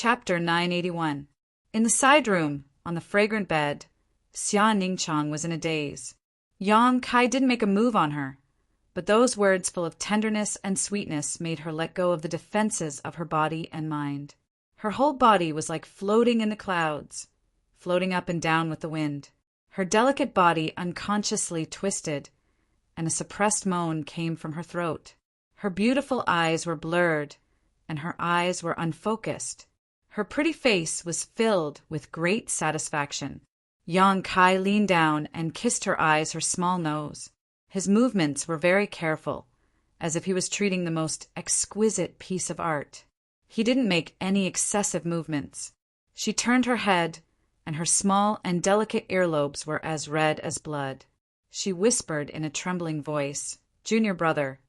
Chapter 981. In the side room, on the fragrant bed, Xia Ningchang was in a daze. Yang Kai didn't make a move on her, but those words full of tenderness and sweetness made her let go of the defenses of her body and mind. Her whole body was like floating in the clouds, floating up and down with the wind. Her delicate body unconsciously twisted, and a suppressed moan came from her throat. Her beautiful eyes were blurred, and her eyes were unfocused. Her pretty face was filled with great satisfaction. Yang Kai leaned down and kissed her eyes, her small nose. His movements were very careful, as if he was treating the most exquisite piece of art. He didn't make any excessive movements. She turned her head, and her small and delicate earlobes were as red as blood. She whispered in a trembling voice, "Junior brother,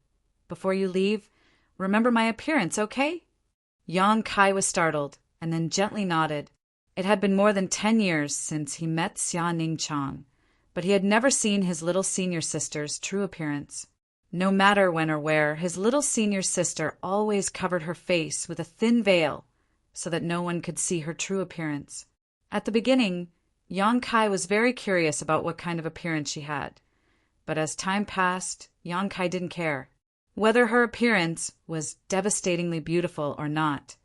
before you leave, remember my appearance, okay?" Yang Kai was startled, and then gently nodded. It had been more than 10 years since he met Xia Ningchang, but he had never seen his little senior sister's true appearance. No matter when or where, his little senior sister always covered her face with a thin veil so that no one could see her true appearance. At the beginning, Yang Kai was very curious about what kind of appearance she had, but as time passed, Yang Kai didn't care. Whether her appearance was devastatingly beautiful or not,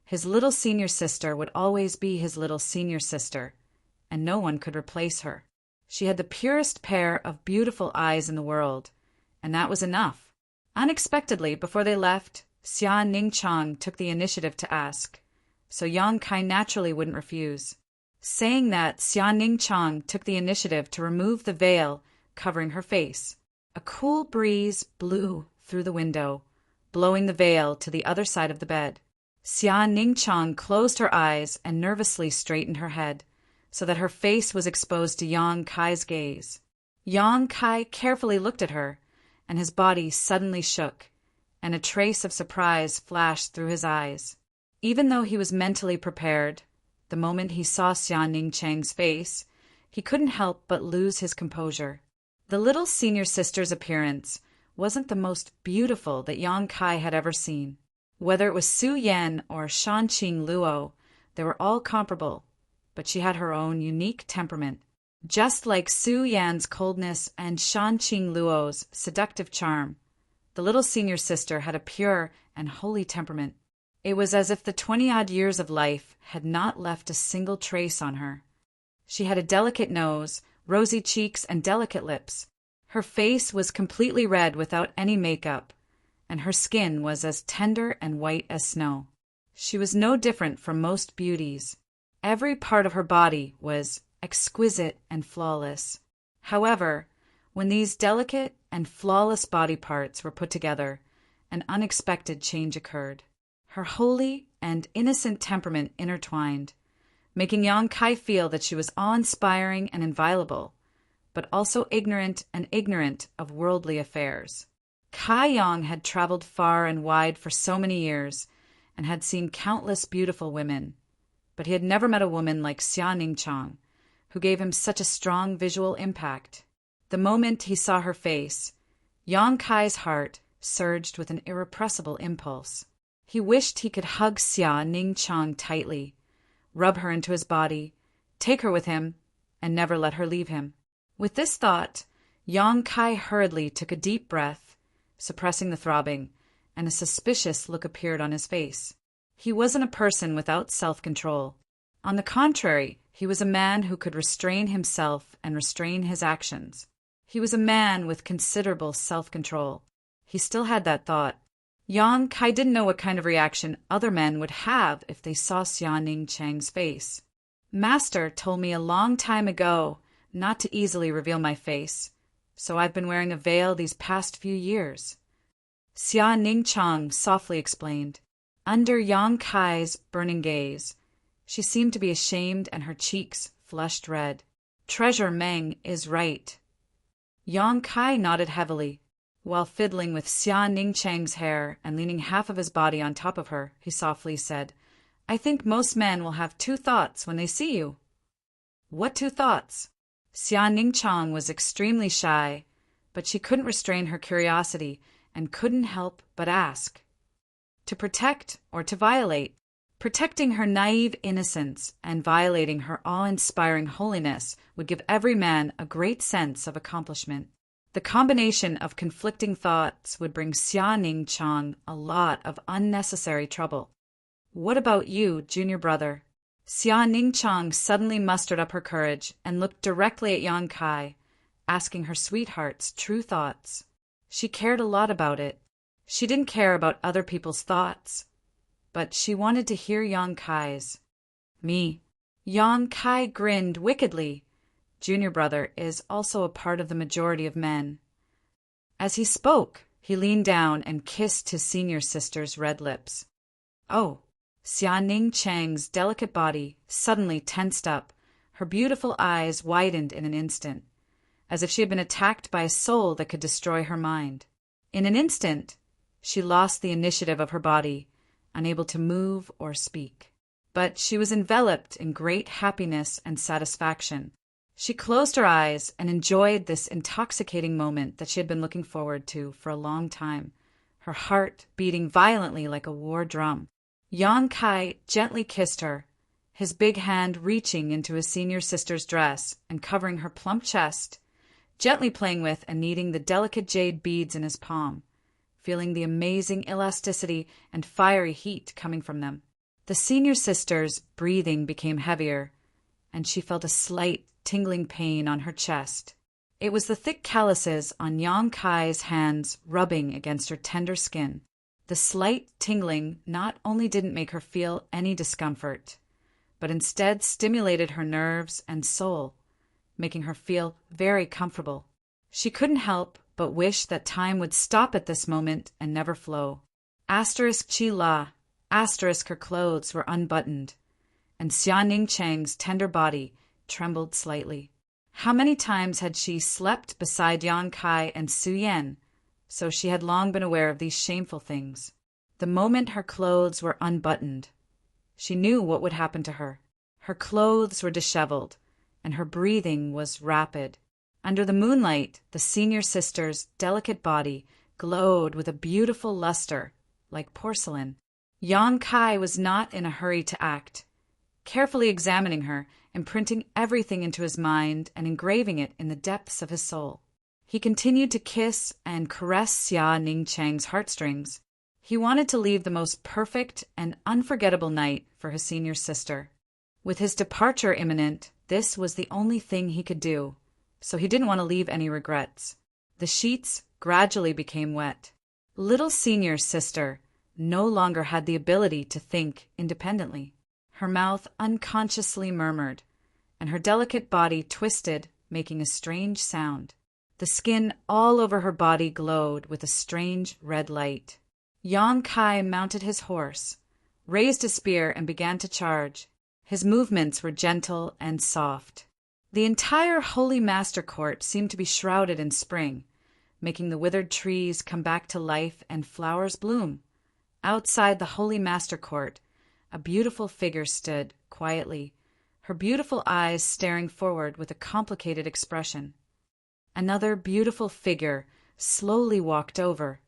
his little senior sister would always be his little senior sister, and no one could replace her. She had the purest pair of beautiful eyes in the world, and that was enough. Unexpectedly, before they left, Xia Ningchang took the initiative to ask, so Yang Kai naturally wouldn't refuse. Saying that, Xia Ningchang took the initiative to remove the veil covering her face. A cool breeze blew through the window, blowing the veil to the other side of the bed. Xia Ningchang closed her eyes and nervously straightened her head, so that her face was exposed to Yang Kai's gaze. Yang Kai carefully looked at her, and his body suddenly shook, and a trace of surprise flashed through his eyes. Even though he was mentally prepared, the moment he saw Xia Ningchang's face, he couldn't help but lose his composure. The little senior sister's appearance wasn't the most beautiful that Yang Kai had ever seen. Whether it was Su Yan or Shanqing Luo, they were all comparable, but she had her own unique temperament. Just like Su Yan's coldness and Shanqing Luo's seductive charm, the little senior sister had a pure and holy temperament. It was as if the 20-odd years of life had not left a single trace on her. She had a delicate nose, rosy cheeks, and delicate lips. Her face was completely red without any makeup, and her skin was as tender and white as snow. She was no different from most beauties. Every part of her body was exquisite and flawless. However, when these delicate and flawless body parts were put together, an unexpected change occurred. Her holy and innocent temperament intertwined, making Yang Kai feel that she was awe-inspiring and inviolable, but also ignorant of worldly affairs. Kai Yang had traveled far and wide for so many years and had seen countless beautiful women, but he had never met a woman like Xia Ningchang, who gave him such a strong visual impact. The moment he saw her face, Yang Kai's heart surged with an irrepressible impulse. He wished he could hug Xia Ningchang tightly, rub her into his body, take her with him, and never let her leave him. With this thought, Yang Kai hurriedly took a deep breath, suppressing the throbbing, and a suspicious look appeared on his face. He wasn't a person without self-control. On the contrary, he was a man who could restrain himself and restrain his actions. He was a man with considerable self-control. He still had that thought. Yang Kai didn't know what kind of reaction other men would have if they saw Xia Ningchang's face. "Master told me a long time ago not to easily reveal my face, so I've been wearing a veil these past few years," Xia Ningchang softly explained. Under Yang Kai's burning gaze, she seemed to be ashamed and her cheeks flushed red. "Treasure Meng is right." Yang Kai nodded heavily. While fiddling with Xia Ningchang's hair and leaning half of his body on top of her, he softly said, "I think most men will have 2 thoughts when they see you." "What 2 thoughts?" Xia Ningchang was extremely shy, but she couldn't restrain her curiosity and couldn't help but ask. "To protect or to violate?" Protecting her naive innocence and violating her awe-inspiring holiness would give every man a great sense of accomplishment. The combination of conflicting thoughts would bring Xia Ningchang a lot of unnecessary trouble. What about you, junior brother? Xia Ningchang suddenly mustered up her courage and looked directly at Yang Kai, asking her sweetheart's true thoughts. She cared a lot about it. She didn't care about other people's thoughts, but she wanted to hear Yang Kai's. Me. Yang Kai grinned wickedly. Junior brother is also a part of the majority of men. As he spoke, he leaned down and kissed his senior sister's red lips. Oh! Xia Ningchang's delicate body suddenly tensed up. Her beautiful eyes widened in an instant, as if she had been attacked by a soul that could destroy her mind. In an instant, she lost the initiative of her body, unable to move or speak. But she was enveloped in great happiness and satisfaction. She closed her eyes and enjoyed this intoxicating moment that she had been looking forward to for a long time, her heart beating violently like a war drum. Yang Kai gently kissed her, his big hand reaching into his senior sister's dress and covering her plump chest, gently playing with and kneading the delicate jade beads in his palm, feeling the amazing elasticity and fiery heat coming from them. The senior sister's breathing became heavier, and she felt a slight tingling pain on her chest. It was the thick calluses on Yang Kai's hands rubbing against her tender skin. The slight tingling not only didn't make her feel any discomfort, but instead stimulated her nerves and soul, making her feel very comfortable. She couldn't help but wish that time would stop at this moment and never flow. Asterisk Chi La, asterisk her clothes were unbuttoned, and Xia Ningchang's tender body trembled slightly. How many times had she slept beside Yang Kai and Su Yan? So she had long been aware of these shameful things. The moment her clothes were unbuttoned, she knew what would happen to her. Her clothes were disheveled, and her breathing was rapid. Under the moonlight, the senior sister's delicate body glowed with a beautiful luster, like porcelain. Yang Kai was not in a hurry to act, carefully examining her, imprinting everything into his mind and engraving it in the depths of his soul. He continued to kiss and caress Xia Ningchang's heartstrings. He wanted to leave the most perfect and unforgettable night for his senior sister. With his departure imminent, this was the only thing he could do, so he didn't want to leave any regrets. The sheets gradually became wet. Little senior sister no longer had the ability to think independently. Her mouth unconsciously murmured, and her delicate body twisted, making a strange sound. The skin all over her body glowed with a strange red light. Yang Kai mounted his horse, raised his spear, and began to charge. His movements were gentle and soft. The entire Holy Master Court seemed to be shrouded in spring, making the withered trees come back to life and flowers bloom. Outside the Holy Master Court, a beautiful figure stood, quietly, her beautiful eyes staring forward with a complicated expression. Another beautiful figure slowly walked over,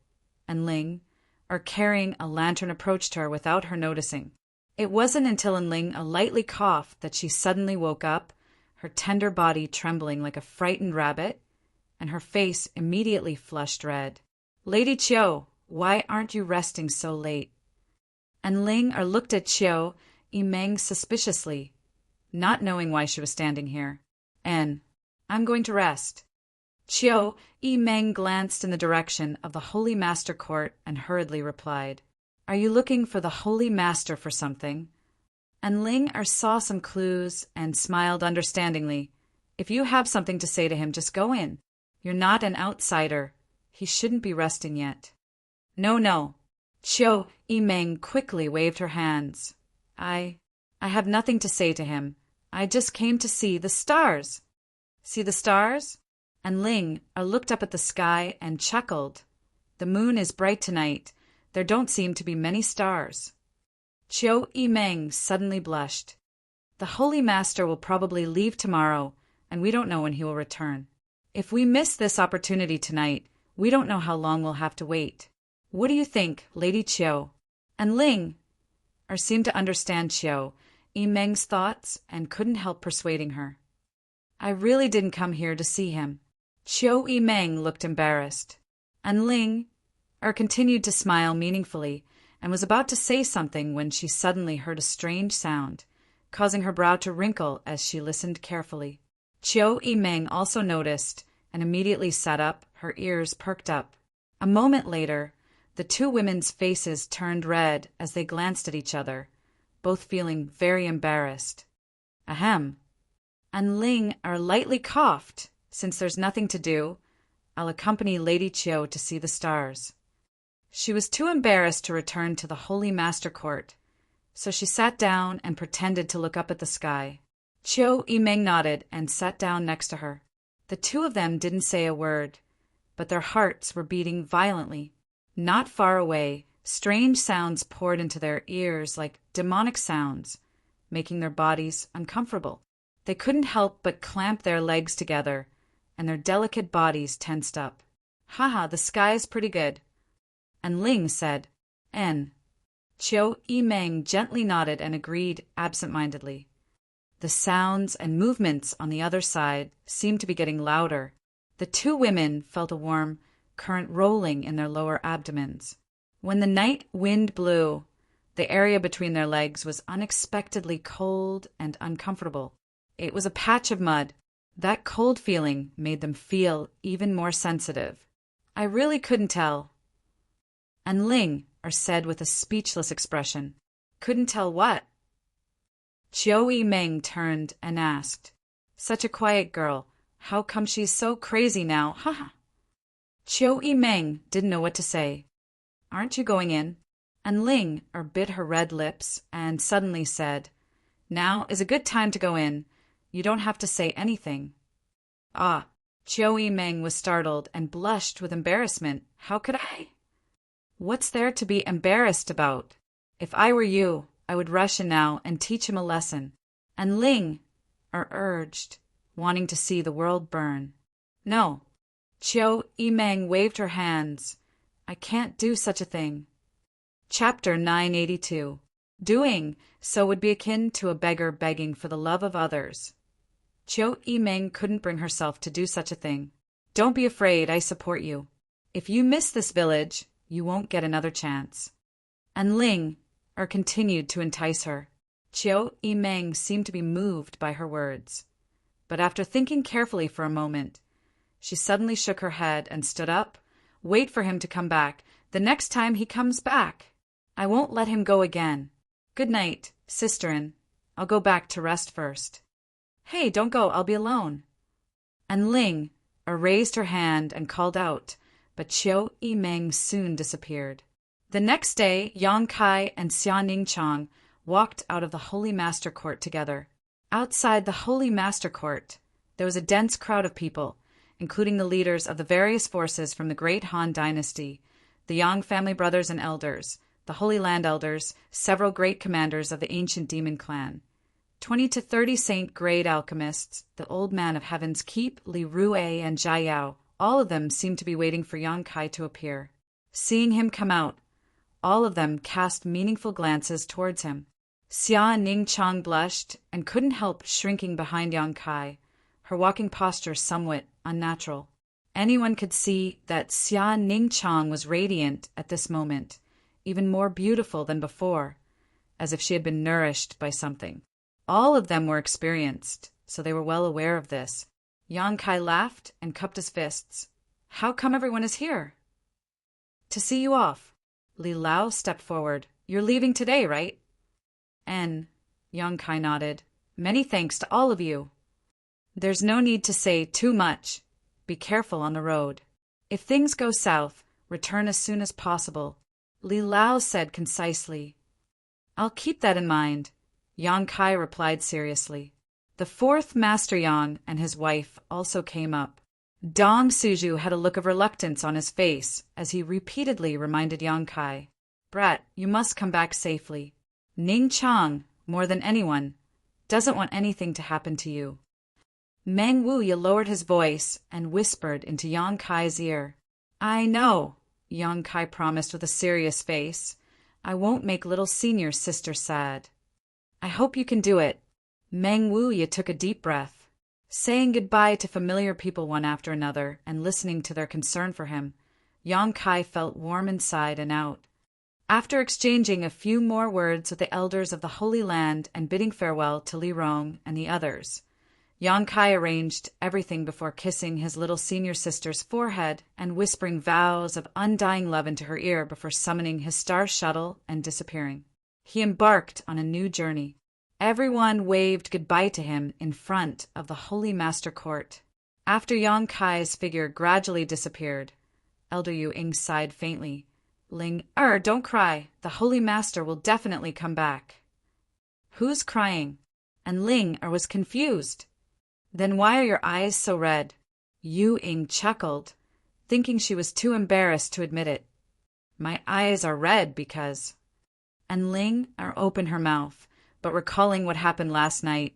and Ling, carrying a lantern, approached her without her noticing. It wasn't until Ling lightly coughed that she suddenly woke up, her tender body trembling like a frightened rabbit, and her face immediately flushed red. "Lady Chiu, why aren't you resting so late?" And Ling looked at Chiu Yimeng suspiciously, not knowing why she was standing here. "I'm going to rest." Chiu Yimeng glanced in the direction of the Holy Master Court and hurriedly replied, "Are you looking for the Holy Master for something?" And Ling saw some clues and smiled understandingly. "If you have something to say to him, just go in. You're not an outsider. He shouldn't be resting yet." No. Chiu Yimeng quickly waved her hands. I have nothing to say to him. I just came to see the stars." "See the stars?" And Ling looked up at the sky and chuckled. "The moon is bright tonight. There don't seem to be many stars." Chiu Yimeng suddenly blushed. "The Holy Master will probably leave tomorrow, and we don't know when he will return. If we miss this opportunity tonight, we don't know how long we'll have to wait. What do you think, Lady Chiu?" And Ling, or seemed to understand Chiao Yimeng's thoughts and couldn't help persuading her. I really didn't come here to see him. Chiao Yimeng looked embarrassed. And Ling continued to smile meaningfully and was about to say something when she suddenly heard a strange sound, causing her brow to wrinkle as she listened carefully. Chiao Yimeng also noticed and immediately sat up, her ears perked up. A moment later, the two women's faces turned red as they glanced at each other, both feeling very embarrassed. Ahem. And Ling lightly coughed. Since there's nothing to do, I'll accompany Lady Chiao to see the stars. She was too embarrassed to return to the Holy Master Court, so she sat down and pretended to look up at the sky. Chiao Yimeng nodded and sat down next to her. The two of them didn't say a word, but their hearts were beating violently. Not far away, strange sounds poured into their ears like demonic sounds, making their bodies uncomfortable. They couldn't help but clamp their legs together, and their delicate bodies tensed up. Haha, the sky is pretty good. And Ling said, N. Chiao Yimeng gently nodded and agreed absent-mindedly. The sounds and movements on the other side seemed to be getting louder. The two women felt a warm current rolling in their lower abdomens. When the night wind blew, the area between their legs was unexpectedly cold and uncomfortable. It was a patch of mud. That cold feeling made them feel even more sensitive. I really couldn't tell. And Ling said with a speechless expression, Couldn't tell what? Chiao Yimeng turned and asked, Such a quiet girl. How come she's so crazy now? Haha. Chiao Yimeng didn't know what to say. Aren't you going in? And Ling bit her red lips and suddenly said, Now is a good time to go in. You don't have to say anything. Ah, Chiao Yimeng was startled and blushed with embarrassment. How could I? What's there to be embarrassed about? If I were you, I would rush in now and teach him a lesson. And Ling urged, wanting to see the world burn. No. Chiao Yimeng waved her hands. I can't do such a thing. Chapter 982. Doing so would be akin to a beggar begging for the love of others. Chiao Yimeng couldn't bring herself to do such a thing. Don't be afraid, I support you. If you miss this village, you won't get another chance. And Ling continued to entice her. Chiao Yimeng seemed to be moved by her words. But after thinking carefully for a moment, she suddenly shook her head and stood up. Wait for him to come back. The next time he comes back, I won't let him go again. Good night, sisterin. I'll go back to rest first. Hey, don't go, I'll be alone. And Ling raised her hand and called out, but Chiao Yimeng soon disappeared. The next day, Yang Kai and Xia Ningchang walked out of the Holy Master Court together. Outside the Holy Master Court, there was a dense crowd of people, including the leaders of the various forces from the Great Han Dynasty, the Yang family brothers and elders, the Holy Land elders, several great commanders of the ancient demon clan, 20 to 30 saint-grade alchemists, the Old Man of Heaven's Keep, Li Rue, and Jia Yao. All of them seemed to be waiting for Yang Kai to appear. Seeing him come out, all of them cast meaningful glances towards him. Xia Ningchang blushed and couldn't help shrinking behind Yang Kai, her walking posture somewhat unnatural. Anyone could see that Xia Ningchang was radiant at this moment, even more beautiful than before, as if she had been nourished by something. All of them were experienced, so they were well aware of this. Yang Kai laughed and cupped his fists. How come everyone is here? To see you off. Li Lao stepped forward. You're leaving today, right? And Yang Kai nodded. Many thanks to all of you. There's no need to say too much. Be careful on the road. If things go south, return as soon as possible. Li Lao said concisely. I'll keep that in mind. Yang Kai replied seriously. The fourth Master Yang and his wife also came up. Dong Suju had a look of reluctance on his face as he repeatedly reminded Yang Kai, Brat, you must come back safely. Ning Chang, more than anyone, doesn't want anything to happen to you. Meng Wuya lowered his voice and whispered into Yang Kai's ear. I know, Yang Kai promised with a serious face. I won't make little senior's sister sad. I hope you can do it. Meng Wuya took a deep breath. Saying goodbye to familiar people one after another and listening to their concern for him, Yang Kai felt warm inside and out. After exchanging a few more words with the elders of the Holy Land and bidding farewell to Li Rong and the others, Yang Kai arranged everything before kissing his little senior sister's forehead and whispering vows of undying love into her ear before summoning his star shuttle and disappearing. He embarked on a new journey. Everyone waved goodbye to him in front of the Holy Master Court. After Yang Kai's figure gradually disappeared, Elder Yu Ing sighed faintly. Ling, don't cry. The Holy Master will definitely come back. Who's crying? And Ling was confused. Then why are your eyes so red? Yu Ing chuckled, thinking she was too embarrassed to admit it. My eyes are red because... And Ling opened her mouth, but recalling what happened last night,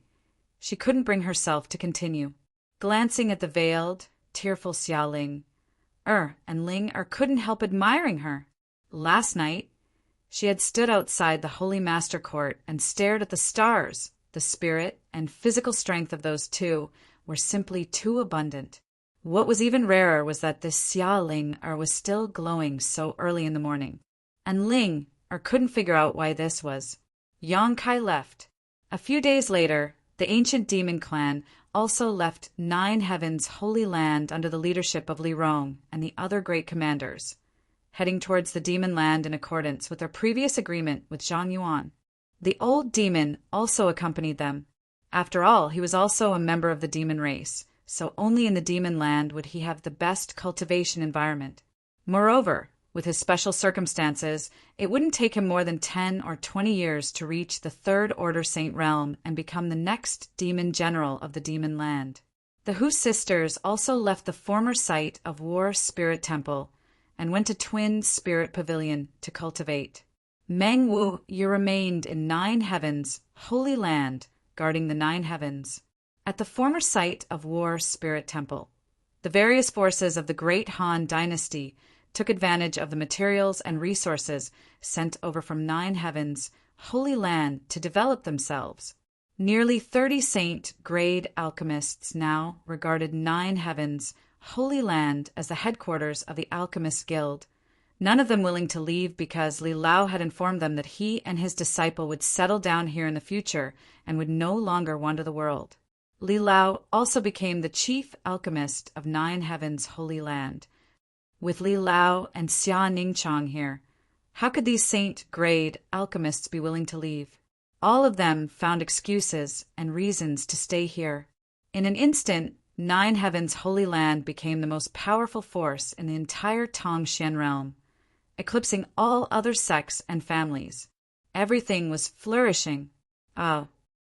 she couldn't bring herself to continue. Glancing at the veiled, tearful Xiaoling, and Ling couldn't help admiring her. Last night, she had stood outside the Holy Master Court and stared at the stars. The spirit and physical strength of those two were simply too abundant. What was even rarer was that this Xiaoling was still glowing so early in the morning. And Ling couldn't figure out why this was. Yang Kai left. A few days later, the ancient demon clan also left 9 Heavens' Holy Land under the leadership of Li Rong and the other great commanders, heading towards the demon land in accordance with their previous agreement with Zhang Yuan. The old demon also accompanied them. After all, he was also a member of the demon race, so only in the demon land would he have the best cultivation environment. Moreover, with his special circumstances, it wouldn't take him more than 10 or 20 years to reach the Third Order Saint Realm and become the next demon general of the demon land. The Hu sisters also left the former site of War Spirit Temple and went to Twin Spirit Pavilion to cultivate. Meng Wu remained in 9 Heavens, Holy Land, guarding the 9 Heavens. At the former site of War Spirit Temple, the various forces of the Great Han Dynasty took advantage of the materials and resources sent over from 9 Heavens, Holy Land to develop themselves. Nearly 30 saint-grade alchemists now regarded 9 Heavens, Holy Land as the headquarters of the Alchemist Guild, none of them willing to leave because Li Lao had informed them that he and his disciple would settle down here in the future and would no longer wander the world. Li Lao also became the chief alchemist of 9 Heavens, Holy Land. With Li Lao and Xia Ningchang here, how could these saint-grade alchemists be willing to leave? All of them found excuses and reasons to stay here. In an instant, 9 Heavens Holy Land became the most powerful force in the entire Tongxian realm, eclipsing all other sects and families. Everything was flourishing.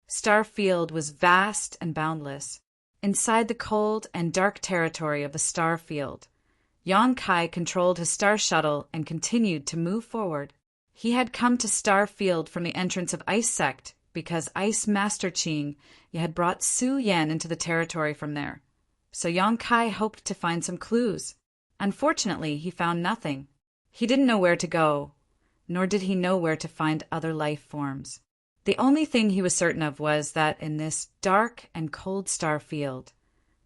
Starfield was vast and boundless. Inside the cold and dark territory of the Starfield, Yang Kai controlled his star shuttle and continued to move forward. He had come to Starfield from the entrance of Ice Sect because Ice Master Qing had brought Su Yan into the territory from there. So Yang Kai hoped to find some clues. Unfortunately, he found nothing. He didn't know where to go, nor did he know where to find other life forms. The only thing he was certain of was that in this dark and cold star field,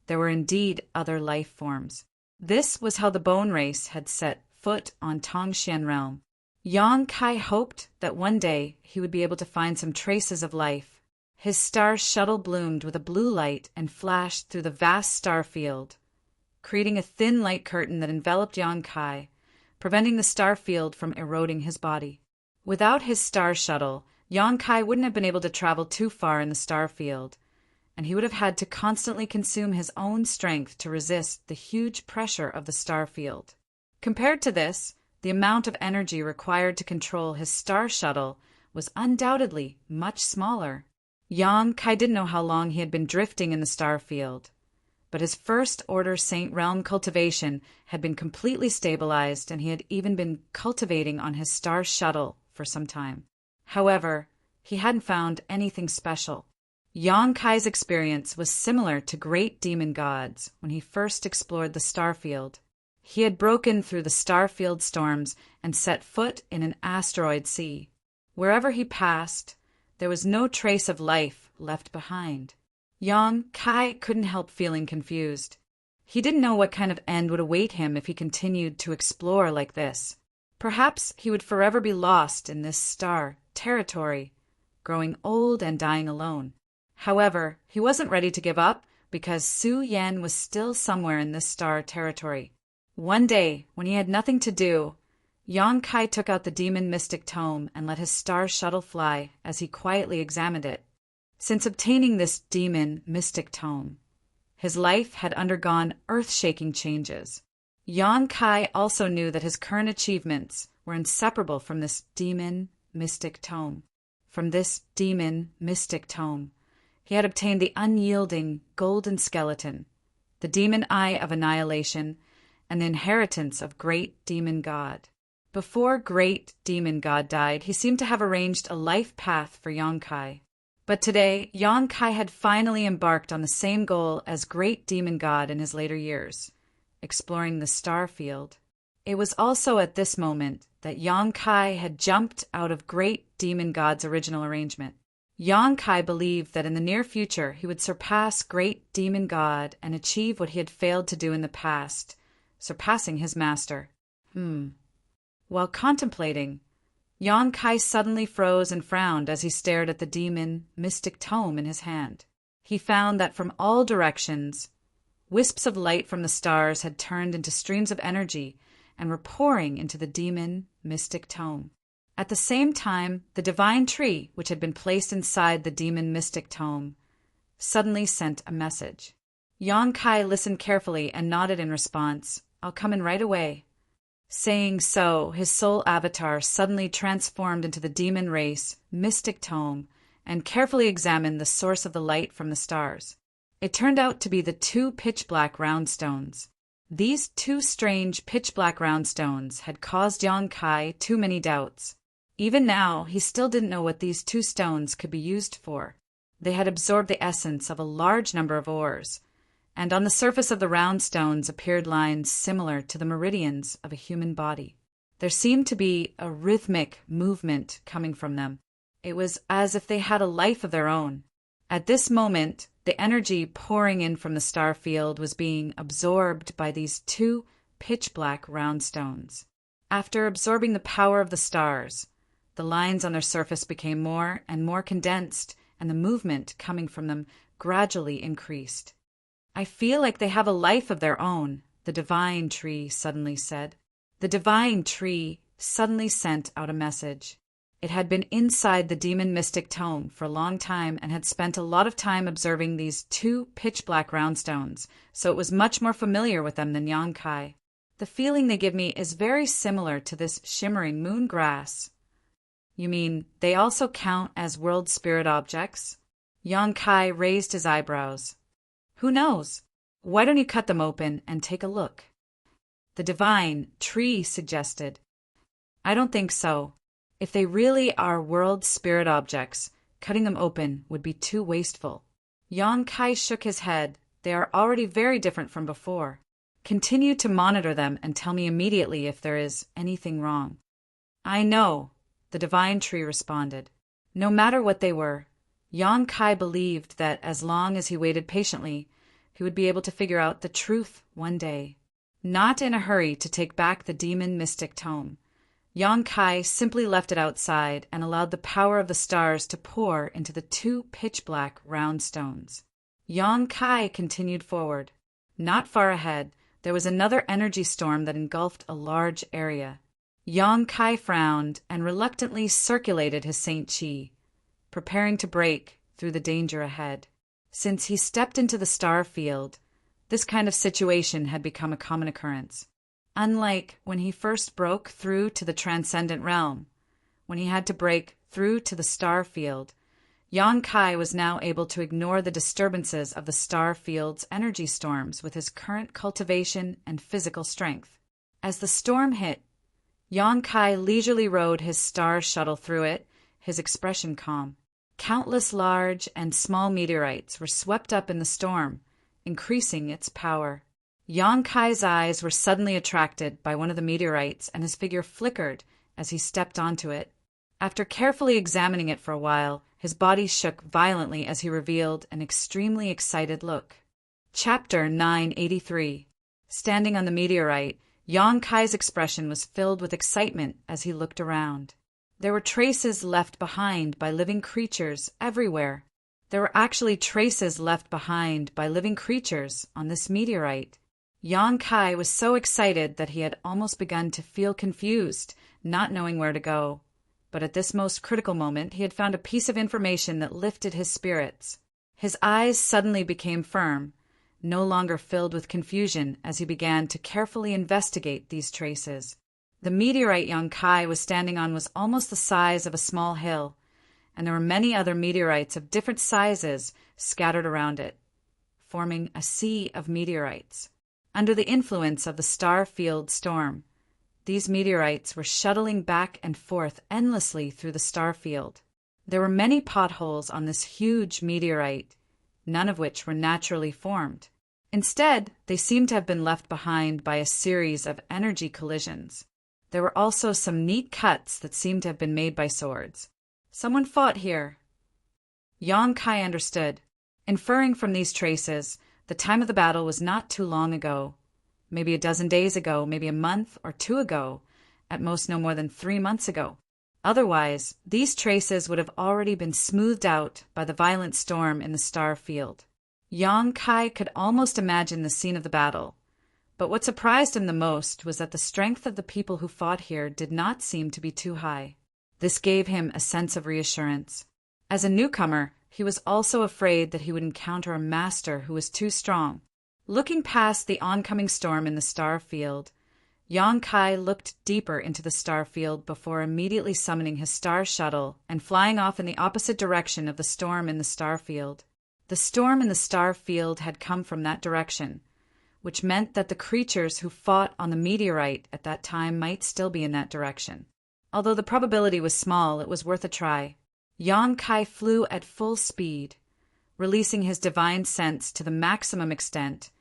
there were indeed other life forms. This was how the Bone Race had set foot on Tongxian realm. Yang Kai hoped that one day he would be able to find some traces of life. His star shuttle bloomed with a blue light and flashed through the vast star field, creating a thin light curtain that enveloped Yang Kai, preventing the star field from eroding his body. Without his star shuttle, Yang Kai wouldn't have been able to travel too far in the star field, and he would have had to constantly consume his own strength to resist the huge pressure of the star field. Compared to this, the amount of energy required to control his star shuttle was undoubtedly much smaller. Yang Kai didn't know how long he had been drifting in the star field, but his First Order Saint Realm cultivation had been completely stabilized, and he had even been cultivating on his star shuttle for some time. However, he hadn't found anything special. Yang Kai's experience was similar to great demon gods when he first explored the starfield. He had broken through the star-field storms and set foot in an asteroid sea. Wherever he passed, there was no trace of life left behind. Yang Kai couldn't help feeling confused. He didn't know what kind of end would await him if he continued to explore like this. Perhaps he would forever be lost in this star territory, growing old and dying alone. However, he wasn't ready to give up because Su Yan was still somewhere in this star territory. One day, when he had nothing to do, Yang Kai took out the demon mystic tome and let his star shuttle fly as he quietly examined it. Since obtaining this demon mystic tome, his life had undergone earth-shaking changes. Yang Kai also knew that his current achievements were inseparable from this demon mystic tome. From this demon mystic tome, he had obtained the unyielding golden skeleton, the demon eye of annihilation, and the inheritance of Great Demon God. Before Great Demon God died, he seemed to have arranged a life path for Yang Kai. But today, Yang Kai had finally embarked on the same goal as Great Demon God in his later years, exploring the star field. It was also at this moment that Yang Kai had jumped out of Great Demon God's original arrangement. Yang Kai believed that in the near future he would surpass Great Demon God and achieve what he had failed to do in the past, surpassing his master. While contemplating, Yang Kai suddenly froze and frowned as he stared at the demon mystic tome in his hand. He found that from all directions, wisps of light from the stars had turned into streams of energy and were pouring into the demon mystic tome. At the same time, the divine tree, which had been placed inside the demon mystic tome, suddenly sent a message. Yang Kai listened carefully and nodded in response. "I'll come in right away." Saying so, his soul avatar suddenly transformed into the demon race mystic tome and carefully examined the source of the light from the stars. It turned out to be the two pitch-black round stones. These two strange pitch-black round stones had caused Yang Kai too many doubts. Even now, he still didn't know what these two stones could be used for. They had absorbed the essence of a large number of ores, and on the surface of the round stones appeared lines similar to the meridians of a human body. There seemed to be a rhythmic movement coming from them. It was as if they had a life of their own. At this moment, the energy pouring in from the star field was being absorbed by these two pitch-black round stones. After absorbing the power of the stars, the lines on their surface became more and more condensed, and the movement coming from them gradually increased. "I feel like they have a life of their own," the divine tree suddenly said. The divine tree suddenly sent out a message. It had been inside the demon mystic tome for a long time and had spent a lot of time observing these two pitch-black round stones, so it was much more familiar with them than Yang Kai. "The feeling they give me is very similar to this shimmering moon grass." "You mean they also count as world spirit objects?" Yang Kai raised his eyebrows. "Who knows? Why don't you cut them open and take a look?" The divine tree suggested. "I don't think so. If they really are world spirit objects, cutting them open would be too wasteful." Yang Kai shook his head. "They are already very different from before. Continue to monitor them and tell me immediately if there is anything wrong." "I know," the divine tree responded. No matter what they were, Yang Kai believed that as long as he waited patiently, he would be able to figure out the truth one day. Not in a hurry to take back the demon mystic tome, Yang Kai simply left it outside and allowed the power of the stars to pour into the two pitch-black round stones. Yang Kai continued forward. Not far ahead, there was another energy storm that engulfed a large area. Yang Kai frowned and reluctantly circulated his Saint Chi, preparing to break through the danger ahead. Since he stepped into the star field, this kind of situation had become a common occurrence. Unlike when he first broke through to the transcendent realm, when he had to break through to the star field, Yang Kai was now able to ignore the disturbances of the star field's energy storms with his current cultivation and physical strength. As the storm hit, Yang Kai leisurely rode his star shuttle through it, his expression calm. Countless large and small meteorites were swept up in the storm, increasing its power. Yang Kai's eyes were suddenly attracted by one of the meteorites, and his figure flickered as he stepped onto it. After carefully examining it for a while, his body shook violently as he revealed an extremely excited look. Chapter 983. Standing on the meteorite, Yang Kai's expression was filled with excitement as he looked around. There were traces left behind by living creatures everywhere. There were actually traces left behind by living creatures on this meteorite. Yang Kai was so excited that he had almost begun to feel confused, not knowing where to go. But at this most critical moment, he had found a piece of information that lifted his spirits. His eyes suddenly became firm, no longer filled with confusion as he began to carefully investigate these traces. The meteorite Yang Kai was standing on was almost the size of a small hill, and there were many other meteorites of different sizes scattered around it, forming a sea of meteorites. Under the influence of the star field storm, these meteorites were shuttling back and forth endlessly through the star field. There were many potholes on this huge meteorite, none of which were naturally formed. Instead, they seemed to have been left behind by a series of energy collisions. There were also some neat cuts that seemed to have been made by swords. Someone fought here. Yang Kai understood. Inferring from these traces, the time of the battle was not too long ago. Maybe a dozen days ago, maybe a month or two ago, at most no more than 3 months ago. Otherwise, these traces would have already been smoothed out by the violent storm in the star field. Yang Kai could almost imagine the scene of the battle, but what surprised him the most was that the strength of the people who fought here did not seem to be too high. This gave him a sense of reassurance. As a newcomer, he was also afraid that he would encounter a master who was too strong. Looking past the oncoming storm in the star field, Yang Kai looked deeper into the star field before immediately summoning his star shuttle and flying off in the opposite direction of the storm in the star field. The storm in the star field had come from that direction, which meant that the creatures who fought on the meteorite at that time might still be in that direction. Although the probability was small, it was worth a try. Yang Kai flew at full speed, releasing his divine sense to the maximum extent,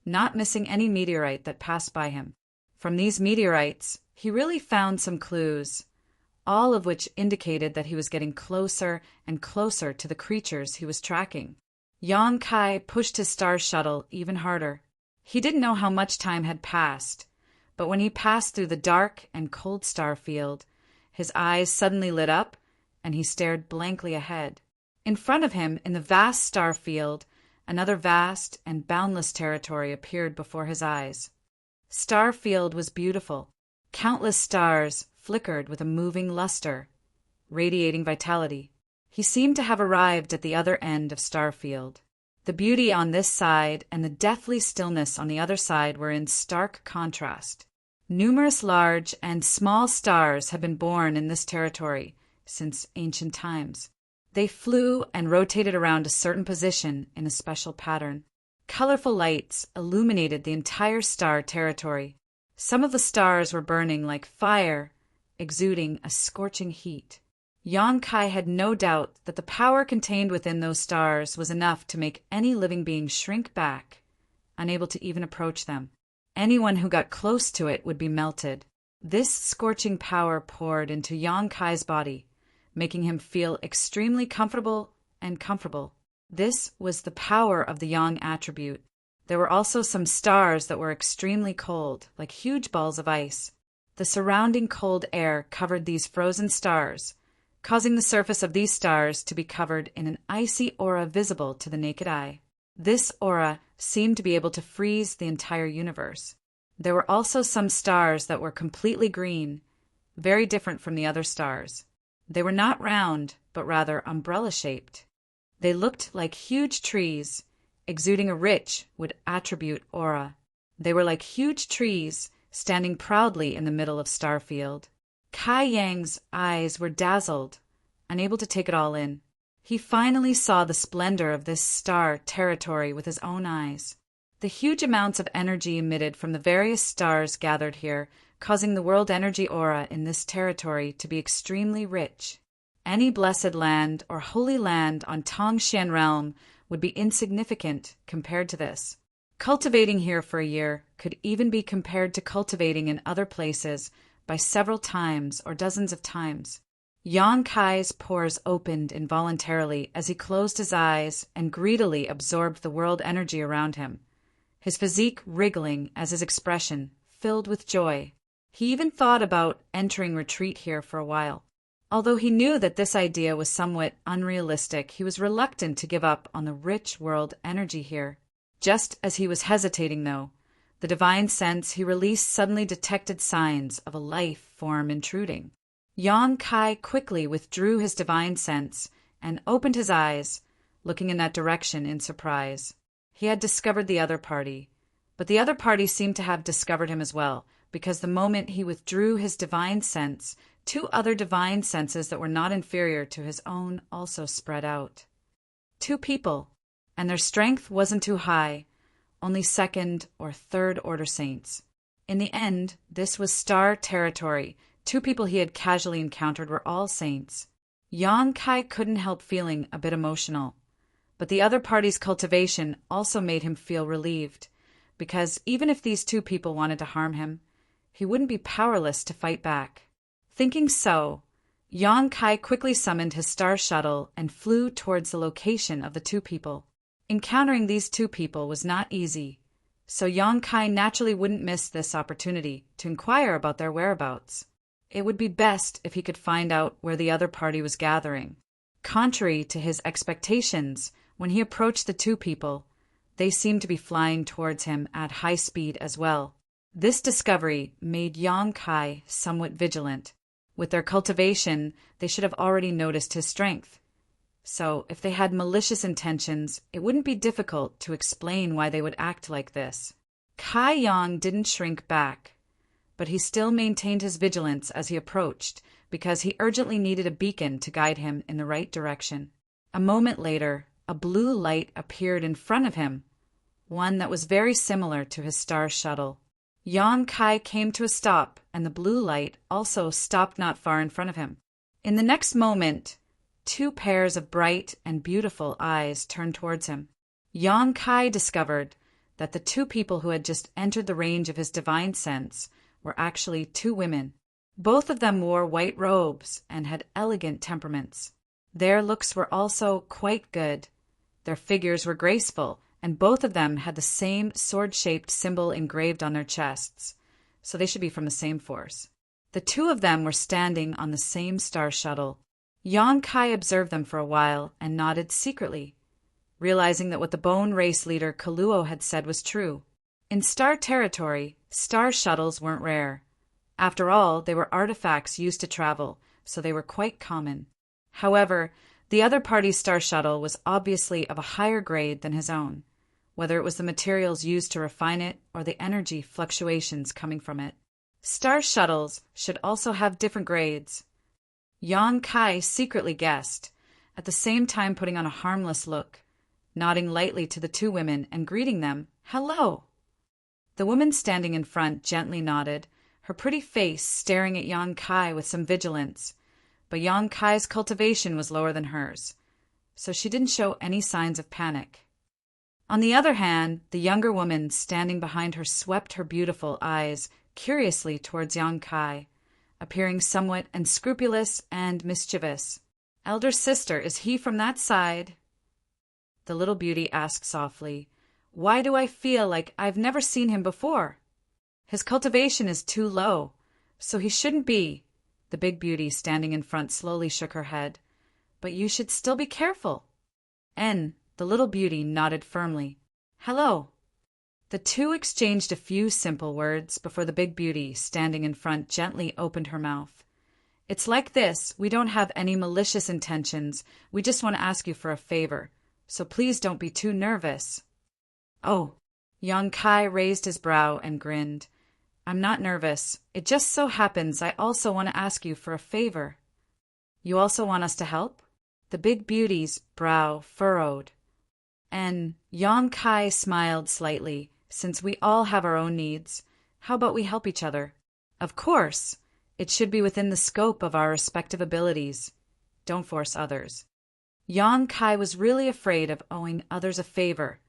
not missing any meteorite that passed by him. From these meteorites, he really found some clues, all of which indicated that he was getting closer and closer to the creatures he was tracking. Yang Kai pushed his star shuttle even harder. He didn't know how much time had passed, but when he passed through the dark and cold star field, his eyes suddenly lit up, and he stared blankly ahead. In front of him, in the vast star field, another vast and boundless territory appeared before his eyes. Starfield was beautiful. Countless stars flickered with a moving luster, radiating vitality. He seemed to have arrived at the other end of Starfield. The beauty on this side and the deathly stillness on the other side were in stark contrast. Numerous large and small stars had been born in this territory since ancient times. They flew and rotated around a certain position in a special pattern. Colorful lights illuminated the entire star territory. Some of the stars were burning like fire, exuding a scorching heat. Yang Kai had no doubt that the power contained within those stars was enough to make any living being shrink back, unable to even approach them. Anyone who got close to it would be melted. This scorching power poured into Yang Kai's body, making him feel extremely comfortable and comfortable. This was the power of the Yang attribute. There were also some stars that were extremely cold, like huge balls of ice. The surrounding cold air covered these frozen stars, causing the surface of these stars to be covered in an icy aura visible to the naked eye. This aura seemed to be able to freeze the entire universe. There were also some stars that were completely green, very different from the other stars. They were not round, but rather umbrella-shaped. They looked like huge trees, exuding a rich would attribute aura. They were like huge trees, standing proudly in the middle of Starfield. Kai Yang's eyes were dazzled, unable to take it all in. He finally saw the splendor of this star territory with his own eyes. The huge amounts of energy emitted from the various stars gathered here, causing the world energy aura in this territory to be extremely rich. Any blessed land or holy land on Tongshan realm would be insignificant compared to this. Cultivating here for a year could even be compared to cultivating in other places by several times or dozens of times. Yang Kai's pores opened involuntarily as he closed his eyes and greedily absorbed the world energy around him, his physique wriggling as his expression filled with joy. He even thought about entering retreat here for a while. Although he knew that this idea was somewhat unrealistic, he was reluctant to give up on the rich world energy here. Just as he was hesitating, though, the divine sense he released suddenly detected signs of a life form intruding. Yang Kai quickly withdrew his divine sense and opened his eyes, looking in that direction in surprise. He had discovered the other party, but the other party seemed to have discovered him as well, because the moment he withdrew his divine sense, two other divine senses that were not inferior to his own also spread out. Two people, and their strength wasn't too high, only second or third order saints. In the end, this was star territory. Two people he had casually encountered were all saints. Yang Kai couldn't help feeling a bit emotional, but the other party's cultivation also made him feel relieved, because even if these two people wanted to harm him, he wouldn't be powerless to fight back. Thinking so, Yang Kai quickly summoned his star shuttle and flew towards the location of the two people. Encountering these two people was not easy, so Yang Kai naturally wouldn't miss this opportunity to inquire about their whereabouts. It would be best if he could find out where the other party was gathering. Contrary to his expectations, when he approached the two people, they seemed to be flying towards him at high speed as well. This discovery made Yang Kai somewhat vigilant. With their cultivation, they should have already noticed his strength. So, if they had malicious intentions, it wouldn't be difficult to explain why they would act like this. Kai Yang didn't shrink back, but he still maintained his vigilance as he approached, because he urgently needed a beacon to guide him in the right direction. A moment later, a blue light appeared in front of him, one that was very similar to his star shuttle. Yang Kai came to a stop, and the blue light also stopped not far in front of him. In the next moment, two pairs of bright and beautiful eyes turned towards him. Yang Kai discovered that the two people who had just entered the range of his divine sense were actually two women. Both of them wore white robes and had elegant temperaments. Their looks were also quite good. Their figures were graceful, and both of them had the same sword-shaped symbol engraved on their chests, so they should be from the same force. The two of them were standing on the same star shuttle. Yang Kai observed them for a while and nodded secretly, realizing that what the Bone Race leader Kaluo had said was true. In star territory, star shuttles weren't rare. After all, they were artifacts used to travel, so they were quite common. However, the other party's star shuttle was obviously of a higher grade than his own, whether it was the materials used to refine it or the energy fluctuations coming from it. Star shuttles should also have different grades. Yang Kai secretly guessed, at the same time putting on a harmless look, nodding lightly to the two women and greeting them, "Hello!" The woman standing in front gently nodded, her pretty face staring at Yang Kai with some vigilance, but Yang Kai's cultivation was lower than hers, so she didn't show any signs of panic. On the other hand, the younger woman standing behind her swept her beautiful eyes curiously towards Yang Kai, appearing somewhat unscrupulous and mischievous. "Elder sister, is he from that side?" The little beauty asked softly. "Why do I feel like I've never seen him before? His cultivation is too low, so he shouldn't be." The big beauty standing in front slowly shook her head. "But you should still be careful." The little beauty nodded firmly. "Hello." The two exchanged a few simple words before the big beauty standing in front gently opened her mouth. "It's like this. We don't have any malicious intentions. We just want to ask you for a favor, so please don't be too nervous." "Oh." Yang Kai raised his brow and grinned. "I'm not nervous. It just so happens I also want to ask you for a favor." "You also want us to help?" The big beauty's brow furrowed. And Yang Kai smiled slightly. "Since we all have our own needs, how about we help each other? Of course, it should be within the scope of our respective abilities. Don't force others." Yang Kai was really afraid of owing others a favor,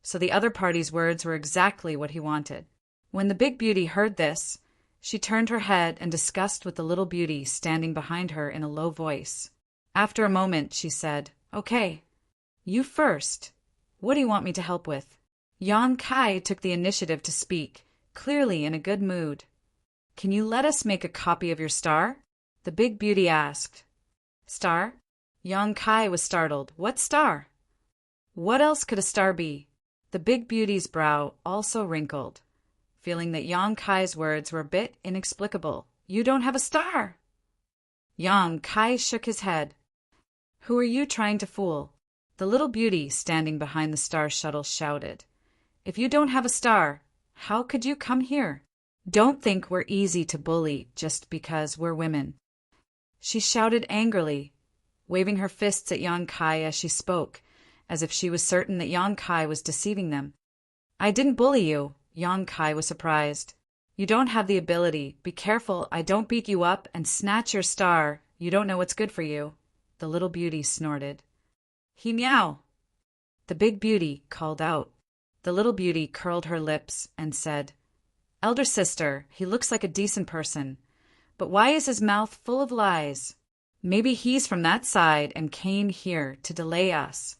so the other party's words were exactly what he wanted. When the big beauty heard this, she turned her head and discussed with the little beauty standing behind her in a low voice. After a moment, she said, "Okay, you first. What do you want me to help with?" Yang Kai took the initiative to speak, clearly in a good mood. "Can you let us make a copy of your star?" the big beauty asked. "Star?" Yang Kai was startled. "What star?" What else could a star be? The big beauty's brow also wrinkled, feeling that Yang Kai's words were a bit inexplicable. "You don't have a star!" Yang Kai shook his head. "Who are you trying to fool?" the little beauty standing behind the star shuttle shouted. "If you don't have a star, how could you come here? Don't think we're easy to bully just because we're women." She shouted angrily, waving her fists at Yang Kai as she spoke, as if she was certain that Yang Kai was deceiving them. "I didn't bully you." Yang Kai was surprised. "You don't have the ability. Be careful I don't beat you up and snatch your star. You don't know what's good for you," the little beauty snorted. "He meow," the big beauty called out. The little beauty curled her lips and said, "Elder sister, he looks like a decent person, but why is his mouth full of lies? Maybe he's from that side and came here to delay us."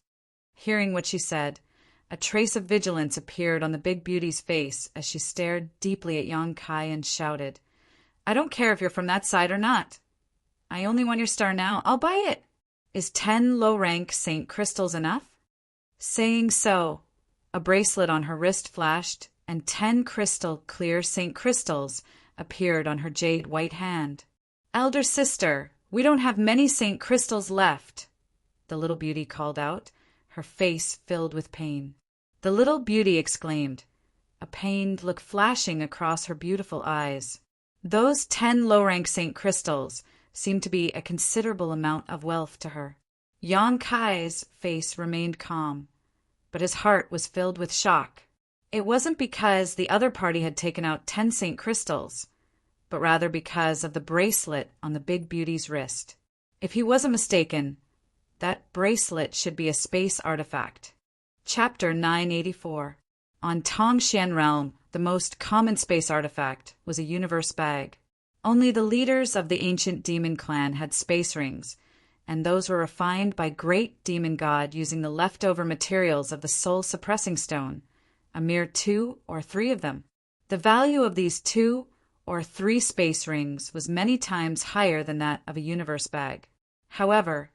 Hearing what she said, a trace of vigilance appeared on the big beauty's face as she stared deeply at Yang Kai and shouted, "I don't care if you're from that side or not. I only want your star now. I'll buy it. Is 10 low-rank St. Crystals enough?" Saying so, a bracelet on her wrist flashed, and 10 crystal clear St. Crystals appeared on her jade white hand. "Elder sister, we don't have many St. Crystals left," the little beauty called out, her face filled with pain. The little beauty exclaimed, a pained look flashing across her beautiful eyes. Those 10 low-rank St. Crystals seemed to be a considerable amount of wealth to her. Yang Kai's face remained calm, but his heart was filled with shock. It wasn't because the other party had taken out 10 St. Crystals, but rather because of the bracelet on the big beauty's wrist. If he wasn't mistaken, that bracelet should be a space artifact. Chapter 984. On Tongxian Realm, the most common space artifact was a universe bag. Only the leaders of the ancient demon clan had space rings, and those were refined by great demon god using the leftover materials of the soul-suppressing stone, a mere 2 or 3 of them. The value of these 2 or 3 space rings was many times higher than that of a universe bag. However,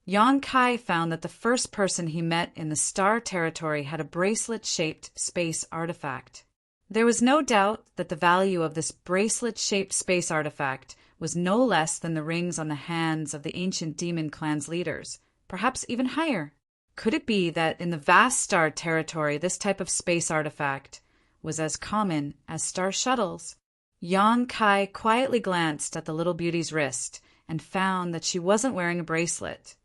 Yang Kai found that the first person he met in the star territory had a bracelet-shaped space artifact. There was no doubt that the value of this bracelet-shaped space artifact was no less than the rings on the hands of the ancient demon clan's leaders, perhaps even higher. Could it be that in the vast star territory this type of space artifact was as common as star shuttles? Yang Kai quietly glanced at the little beauty's wrist and found that she wasn't wearing a bracelet,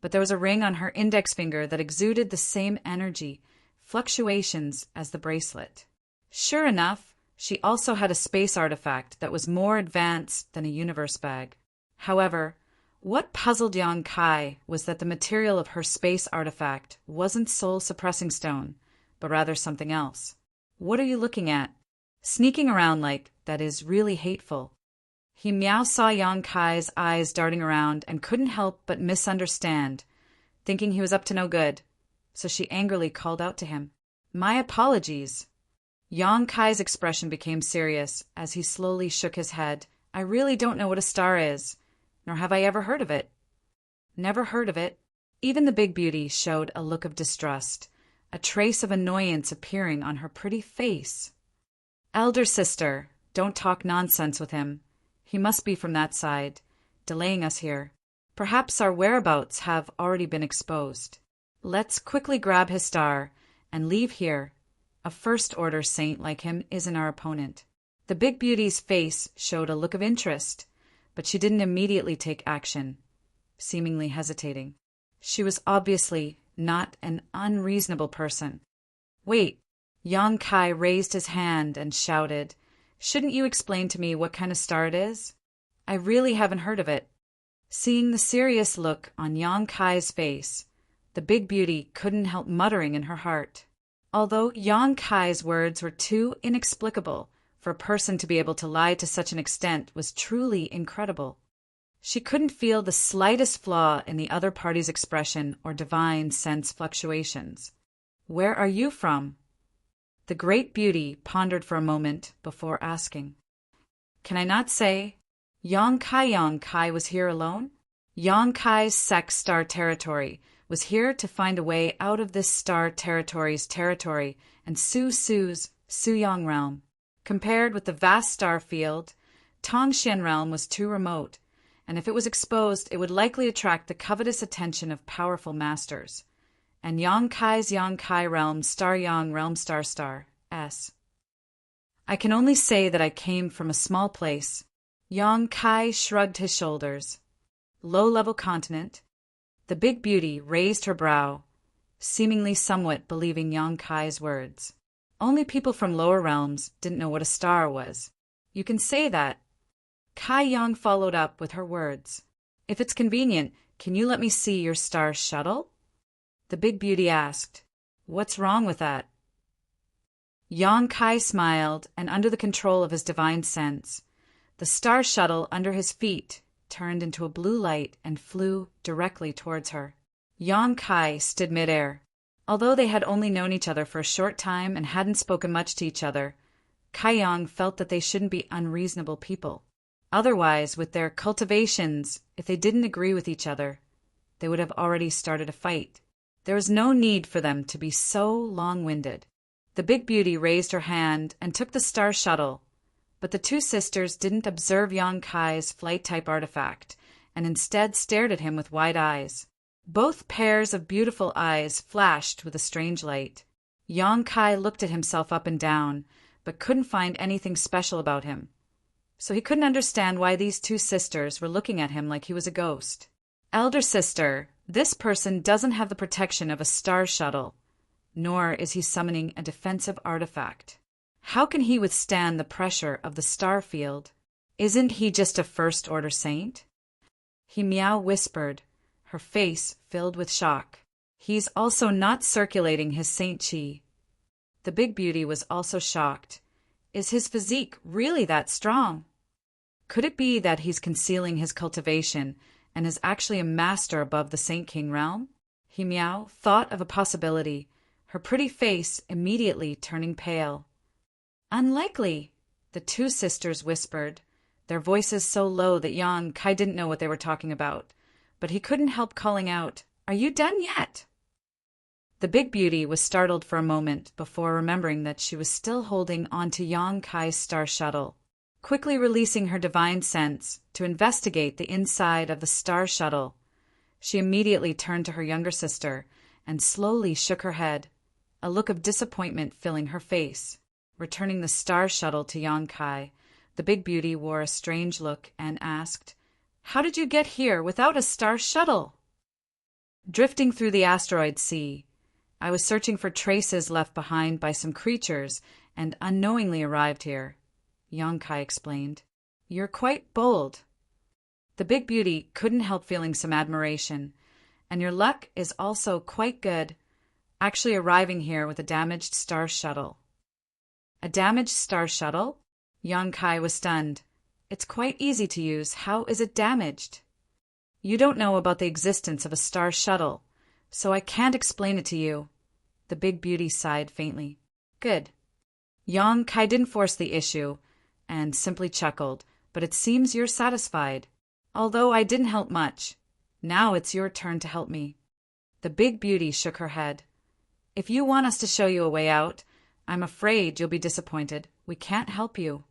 but there was a ring on her index finger that exuded the same energy, fluctuations as the bracelet. Sure enough, she also had a space artifact that was more advanced than a universe bag. However, what puzzled Yang Kai was that the material of her space artifact wasn't soul-suppressing stone, but rather something else. "What are you looking at? Sneaking around like that is really hateful." He saw Yang Kai's eyes darting around and couldn't help but misunderstand, thinking he was up to no good, so she angrily called out to him, "My apologies." Yang Kai's expression became serious as he slowly shook his head. "I really don't know what a star is, nor have I ever heard of it." "Never heard of it?" Even the big beauty showed a look of distrust, a trace of annoyance appearing on her pretty face. "Elder sister, don't talk nonsense with him. He must be from that side, delaying us here. Perhaps our whereabouts have already been exposed. Let's quickly grab his star and leave here. A first-order saint like him isn't our opponent." The big beauty's face showed a look of interest, but she didn't immediately take action, seemingly hesitating. She was obviously not an unreasonable person. "Wait!" Yang Kai raised his hand and shouted, "Shouldn't you explain to me what kind of star it is? I really haven't heard of it." Seeing the serious look on Yang Kai's face, the big beauty couldn't help muttering in her heart, Although Yang Kai's words were too inexplicable for a person to be able to lie to such an extent was truly incredible. She couldn't feel the slightest flaw in the other party's expression or divine sense fluctuations. "Where are you from?" The great beauty pondered for a moment before asking. "Can I not say? Yang Kai was here alone? Yang Kai's sex star territory was here to find a way out of this star territory's territory and Su's Suyang realm. Compared with the vast star field, Tongshan realm was too remote, and if it was exposed, it would likely attract the covetous attention of powerful masters. And Yang Kai realm, star Yang realm star S. I can only say that I came from a small place." Yang Kai shrugged his shoulders. "Low-level continent." The big beauty raised her brow, seemingly somewhat believing Yang Kai's words. Only people from lower realms didn't know what a star was. "You can say that." Kai Yang followed up with her words. "If it's convenient, can you let me see your star shuttle?" The big beauty asked. "What's wrong with that?" Yang Kai smiled, and under the control of his divine sense, the star shuttle under his feet turned into a blue light and flew directly towards her. Yang Kai stood midair. Although they had only known each other for a short time and hadn't spoken much to each other, Kai Yang felt that they shouldn't be unreasonable people. Otherwise, with their cultivations, if they didn't agree with each other, they would have already started a fight. There was no need for them to be so long-winded. The big beauty raised her hand and took the star shuttle, but the two sisters didn't observe Yang Kai's flight-type artifact, and instead stared at him with wide eyes. Both pairs of beautiful eyes flashed with a strange light. Yang Kai looked at himself up and down, but couldn't find anything special about him. So he couldn't understand why these two sisters were looking at him like he was a ghost. "Elder sister, this person doesn't have the protection of a star shuttle, nor is he summoning a defensive artifact. How can he withstand the pressure of the star field? Isn't he just a first-order saint?" He meow whispered, her face filled with shock. "He's also not circulating his saint chi." The big beauty was also shocked. Is his physique really that strong? Could it be that he's concealing his cultivation and is actually a master above the Saint King realm? He meow thought of a possibility, her pretty face immediately turning pale. "Unlikely," the two sisters whispered, their voices so low that Yang Kai didn't know what they were talking about, but he couldn't help calling out, "Are you done yet?" The big beauty was startled for a moment before remembering that she was still holding onto Yang Kai's star shuttle. Quickly releasing her divine sense to investigate the inside of the star shuttle, she immediately turned to her younger sister and slowly shook her head, a look of disappointment filling her face. Returning the star shuttle to Yang Kai, the big beauty wore a strange look and asked, "How did you get here without a star shuttle?" "Drifting through the asteroid sea. I was searching for traces left behind by some creatures and unknowingly arrived here," Yang Kai explained. "You're quite bold." The big beauty couldn't help feeling some admiration. "And your luck is also quite good, actually arriving here with a damaged star shuttle." "A damaged star shuttle?" Yang Kai was stunned. "It's quite easy to use. How is it damaged?" "You don't know about the existence of a star shuttle, so I can't explain it to you." The big beauty sighed faintly. "Good." Yang Kai didn't force the issue and simply chuckled, "But it seems you're satisfied. Although I didn't help much. Now it's your turn to help me." The big beauty shook her head. "If you want us to show you a way out, I'm afraid you'll be disappointed. We can't help you."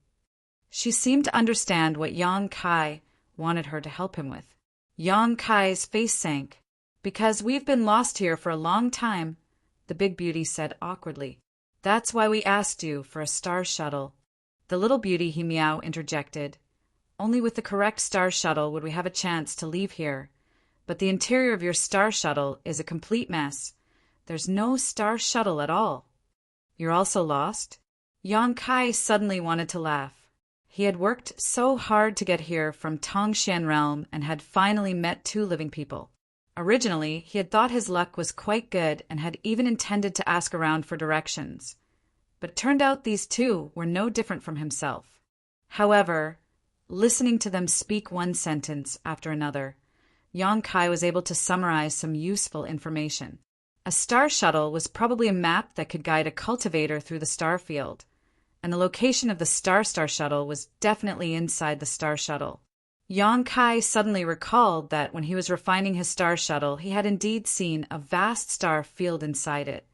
She seemed to understand what Yang Kai wanted her to help him with. Yang Kai's face sank. "Because we've been lost here for a long time," the big beauty said awkwardly. "That's why we asked you for a star shuttle." The little beauty he meow interjected. "Only with the correct star shuttle would we have a chance to leave here. But the interior of your star shuttle is a complete mess. There's no star shuttle at all." "You're also lost?" Yang Kai suddenly wanted to laugh. He had worked so hard to get here from Tongshan realm and had finally met two living people. Originally, he had thought his luck was quite good and had even intended to ask around for directions. But it turned out these two were no different from himself. However, listening to them speak one sentence after another, Yang Kai was able to summarize some useful information. A star shuttle was probably a map that could guide a cultivator through the star field, and the location of the Star shuttle was definitely inside the star shuttle. Yang Kai suddenly recalled that when he was refining his star shuttle, he had indeed seen a vast star field inside it,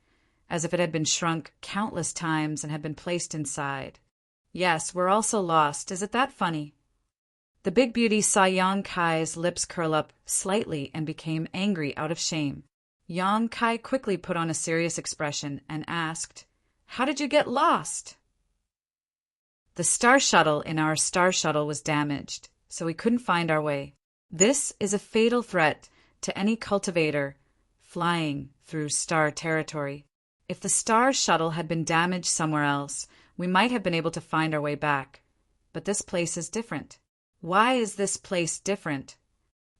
as if it had been shrunk countless times and had been placed inside. Yes, we're also lost. Is it that funny? The big beauty saw Yang Kai's lips curl up slightly and became angry out of shame. Yang Kai quickly put on a serious expression and asked, "How did you get lost?" The star shuttle in our star shuttle was damaged, so we couldn't find our way. This is a fatal threat to any cultivator flying through star territory. If the star shuttle had been damaged somewhere else, we might have been able to find our way back. But this place is different. Why is this place different?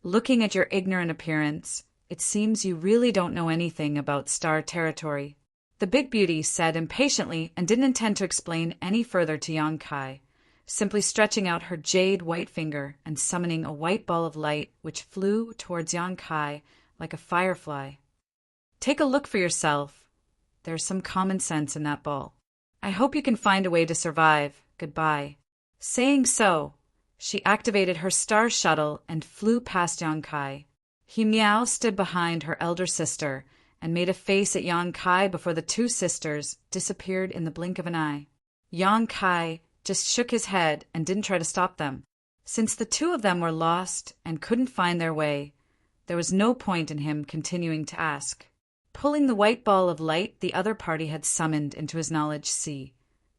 Looking at your ignorant appearance, it seems you really don't know anything about star territory. The big beauty said impatiently and didn't intend to explain any further to Yang Kai, simply stretching out her jade white finger and summoning a white ball of light which flew towards Yang Kai like a firefly. Take a look for yourself. There's some common sense in that ball. I hope you can find a way to survive. Goodbye. Saying so, she activated her star shuttle and flew past Yang Kai. He Miao stood behind her elder sister and made a face at Yang Kai before the two sisters disappeared in the blink of an eye. Yang Kai just shook his head and didn't try to stop them. Since the two of them were lost and couldn't find their way, there was no point in him continuing to ask. Pulling the white ball of light the other party had summoned into his knowledge sea,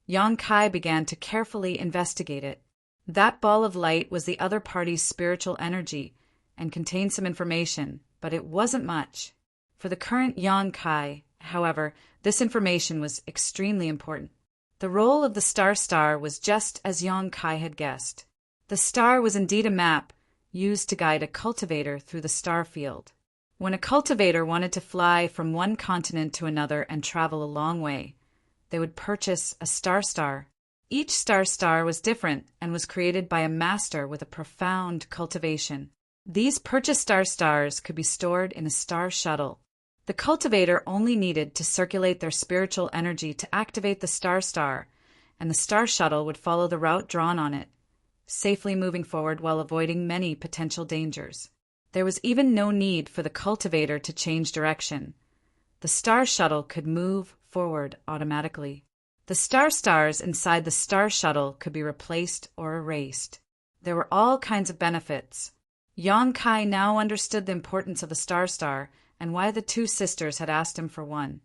Yang Kai began to carefully investigate it. That ball of light was the other party's spiritual energy and contained some information, but it wasn't much. For the current Yang Kai, however, this information was extremely important. The role of the star was just as Yang Kai had guessed. The star was indeed a map used to guide a cultivator through the star field. When a cultivator wanted to fly from one continent to another and travel a long way, they would purchase a star. Each star was different and was created by a master with a profound cultivation. These purchased stars could be stored in a star shuttle. The cultivator only needed to circulate their spiritual energy to activate the star, and the star shuttle would follow the route drawn on it, safely moving forward while avoiding many potential dangers. There was even no need for the cultivator to change direction. The star shuttle could move forward automatically. The stars inside the star shuttle could be replaced or erased. There were all kinds of benefits. Yang Kai now understood the importance of the star and why the two sisters had asked him for one.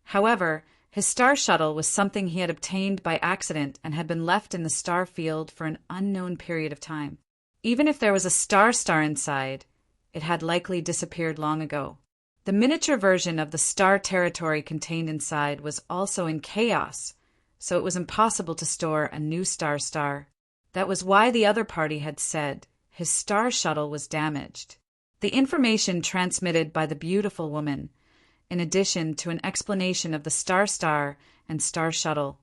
However, his star shuttle was something he had obtained by accident and had been left in the star field for an unknown period of time. Even if there was a star inside, it had likely disappeared long ago. The miniature version of the star territory contained inside was also in chaos, so it was impossible to store a new star. That was why the other party had said his star shuttle was damaged. The information transmitted by the beautiful woman, in addition to an explanation of the star and star shuttle,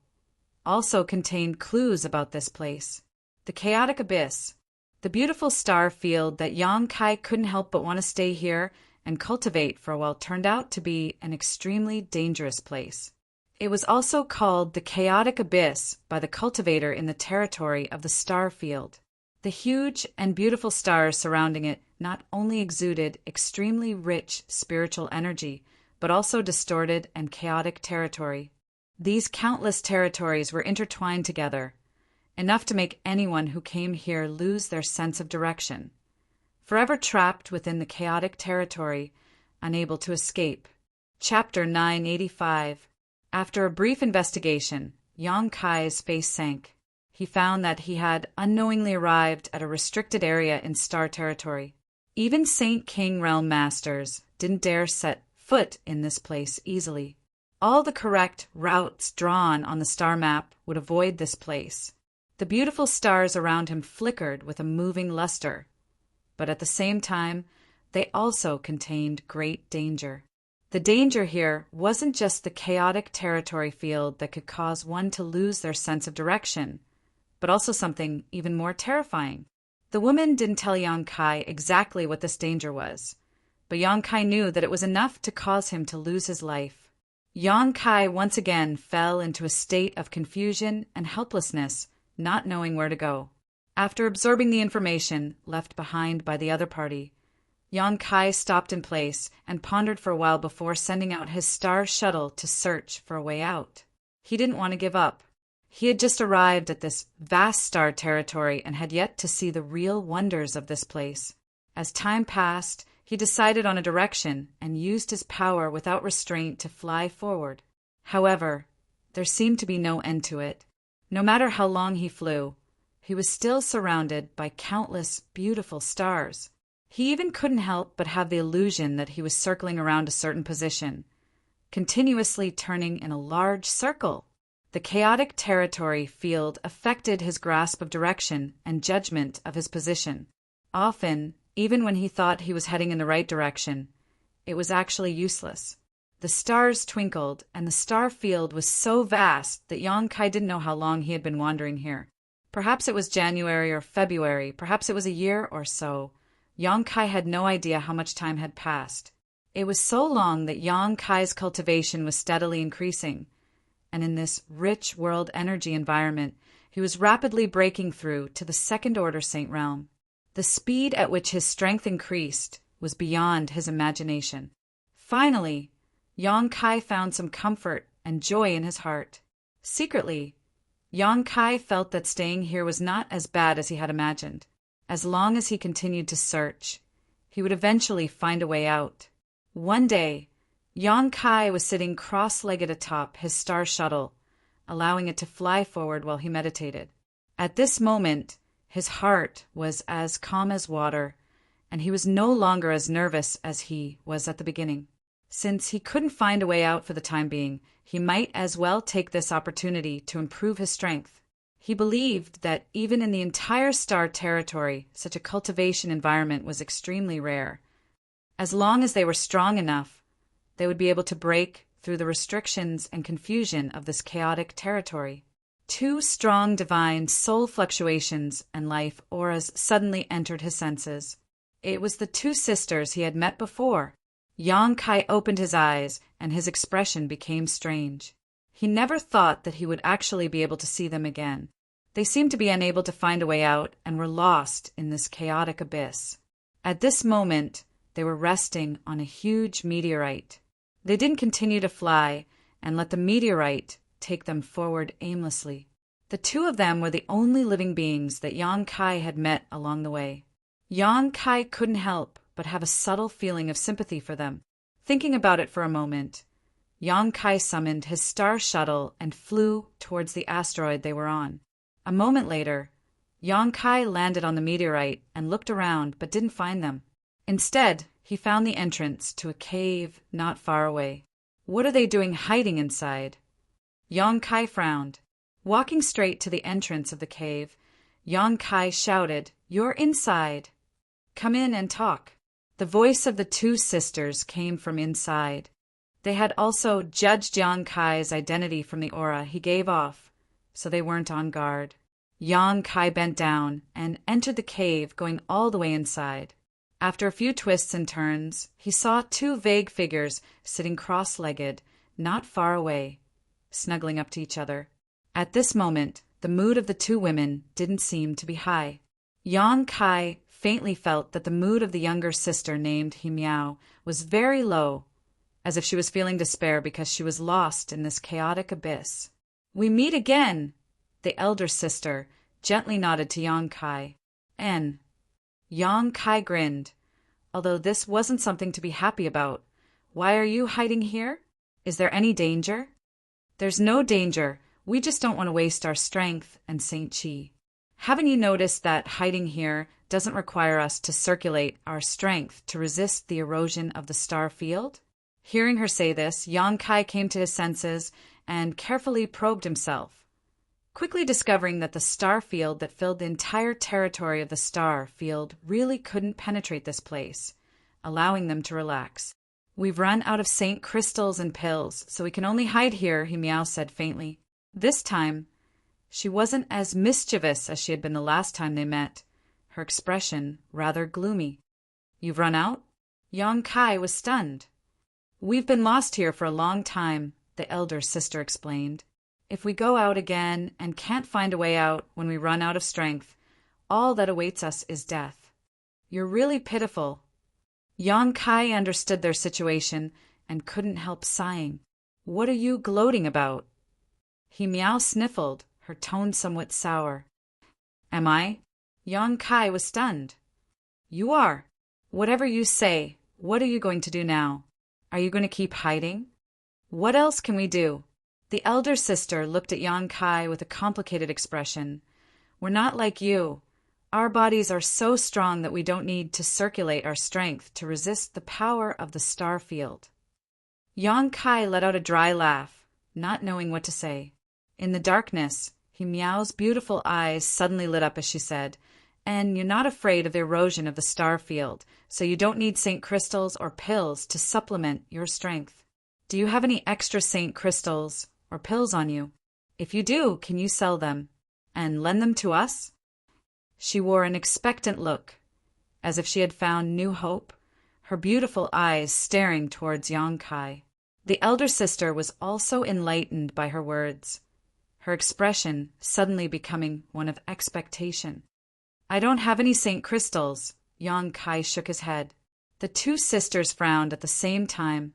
also contained clues about this place. The chaotic abyss, the beautiful star field that Yang Kai couldn't help but want to stay here and cultivate for a while, turned out to be an extremely dangerous place. It was also called the chaotic abyss by the cultivator in the territory of the star field. The huge and beautiful stars surrounding it not only exuded extremely rich spiritual energy, but also distorted and chaotic territory. These countless territories were intertwined together, enough to make anyone who came here lose their sense of direction, forever trapped within the chaotic territory, unable to escape. Chapter 985. After a brief investigation, Yang Kai's face sank. He found that he had unknowingly arrived at a restricted area in star territory. Even Saint King Realm Masters didn't dare set foot in this place easily. All the correct routes drawn on the star map would avoid this place. The beautiful stars around him flickered with a moving luster, but at the same time, they also contained great danger. The danger here wasn't just the chaotic territory field that could cause one to lose their sense of direction, but also something even more terrifying. The woman didn't tell Yang Kai exactly what this danger was, but Yang Kai knew that it was enough to cause him to lose his life. Yang Kai once again fell into a state of confusion and helplessness, not knowing where to go. After absorbing the information left behind by the other party, Yang Kai stopped in place and pondered for a while before sending out his star shuttle to search for a way out. He didn't want to give up. He had just arrived at this vast star territory and had yet to see the real wonders of this place. As time passed, he decided on a direction and used his power without restraint to fly forward. However, there seemed to be no end to it. No matter how long he flew, he was still surrounded by countless beautiful stars. He even couldn't help but have the illusion that he was circling around a certain position, continuously turning in a large circle. The chaotic territory field affected his grasp of direction and judgment of his position. Often, even when he thought he was heading in the right direction, it was actually useless. The stars twinkled, and the star field was so vast that Yang Kai didn't know how long he had been wandering here. Perhaps it was January or February, perhaps it was a year or so. Yang Kai had no idea how much time had passed. It was so long that Yang Kai's cultivation was steadily increasing, and in this rich world energy environment, he was rapidly breaking through to the second-order Saint realm. The speed at which his strength increased was beyond his imagination. Finally, Yang Kai found some comfort and joy in his heart. Secretly, Yang Kai felt that staying here was not as bad as he had imagined. As long as he continued to search, he would eventually find a way out. One day, Yang Kai was sitting cross-legged atop his star shuttle, allowing it to fly forward while he meditated. At this moment, his heart was as calm as water, and he was no longer as nervous as he was at the beginning. Since he couldn't find a way out for the time being, he might as well take this opportunity to improve his strength. He believed that even in the entire star territory, such a cultivation environment was extremely rare. As long as they were strong enough, they would be able to break through the restrictions and confusion of this chaotic territory. Two strong divine soul fluctuations and life auras suddenly entered his senses. It was the two sisters he had met before. Yang Kai opened his eyes, and his expression became strange. He never thought that he would actually be able to see them again. They seemed to be unable to find a way out and were lost in this chaotic abyss. At this moment, they were resting on a huge meteorite. They didn't continue to fly and let the meteorite take them forward aimlessly. The two of them were the only living beings that Yang Kai had met along the way. Yang Kai couldn't help but have a subtle feeling of sympathy for them. Thinking about it for a moment, Yang Kai summoned his star shuttle and flew towards the asteroid they were on. A moment later, Yang Kai landed on the meteorite and looked around but didn't find them. Instead, he found the entrance to a cave not far away. What are they doing hiding inside? Yang Kai frowned. Walking straight to the entrance of the cave, Yang Kai shouted, "You're inside. Come in and talk." The voice of the two sisters came from inside. They had also judged Yang Kai's identity from the aura he gave off, so they weren't on guard. Yang Kai bent down and entered the cave, going all the way inside. After a few twists and turns, he saw two vague figures sitting cross-legged, not far away, snuggling up to each other. At this moment, the mood of the two women didn't seem to be high. Yang Kai faintly felt that the mood of the younger sister named Himiao was very low, as if she was feeling despair because she was lost in this chaotic abyss. "We meet again," the elder sister gently nodded to Yang Kai. "N." Yang Kai grinned. Although this wasn't something to be happy about. "Why are you hiding here? Is there any danger?" "There's no danger. We just don't want to waste our strength and Saint Chi. Haven't you noticed that hiding here doesn't require us to circulate our strength to resist the erosion of the star field?" Hearing her say this, Yang Kai came to his senses and carefully probed himself, quickly discovering that the star field that filled the entire territory of the star field really couldn't penetrate this place, allowing them to relax. We've run out of Saint crystals and pills, so we can only hide here, he Meow said faintly. This time, she wasn't as mischievous as she had been the last time they met, her expression rather gloomy. You've run out? Yang Kai was stunned. We've been lost here for a long time, the elder sister explained. If we go out again and can't find a way out when we run out of strength, all that awaits us is death. You're really pitiful. Yang Kai understood their situation and couldn't help sighing. What are you gloating about? He Meow sniffled, her tone somewhat sour. Am I? Yang Kai was stunned. You are. Whatever you say, what are you going to do now? Are you going to keep hiding? What else can we do? The elder sister looked at Yang Kai with a complicated expression. We're not like you. Our bodies are so strong that we don't need to circulate our strength to resist the power of the star field. Yang Kai let out a dry laugh, not knowing what to say. In the darkness, He Meow's beautiful eyes suddenly lit up as she said, and you're not afraid of the erosion of the star field, so you don't need Saint crystals or pills to supplement your strength. Do you have any extra Saint crystals or pills on you? If you do, can you sell them and lend them to us? She wore an expectant look, as if she had found new hope, her beautiful eyes staring towards Yang Kai. The elder sister was also enlightened by her words, her expression suddenly becoming one of expectation. I don't have any Saint crystals. Yang Kai shook his head. The two sisters frowned at the same time,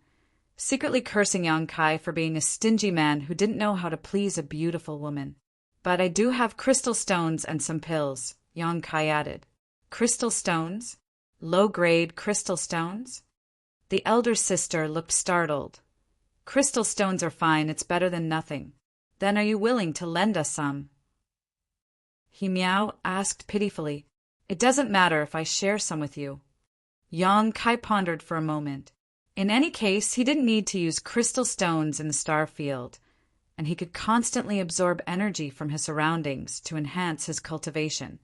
secretly cursing Yang Kai for being a stingy man who didn't know how to please a beautiful woman. But I do have crystal stones and some pills, Yang Kai added. Crystal stones? Low-grade crystal stones? The elder sister looked startled. Crystal stones are fine, it's better than nothing. Then are you willing to lend us some? He Meow asked pitifully. It doesn't matter if I share some with you. Yang Kai pondered for a moment. In any case, he didn't need to use crystal stones in the star field, and he could constantly absorb energy from his surroundings to enhance his cultivation.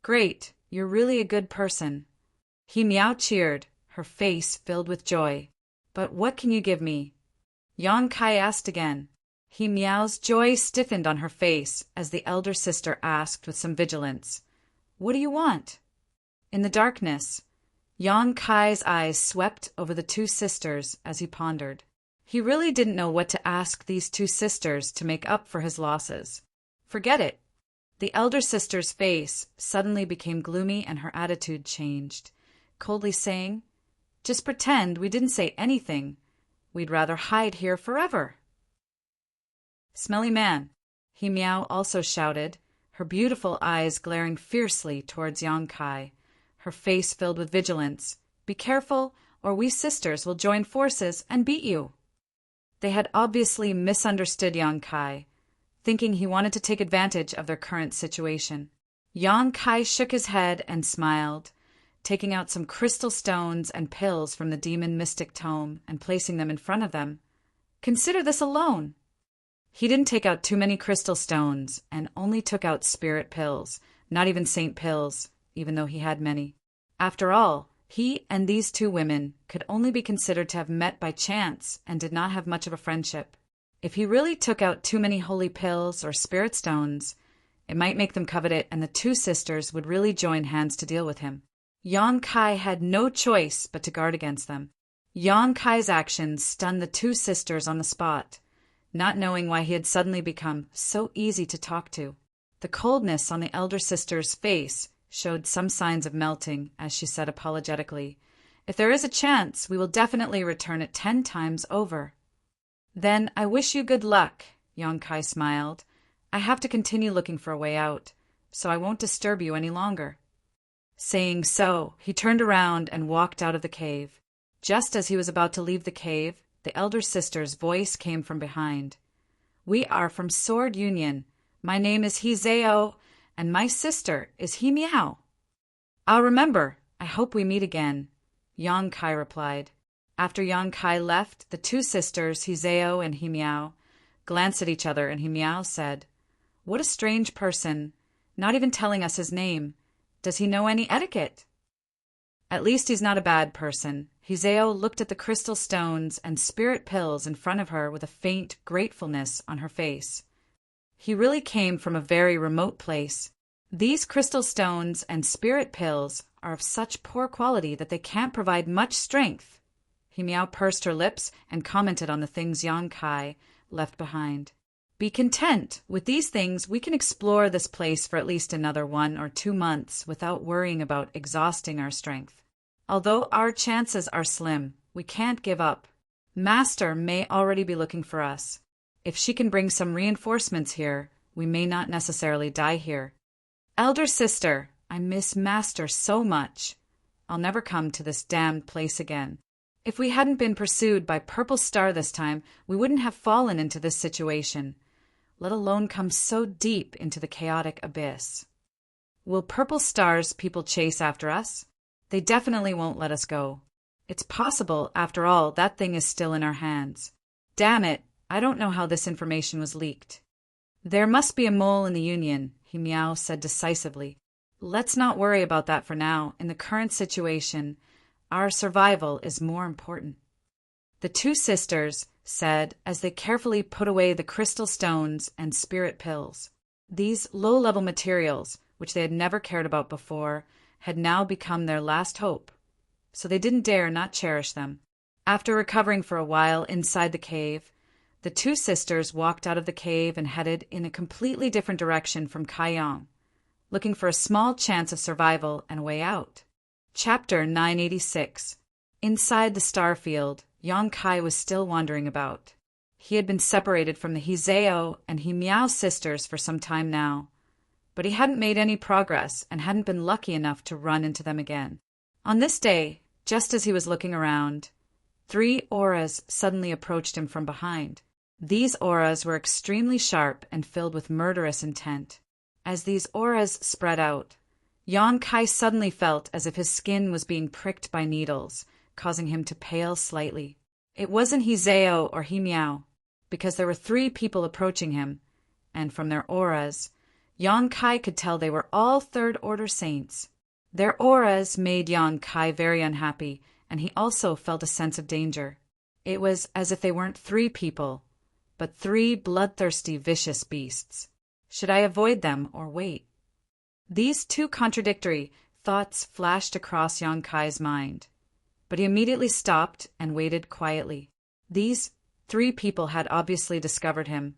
Great, you're really a good person. He Meow cheered, her face filled with joy. But what can you give me? Yang Kai asked again. He Meow's joy stiffened on her face as the elder sister asked with some vigilance, What do you want? In the darkness, Yang Kai's eyes swept over the two sisters as he pondered. He really didn't know what to ask these two sisters to make up for his losses. Forget it. The elder sister's face suddenly became gloomy and her attitude changed, coldly saying, Just pretend we didn't say anything. We'd rather hide here forever. Smelly man, He Meow also shouted, her beautiful eyes glaring fiercely towards Yang Kai, her face filled with vigilance. Be careful, or we sisters will join forces and beat you. They had obviously misunderstood Yang Kai, thinking he wanted to take advantage of their current situation. Yang Kai shook his head and smiled, taking out some crystal stones and pills from the demon mystic tome and placing them in front of them. Consider this alone. He didn't take out too many crystal stones and only took out spirit pills, not even saint pills, even though he had many. After all, he and these two women could only be considered to have met by chance and did not have much of a friendship. If he really took out too many holy pills or spirit stones, it might make them covet and the two sisters would really join hands to deal with him. Yang Kai had no choice but to guard against them. Yang Kai's actions stunned the two sisters on the spot, not knowing why he had suddenly become so easy to talk to. The coldness on the elder sister's face showed some signs of melting as she said apologetically, If there is a chance, we will definitely return it 10 times over. Then I wish you good luck, Yang Kai smiled. I have to continue looking for a way out, so I won't disturb you any longer. Saying so, he turned around and walked out of the cave. Just as he was about to leave the cave, the elder sister's voice came from behind. We are from Sword Union. My name is Hizeo, and my sister is He Meow. I'll remember. I hope we meet again, Yang Kai replied. After Yang Kai left, the two sisters, Hizeo and He Meow, glanced at each other, and He Meow said, What a strange person, not even telling us his name. Does he know any etiquette? At least he's not a bad person. Hizeo looked at the crystal stones and spirit pills in front of her with a faint gratefulness on her face. He really came from a very remote place. These crystal stones and spirit pills are of such poor quality that they can't provide much strength. Himiao pursed her lips and commented on the things Yang Kai left behind. Be content. With these things, we can explore this place for at least another 1 or 2 months without worrying about exhausting our strength. Although our chances are slim, we can't give up. Master may already be looking for us. If she can bring some reinforcements here, we may not necessarily die here. Elder sister, I miss Master so much. I'll never come to this damned place again. If we hadn't been pursued by Purple Star this time, we wouldn't have fallen into this situation, let alone come so deep into the chaotic abyss. Will Purple Star's people chase after us? They definitely won't let us go. It's possible, after all, that thing is still in our hands. Damn it, I don't know how this information was leaked. There must be a mole in the Union, Himiao said decisively. Let's not worry about that for now. In the current situation, our survival is more important. The two sisters said as they carefully put away the crystal stones and spirit pills. These low-level materials, which they had never cared about before, had now become their last hope, so they didn't dare not cherish them. After recovering for a while inside the cave, the two sisters walked out of the cave and headed in a completely different direction from Kaiyang, looking for a small chance of survival and a way out. Chapter 986. Inside the star field, Yang Kai was still wandering about. He had been separated from the Hizeo and Himiao sisters for some time now, but he hadn't made any progress and hadn't been lucky enough to run into them again. On this day, just as he was looking around, 3 auras suddenly approached him from behind. These auras were extremely sharp and filled with murderous intent. As these auras spread out, Yang Kai suddenly felt as if his skin was being pricked by needles, causing him to pale slightly. It wasn't Hizeo or Himiao, because there were 3 people approaching him, and from their auras, Yang Kai could tell they were all third-order saints. Their auras made Yang Kai very unhappy, and he also felt a sense of danger. It was as if they weren't 3 people, but 3 bloodthirsty, vicious beasts. Should I avoid them or wait? These 2 contradictory thoughts flashed across Yang Kai's mind, but he immediately stopped and waited quietly. These 3 people had obviously discovered him.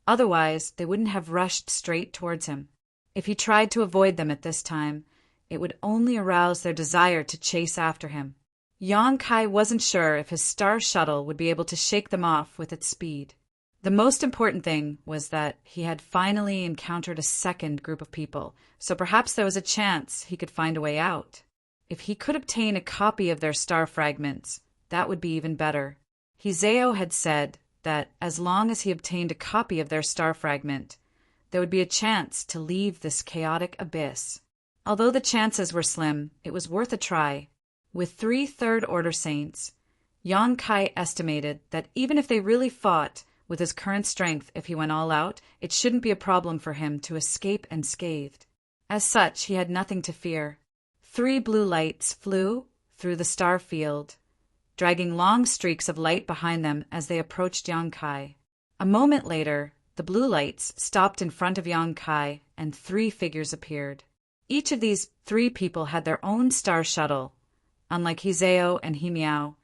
Otherwise, they wouldn't have rushed straight towards him. If he tried to avoid them at this time, it would only arouse their desire to chase after him. Yang Kai wasn't sure if his star shuttle would be able to shake them off with its speed. The most important thing was that he had finally encountered a second group of people, so perhaps there was a chance he could find a way out. If he could obtain a copy of their star fragments, that would be even better. Hizeo had said that as long as he obtained a copy of their star fragment, there would be a chance to leave this chaotic abyss. Although the chances were slim, it was worth a try. With 3 third-order saints, Yang Kai estimated that even if they really fought with his current strength, if he went all out, it shouldn't be a problem for him to escape unscathed. As such, he had nothing to fear. 3 blue lights flew through the star field, dragging long streaks of light behind them as they approached Yang Kai. A moment later, the blue lights stopped in front of Yang Kai, and 3 figures appeared. Each of these 3 people had their own star shuttle, unlike Hizeo and Himiao,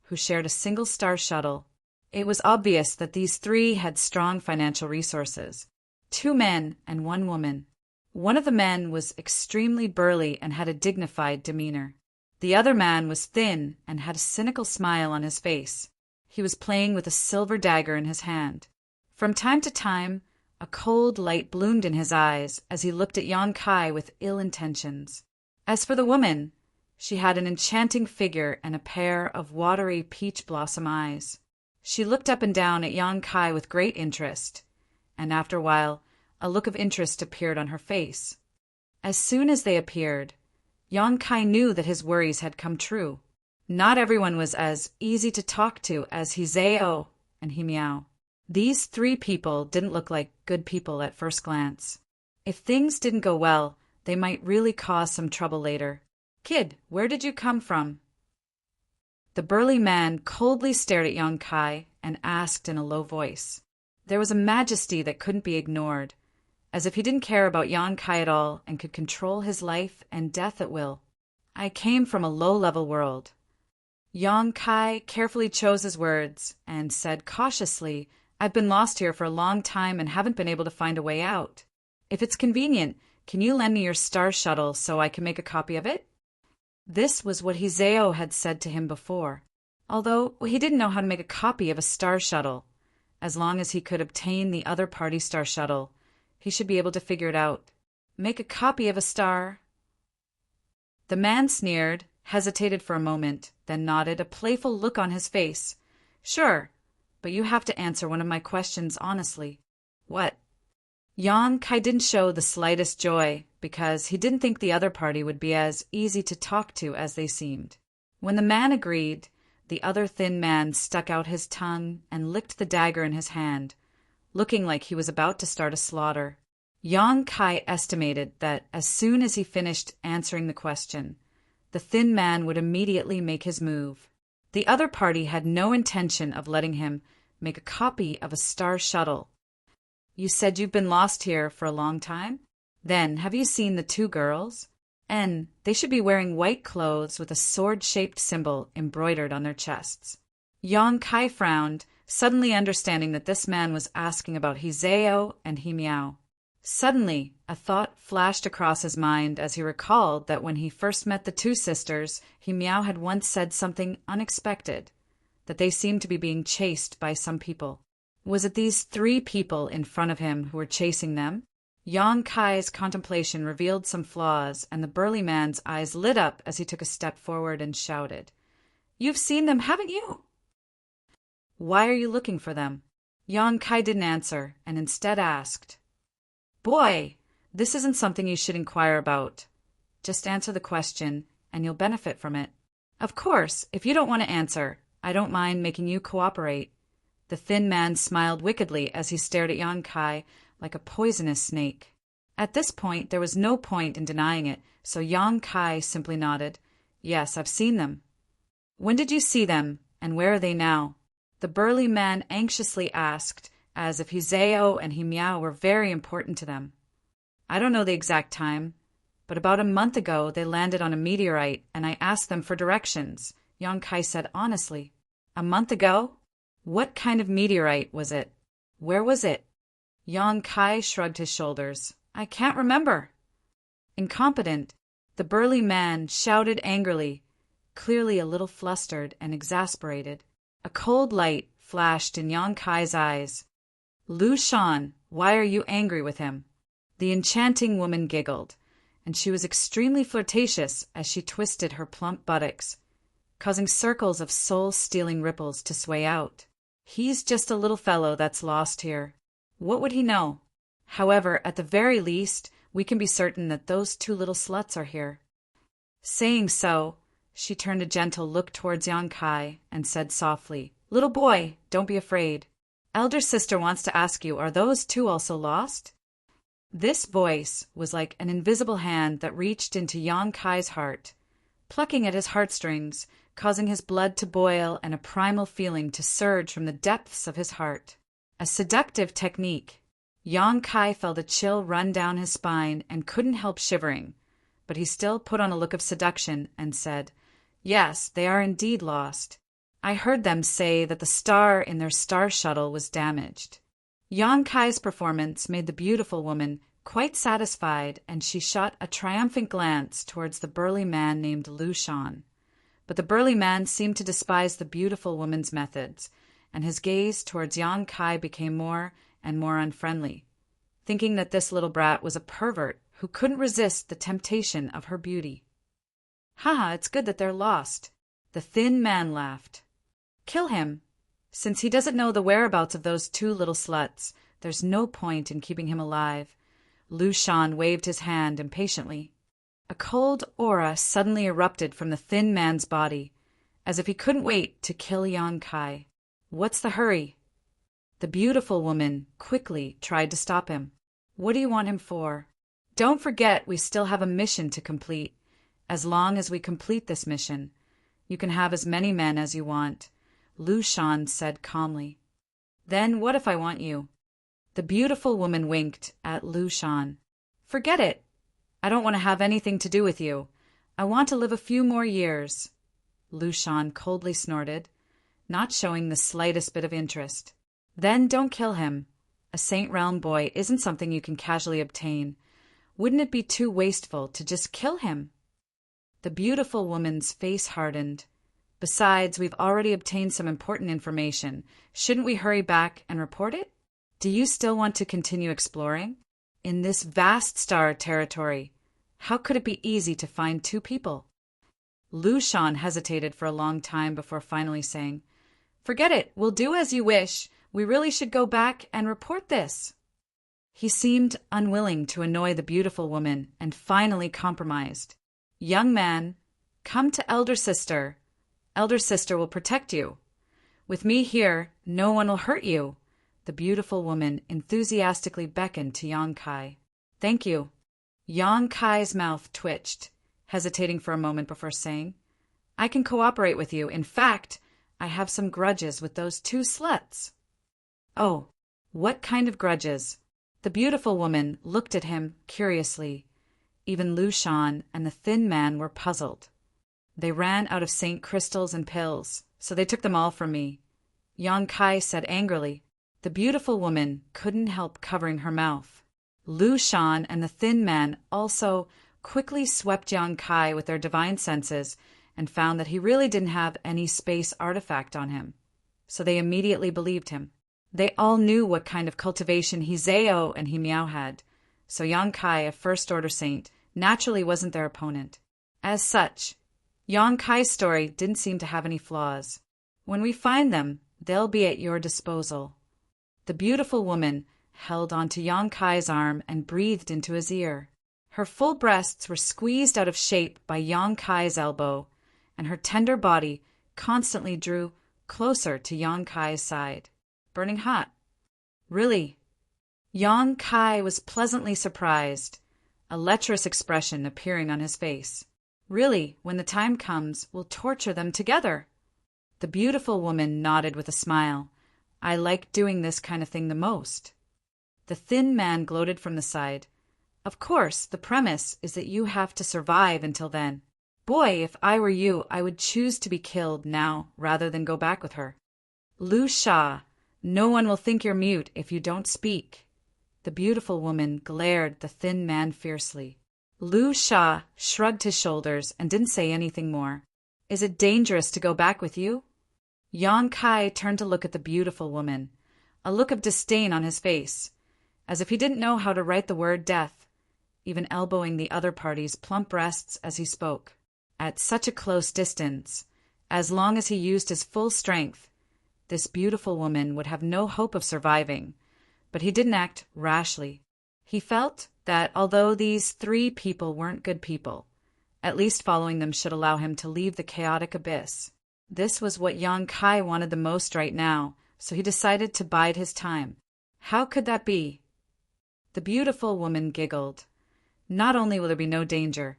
who shared a single star shuttle. It was obvious that these 3 had strong financial resources. 2 men and 1 woman. One of the men was extremely burly and had a dignified demeanor. The other man was thin and had a cynical smile on his face. He was playing with a silver dagger in his hand. From time to time, a cold light bloomed in his eyes as he looked at Yang Kai with ill intentions. As for the woman, she had an enchanting figure and a pair of watery peach blossom eyes. She looked up and down at Yang Kai with great interest, and after a while, a look of interest appeared on her face. As soon as they appeared, Yang Kai knew that his worries had come true. Not everyone was as easy to talk to as Hizeo and Himiao. These 3 people didn't look like good people at first glance. If things didn't go well, they might really cause some trouble later. Kid, where did you come from? The burly man coldly stared at young Kai and asked in a low voice. There was a majesty that couldn't be ignored, as if he didn't care about young Kai at all and could control his life and death at will. I came from a low-level world. Young Kai carefully chose his words and said cautiously, I've been lost here for a long time and haven't been able to find a way out. If it's convenient, can you lend me your star shuttle so I can make a copy of it? This was what Hizeo had said to him before, although he didn't know how to make a copy of a star shuttle. As long as he could obtain the other party's star shuttle, he should be able to figure it out. Make a copy of a star. The man sneered, hesitated for a moment, then nodded, a playful look on his face. Sure, but you have to answer one of my questions honestly. What? Young Kai didn't show the slightest joy, because he didn't think the other party would be as easy to talk to as they seemed. When the man agreed, the other thin man stuck out his tongue and licked the dagger in his hand, looking like he was about to start a slaughter. Young Kai estimated that as soon as he finished answering the question, the thin man would immediately make his move. The other party had no intention of letting him make a copy of a star shuttle. You said you've been lost here for a long time? Then, have you seen the two girls? They should be wearing white clothes with a sword-shaped symbol embroidered on their chests. Young Kai frowned, suddenly understanding that this man was asking about Hizeo and Himiao. Suddenly, a thought flashed across his mind as he recalled that when he first met the two sisters, Himiao had once said something unexpected, that they seemed to be being chased by some people. Was it these three people in front of him who were chasing them? Young Kai's contemplation revealed some flaws, and the burly man's eyes lit up as he took a step forward and shouted, You've seen them, haven't you? Why are you looking for them? Young Kai didn't answer, and instead asked, Boy, this isn't something you should inquire about. Just answer the question, and you'll benefit from it. Of course, if you don't want to answer, I don't mind making you cooperate. The thin man smiled wickedly as he stared at Young Kai like a poisonous snake. At this point, there was no point in denying it, so Young Kai simply nodded. Yes, I've seen them. When did you see them, and where are they now? The burly man anxiously asked, as if Hizeo and Himiao were very important to them. I don't know the exact time, but about a month ago they landed on a meteorite, and I asked them for directions, Young Kai said honestly. A month ago? What kind of meteorite was it? Where was it? Young Kai shrugged his shoulders. I can't remember. Incompetent, the burly man shouted angrily, clearly a little flustered and exasperated. A cold light flashed in Young Kai's eyes. Lu Shan, why are you angry with him? The enchanting woman giggled, and she was extremely flirtatious as she twisted her plump buttocks, causing circles of soul-stealing ripples to sway out. He's just a little fellow that's lost here. What would he know? However, at the very least, we can be certain that those two little sluts are here. Saying so, she turned a gentle look towards Young Kai and said softly, Little boy, don't be afraid. Elder sister wants to ask you, are those two also lost? This voice was like an invisible hand that reached into Young Kai's heart, plucking at his heartstrings, causing his blood to boil and a primal feeling to surge from the depths of his heart. A seductive technique. Young Kai felt a chill run down his spine and couldn't help shivering, but he still put on a look of seduction and said, Yes, they are indeed lost. I heard them say that the star in their star shuttle was damaged. Young Kai's performance made the beautiful woman quite satisfied, and she shot a triumphant glance towards the burly man named Lu Shan. But the burly man seemed to despise the beautiful woman's methods, and his gaze towards Young Kai became more and more unfriendly, thinking that this little brat was a pervert who couldn't resist the temptation of her beauty. Haha, it's good that they're lost. The thin man laughed. Kill him. Since he doesn't know the whereabouts of those two little sluts, there's no point in keeping him alive. Lu Shan waved his hand impatiently. A cold aura suddenly erupted from the thin man's body, as if he couldn't wait to kill Young Kai. What's the hurry? The beautiful woman quickly tried to stop him. What do you want him for? Don't forget we still have a mission to complete, As long as we complete this mission, you can have as many men as you want, Lu Shan said calmly. Then what if I want you? The beautiful woman winked at Lu Shan. Forget it. I don't want to have anything to do with you. I want to live a few more years. Lu Shan coldly snorted, not showing the slightest bit of interest. Then don't kill him. A Saint Realm boy isn't something you can casually obtain. Wouldn't it be too wasteful to just kill him? The beautiful woman's face hardened. Besides, we've already obtained some important information. Shouldn't we hurry back and report it? Do you still want to continue exploring? In this vast star territory, how could it be easy to find two people? Lu Shan hesitated for a long time before finally saying, Forget it, we'll do as you wish. We really should go back and report this. He seemed unwilling to annoy the beautiful woman and finally compromised. Young man, come to elder sister. Elder sister will protect you. With me here, no one will hurt you. The beautiful woman enthusiastically beckoned to Yang Kai. Thank you. Yang Kai's mouth twitched, hesitating for a moment before saying, I can cooperate with you. In fact, I have some grudges with those two sluts. Oh, what kind of grudges? The beautiful woman looked at him curiously. Even Lu Shan and the thin man were puzzled. They ran out of Saint crystals and pills, so they took them all from me. Yang Kai said angrily. The beautiful woman couldn't help covering her mouth. Lu Shan and the thin man also quickly swept Yang Kai with their divine senses and found that he really didn't have any space artifact on him. So they immediately believed him. They all knew what kind of cultivation Hizeo and Himiao had, so Yang Kai, a first-order saint, naturally wasn't their opponent. As such, Yang Kai's story didn't seem to have any flaws. When we find them, they'll be at your disposal. The beautiful woman held onto Yang Kai's arm and breathed into his ear. Her full breasts were squeezed out of shape by Yang Kai's elbow, and her tender body constantly drew closer to Yang Kai's side. Burning hot. Really? Yang Kai was pleasantly surprised, a lecherous expression appearing on his face. Really, when the time comes, we'll torture them together. The beautiful woman nodded with a smile. I like doing this kind of thing the most. The thin man gloated from the side. Of course, the premise is that you have to survive until then. Boy, if I were you, I would choose to be killed now rather than go back with her. Lu Sha, no one will think you're mute if you don't speak. The beautiful woman glared the thin man fiercely. Lu Sha shrugged his shoulders and didn't say anything more. Is it dangerous to go back with you? Yang Kai turned to look at the beautiful woman, a look of disdain on his face, as if he didn't know how to write the word death, even elbowing the other party's plump breasts as he spoke. At such a close distance, as long as he used his full strength, this beautiful woman would have no hope of surviving, but he didn't act rashly. He felt that although these three people weren't good people, at least following them should allow him to leave the chaotic abyss. This was what Yang Kai wanted the most right now, so he decided to bide his time. How could that be? The beautiful woman giggled. Not only will there be no danger,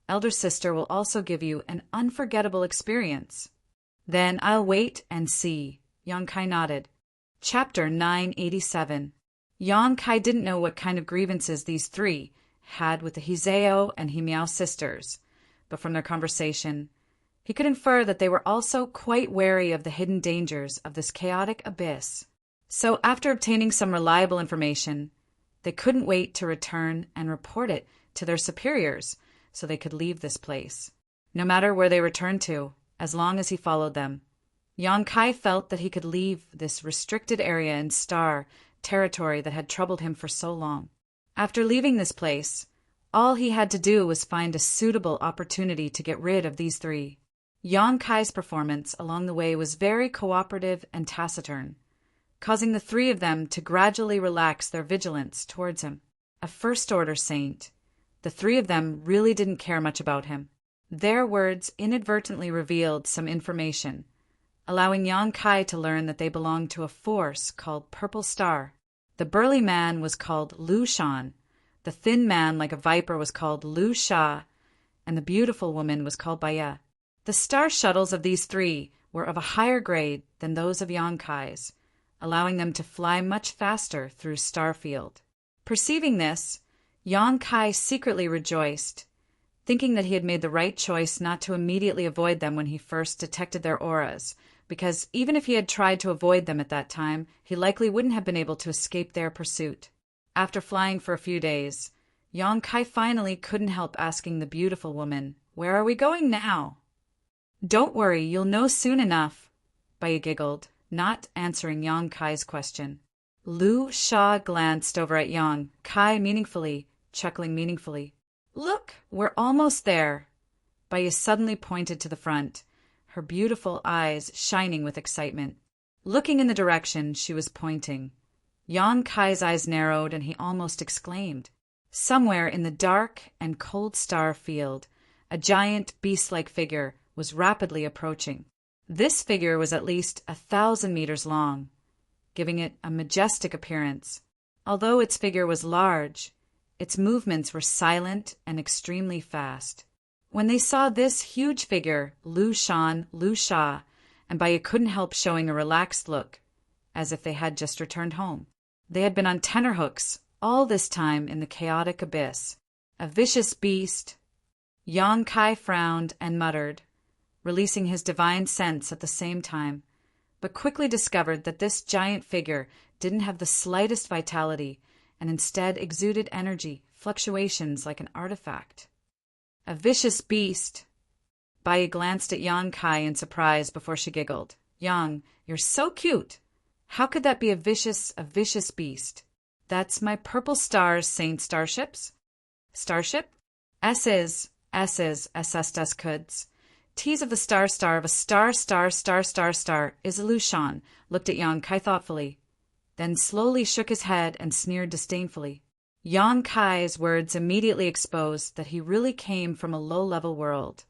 Elder Sister will also give you an unforgettable experience. Then I'll wait and see. Yang Kai nodded. Chapter 987. Yang Kai didn't know what kind of grievances these three had with the Hizeo and Himiao sisters, but from their conversation, he could infer that they were also quite wary of the hidden dangers of this chaotic abyss. So after obtaining some reliable information, they couldn't wait to return and report it to their superiors so they could leave this place. No matter where they returned to, as long as he followed them, Yang Kai felt that he could leave this restricted area and star territory that had troubled him for so long. After leaving this place, all he had to do was find a suitable opportunity to get rid of these three. Yang Kai's performance along the way was very cooperative and taciturn, causing the three of them to gradually relax their vigilance towards him. A first-order saint, the three of them really didn't care much about him. Their words inadvertently revealed some information, allowing Yang Kai to learn that they belonged to a force called Purple Star. The burly man was called Lu Shan, the thin man like a viper was called Lu Sha, and the beautiful woman was called Baya. The star shuttles of these three were of a higher grade than those of Yang Kai's, allowing them to fly much faster through Starfield. Perceiving this, Yang Kai secretly rejoiced, thinking that he had made the right choice not to immediately avoid them when he first detected their auras, because even if he had tried to avoid them at that time, he likely wouldn't have been able to escape their pursuit. After flying for a few days, Yang Kai finally couldn't help asking the beautiful woman, "Where are we going now?" "Don't worry, you'll know soon enough," Baya giggled, not answering Yang Kai's question. Lu Sha glanced over at Yang Kai meaningfully, chuckling meaningfully. "Look, we're almost there." Baya suddenly pointed to the front, her beautiful eyes shining with excitement. Looking in the direction she was pointing, Yang Kai's eyes narrowed and he almost exclaimed. Somewhere in the dark and cold star field, a giant beast-like figure was rapidly approaching. This figure was at least 1,000 meters long, giving it a majestic appearance. Although its figure was large, its movements were silent and extremely fast. When they saw this huge figure, Lu Sha, and Baya couldn't help showing a relaxed look, as if they had just returned home. They had been on tenterhooks all this time in the chaotic abyss. A vicious beast. Yang Kai frowned and muttered, releasing his divine sense at the same time, but quickly discovered that this giant figure didn't have the slightest vitality and instead exuded energy, fluctuations like an artifact. A vicious beast. Baya glanced at Yang Kai in surprise before she giggled. "Yang, you're so cute. How could that be a vicious beast?" "That's my purple stars, Saint Starships." "Starship?" S's, SS das Kuds. T's of the star of a star, Isalushan looked at Yang Kai thoughtfully, then slowly shook his head and sneered disdainfully. Yang Kai's words immediately exposed that he really came from a low-level world.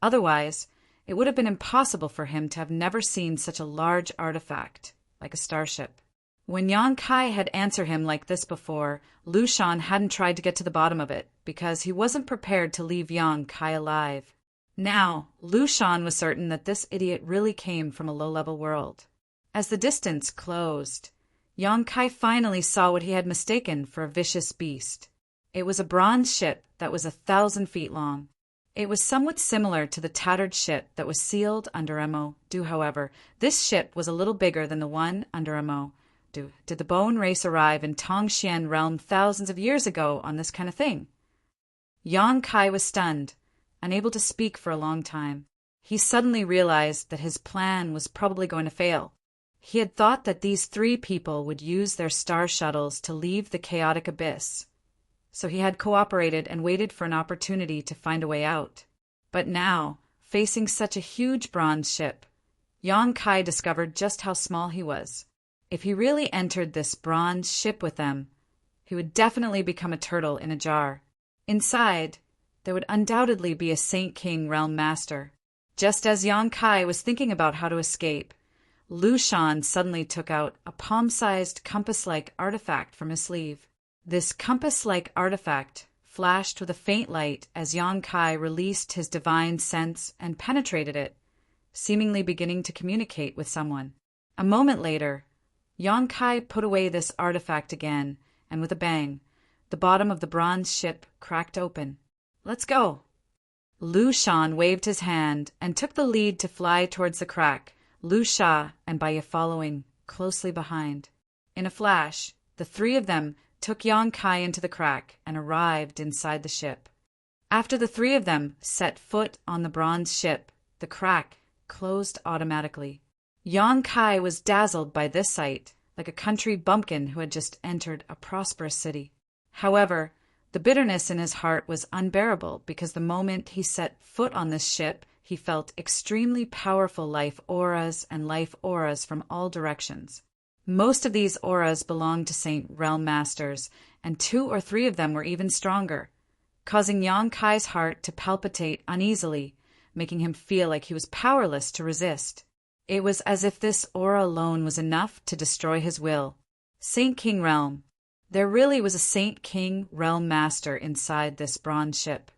Otherwise, it would have been impossible for him to have never seen such a large artifact, like a starship. When Yang Kai had answered him like this before, Lu Shan hadn't tried to get to the bottom of it, because he wasn't prepared to leave Yang Kai alive. Now, Lu Shan was certain that this idiot really came from a low-level world. As the distance closed, Yang Kai finally saw what he had mistaken for a vicious beast. It was a bronze ship that was 1,000 feet long. It was somewhat similar to the tattered ship that was sealed under Mo. However, this ship was a little bigger than the one under Mo. Did the Bone race arrive in Tongxian realm thousands of years ago on this kind of thing? Yang Kai was stunned, unable to speak for a long time. He suddenly realized that his plan was probably going to fail. He had thought that these three people would use their star shuttles to leave the chaotic abyss, so he had cooperated and waited for an opportunity to find a way out. But now, facing such a huge bronze ship, Yang Kai discovered just how small he was. If he really entered this bronze ship with them, he would definitely become a turtle in a jar. Inside, there would undoubtedly be a Saint King Realm Master. Just as Yang Kai was thinking about how to escape, Lu Shan suddenly took out a palm-sized compass-like artifact from his sleeve. This compass-like artifact flashed with a faint light as Yang Kai released his divine sense and penetrated it, seemingly beginning to communicate with someone. A moment later, Yang Kai put away this artifact again, and with a bang, the bottom of the bronze ship cracked open. "Let's go." Lu Shan waved his hand and took the lead to fly towards the crack, Lu Sha and Baya following closely behind. In a flash, the three of them took Yang Kai into the crack and arrived inside the ship. After the three of them set foot on the bronze ship, the crack closed automatically. Yang Kai was dazzled by this sight, like a country bumpkin who had just entered a prosperous city. However, the bitterness in his heart was unbearable because the moment he set foot on this ship, he felt extremely powerful life auras from all directions. Most of these auras belonged to Saint Realm Masters, and 2 or 3 of them were even stronger, causing Yang Kai's heart to palpitate uneasily, making him feel like he was powerless to resist. It was as if this aura alone was enough to destroy his will. Saint King Realm. There really was a Saint King Realm Master inside this bronze ship.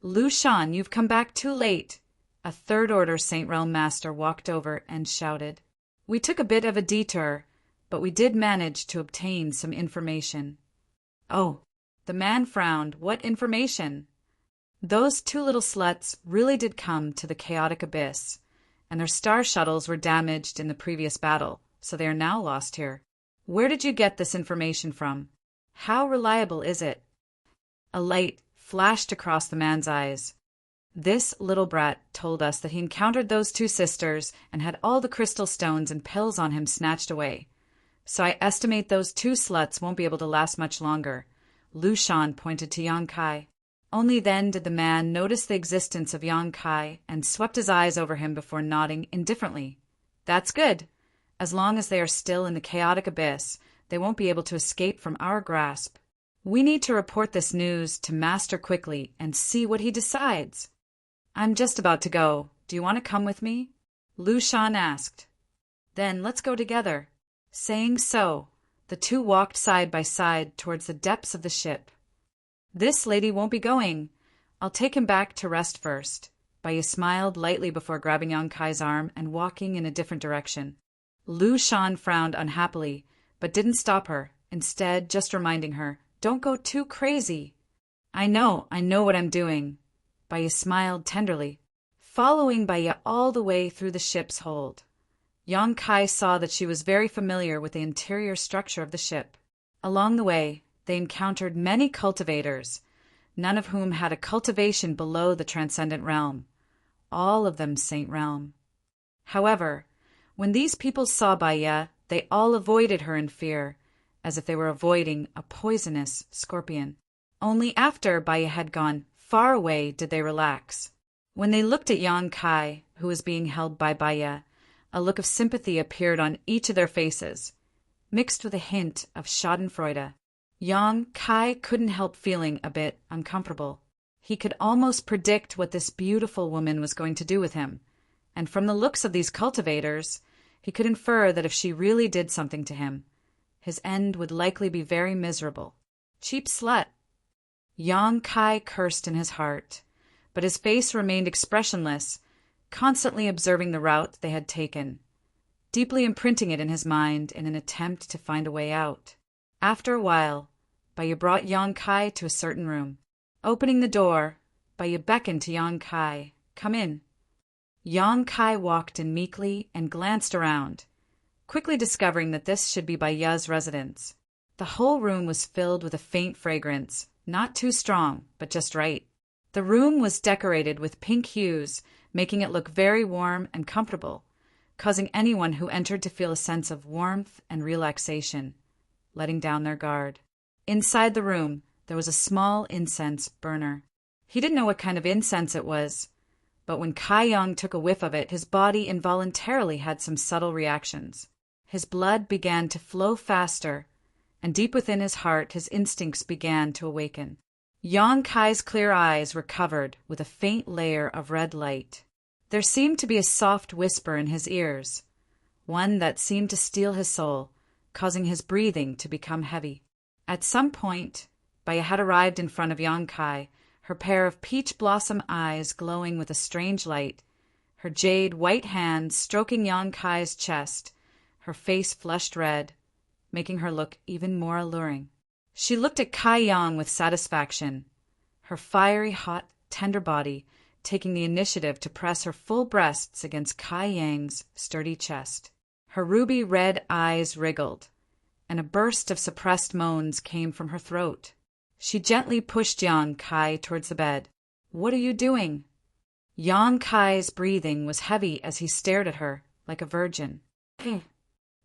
Lu Shan, you've come back too late. A third-order Saint Realm master walked over and shouted. We took a bit of a detour, but we did manage to obtain some information. Oh, the man frowned. What information? Those two little sluts really did come to the chaotic abyss, and their star shuttles were damaged in the previous battle, so they are now lost here. Where did you get this information from? How reliable is it? A light flashed across the man's eyes. This little brat told us that he encountered those two sisters and had all the crystal stones and pills on him snatched away. So I estimate those two sluts won't be able to last much longer. Lu Shan pointed to Yang Kai. Only then did the man notice the existence of Yang Kai and swept his eyes over him before nodding indifferently. That's good. As long as they are still in the chaotic abyss, they won't be able to escape from our grasp. We need to report this news to Master quickly and see what he decides. I'm just about to go. Do you want to come with me? Lu Shan asked. Then let's go together. Saying so, the two walked side by side towards the depths of the ship. This lady won't be going. I'll take him back to rest first. Baya smiled lightly before grabbing Yang Kai's arm and walking in a different direction. Lu Shan frowned unhappily, but didn't stop her, instead just reminding her, don't go too crazy. I know what I'm doing. Baya smiled tenderly, following Baya all the way through the ship's hold. Yang Kai saw that she was very familiar with the interior structure of the ship. Along the way, they encountered many cultivators, none of whom had a cultivation below the transcendent realm, all of them Saint Realm. However, when these people saw Baya, they all avoided her in fear, as if they were avoiding a poisonous scorpion. Only after Baya had gone far away did they relax. When they looked at Yang Kai, who was being held by Baya, a look of sympathy appeared on each of their faces, mixed with a hint of schadenfreude. Yang Kai couldn't help feeling a bit uncomfortable. He could almost predict what this beautiful woman was going to do with him, and from the looks of these cultivators, he could infer that if she really did something to him, his end would likely be very miserable. Cheap slut. Yang Kai cursed in his heart, but his face remained expressionless, constantly observing the route they had taken, deeply imprinting it in his mind in an attempt to find a way out. After a while, Baya brought Yang Kai to a certain room. Opening the door, Baya beckoned to Yang Kai. Come in. Yang Kai walked in meekly and glanced around, quickly discovering that this should be Baya's residence. The whole room was filled with a faint fragrance, not too strong, but just right. The room was decorated with pink hues, making it look very warm and comfortable, causing anyone who entered to feel a sense of warmth and relaxation, letting down their guard. Inside the room, there was a small incense burner. He didn't know what kind of incense it was, but when Kai Yang took a whiff of it, his body involuntarily had some subtle reactions. His blood began to flow faster, and deep within his heart his instincts began to awaken. Yang Kai's clear eyes were covered with a faint layer of red light. There seemed to be a soft whisper in his ears, one that seemed to steal his soul, causing his breathing to become heavy. At some point, Baya had arrived in front of Yang Kai, her pair of peach blossom eyes glowing with a strange light, her jade white hands stroking Yang Kai's chest, her face flushed red, making her look even more alluring. She looked at Kai Yang with satisfaction, her fiery, hot, tender body taking the initiative to press her full breasts against Kai Yang's sturdy chest. Her ruby red eyes wriggled, and a burst of suppressed moans came from her throat. She gently pushed Yang Kai towards the bed. What are you doing? Yang Kai's breathing was heavy as he stared at her like a virgin.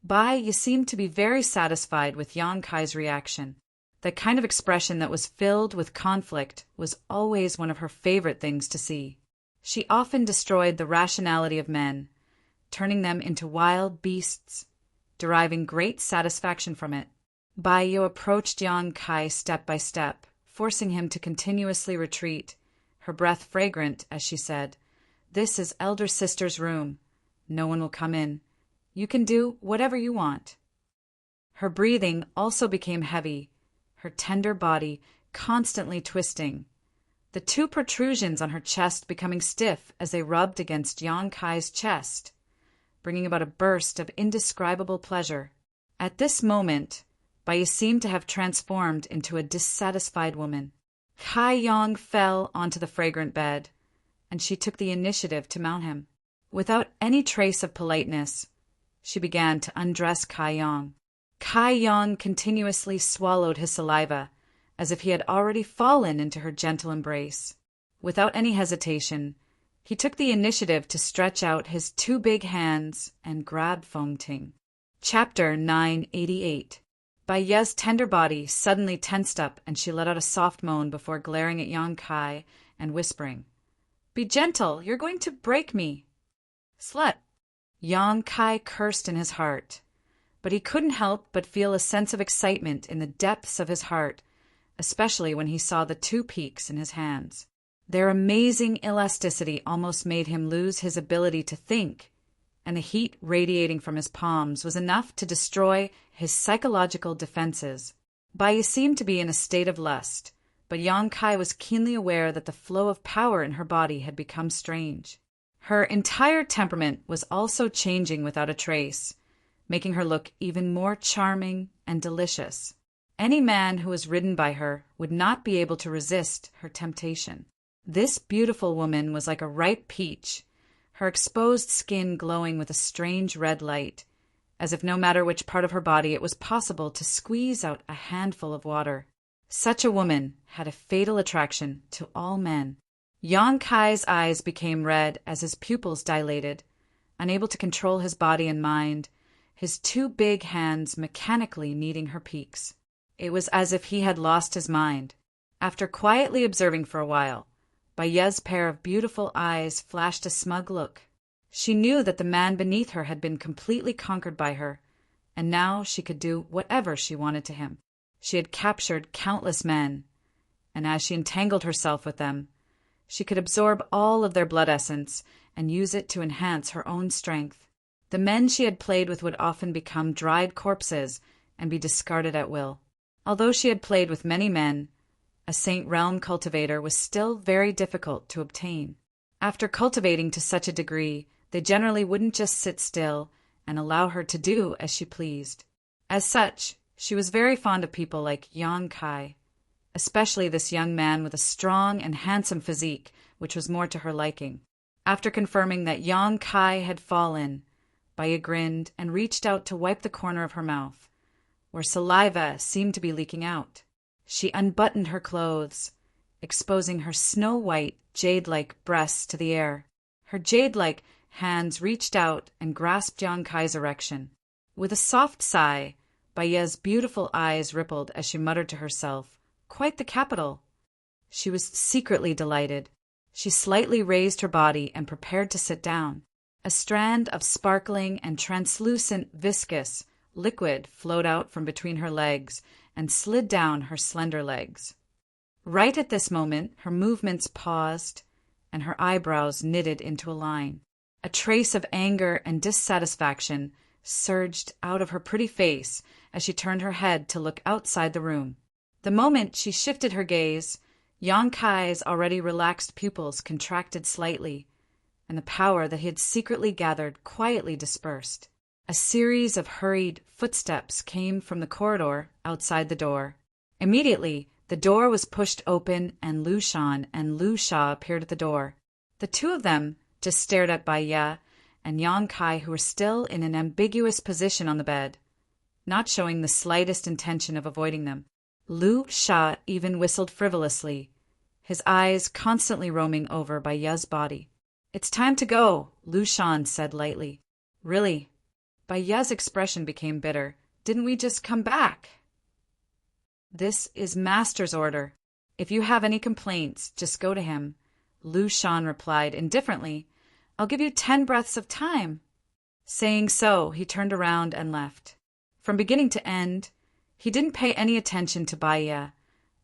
Bai, you seemed to be very satisfied with Yang Kai's reaction. That kind of expression that was filled with conflict was always one of her favorite things to see. She often destroyed the rationality of men, turning them into wild beasts, deriving great satisfaction from it. Baiyu approached Yang Kai step by step, forcing him to continuously retreat, her breath fragrant as she said, "This is elder sister's room. No one will come in. You can do whatever you want." Her breathing also became heavy, her tender body constantly twisting, the two protrusions on her chest becoming stiff as they rubbed against Yang Kai's chest, bringing about a burst of indescribable pleasure. At this moment, Bai seemed to have transformed into a dissatisfied woman. Kai Yang fell onto the fragrant bed, and she took the initiative to mount him. Without any trace of politeness, she began to undress Kai Yang. Kai Yang continuously swallowed his saliva, as if he had already fallen into her gentle embrace. Without any hesitation, he took the initiative to stretch out his two big hands and grab Feng Ting. Chapter 988. Bai Ye's tender body suddenly tensed up, and she let out a soft moan before glaring at Yang Kai and whispering, "Be gentle, you're going to break me." "Slut." Yang Kai cursed in his heart, but he couldn't help but feel a sense of excitement in the depths of his heart, especially when he saw the two peaks in his hands. Their amazing elasticity almost made him lose his ability to think, and the heat radiating from his palms was enough to destroy his psychological defenses. Bai seemed to be in a state of lust, but Yang Kai was keenly aware that the flow of power in her body had become strange. Her entire temperament was also changing without a trace, making her look even more charming and delicious. Any man who was ridden by her would not be able to resist her temptation. This beautiful woman was like a ripe peach, her exposed skin glowing with a strange red light, as if no matter which part of her body it was possible to squeeze out a handful of water. Such a woman had a fatal attraction to all men. Yang Kai's eyes became red as his pupils dilated. Unable to control his body and mind, his two big hands mechanically kneading her peaks. It was as if he had lost his mind. After quietly observing for a while, Bai Ye's pair of beautiful eyes flashed a smug look. She knew that the man beneath her had been completely conquered by her, and now she could do whatever she wanted to him. She had captured countless men, and as she entangled herself with them, she could absorb all of their blood essence and use it to enhance her own strength. The men she had played with would often become dried corpses and be discarded at will. Although she had played with many men, a Saint Realm cultivator was still very difficult to obtain. After cultivating to such a degree, they generally wouldn't just sit still and allow her to do as she pleased. As such, she was very fond of people like Yang Kai, especially this young man with a strong and handsome physique, which was more to her liking. After confirming that Yang Kai had fallen, Bai grinned and reached out to wipe the corner of her mouth, where saliva seemed to be leaking out. She unbuttoned her clothes, exposing her snow-white, jade-like breasts to the air. Her jade-like hands reached out and grasped Yang Kai's erection. With a soft sigh, Bai Ye's beautiful eyes rippled as she muttered to herself, "Quite the capital." She was secretly delighted. She slightly raised her body and prepared to sit down. A strand of sparkling and translucent viscous liquid flowed out from between her legs and slid down her slender legs. Right at this moment, her movements paused and her eyebrows knitted into a line. A trace of anger and dissatisfaction surged out of her pretty face as she turned her head to look outside the room. The moment she shifted her gaze, Yang Kai's already relaxed pupils contracted slightly, and the power that he had secretly gathered quietly dispersed. A series of hurried footsteps came from the corridor outside the door. Immediately, the door was pushed open and Lu Shan and Lu Sha appeared at the door. The two of them just stared at Bai Ye and Yang Kai, who were still in an ambiguous position on the bed, not showing the slightest intention of avoiding them. Lu Sha even whistled frivolously, his eyes constantly roaming over Bai Ye's body. "It's time to go," Lu Shan said lightly. "Really?" Bai Ye's expression became bitter. "Didn't we just come back?" "This is Master's order. If you have any complaints, just go to him," Lu Shan replied indifferently. "I'll give you 10 breaths of time." Saying so, he turned around and left. From beginning to end, he didn't pay any attention to Bai Ye,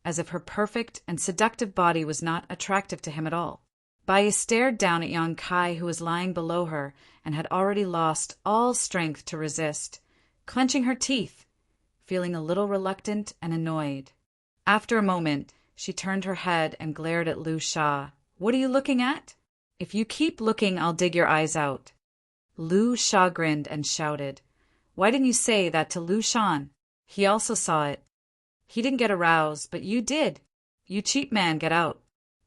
as if her perfect and seductive body was not attractive to him at all. Bai Ye stared down at Yang Kai, who was lying below her and had already lost all strength to resist, clenching her teeth, feeling a little reluctant and annoyed. After a moment, She turned her head and glared at Lu Sha. "What are you looking at? If you keep looking, I'll dig your eyes out." Lu Sha grinned and shouted, "Why didn't you say that to Lu Shan?" He also saw it. He didn't get aroused, but you did. You cheap man, get out.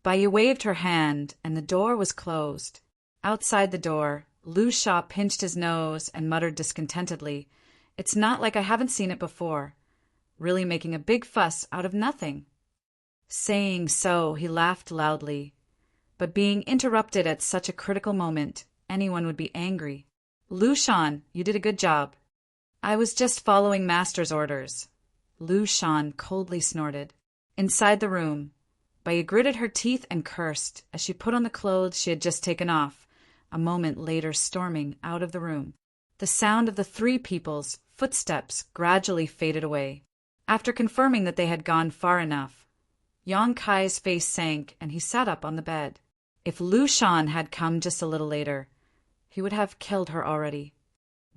Baiyu waved her hand, and the door was closed. Outside the door, Lu Sha pinched his nose and muttered discontentedly, "It's not like I haven't seen it before. Really making a big fuss out of nothing." Saying so, he laughed loudly. But being interrupted at such a critical moment, anyone would be angry. "Lu Shan, you did a good job." "I was just following master's orders." Lu Shan coldly snorted. Inside the room, Baiyu gritted her teeth and cursed as she put on the clothes she had just taken off, a moment later storming out of the room. The sound of the three people's footsteps gradually faded away. After confirming that they had gone far enough, Yang Kai's face sank and he sat up on the bed. If Lu Shan had come just a little later, he would have killed her already.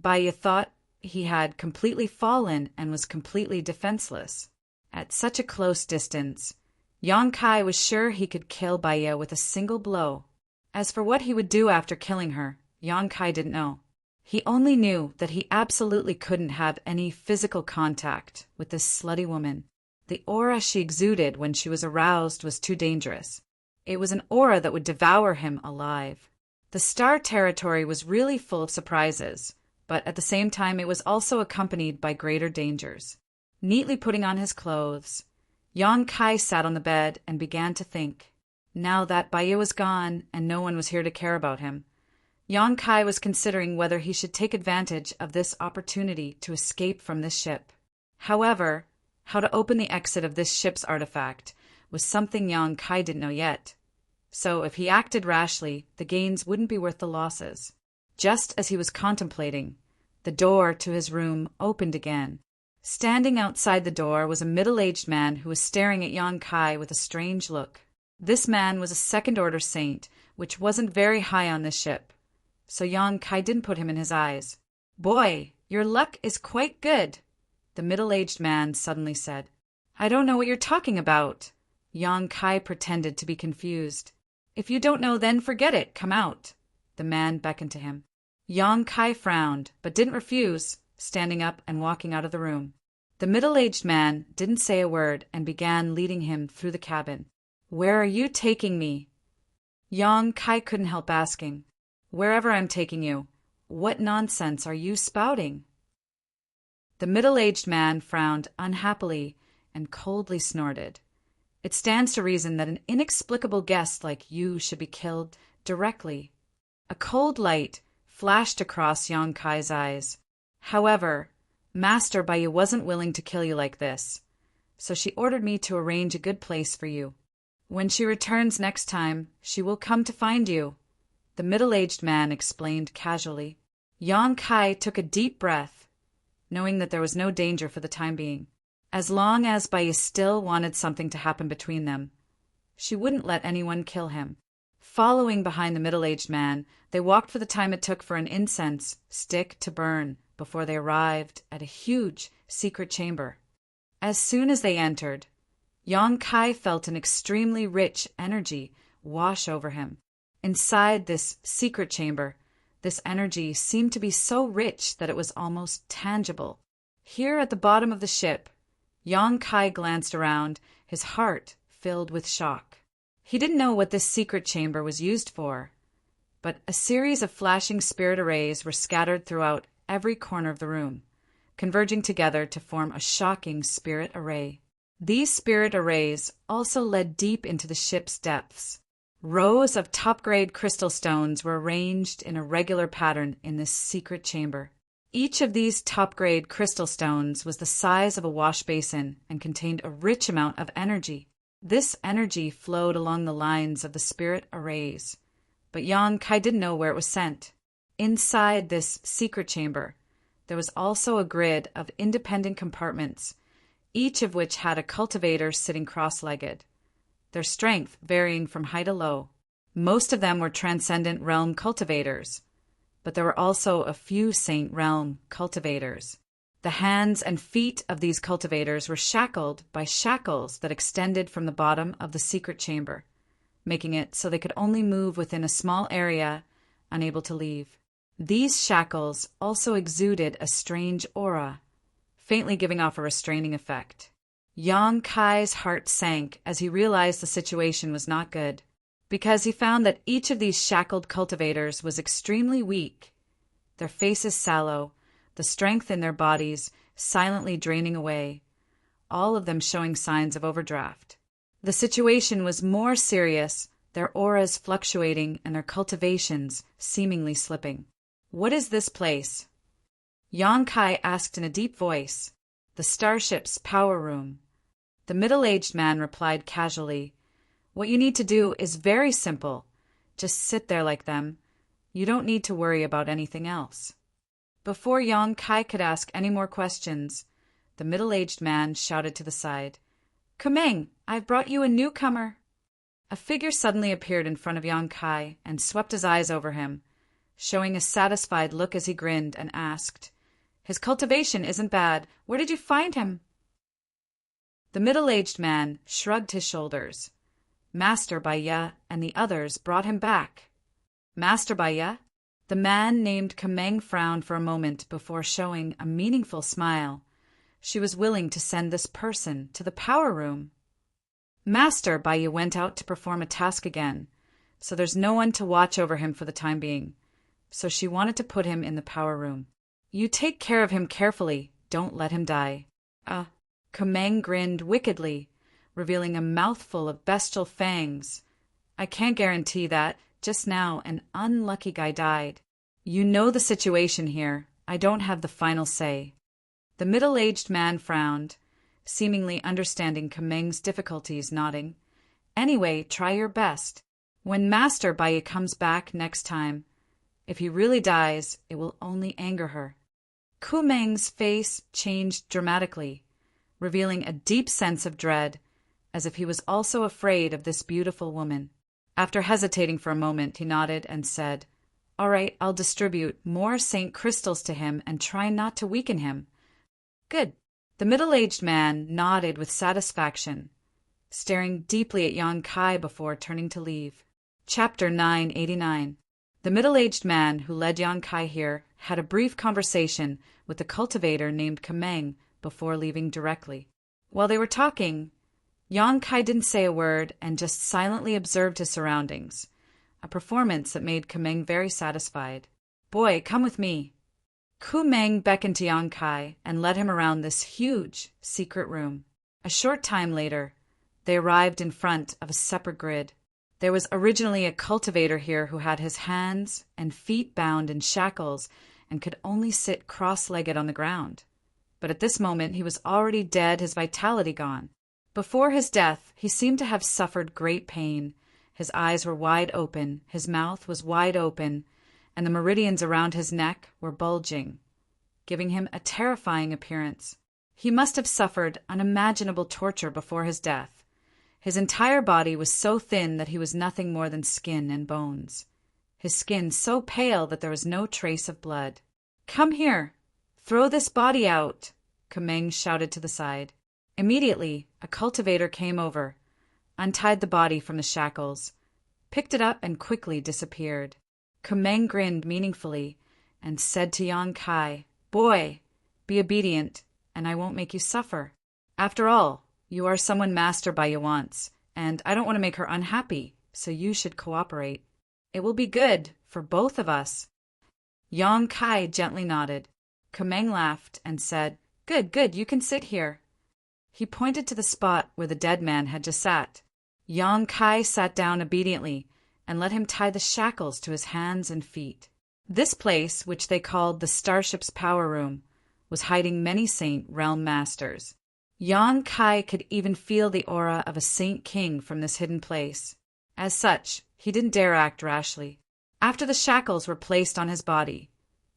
Baiyu thought he had completely fallen and was completely defenseless. At such a close distance, Yang Kai was sure he could kill Baiyu with a single blow. As for what he would do after killing her, Yang Kai didn't know. He only knew that he absolutely couldn't have any physical contact with this slutty woman. The aura she exuded when she was aroused was too dangerous. It was an aura that would devour him alive. The Star Territory was really full of surprises, but at the same time it was also accompanied by greater dangers. Neatly putting on his clothes, Yang Kai sat on the bed and began to think. Now that Baiyu was gone and no one was here to care about him, Yang Kai was considering whether he should take advantage of this opportunity to escape from this ship. However, how to open the exit of this ship's artifact was something Yang Kai didn't know yet. So if he acted rashly, the gains wouldn't be worth the losses. Just as he was contemplating, the door to his room opened again. Standing outside the door was a middle-aged man who was staring at Yang Kai with a strange look. This man was a second-order saint, which wasn't very high on this ship, so Yang Kai didn't put him in his eyes. "Boy, your luck is quite good," the middle-aged man suddenly said. "I don't know what you're talking about." Yang Kai pretended to be confused. "If you don't know, then forget it. Come out." The man beckoned to him. Yang Kai frowned, but didn't refuse, standing up and walking out of the room. The middle-aged man didn't say a word and began leading him through the cabin. "Where are you taking me?" Yang Kai couldn't help asking. "Wherever I'm taking you. What nonsense are you spouting?" The middle-aged man frowned unhappily and coldly snorted. "It stands to reason that an inexplicable guest like you should be killed directly." A cold light flashed across Yang Kai's eyes. "However, Master Baiyu wasn't willing to kill you like this, so she ordered me to arrange a good place for you. When she returns next time, she will come to find you," the middle-aged man explained casually. Yang Kai took a deep breath, knowing that there was no danger for the time being. As long as Baiyu still wanted something to happen between them, she wouldn't let anyone kill him. Following behind the middle-aged man, they walked for the time it took for an incense stick to burn before they arrived at a huge secret chamber. As soon as they entered, Yang Kai felt an extremely rich energy wash over him. Inside this secret chamber, this energy seemed to be so rich that it was almost tangible. Here at the bottom of the ship, Yang Kai glanced around, his heart filled with shock. He didn't know what this secret chamber was used for, but a series of flashing spirit arrays were scattered throughout every corner of the room, converging together to form a shocking spirit array. These spirit arrays also led deep into the ship's depths. Rows of top-grade crystal stones were arranged in a regular pattern in this secret chamber. Each of these top-grade crystal stones was the size of a wash basin and contained a rich amount of energy. This energy flowed along the lines of the spirit arrays, but Yang Kai didn't know where it was sent. Inside this secret chamber, there was also a grid of independent compartments, each of which had a cultivator sitting cross-legged, their strength varying from high to low. Most of them were transcendent realm cultivators, but there were also a few saint realm cultivators. The hands and feet of these cultivators were shackled by shackles that extended from the bottom of the secret chamber, making it so they could only move within a small area, unable to leave. These shackles also exuded a strange aura, faintly giving off a restraining effect. Yang Kai's heart sank as he realized the situation was not good, because he found that each of these shackled cultivators was extremely weak, their faces sallow, the strength in their bodies silently draining away, all of them showing signs of overdraft. The situation was more serious, their auras fluctuating and their cultivations seemingly slipping. "What is this place?" Yang Kai asked in a deep voice. "The starship's power room." The middle-aged man replied casually, "What you need to do is very simple. Just sit there like them. You don't need to worry about anything else." Before Yang Kai could ask any more questions, the middle-aged man shouted to the side, "Kumeng, I've brought you a newcomer." A figure suddenly appeared in front of Yang Kai and swept his eyes over him, showing a satisfied look as he grinned and asked, "His cultivation isn't bad. Where did you find him?" The middle-aged man shrugged his shoulders. Master Baya and the others brought him back. "Master Baya?" The man named Kumeng frowned for a moment before showing a meaningful smile. She was willing to send this person to the power room. Master Baya went out to perform a task again, so there's no one to watch over him for the time being, so she wanted to put him in the power room. "You take care of him carefully, don't let him die." Kumeng grinned wickedly, revealing a mouthful of bestial fangs. "I can't guarantee that. Just now, an unlucky guy died. You know the situation here. I don't have the final say." The middle-aged man frowned, seemingly understanding Kumeng's difficulties, nodding. "Anyway, try your best. When Master Baya comes back next time, if he really dies, it will only anger her." Kumeng's face changed dramatically, revealing a deep sense of dread, as if he was also afraid of this beautiful woman. After hesitating for a moment, he nodded and said, "All right, I'll distribute more saint crystals to him and try not to weaken him." "Good." The middle-aged man nodded with satisfaction, staring deeply at Yang Kai before turning to leave. Chapter 989. The middle-aged man who led Yang Kai here had a brief conversation with the cultivator named Kumeng before leaving directly. While they were talking, Yang Kai didn't say a word and just silently observed his surroundings, a performance that made Kumeng very satisfied. "Boy, come with me." Kumeng beckoned to Yang Kai and led him around this huge secret room. A short time later, they arrived in front of a separate grid. There was originally a cultivator here who had his hands and feet bound in shackles and could only sit cross-legged on the ground. But at this moment he was already dead, his vitality gone. Before his death, he seemed to have suffered great pain. His eyes were wide open, his mouth was wide open, and the meridians around his neck were bulging, giving him a terrifying appearance. He must have suffered unimaginable torture before his death. His entire body was so thin that he was nothing more than skin and bones. His skin so pale that there was no trace of blood. "Come here! Throw this body out!" Kumeng shouted to the side. Immediately, a cultivator came over, untied the body from the shackles, picked it up and quickly disappeared. Kumeng grinned meaningfully and said to Yang Kai, "Boy, be obedient, and I won't make you suffer. After all, you are someone Master Baya wants, and I don't want to make her unhappy, so you should cooperate. It will be good for both of us." Yang Kai gently nodded. Kumeng laughed and said, Good, you can sit here." He pointed to the spot where the dead man had just sat. Yang Kai sat down obediently and let him tie the shackles to his hands and feet. This place, which they called the Starship's Power Room, was hiding many Saint Realm Masters. Yang Kai could even feel the aura of a Saint King from this hidden place. As such, he didn't dare act rashly. After the shackles were placed on his body,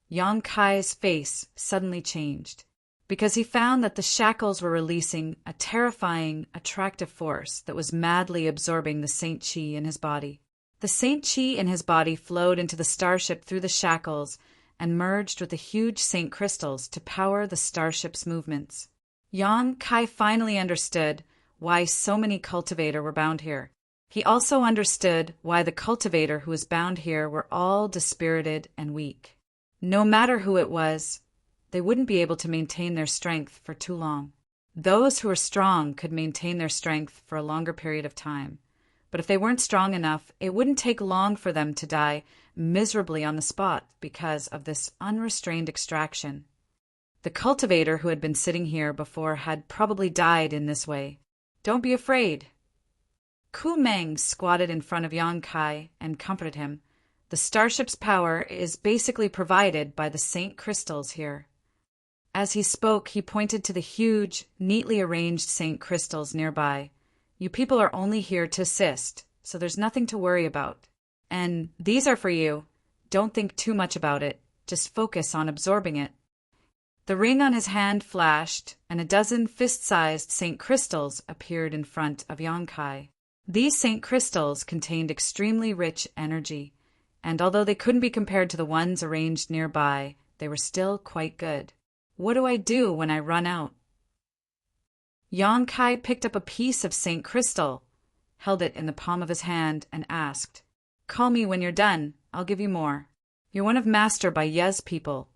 Yang Kai's face suddenly changed, because he found that the shackles were releasing a terrifying, attractive force that was madly absorbing the Saint Chi in his body. The Saint Chi in his body flowed into the starship through the shackles and merged with the huge St. Crystals to power the starship's movements. Yang Kai finally understood why so many cultivator were bound here. He also understood why the cultivator who was bound here were all dispirited and weak. No matter who it was, they wouldn't be able to maintain their strength for too long. Those who were strong could maintain their strength for a longer period of time. But if they weren't strong enough, it wouldn't take long for them to die miserably on the spot because of this unrestrained extraction. The cultivator who had been sitting here before had probably died in this way. Don't be afraid. Ku Meng squatted in front of Yang Kai and comforted him. The starship's power is basically provided by the St. Crystals here. As he spoke, he pointed to the huge, neatly arranged St. Crystals nearby. You people are only here to assist, so there's nothing to worry about. And these are for you. Don't think too much about it. Just focus on absorbing it. The ring on his hand flashed, and a dozen fist-sized St. Crystals appeared in front of Yang Kai. These St. Crystals contained extremely rich energy, and although they couldn't be compared to the ones arranged nearby, they were still quite good. What do I do when I run out? Yang Kai picked up a piece of St. Crystal, held it in the palm of his hand, and asked, Call me when you're done. I'll give you more. You're one of Master Bai Ye's people,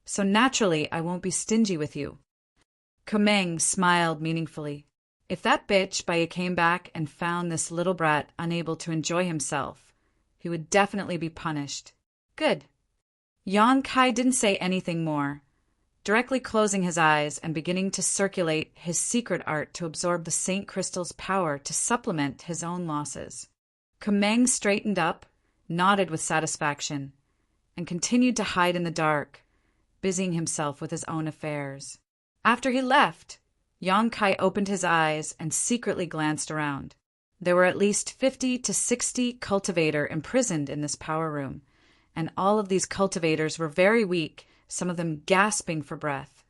so naturally I won't be stingy with you. Ku Meng smiled meaningfully. If that bitch Bai Ye came back and found this little brat unable to enjoy himself, he would definitely be punished. Good. Yang Kai didn't say anything more, directly closing his eyes and beginning to circulate his secret art to absorb the St. Crystal's power to supplement his own losses. Ku Meng straightened up, nodded with satisfaction, and continued to hide in the dark, busying himself with his own affairs. After he left, Yang Kai opened his eyes and secretly glanced around. There were at least 50 to 60 cultivator imprisoned in this power room, and all of these cultivators were very weak, some of them gasping for breath,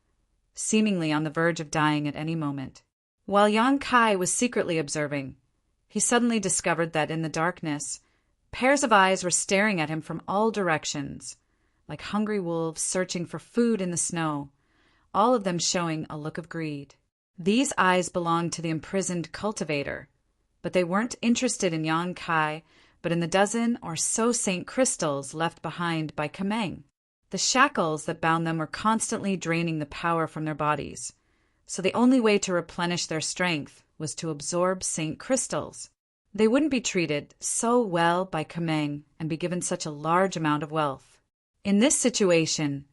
seemingly on the verge of dying at any moment. While Yang Kai was secretly observing, he suddenly discovered that in the darkness, pairs of eyes were staring at him from all directions, like hungry wolves searching for food in the snow, all of them showing a look of greed. These eyes belonged to the imprisoned cultivator, but they weren't interested in Yang Kai, but in the dozen or so St. Crystals left behind by Ku Meng. The shackles that bound them were constantly draining the power from their bodies, so the only way to replenish their strength was to absorb St. Crystals. They wouldn't be treated so well by Ku Meng and be given such a large amount of wealth. In this situation,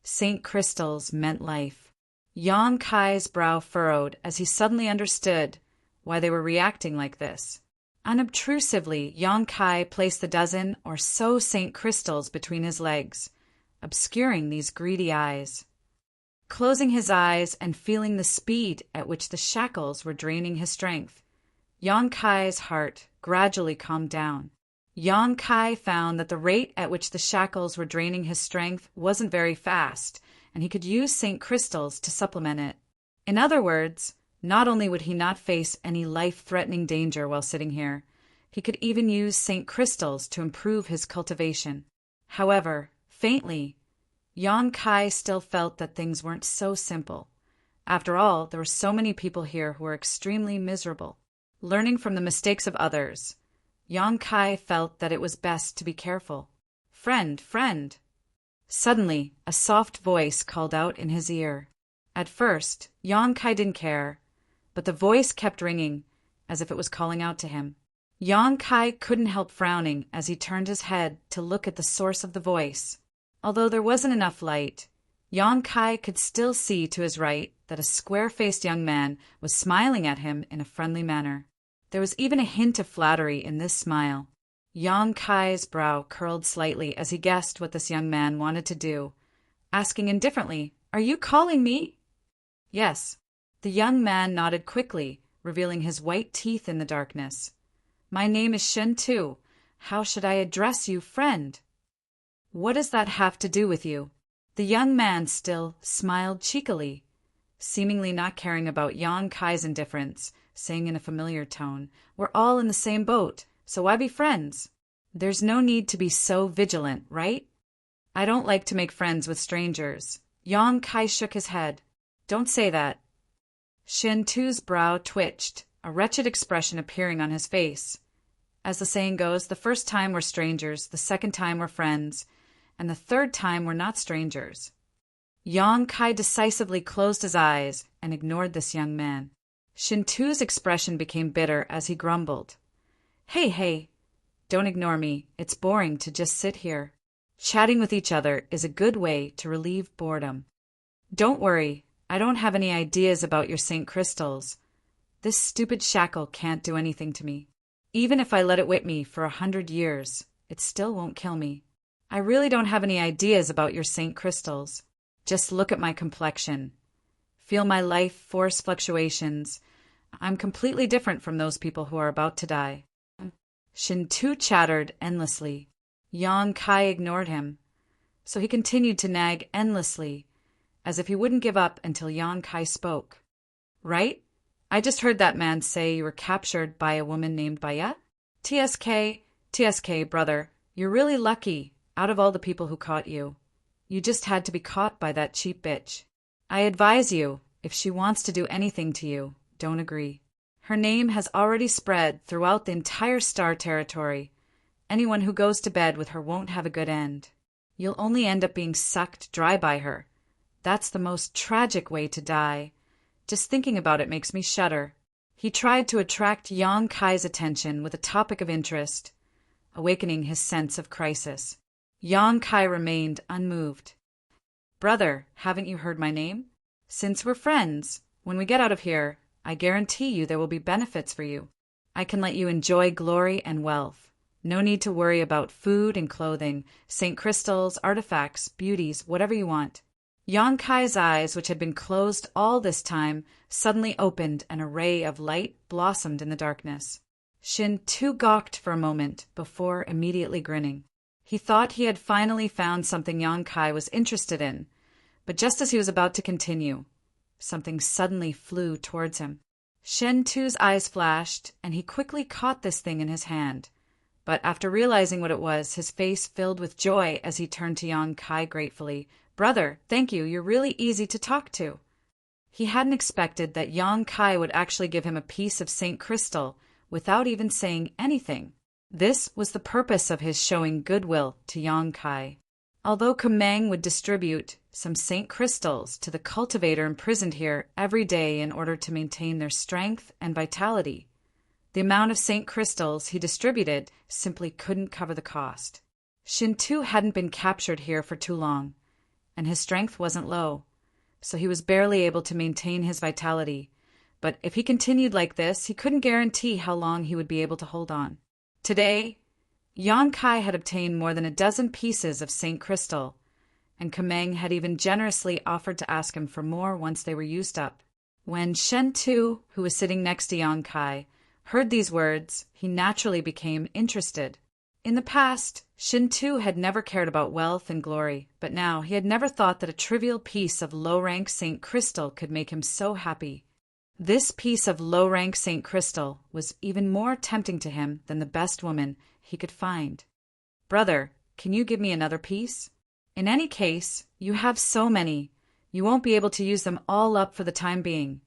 St. Crystals meant life. Yang Kai's brow furrowed as he suddenly understood why they were reacting like this. Unobtrusively, Yang Kai placed the dozen or so St. Crystals between his legs, obscuring these greedy eyes. Closing his eyes and feeling the speed at which the shackles were draining his strength, Yang Kai's heart gradually calmed down. Yang Kai found that the rate at which the shackles were draining his strength wasn't very fast, and he could use St. Crystals to supplement it. In other words, not only would he not face any life-threatening danger while sitting here, he could even use St. Crystals to improve his cultivation. However, faintly, Yang Kai still felt that things weren't so simple. After all, there were so many people here who were extremely miserable. Learning from the mistakes of others, Yang Kai felt that it was best to be careful. Friend, friend. Suddenly, a soft voice called out in his ear. At first, Yang Kai didn't care, but the voice kept ringing, as if it was calling out to him. Yang Kai couldn't help frowning as he turned his head to look at the source of the voice. Although there wasn't enough light, Yang Kai could still see to his right that a square-faced young man was smiling at him in a friendly manner. There was even a hint of flattery in this smile. Yang Kai's brow curled slightly as he guessed what this young man wanted to do, asking indifferently, "Are you calling me?" "Yes." The young man nodded quickly, revealing his white teeth in the darkness. "My name is Shen Tu. How should I address you, friend?" "What does that have to do with you?" The young man still smiled cheekily, seemingly not caring about Yang Kai's indifference, saying in a familiar tone, "We're all in the same boat, so why be friends? There's no need to be so vigilant, right?" I don't like to make friends with strangers. Yang Kai shook his head. Don't say that. Shin Tu's brow twitched, a wretched expression appearing on his face. As the saying goes, the first time we're strangers, the second time we're friends, and the third time we're not strangers. Yang Kai decisively closed his eyes and ignored this young man. Shin Tu's expression became bitter as he grumbled. Hey, don't ignore me. It's boring to just sit here. Chatting with each other is a good way to relieve boredom. Don't worry, I don't have any ideas about your St. Crystals. This stupid shackle can't do anything to me. Even if I let it whip me for 100 years, it still won't kill me. I really don't have any ideas about your St. Crystals. Just look at my complexion. Feel my life force fluctuations. I'm completely different from those people who are about to die. Shin Tu chattered endlessly. Yang Kai ignored him, so he continued to nag endlessly, as if he wouldn't give up until Yang Kai spoke. Right? I just heard that man say you were captured by a woman named Baya? TSK, brother, you're really lucky out of all the people who caught you. You just had to be caught by that cheap bitch. I advise you, if she wants to do anything to you, don't agree. Her name has already spread throughout the entire Star Territory. Anyone who goes to bed with her won't have a good end. You'll only end up being sucked dry by her. That's the most tragic way to die. Just thinking about it makes me shudder. He tried to attract Yang Kai's attention with a topic of interest, awakening his sense of crisis. Yang Kai remained unmoved. Brother, haven't you heard my name? Since we're friends, when we get out of here, I guarantee you there will be benefits for you. I can let you enjoy glory and wealth. No need to worry about food and clothing, St. Crystals, artifacts, beauties, whatever you want. Yang Kai's eyes, which had been closed all this time, suddenly opened and a ray of light blossomed in the darkness. Shin Tu gawked for a moment before immediately grinning. He thought he had finally found something Yang Kai was interested in, but just as he was about to continue, something suddenly flew towards him. Shin Tu's eyes flashed, and he quickly caught this thing in his hand. But after realizing what it was, his face filled with joy as he turned to Yang Kai gratefully. Brother, thank you, you're really easy to talk to. He hadn't expected that Yang Kai would actually give him a piece of St. Crystal without even saying anything. This was the purpose of his showing goodwill to Yang Kai. Although Kumeng would distribute some St. Crystals to the cultivator imprisoned here every day in order to maintain their strength and vitality, the amount of St. Crystals he distributed simply couldn't cover the cost. Shin Tu hadn't been captured here for too long, and his strength wasn't low, so he was barely able to maintain his vitality. But if he continued like this, he couldn't guarantee how long he would be able to hold on. Today, Yang Kai had obtained more than a dozen pieces of St. Crystal, and Kumeng had even generously offered to ask him for more once they were used up. When Shen Tu, who was sitting next to Yang Kai, heard these words, he naturally became interested. In the past, Shin Tu had never cared about wealth and glory, but now he had never thought that a trivial piece of low-rank St. Crystal could make him so happy. This piece of low-rank St. Crystal was even more tempting to him than the best woman he could find. Brother, can you give me another piece? In any case, you have so many. You won't be able to use them all up for the time being.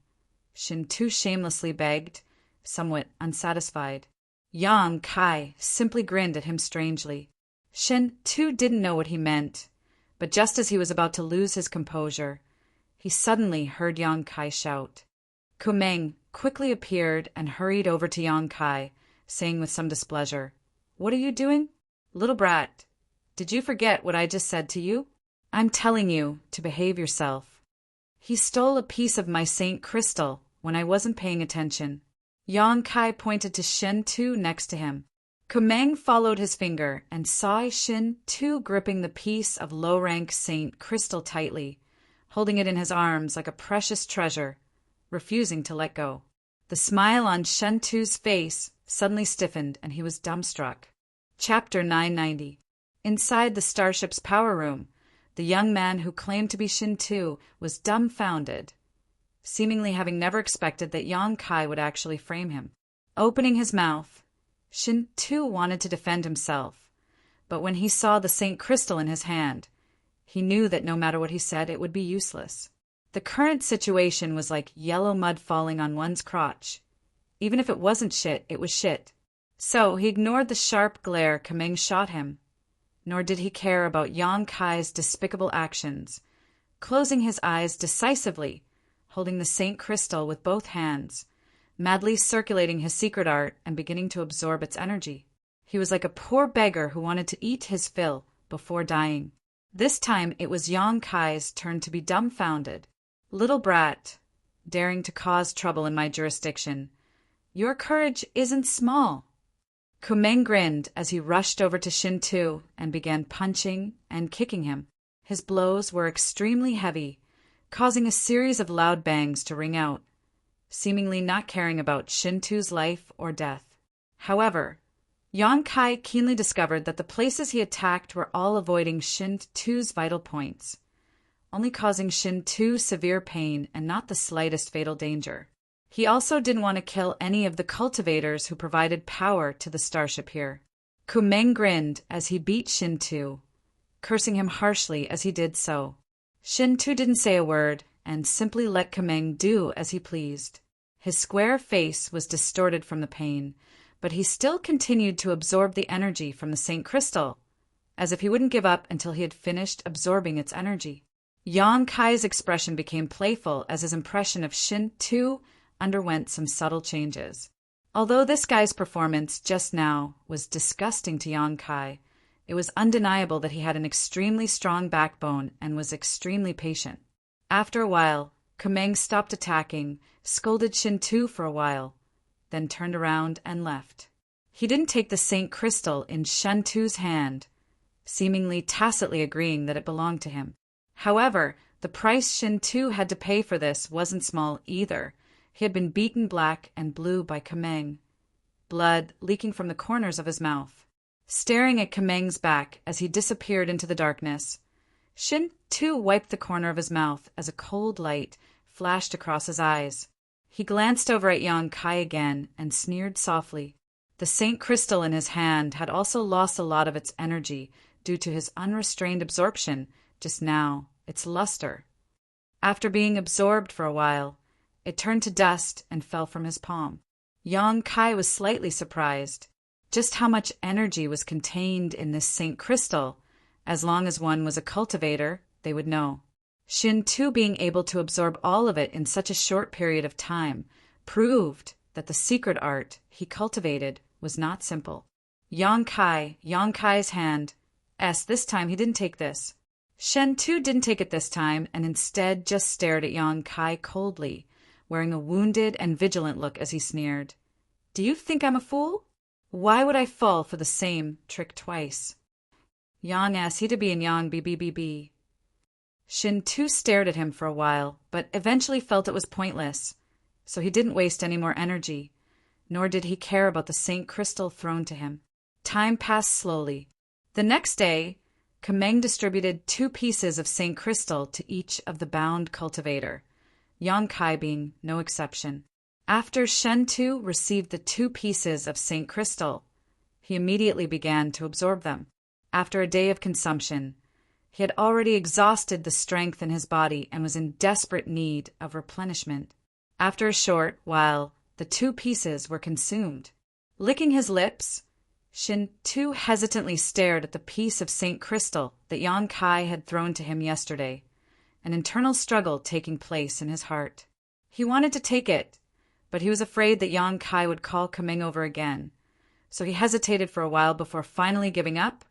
Shin Tu shamelessly begged, somewhat unsatisfied. Yang Kai simply grinned at him strangely. Shin Tu didn't know what he meant, but just as he was about to lose his composure, he suddenly heard Yang Kai shout. Kumeng quickly appeared and hurried over to Yang Kai, saying with some displeasure, "What are you doing? Little brat, did you forget what I just said to you? I'm telling you to behave yourself. He stole a piece of my St. Crystal when I wasn't paying attention." Yang Kai pointed to Shin Tu next to him. Kumeng followed his finger and saw Shin Tu gripping the piece of low-rank St. Crystal tightly, holding it in his arms like a precious treasure, refusing to let go. The smile on Shin Tu's face suddenly stiffened and he was dumbstruck. Chapter 990. Inside the starship's power room, the young man who claimed to be Shin Tu was dumbfounded, seemingly having never expected that Yang Kai would actually frame him. Opening his mouth, Shin Tu wanted to defend himself, but when he saw the St. Crystal in his hand, He knew that no matter what he said, it would be useless. The current situation was like yellow mud falling on one's crotch. Even if it wasn't shit, it was shit. So he ignored the sharp glare Kameng shot him, nor did he care about Yang Kai's despicable actions, closing his eyes decisively, holding the Saint Crystal with both hands, madly circulating his secret art and beginning to absorb its energy. He was like a poor beggar who wanted to eat his fill before dying. This time it was Yang Kai's turn to be dumbfounded. "Little brat, daring to cause trouble in my jurisdiction. Your courage isn't small." Kumeng grinned as he rushed over to Shin Tu and began punching and kicking him. His blows were extremely heavy, causing a series of loud bangs to ring out, seemingly not caring about Shin Tu's life or death. However, Yang Kai keenly discovered that the places he attacked were all avoiding Shin Tu's vital points, only causing Shin Tu severe pain and not the slightest fatal danger. He also didn't want to kill any of the cultivators who provided power to the starship here. Kumeng grinned as he beat Shin Tu, cursing him harshly as he did so. Shin Tu didn't say a word and simply let Kumeng do as he pleased. His square face was distorted from the pain, but he still continued to absorb the energy from the Saint Crystal, as if he wouldn't give up until he had finished absorbing its energy. Yang Kai's expression became playful as his impression of Shin Tu underwent some subtle changes. Although this guy's performance just now was disgusting to Yang Kai, it was undeniable that he had an extremely strong backbone and was extremely patient. After a while, Kumeng stopped attacking, scolded Shin Tu for a while, then turned around and left. He didn't take the Saint Crystal in Shin Tu's hand, seemingly tacitly agreeing that it belonged to him. However, the price Shin Tu had to pay for this wasn't small either. He had been beaten black and blue by Kumeng, blood leaking from the corners of his mouth. Staring at Kameng's back as he disappeared into the darkness, Shin Tu wiped the corner of his mouth as a cold light flashed across his eyes. He glanced over at Yang Kai again and sneered softly. The Saint Crystal in his hand had also lost a lot of its energy due to his unrestrained absorption just now, its luster. After being absorbed for a while, it turned to dust and fell from his palm. Yang Kai was slightly surprised. Just how much energy was contained in this Saint Crystal. As long as one was a cultivator, they would know. Shin Tu being able to absorb all of it in such a short period of time proved that the secret art he cultivated was not simple. Yang Kai's hand. This time he didn't take this. Shin Tu didn't take it this time and instead just stared at Yang Kai coldly, wearing a wounded and vigilant look as he sneered. "Do you think I'm a fool? Why would I fall for the same trick twice?" Yang S. He to be and Yang B. Shin Tu stared at him for a while, but eventually felt it was pointless, so he didn't waste any more energy, nor did he care about the Saint Crystal thrown to him. Time passed slowly. The next day, Kumeng distributed 2 pieces of Saint Crystal to each of the bound cultivator, Yang Kai being no exception. After Shin Tu received the 2 pieces of Saint Crystal, he immediately began to absorb them. After a day of consumption, he had already exhausted the strength in his body and was in desperate need of replenishment. After a short while, the 2 pieces were consumed. Licking his lips, Shin Tu hesitantly stared at the piece of Saint Crystal that Yang Kai had thrown to him yesterday, an internal struggle taking place in his heart. He wanted to take it, but he was afraid that Yang Kai would call Kumeng over again, so he hesitated for a while before finally giving up,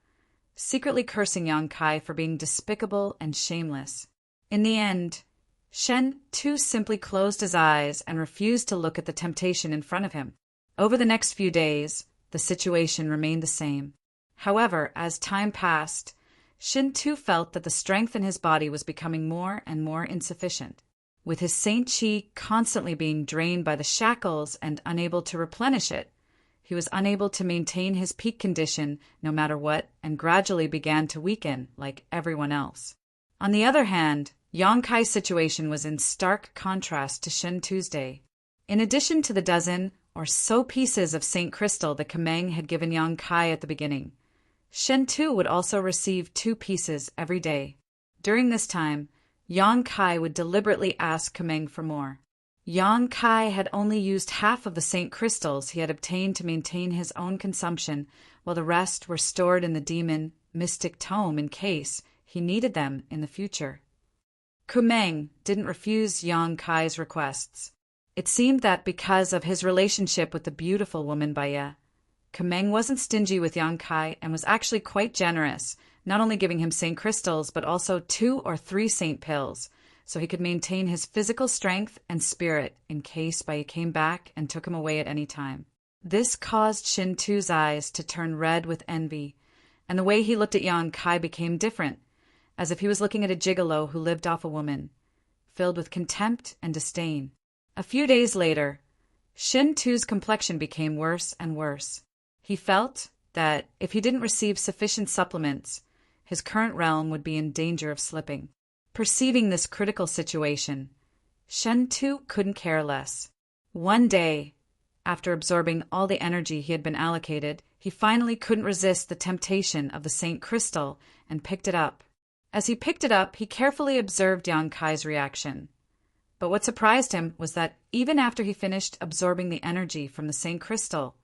secretly cursing Yang Kai for being despicable and shameless. In the end, Shin Tu simply closed his eyes and refused to look at the temptation in front of him. Over the next few days, the situation remained the same. However, as time passed, Shin Tu felt that the strength in his body was becoming more and more insufficient. With his Saint Chi constantly being drained by the shackles and unable to replenish it, he was unable to maintain his peak condition no matter what and gradually began to weaken like everyone else. On the other hand, Yang Kai's situation was in stark contrast to Shin Tu's day. In addition to the dozen or so pieces of Saint Crystal that Kumeng had given Yang Kai at the beginning, Shin Tu would also receive 2 pieces every day. During this time, Yang Kai would deliberately ask Kumeng for more. Yang Kai had only used half of the Saint crystals he had obtained to maintain his own consumption, while the rest were stored in the demon mystic tome in case he needed them in the future. Kumeng didn't refuse Yang Kai's requests. It seemed that because of his relationship with the beautiful woman Baya, Kumeng wasn't stingy with Yang Kai and was actually quite generous, not only giving him Saint crystals but also 2 or 3 Saint pills, so he could maintain his physical strength and spirit in case Baya came back and took him away at any time. This caused Shin Tu's eyes to turn red with envy, and the way he looked at Yang Kai became different, as if he was looking at a gigolo who lived off a woman, filled with contempt and disdain. A few days later, Shin Tu's complexion became worse and worse. He felt that if he didn't receive sufficient supplements, his current realm would be in danger of slipping. Perceiving this critical situation, Shin Tu couldn't care less. One day, after absorbing all the energy he had been allocated, he finally couldn't resist the temptation of the Saint Crystal and picked it up. As he picked it up, he carefully observed Yang Kai's reaction. But what surprised him was that even after he finished absorbing the energy from the Saint Crystal,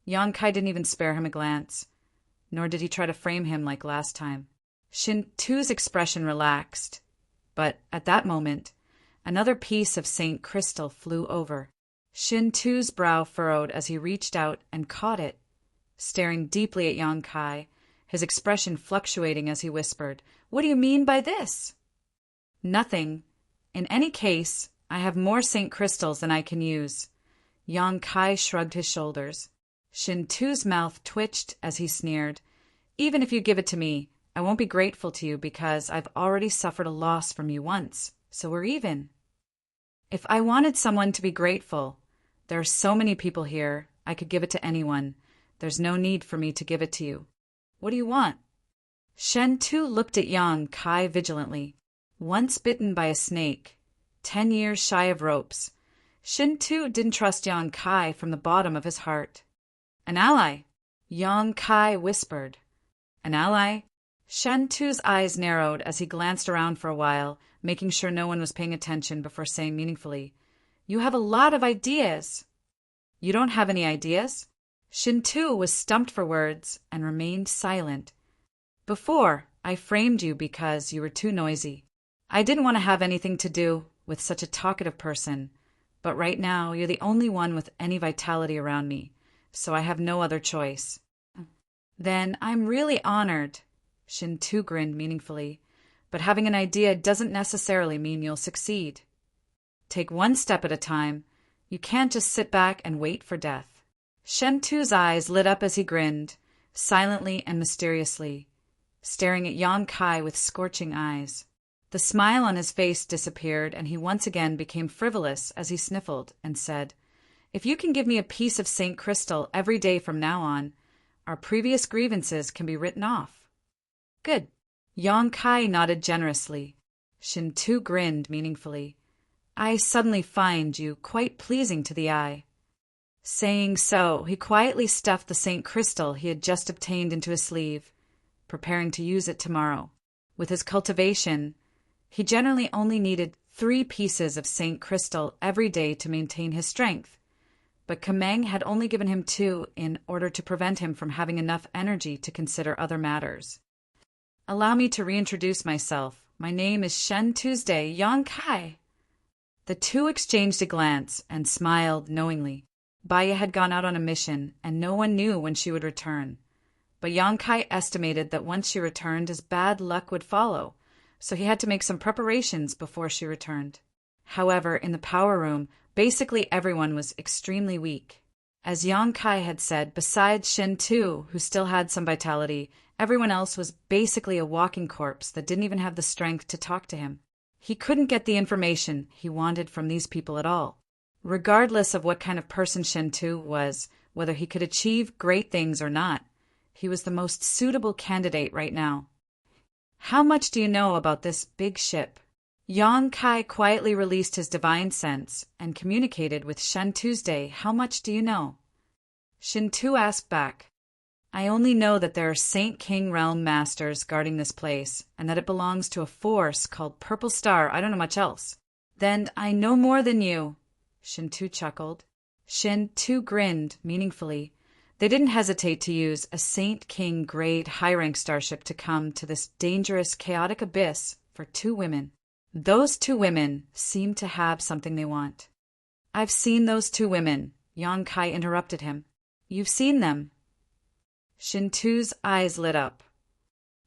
Yang Kai didn't even spare him a glance, nor did he try to frame him like last time. Shin Tu's expression relaxed, but at that moment, another piece of Saint Crystal flew over. Shin Tu's brow furrowed as he reached out and caught it, staring deeply at Yang Kai, his expression fluctuating as he whispered, "What do you mean by this?" "Nothing. In any case, I have more Saint crystals than I can use." Yang Kai shrugged his shoulders. Shin Tu's mouth twitched as he sneered, "Even if you give it to me, I won't be grateful to you because I've already suffered a loss from you once, so we're even. If I wanted someone to be grateful, there are so many people here, I could give it to anyone. There's no need for me to give it to you. What do you want?" Shin Tu looked at Yang Kai vigilantly. Once bitten by a snake, 10 years shy of ropes, Shin Tu didn't trust Yang Kai from the bottom of his heart. "An ally," Yang Kai whispered. "An ally?" Shin Tu's eyes narrowed as he glanced around for a while, making sure no one was paying attention before saying meaningfully, "You have a lot of ideas." "You don't have any ideas?" Shin Tu was stumped for words and remained silent. "Before, I framed you because you were too noisy. I didn't want to have anything to do with such a talkative person, but right now you're the only one with any vitality around me, so I have no other choice." "Then I'm really honored," Shin Tu grinned meaningfully, "but having an idea doesn't necessarily mean you'll succeed. Take one step at a time. You can't just sit back and wait for death." Shin Tu's eyes lit up as he grinned, silently and mysteriously, staring at Yang Kai with scorching eyes. The smile on his face disappeared, and he once again became frivolous as he sniffled and said, "If you can give me a piece of Saint Crystal every day from now on, our previous grievances can be written off." "Good." Yang Kai nodded generously. Shin Tu grinned meaningfully. "I suddenly find you quite pleasing to the eye." Saying so, he quietly stuffed the Saint Crystal he had just obtained into his sleeve, preparing to use it tomorrow. With his cultivation, he generally only needed 3 pieces of Saint Crystal every day to maintain his strength, but Kumeng had only given him 2 in order to prevent him from having enough energy to consider other matters. "Allow me to reintroduce myself. My name is Shen Tuesday Yang Kai." The two exchanged a glance and smiled knowingly. Baya had gone out on a mission, and no one knew when she would return. But Yang Kai estimated that once she returned, his bad luck would follow, so he had to make some preparations before she returned. However, in the power room, basically everyone was extremely weak. As Yang Kai had said, besides Shin Tu, who still had some vitality, everyone else was basically a walking corpse that didn't even have the strength to talk to him. He couldn't get the information he wanted from these people at all. Regardless of what kind of person Shin Tu was, whether he could achieve great things or not, he was the most suitable candidate right now. "How much do you know about this big ship?" Yang Kai quietly released his divine sense and communicated with Shen Tuesday. "How much do you know?" Shin Tu asked back, I only know that there are Saint King Realm masters guarding this place, and that it belongs to a force called Purple Star. I don't know much else. Then I know more than you, Shintu chuckled. Shintu grinned meaningfully. They didn't hesitate to use a Saint King grade high-rank starship to come to this dangerous, chaotic abyss for 2 women. Those 2 women seem to have something they want. I've seen those 2 women, Yang Kai interrupted him. You've seen them? Shintu's eyes lit up.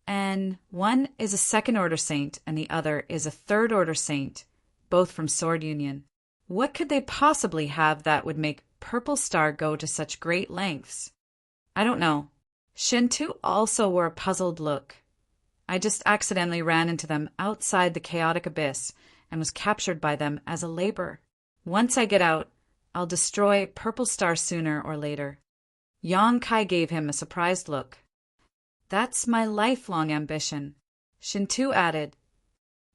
And one is a second-order saint, and the other is a third-order saint, both from Sword Union. What could they possibly have that would make Purple Star go to such great lengths? I don't know. Shintu also wore a puzzled look. I just accidentally ran into them outside the chaotic abyss and was captured by them as a laborer. Once I get out, I'll destroy Purple Star sooner or later. Yang Kai gave him a surprised look. That's my lifelong ambition. Shintu added,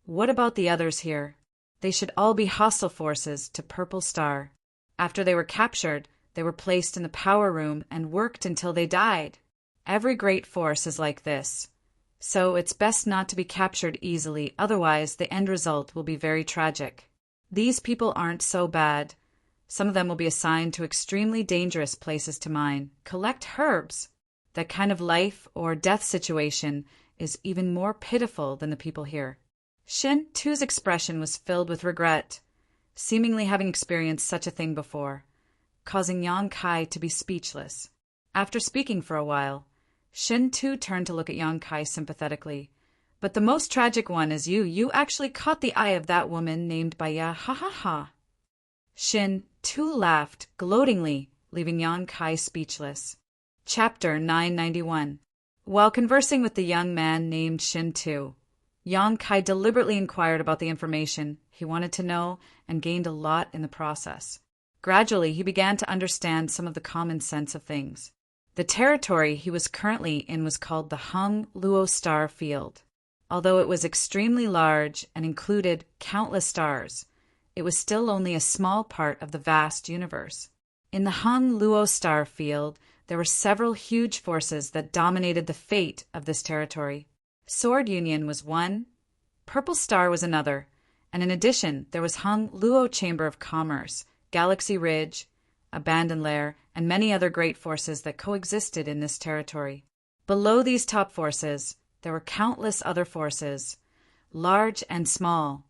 What about the others here? They should all be hostile forces to Purple Star. After they were captured, they were placed in the power room and worked until they died. Every great force is like this. So it's best not to be captured easily, otherwise the end result will be very tragic. These people aren't so bad. Some of them will be assigned to extremely dangerous places to mine. Collect herbs. That kind of life or death situation is even more pitiful than the people here. Shintu's expression was filled with regret, seemingly having experienced such a thing before, causing Yang Kai to be speechless. After speaking for a while, Shintu turned to look at Yang Kai sympathetically. But the most tragic one is you. You actually caught the eye of that woman named Baya. Ha ha ha. Shintu laughed gloatingly, leaving Yang Kai speechless. Chapter 991. While conversing with the young man named Shintu, Yang Kai deliberately inquired about the information he wanted to know and gained a lot in the process. Gradually, he began to understand some of the common sense of things. The territory he was currently in was called the Hung Luo Star Field. Although it was extremely large and included countless stars, it was still only a small part of the vast universe. In the Hung Luo Star Field, there were several huge forces that dominated the fate of this territory. Sword Union was one, Purple Star was another, and in addition, there was Hung Luo Chamber of Commerce, Galaxy Ridge, Abandoned Lair, and many other great forces that coexisted in this territory. Below these top forces, there were countless other forces, large and small,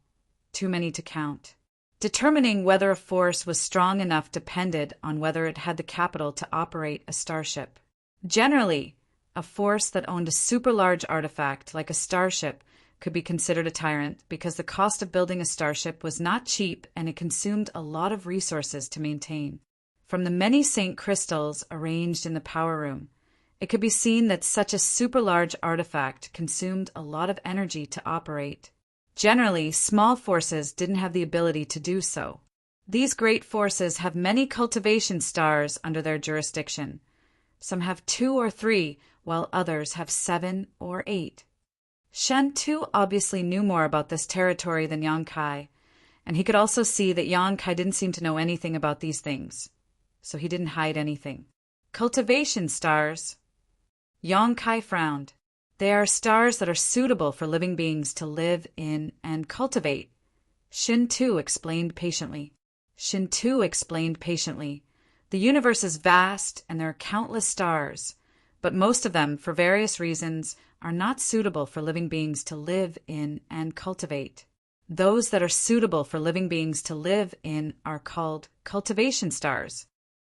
too many to count. Determining whether a force was strong enough depended on whether it had the capital to operate a starship. Generally, a force that owned a super large artifact like a starship could be considered a tyrant because the cost of building a starship was not cheap and it consumed a lot of resources to maintain. From the many Saint crystals arranged in the power room, it could be seen that such a super large artifact consumed a lot of energy to operate. Generally, small forces didn't have the ability to do so. These great forces have many cultivation stars under their jurisdiction. Some have 2 or 3, while others have 7 or 8. Shintu obviously knew more about this territory than Yang Kai, and he could also see that Yang Kai didn't seem to know anything about these things, so he didn't hide anything. Cultivation stars. Yang Kai frowned. They are stars that are suitable for living beings to live in and cultivate. Shintu explained patiently. The universe is vast and there are countless stars, but most of them, for various reasons, are not suitable for living beings to live in and cultivate. Those that are suitable for living beings to live in are called cultivation stars.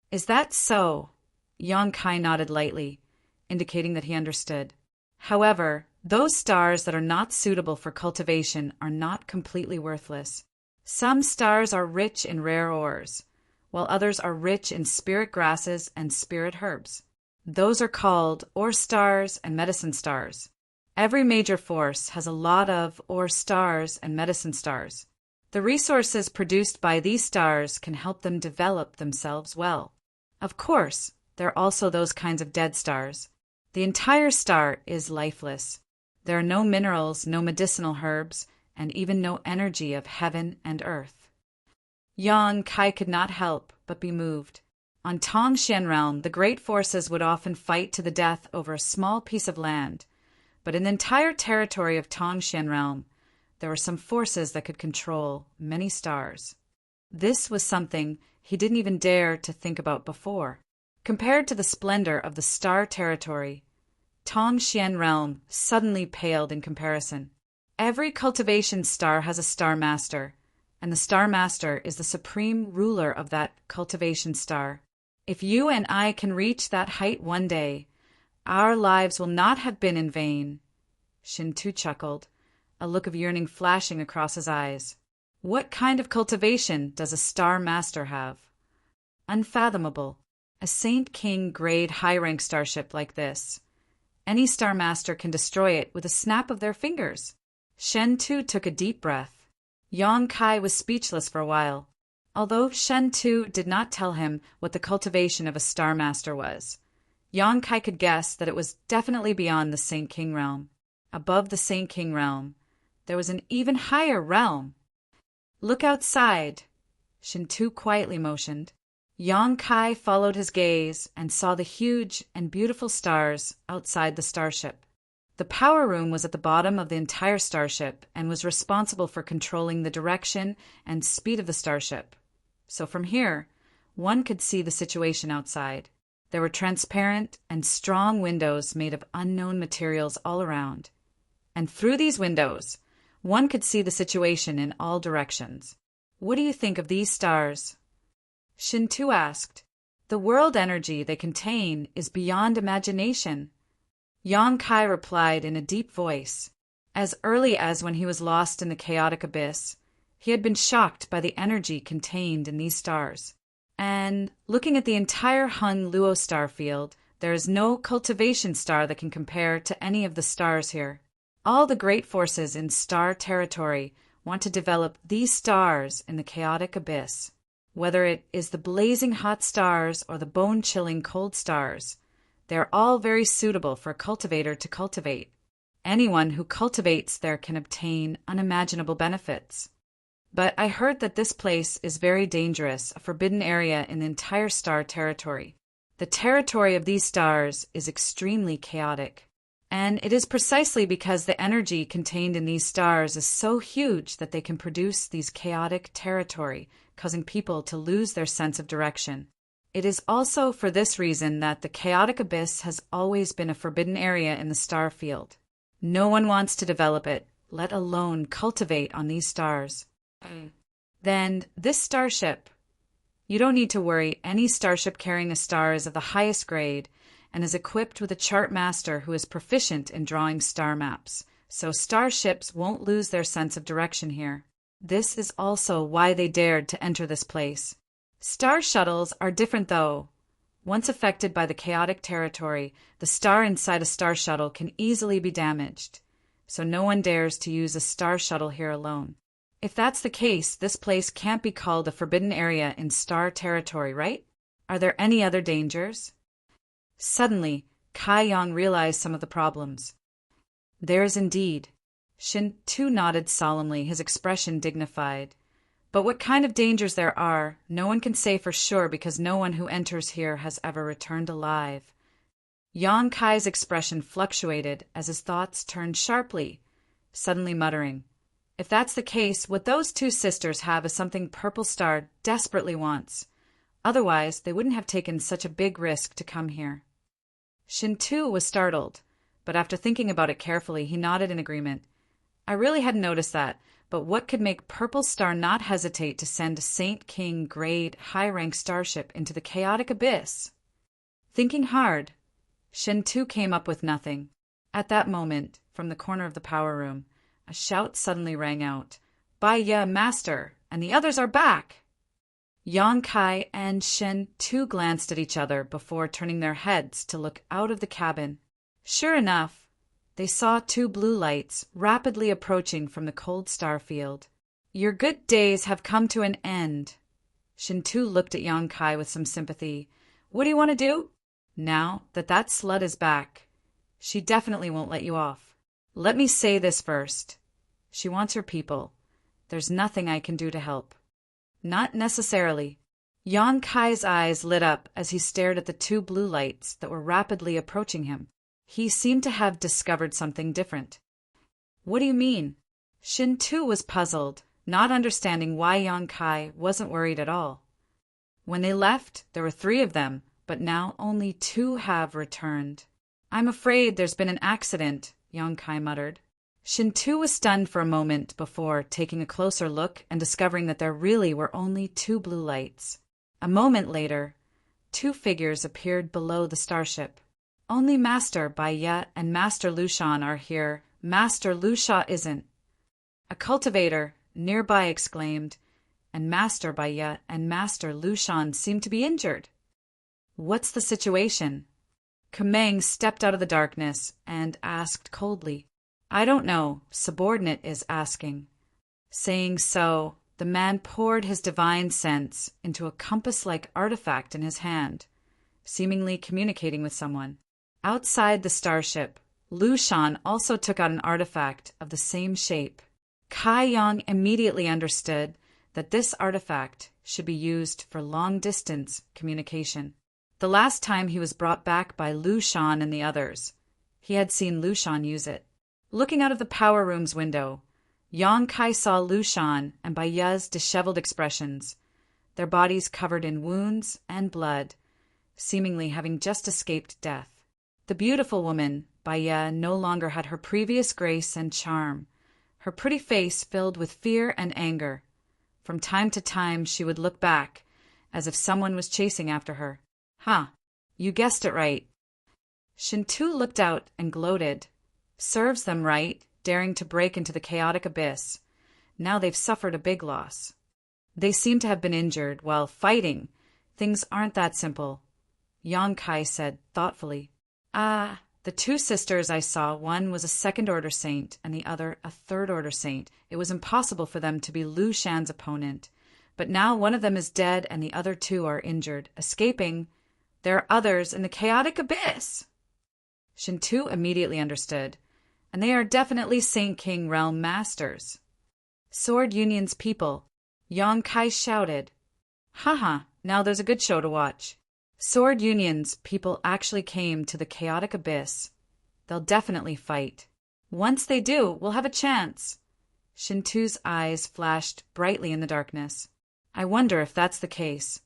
Is that so? Yang Kai nodded lightly, indicating that he understood. However, those stars that are not suitable for cultivation are not completely worthless. Some stars are rich in rare ores, while others are rich in spirit grasses and spirit herbs. Those are called ore stars and medicine stars. Every major force has a lot of ore stars and medicine stars. The resources produced by these stars can help them develop themselves well. Of course, there are also those kinds of dead stars. The entire star is lifeless. There are no minerals, no medicinal herbs, and even no energy of heaven and earth. Yang Kai could not help but be moved. On Tongxian realm, the great forces would often fight to the death over a small piece of land, but in the entire territory of Tongxian realm, there were some forces that could control many stars. This was something he didn't even dare to think about before. Compared to the splendor of the star territory, Tongxian realm suddenly paled in comparison. Every cultivation star has a star master, and the star master is the supreme ruler of that cultivation star. If you and I can reach that height one day, our lives will not have been in vain. Shintu chuckled, a look of yearning flashing across his eyes. What kind of cultivation does a star master have? Unfathomable. A Saint King grade high-rank starship like this. Any star master can destroy it with a snap of their fingers. Shen Tu took a deep breath. Yang Kai was speechless for a while. Although Shen Tu did not tell him what the cultivation of a star master was, Yang Kai could guess that it was definitely beyond the Saint King realm. Above the Saint King realm, there was an even higher realm. Look outside, Shen Tu quietly motioned. Yang Kai followed his gaze and saw the huge and beautiful stars outside the starship. The power room was at the bottom of the entire starship and was responsible for controlling the direction and speed of the starship. So from here, one could see the situation outside. There were transparent and strong windows made of unknown materials all around. And through these windows, one could see the situation in all directions. What do you think of these stars? Shintu asked. The world energy they contain is beyond imagination. Yang Kai replied in a deep voice. As early as when he was lost in the chaotic abyss, he had been shocked by the energy contained in these stars. And, looking at the entire Hun Luo star field, there is no cultivation star that can compare to any of the stars here. All the great forces in star territory want to develop these stars in the chaotic abyss. Whether it is the blazing hot stars or the bone-chilling cold stars, they are all very suitable for a cultivator to cultivate. Anyone who cultivates there can obtain unimaginable benefits. But I heard that this place is very dangerous, a forbidden area in the entire star territory. The territory of these stars is extremely chaotic. And it is precisely because the energy contained in these stars is so huge that they can produce these chaotic territory, causing people to lose their sense of direction. It is also for this reason that the chaotic abyss has always been a forbidden area in the star field. No one wants to develop it, let alone cultivate on these stars. Then, this starship. You don't need to worry, any starship carrying a star is of the highest grade and is equipped with a chart master who is proficient in drawing star maps, so starships won't lose their sense of direction here. This is also why they dared to enter this place. Star shuttles are different though. Once affected by the chaotic territory, the star inside a star shuttle can easily be damaged, so no one dares to use a star shuttle here alone. If that's the case, this place can't be called a forbidden area in star territory, right? Are there any other dangers? Suddenly, Kai Yang realized some of the problems. There is indeed. Shin Tu nodded solemnly, his expression dignified. But what kind of dangers there are, no one can say for sure because no one who enters here has ever returned alive. Yang Kai's expression fluctuated as his thoughts turned sharply, suddenly muttering, If that's the case, what those two sisters have is something Purple Star desperately wants. Otherwise, they wouldn't have taken such a big risk to come here. Shintu was startled, but after thinking about it carefully, he nodded in agreement. I really hadn't noticed that, but what could make Purple Star not hesitate to send a Saint King grade high-rank starship into the chaotic abyss? Thinking hard, Shintu came up with nothing. At that moment, from the corner of the power room, a shout suddenly rang out. Baya, Master, and the others are back! Yang Kai and Shen Tu glanced at each other before turning their heads to look out of the cabin. Sure enough, they saw two blue lights rapidly approaching from the cold star field. Your good days have come to an end. Shen Tu looked at Yang Kai with some sympathy. What do you want to do? Now that slut is back, she definitely won't let you off. Let me say this first. She wants her people. There's nothing I can do to help. Not necessarily. Yang Kai's eyes lit up as he stared at the two blue lights that were rapidly approaching him. He seemed to have discovered something different. What do you mean? Shin too was puzzled, not understanding why Yang Kai wasn't worried at all. When they left, there were 3 of them, but now only 2 have returned. I'm afraid there's been an accident, Yang Kai muttered. Shin too was stunned for a moment before taking a closer look and discovering that there really were only 2 blue lights. A moment later, 2 figures appeared below the starship. Only Master Baiya and Master Lushan are here. Master Lusha isn't. A cultivator nearby exclaimed, and Master Baiya and Master Lushan seem to be injured. What's the situation? Kameng stepped out of the darkness and asked coldly. I don't know, subordinate is asking. Saying so, the man poured his divine sense into a compass-like artifact in his hand, seemingly communicating with someone. Outside the starship, Lushan also took out an artifact of the same shape. Kai Yang immediately understood that this artifact should be used for long-distance communication. The last time he was brought back by Lushan and the others, he had seen Lushan use it. Looking out of the power room's window, Yang Kai saw Lushan and Baiya's disheveled expressions, their bodies covered in wounds and blood, seemingly having just escaped death. The beautiful woman, Baiya, no longer had her previous grace and charm, her pretty face filled with fear and anger. From time to time she would look back, as if someone was chasing after her. You guessed it right. Shintu looked out and gloated. Serves them right, daring to break into the chaotic abyss. Now they've suffered a big loss. They seem to have been injured while fighting. Things aren't that simple, Yang Kai said thoughtfully. The 2 sisters I saw, one was a 2nd-order saint and the other a 3rd-order saint. It was impossible for them to be Lu Shan's opponent. But now one of them is dead and the other 2 are injured, escaping. There are others in the chaotic abyss. Shintu immediately understood, and they are definitely Saint King Realm Masters. Sword Union's people, Yang Kai shouted. Now there's a good show to watch. Sword Union's people actually came to the chaotic abyss. They'll definitely fight. Once they do, we'll have a chance. Shintu's eyes flashed brightly in the darkness. I wonder if that's the case.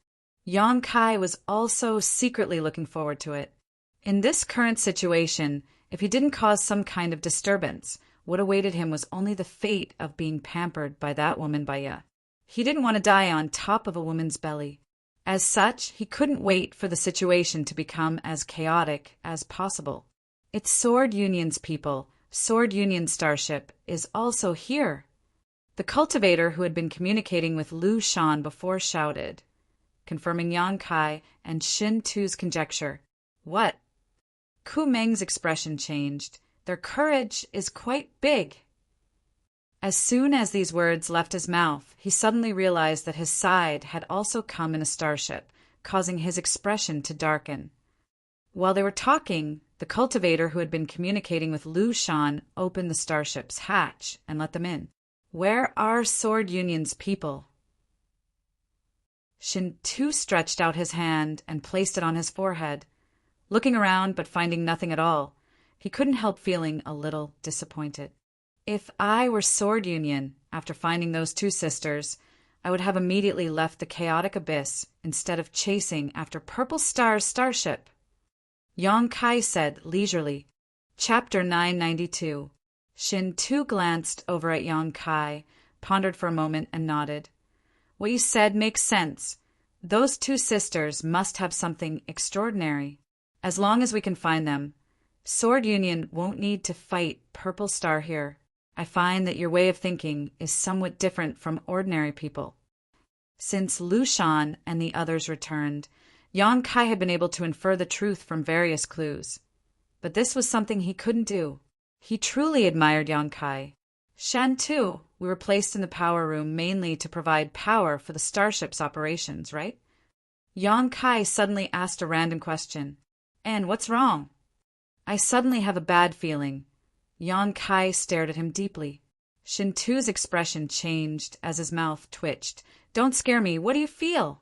Yang Kai was also secretly looking forward to it. In this current situation, if he didn't cause some kind of disturbance, what awaited him was only the fate of being pampered by that woman Baiya. He didn't want to die on top of a woman's belly. As such, he couldn't wait for the situation to become as chaotic as possible. It's Sword Union's people. Sword Union starship is also here. The cultivator who had been communicating with Lu Shan before shouted, confirming Yang Kai and Shin Tu's conjecture. What? Ku Meng's expression changed. Their courage is quite big. As soon as these words left his mouth, he suddenly realized that his side had also come in a starship, causing his expression to darken. While they were talking, the cultivator who had been communicating with Lu Shan opened the starship's hatch and let them in. Where are Sword Union's people? Shin Tu stretched out his hand and placed it on his forehead. Looking around but finding nothing at all, he couldn't help feeling a little disappointed. If I were Sword Union, after finding those 2 sisters, I would have immediately left the chaotic abyss instead of chasing after Purple Star's starship. Yang Kai said leisurely. Chapter 992. Shin Tu glanced over at Yang Kai, pondered for a moment, and nodded. What you said makes sense. Those 2 sisters must have something extraordinary. As long as we can find them, Sword Union won't need to fight Purple Star here. I find that your way of thinking is somewhat different from ordinary people. Since Lu Shan and the others returned, Yang Kai had been able to infer the truth from various clues. But this was something he couldn't do. He truly admired Yang Kai. Shan too, we were placed in the power room mainly to provide power for the starship's operations, right? Yang Kai suddenly asked a random question. And what's wrong? I suddenly have a bad feeling. Yang Kai stared at him deeply. Shin Tu's expression changed as his mouth twitched. Don't scare me. What do you feel?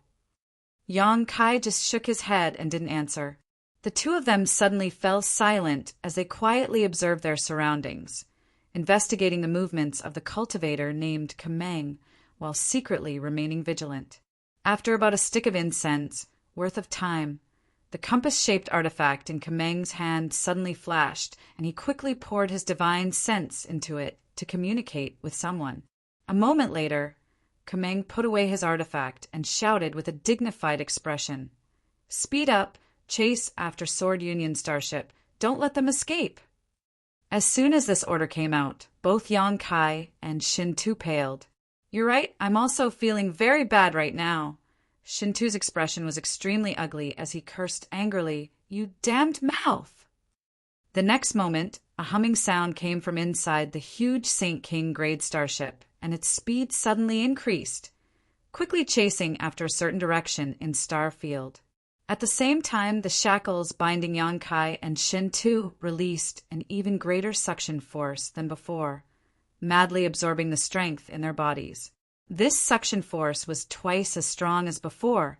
Yang Kai just shook his head and didn't answer. The two of them suddenly fell silent as they quietly observed their surroundings, investigating the movements of the cultivator named Kameng while secretly remaining vigilant. After about a stick of incense worth of time, the compass-shaped artifact in Kameng's hand suddenly flashed, and he quickly poured his divine sense into it to communicate with someone. A moment later, Kameng put away his artifact and shouted with a dignified expression, "Speed up! Chase after Sword Union Starship! Don't let them escape!" As soon as this order came out, both Yang Kai and Shin-Tu paled. "You're right, I'm also feeling very bad right now." Shin-Tu's expression was extremely ugly as he cursed angrily, "You damned mouth!" The next moment, a humming sound came from inside the huge Saint King grade starship, and its speed suddenly increased, quickly chasing after a certain direction in Star Field. At the same time, the shackles binding Yang Kai and Shin-Tu released an even greater suction force than before, madly absorbing the strength in their bodies. This suction force was twice as strong as before,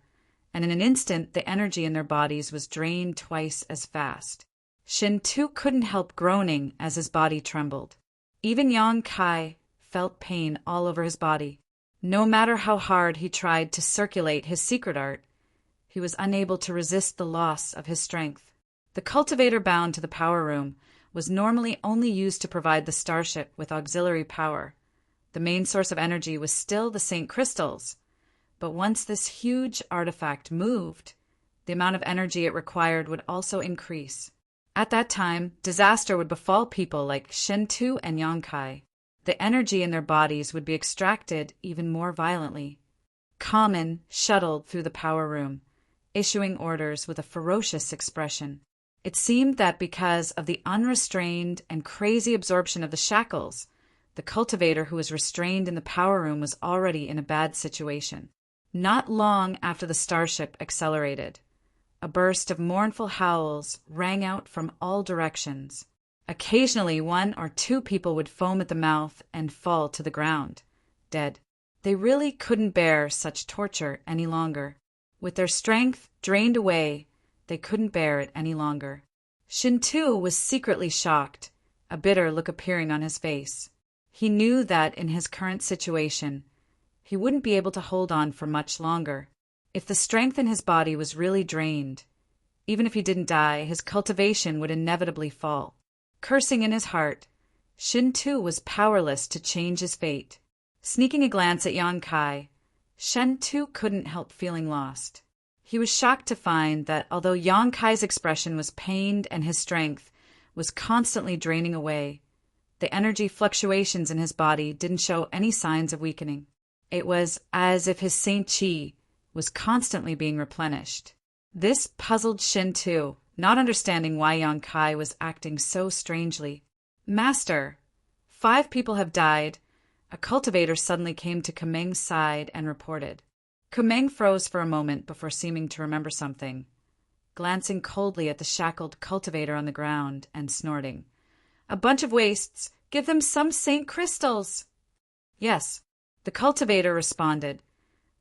and in an instant the energy in their bodies was drained twice as fast. Shin-Tu couldn't help groaning as his body trembled. Even Yang Kai felt pain all over his body. No matter how hard he tried to circulate his secret art, he was unable to resist the loss of his strength. The cultivator bound to the power room was normally only used to provide the starship with auxiliary power. The main source of energy was still the Saint crystals, but once this huge artifact moved, the amount of energy it required would also increase. At that time, disaster would befall people like Shin-Tu and Yang Kai. The energy in their bodies would be extracted even more violently. Kamen shuttled through the power room, issuing orders with a ferocious expression. It seemed that because of the unrestrained and crazy absorption of the shackles, the cultivator who was restrained in the power room was already in a bad situation. Not long after the starship accelerated, a burst of mournful howls rang out from all directions. Occasionally, one or two people would foam at the mouth and fall to the ground, dead. They really couldn't bear such torture any longer. With their strength drained away, they couldn't bear it any longer. Shin-Tu was secretly shocked, a bitter look appearing on his face. He knew that in his current situation, he wouldn't be able to hold on for much longer. If the strength in his body was really drained, even if he didn't die, his cultivation would inevitably fall. Cursing in his heart, Shin-Tu was powerless to change his fate. Sneaking a glance at Yang Kai, Shin-Tu couldn't help feeling lost. He was shocked to find that although Yang Kai's expression was pained and his strength was constantly draining away, the energy fluctuations in his body didn't show any signs of weakening. It was as if his Saint Chi was constantly being replenished. This puzzled Shin-Tu, not understanding why Yang Kai was acting so strangely. "Master, 5 people have died." A cultivator suddenly came to Kameng's side and reported. Kameng froze for a moment before seeming to remember something, glancing coldly at the shackled cultivator on the ground and snorting. "A bunch of wastes. Give them some Saint crystals." "Yes," the cultivator responded,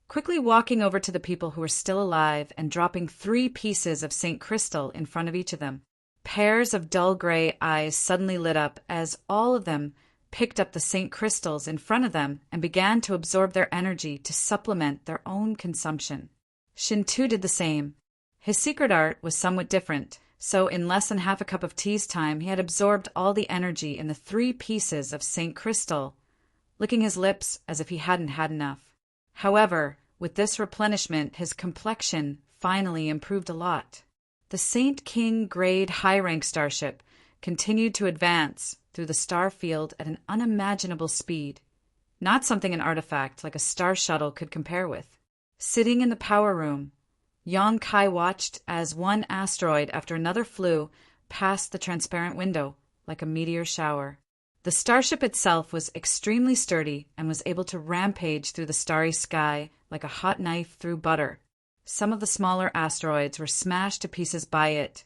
quickly walking over to the people who were still alive and dropping 3 pieces of Saint crystal in front of each of them. Pairs of dull gray eyes suddenly lit up as all of them picked up the Saint crystals in front of them and began to absorb their energy to supplement their own consumption. Shin-Tu did the same. His secret art was somewhat different, so in less than half a cup of tea's time he had absorbed all the energy in the 3 pieces of Saint crystal, licking his lips as if he hadn't had enough. However, with this replenishment his complexion finally improved a lot. The Saint King grade high-rank starship continued to advance through the star field at an unimaginable speed, not something an artifact like a star shuttle could compare with. Sitting in the power room, Yang Kai watched as one asteroid after another flew past the transparent window like a meteor shower. The starship itself was extremely sturdy and was able to rampage through the starry sky like a hot knife through butter. Some of the smaller asteroids were smashed to pieces by it,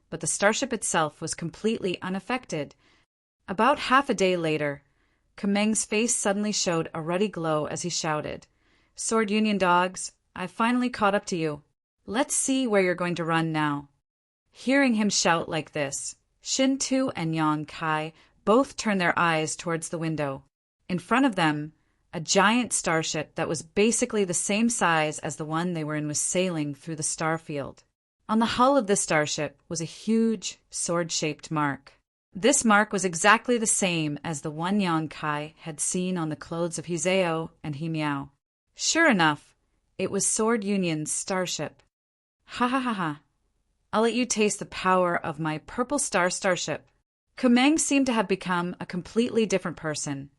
but the starship itself was completely unaffected. About half a day later, Kameng's face suddenly showed a ruddy glow as he shouted, "Sword Union dogs, I've finally caught up to you. Let's see where you're going to run now." Hearing him shout like this, Shin-Tu and Yang Kai both turned their eyes towards the window. In front of them, a giant starship that was basically the same size as the one they were in was sailing through the star field. On the hull of the starship was a huge, sword-shaped mark. This mark was exactly the same as the one Yang Kai had seen on the clothes of Hiseo and Himiao. Sure enough, it was Sword Union's starship. "Ha ha ha ha. I'll let you taste the power of my purple starship." Kumeng seemed to have become a completely different person,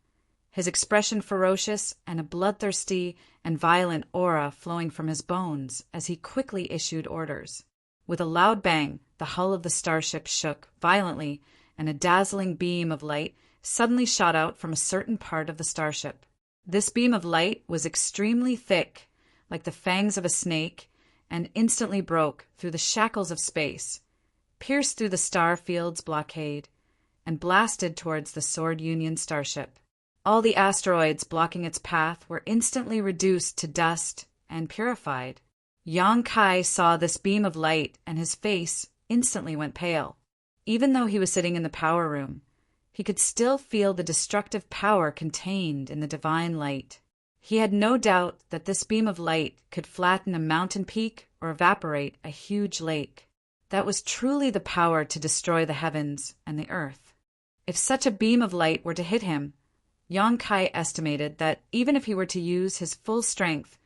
his expression ferocious and a bloodthirsty and violent aura flowing from his bones as he quickly issued orders. With a loud bang, the hull of the starship shook violently, and a dazzling beam of light suddenly shot out from a certain part of the starship. This beam of light was extremely thick, like the fangs of a snake, and instantly broke through the shackles of space, pierced through the star field's blockade, and blasted towards the Sword Union starship. All the asteroids blocking its path were instantly reduced to dust and purified. Yang Kai saw this beam of light, and his face instantly went pale. Even though he was sitting in the power room, he could still feel the destructive power contained in the divine light. He had no doubt that this beam of light could flatten a mountain peak or evaporate a huge lake. That was truly the power to destroy the heavens and the earth. If such a beam of light were to hit him, Yang Kai estimated that even if he were to use his full strength,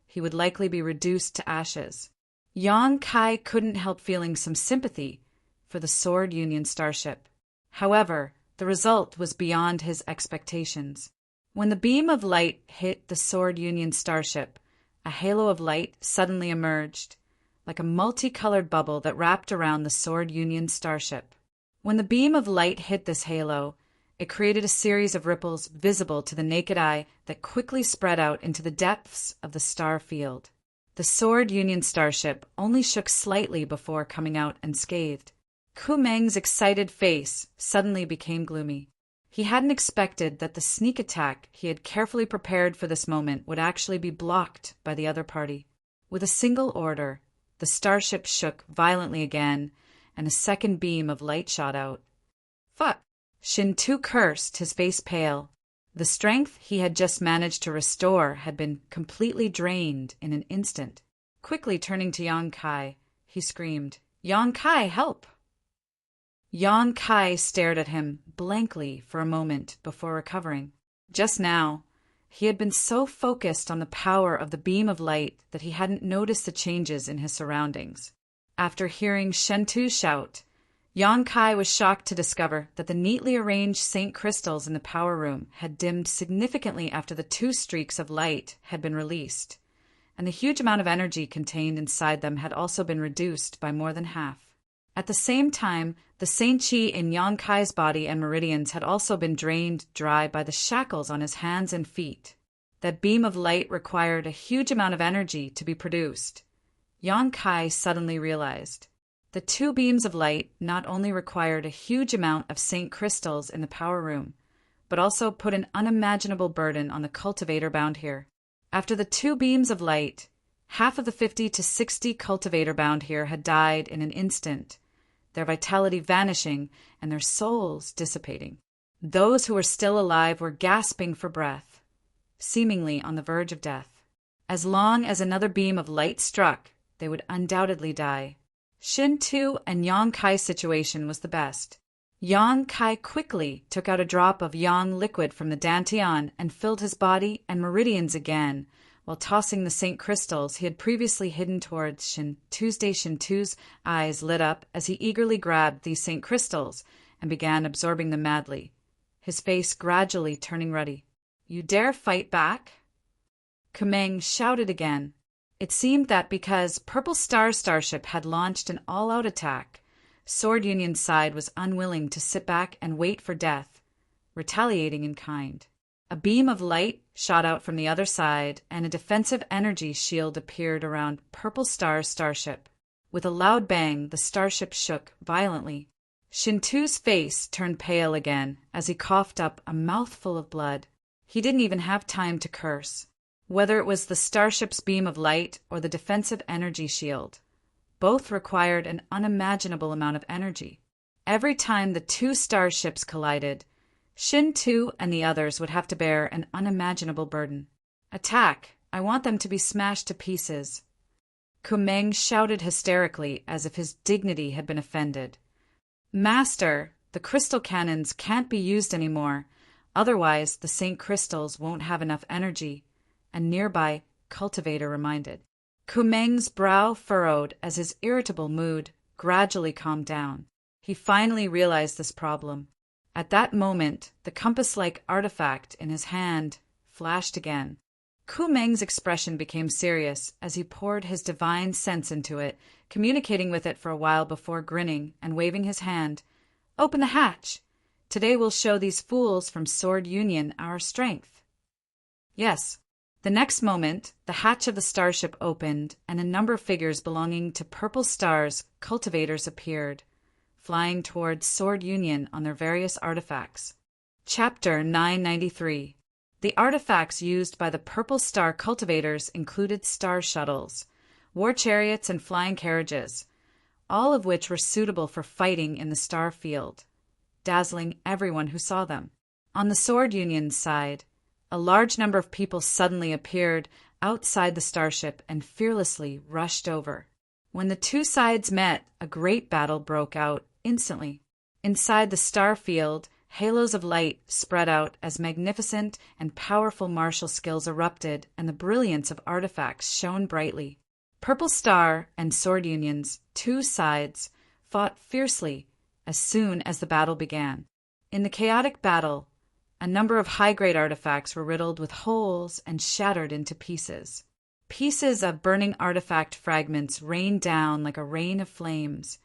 he would likely be reduced to ashes. Yang Kai couldn't help feeling some sympathy for the Sword Union starship. However, the result was beyond his expectations. When the beam of light hit the Sword Union starship, a halo of light suddenly emerged, like a multicolored bubble that wrapped around the Sword Union starship. When the beam of light hit this halo, it created a series of ripples visible to the naked eye that quickly spread out into the depths of the star field. The Sword Union starship only shook slightly before coming out unscathed. Kumeng's excited face suddenly became gloomy. He hadn't expected that the sneak attack he had carefully prepared for this moment would actually be blocked by the other party. With a single order, the starship shook violently again, and a second beam of light shot out. "Fuck!" Shin-Tu cursed, his face pale. The strength he had just managed to restore had been completely drained in an instant. Quickly turning to Yang Kai, he screamed, "Yang Kai, help!" Yang Kai stared at him blankly for a moment before recovering. Just now, he had been so focused on the power of the beam of light that he hadn't noticed the changes in his surroundings. After hearing Shin-Tu shout, Yang Kai was shocked to discover that the neatly arranged Saint crystals in the power room had dimmed significantly after the 2 streaks of light had been released, and the huge amount of energy contained inside them had also been reduced by more than half. At the same time, the Saint Chi in Yang Kai's body and meridians had also been drained dry by the shackles on his hands and feet. That beam of light required a huge amount of energy to be produced. Yang Kai suddenly realized. The 2 beams of light not only required a huge amount of Saint crystals in the power room, but also put an unimaginable burden on the cultivator bound here. After the 2 beams of light, half of the 50 to 60 cultivator bound here had died in an instant, their vitality vanishing and their souls dissipating. Those who were still alive were gasping for breath, seemingly on the verge of death. As long as another beam of light struck, they would undoubtedly die. Shin-Tu and Yang Kai's situation was the best. Yang Kai quickly took out a drop of Yang liquid from the dantian and filled his body and meridians again, while tossing the Saint crystals he had previously hidden towards Shin-Tu's. Shin-Tu's eyes lit up as he eagerly grabbed these Saint crystals and began absorbing them madly, his face gradually turning ruddy. "You dare fight back?" Kumeng shouted again. It seemed that because Purple Star Starship had launched an all-out attack, Sword Union's side was unwilling to sit back and wait for death, retaliating in kind. A beam of light shot out from the other side, and a defensive energy shield appeared around Purple Star Starship. With a loud bang, the starship shook violently. Shin-Tu's face turned pale again as he coughed up a mouthful of blood. He didn't even have time to curse. Whether it was the starship's beam of light or the defensive energy shield, both required an unimaginable amount of energy. Every time the two starships collided, Shin-2 and the others would have to bear an unimaginable burden. "Attack! I want them to be smashed to pieces." Kumeng shouted hysterically as if his dignity had been offended. "Master, the crystal cannons can't be used anymore, otherwise the Saint Crystals won't have enough energy," a nearby cultivator reminded. Kumeng's brow furrowed as his irritable mood gradually calmed down. He finally realized this problem. At that moment, the compass-like artifact in his hand flashed again. Kumeng's expression became serious as he poured his divine sense into it, communicating with it for a while before grinning and waving his hand. "Open the hatch! Today we'll show these fools from Sword Union our strength." Yes. The next moment, the hatch of the starship opened and a number of figures belonging to Purple Star's cultivators appeared, flying towards Sword Union on their various artifacts. Chapter 993. The artifacts used by the Purple Star cultivators included star shuttles, war chariots, and flying carriages, all of which were suitable for fighting in the star field, dazzling everyone who saw them. On the Sword Union's side, a large number of people suddenly appeared outside the starship and fearlessly rushed over. When the two sides met, a great battle broke out instantly. Inside the star field, halos of light spread out as magnificent and powerful martial skills erupted and the brilliance of artifacts shone brightly. Purple Star and Sword Union's two sides fought fiercely as soon as the battle began. In the chaotic battle, a number of high-grade artifacts were riddled with holes and shattered into pieces. Pieces of burning artifact fragments rained down like a rain of flames,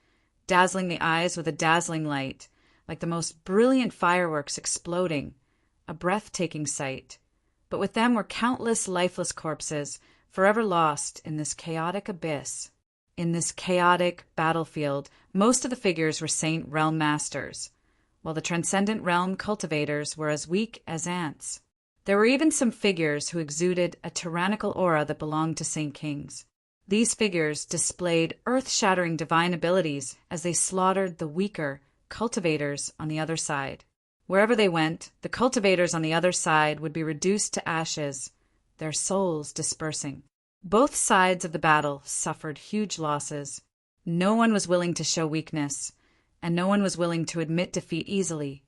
dazzling the eyes with a dazzling light, like the most brilliant fireworks exploding, a breathtaking sight. But with them were countless lifeless corpses, forever lost in this chaotic abyss. In this chaotic battlefield, most of the figures were Saint Realm Masters, while the Transcendent Realm cultivators were as weak as ants. There were even some figures who exuded a tyrannical aura that belonged to Saint Kings. These figures displayed earth-shattering divine abilities as they slaughtered the weaker cultivators on the other side. Wherever they went, the cultivators on the other side would be reduced to ashes, their souls dispersing. Both sides of the battle suffered huge losses. No one was willing to show weakness, and no one was willing to admit defeat easily.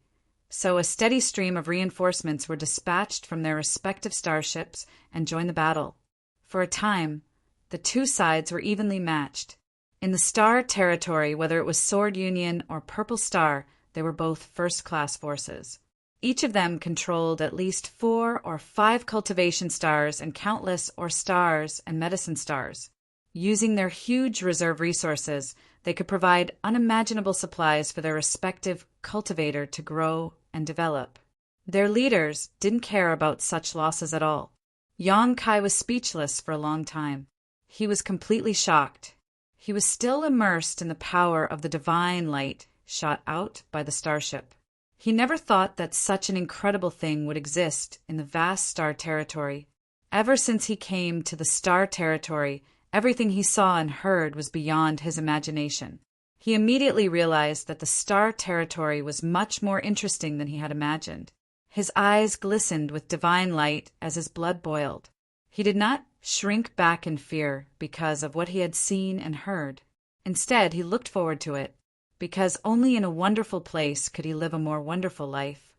So a steady stream of reinforcements were dispatched from their respective starships and joined the battle. For a time, the two sides were evenly matched. In the star territory, whether it was Sword Union or Purple Star, they were both first-class forces. Each of them controlled at least 4 or 5 cultivation stars and countless stars and medicine stars. Using their huge reserve resources, they could provide unimaginable supplies for their respective cultivator to grow and develop. Their leaders didn't care about such losses at all. Yang Kai was speechless for a long time. He was completely shocked. He was still immersed in the power of the divine light shot out by the starship. He never thought that such an incredible thing would exist in the vast star territory. Ever since he came to the star territory, everything he saw and heard was beyond his imagination. He immediately realized that the star territory was much more interesting than he had imagined. His eyes glistened with divine light as his blood boiled. He did not shrink back in fear because of what he had seen and heard. Instead, he looked forward to it, because only in a wonderful place could he live a more wonderful life.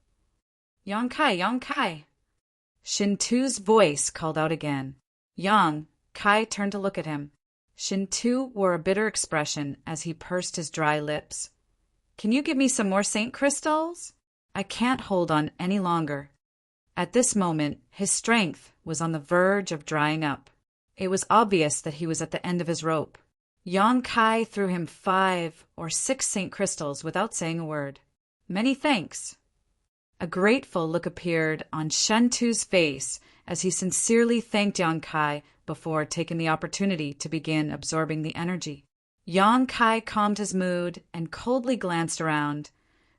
"Yang Kai, Yang Kai!" Shin-2's voice called out again. Yang Kai turned to look at him. Shin-2 wore a bitter expression as he pursed his dry lips. "Can you give me some more Saint Crystals? I can't hold on any longer." At this moment, his strength was on the verge of drying up. It was obvious that he was at the end of his rope. Yang Kai threw him 5 or 6 Saint Crystals without saying a word. "Many thanks." A grateful look appeared on Shin-2's face as he sincerely thanked Yang Kai before taking the opportunity to begin absorbing the energy. Yang Kai calmed his mood and coldly glanced around,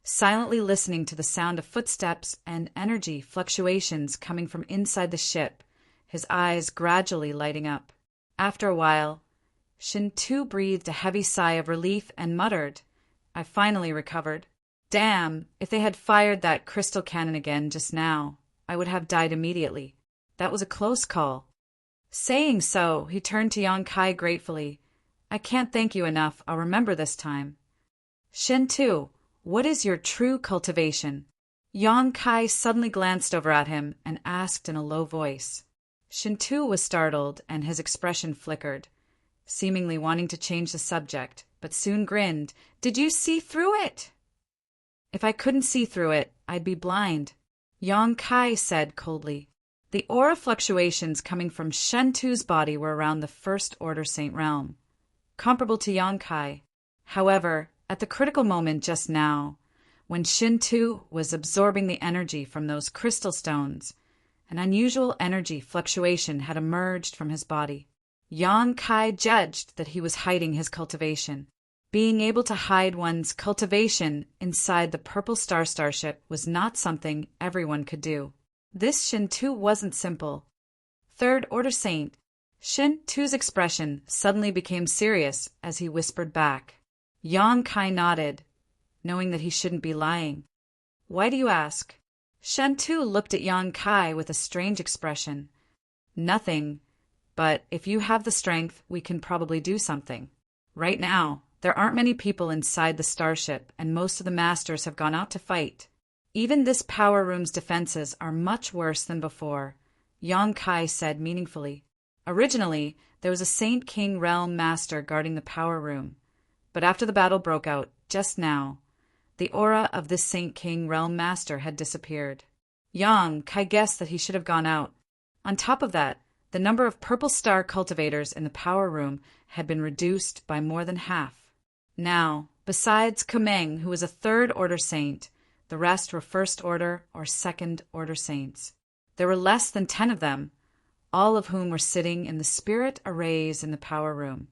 silently listening to the sound of footsteps and energy fluctuations coming from inside the ship, his eyes gradually lighting up. After a while, Shin-Tu breathed a heavy sigh of relief and muttered, "I finally recovered. Damn, if they had fired that crystal cannon again just now, I would have died immediately. That was a close call." Saying so, he turned to Yang Kai gratefully. "I can't thank you enough. I'll remember this time." "Shin-Tu, what is your true cultivation?" Yang Kai suddenly glanced over at him and asked in a low voice. Shin-Tu was startled and his expression flickered, seemingly wanting to change the subject, but soon grinned. "Did you see through it?" "If I couldn't see through it, I'd be blind," Yang Kai said coldly. The aura fluctuations coming from Shin-Tu's body were around the First Order Saint realm, comparable to Yang Kai. However, at the critical moment just now, when Shin-Tu was absorbing the energy from those crystal stones, an unusual energy fluctuation had emerged from his body. Yang Kai judged that he was hiding his cultivation. Being able to hide one's cultivation inside the Purple Star starship was not something everyone could do. This Shin-Tu wasn't simple. Third Order Saint. Shin-Tu's expression suddenly became serious as he whispered back. Yang Kai nodded, knowing that he shouldn't be lying. "Why do you ask?" Shin-Tu looked at Yang Kai with a strange expression. "Nothing, but if you have the strength, we can probably do something. Right now, there aren't many people inside the starship, and most of the masters have gone out to fight. Even this power room's defenses are much worse than before," Yang Kai said meaningfully. "Originally, there was a Saint King Realm Master guarding the power room, but after the battle broke out just now, the aura of this Saint King Realm Master had disappeared." Yang Kai guessed that he should have gone out. On top of that, the number of Purple Star cultivators in the power room had been reduced by more than half. Now, besides Kumeng, who was a Third Order Saint, the rest were First Order or Second Order Saints. There were less than 10 of them, all of whom were sitting in the spirit arrays in the power room,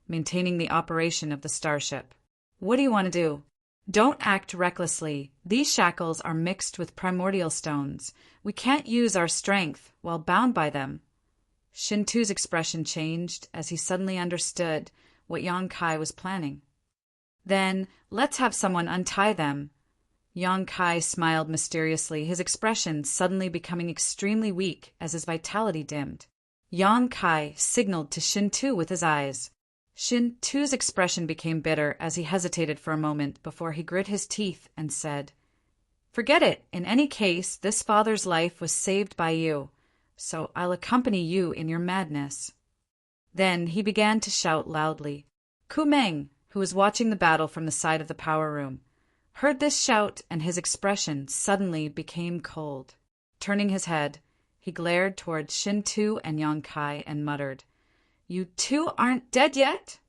maintaining the operation of the starship. "What do you want to do?" "Don't act recklessly. These shackles are mixed with primordial stones. We can't use our strength while bound by them." Shin-Tu's expression changed as he suddenly understood what Yang Kai was planning. "Then let's have someone untie them." Yang Kai smiled mysteriously, his expression suddenly becoming extremely weak as his vitality dimmed. Yang Kai signaled to Shin-Tu with his eyes. Shin-Tu's expression became bitter as he hesitated for a moment before he grit his teeth and said, "Forget it. In any case, this father's life was saved by you, so I'll accompany you in your madness." Then he began to shout loudly. Kumeng, who was watching the battle from the side of the power room, heard this shout and his expression suddenly became cold. Turning his head, he glared towards Shin-Tu and Yang Kai and muttered, "You two aren't dead yet?"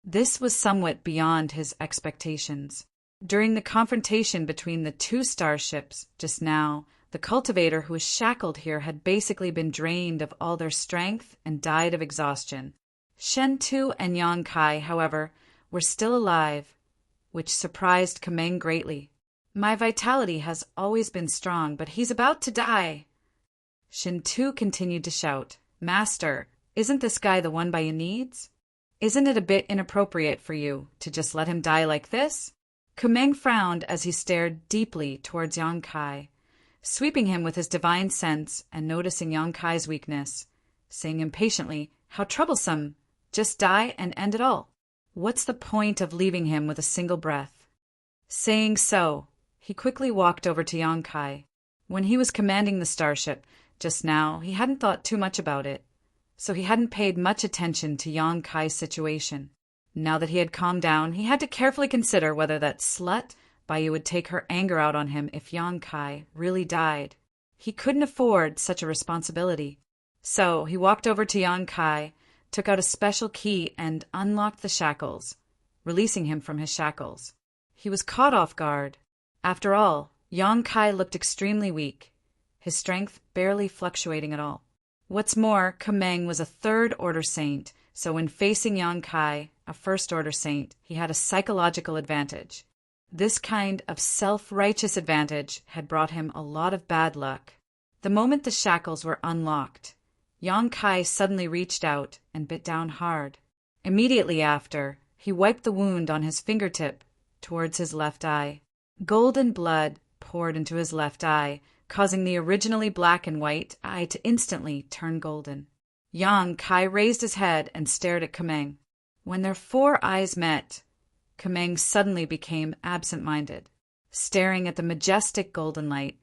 This was somewhat beyond his expectations. During the confrontation between the two starships just now, the cultivator who was shackled here had basically been drained of all their strength and died of exhaustion. Shin-Tu and Yang Kai, however, were still alive, which surprised Kumeng greatly. "My vitality has always been strong, but he's about to die." Shin-Tu continued to shout, "Master, isn't this guy the one by your needs? Isn't it a bit inappropriate for you to just let him die like this?" Kumeng frowned as he stared deeply towards Yang Kai, sweeping him with his divine sense and noticing Yang Kai's weakness, saying impatiently, "How troublesome! Just die and end it all. What's the point of leaving him with a single breath?" Saying so, he quickly walked over to Yang Kai. When he was commanding the starship just now, he hadn't thought too much about it, so he hadn't paid much attention to Yang Kai's situation. Now that he had calmed down, he had to carefully consider whether that slut Baiyu would take her anger out on him if Yang Kai really died. He couldn't afford such a responsibility. So he walked over to Yang Kai, took out a special key and unlocked the shackles, releasing him from his shackles. He was caught off guard. After all, Yang Kai looked extremely weak, his strength barely fluctuating at all. What's more, Kumeng was a Third Order Saint, so when facing Yang Kai, a First Order Saint, he had a psychological advantage. This kind of self-righteous advantage had brought him a lot of bad luck. The moment the shackles were unlocked, Yang Kai suddenly reached out and bit down hard. Immediately after, he wiped the wound on his fingertip towards his left eye. Golden blood poured into his left eye, causing the originally black and white eye to instantly turn golden. Yang Kai raised his head and stared at Kameng. When their four eyes met, Kameng suddenly became absent-minded. Staring at the majestic golden light,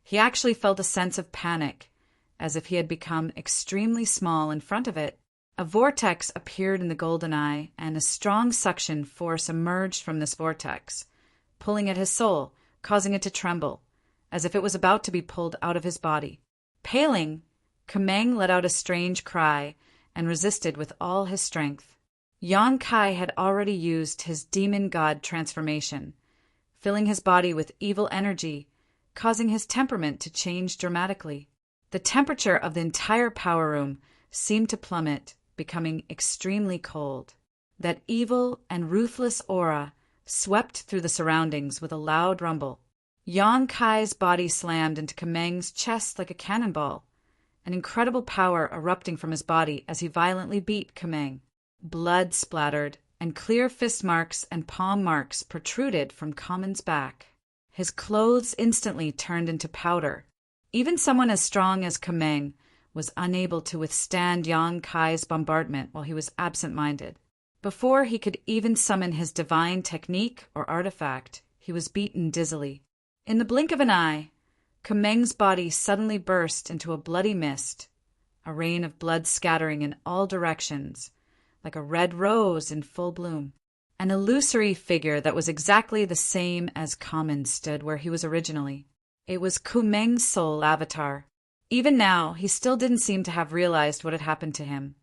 he actually felt a sense of panic, as if he had become extremely small in front of it. A vortex appeared in the golden eye, and a strong suction force emerged from this vortex, pulling at his soul, causing it to tremble, as if it was about to be pulled out of his body. Paling, Kameng let out a strange cry and resisted with all his strength. Yang Kai had already used his demon god transformation, filling his body with evil energy, causing his temperament to change dramatically. The temperature of the entire power room seemed to plummet, becoming extremely cold. That evil and ruthless aura swept through the surroundings with a loud rumble. Yang Kai's body slammed into Kameng's chest like a cannonball, an incredible power erupting from his body as he violently beat Kameng. Blood splattered, and clear fist marks and palm marks protruded from Kamen's back. His clothes instantly turned into powder. Even someone as strong as Kameng was unable to withstand Yang Kai's bombardment while he was absent-minded. Before he could even summon his divine technique or artifact, he was beaten dizzily. In the blink of an eye, Kameng's body suddenly burst into a bloody mist, a rain of blood scattering in all directions, like a red rose in full bloom. An illusory figure that was exactly the same as Kamen stood where he was originally. It was Kumeng's soul avatar. Even now, he still didn't seem to have realized what had happened to him.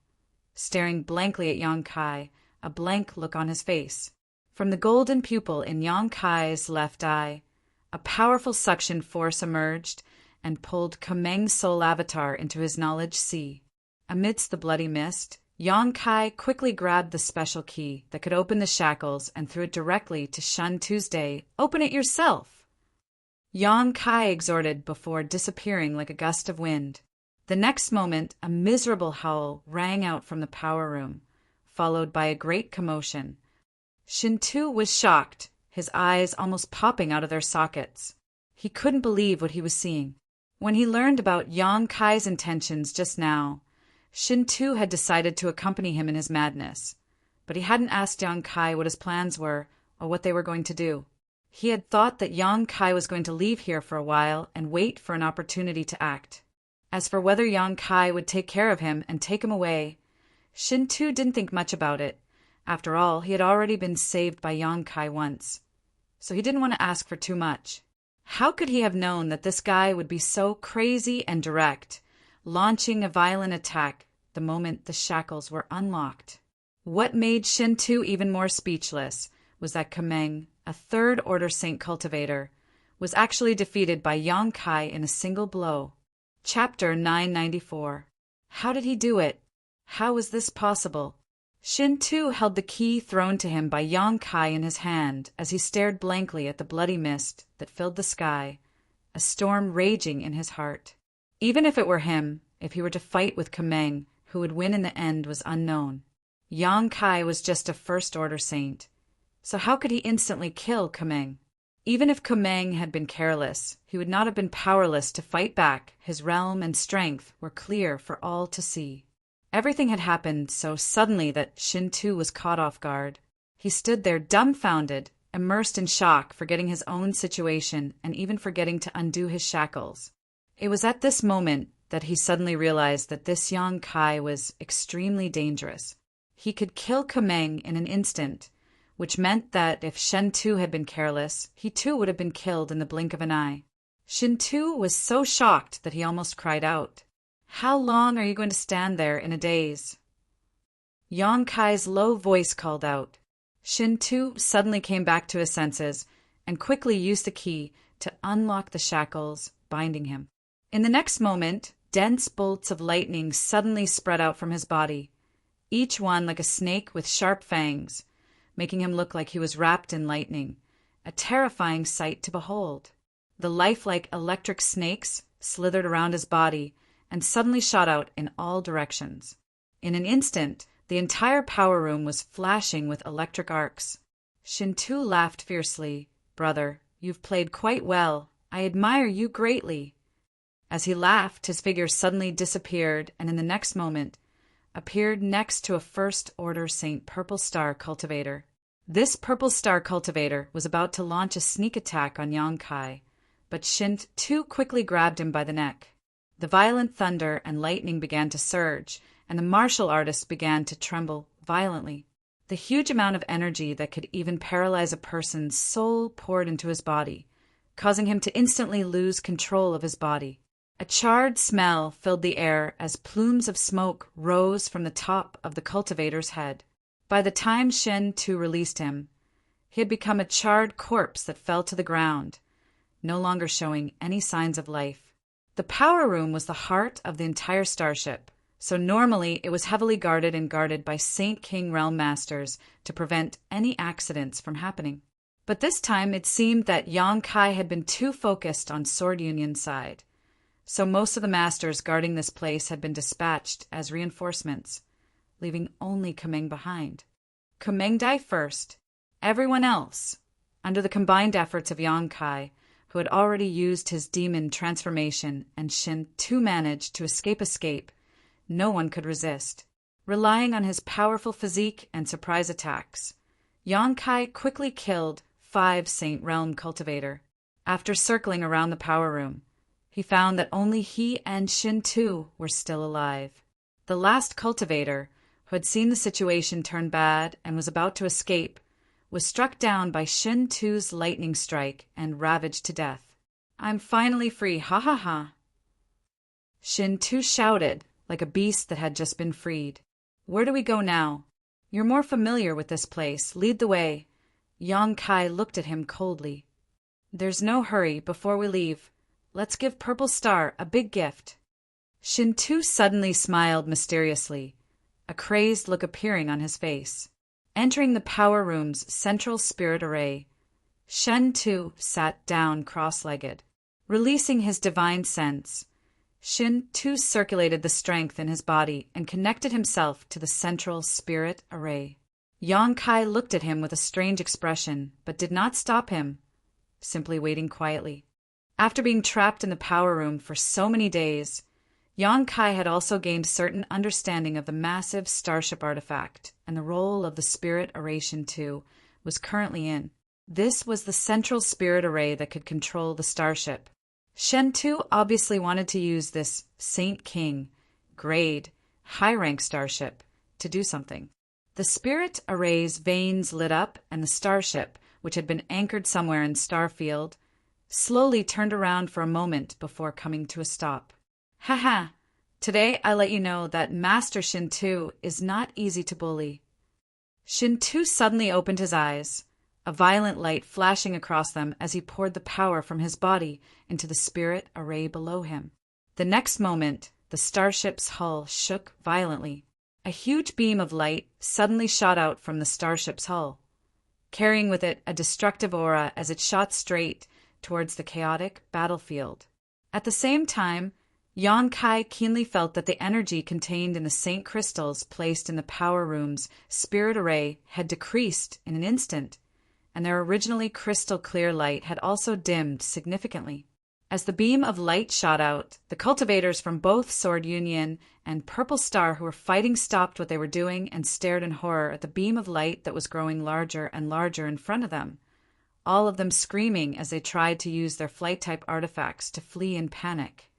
Staring blankly at Yang Kai, a blank look on his face. From the golden pupil in Yang Kai's left eye, a powerful suction force emerged and pulled Kameng's soul avatar into his knowledge sea. Amidst the bloody mist, Yang Kai quickly grabbed the special key that could open the shackles and threw it directly to Shun Tuesday. "Open it yourself!" Yang Kai exhorted before disappearing like a gust of wind. The next moment, a miserable howl rang out from the power room, followed by a great commotion. Shintu was shocked, his eyes almost popping out of their sockets. He couldn't believe what he was seeing. When he learned about Yang Kai's intentions just now, Shintu had decided to accompany him in his madness, but he hadn't asked Yang Kai what his plans were or what they were going to do. He had thought that Yang Kai was going to leave here for a while and wait for an opportunity to act. As for whether Yang Kai would take care of him and take him away, Shintu didn't think much about it. After all, he had already been saved by Yang Kai once, so he didn't want to ask for too much. How could he have known that this guy would be so crazy and direct, launching a violent attack the moment the shackles were unlocked? What made Shintu even more speechless was that Kameng, a third-order saint cultivator, was actually defeated by Yang Kai in a single blow. Chapter 994. How did he do it? How was this possible? Shintu held the key thrown to him by Yang Kai in his hand as he stared blankly at the bloody mist that filled the sky, a storm raging in his heart. Even if it were him, if he were to fight with Kameng, who would win in the end was unknown. Yang Kai was just a first-order saint, so how could he instantly kill Kameng? Even if Kameng had been careless, he would not have been powerless to fight back. His realm and strength were clear for all to see. Everything had happened so suddenly that Shintu was caught off guard. He stood there dumbfounded, immersed in shock, forgetting his own situation and even forgetting to undo his shackles. It was at this moment that he suddenly realized that this Yang Kai was extremely dangerous. He could kill Kameng in an instant, which meant that if Shintu had been careless, he too would have been killed in the blink of an eye. Shintu was so shocked that he almost cried out. "How long are you going to stand there in a daze?" Yang Kai's low voice called out. Shintu suddenly came back to his senses and quickly used the key to unlock the shackles binding him. In the next moment, dense bolts of lightning suddenly spread out from his body, each one like a snake with sharp fangs, making him look like he was wrapped in lightning, a terrifying sight to behold. The lifelike electric snakes slithered around his body and suddenly shot out in all directions. In an instant, the entire power room was flashing with electric arcs. Shintu laughed fiercely. "Brother, you've played quite well. I admire you greatly." As he laughed, his figure suddenly disappeared, and in the next moment appeared next to a First Order St. Purple Star cultivator. This Purple Star cultivator was about to launch a sneak attack on Yang Kai, but Shin-Tu quickly grabbed him by the neck. The violent thunder and lightning began to surge, and the martial artist began to tremble violently. The huge amount of energy that could even paralyze a person's soul poured into his body, causing him to instantly lose control of his body. A charred smell filled the air as plumes of smoke rose from the top of the cultivator's head. By the time Shin-Tu released him, he had become a charred corpse that fell to the ground, no longer showing any signs of life. The power room was the heart of the entire starship, so normally it was heavily guarded and guarded by Saint King Realm Masters to prevent any accidents from happening. But this time it seemed that Yang Kai had been too focused on Sword Union's side, so most of the masters guarding this place had been dispatched as reinforcements, leaving only Kumeng behind. Kumeng died first. Everyone else, under the combined efforts of Yang Kai, who had already used his demon transformation, and Shin-Tu managed to escape, no one could resist. Relying on his powerful physique and surprise attacks, Yang Kai quickly killed 5 Saint Realm cultivator. After circling around the power room, he found that only he and Shin-Tu were still alive. The last cultivator, who had seen the situation turn bad and was about to escape, was struck down by Shin-Tu's lightning strike and ravaged to death. "I'm finally free, ha ha ha!" Shin-Tu shouted, like a beast that had just been freed. "Where do we go now? You're more familiar with this place. Lead the way." Yang Kai looked at him coldly. "There's no hurry. Before we leave, let's give Purple Star a big gift." Shin-Tu suddenly smiled mysteriously, a crazed look appearing on his face. Entering the power room's central spirit array, Shin-Tu sat down cross-legged. Releasing his divine sense, Shin-Tu circulated the strength in his body and connected himself to the central spirit array. Yang Kai looked at him with a strange expression, but did not stop him, simply waiting quietly. After being trapped in the power room for so many days, Yang Kai had also gained certain understanding of the massive starship artifact and the role of the spirit array Shin-Tu was currently in. This was the central spirit array that could control the starship. Shin-Tu obviously wanted to use this Saint King, grade, high-rank starship to do something. The spirit array's veins lit up, and the starship, which had been anchored somewhere in Starfield, slowly turned around for a moment before coming to a stop. "Haha, today I let you know that Master Shin-Tu is not easy to bully." Shin-Tu suddenly opened his eyes, a violent light flashing across them as he poured the power from his body into the spirit array below him. The next moment, the starship's hull shook violently. A huge beam of light suddenly shot out from the starship's hull, carrying with it a destructive aura as it shot straight towards the chaotic battlefield. At the same time, Yang Kai keenly felt that the energy contained in the Saint crystals placed in the power room's spirit array had decreased in an instant, and their originally crystal-clear light had also dimmed significantly. As the beam of light shot out, the cultivators from both Sword Union and Purple Star who were fighting stopped what they were doing and stared in horror at the beam of light that was growing larger and larger in front of them, all of them screaming as they tried to use their flight-type artifacts to flee in panic.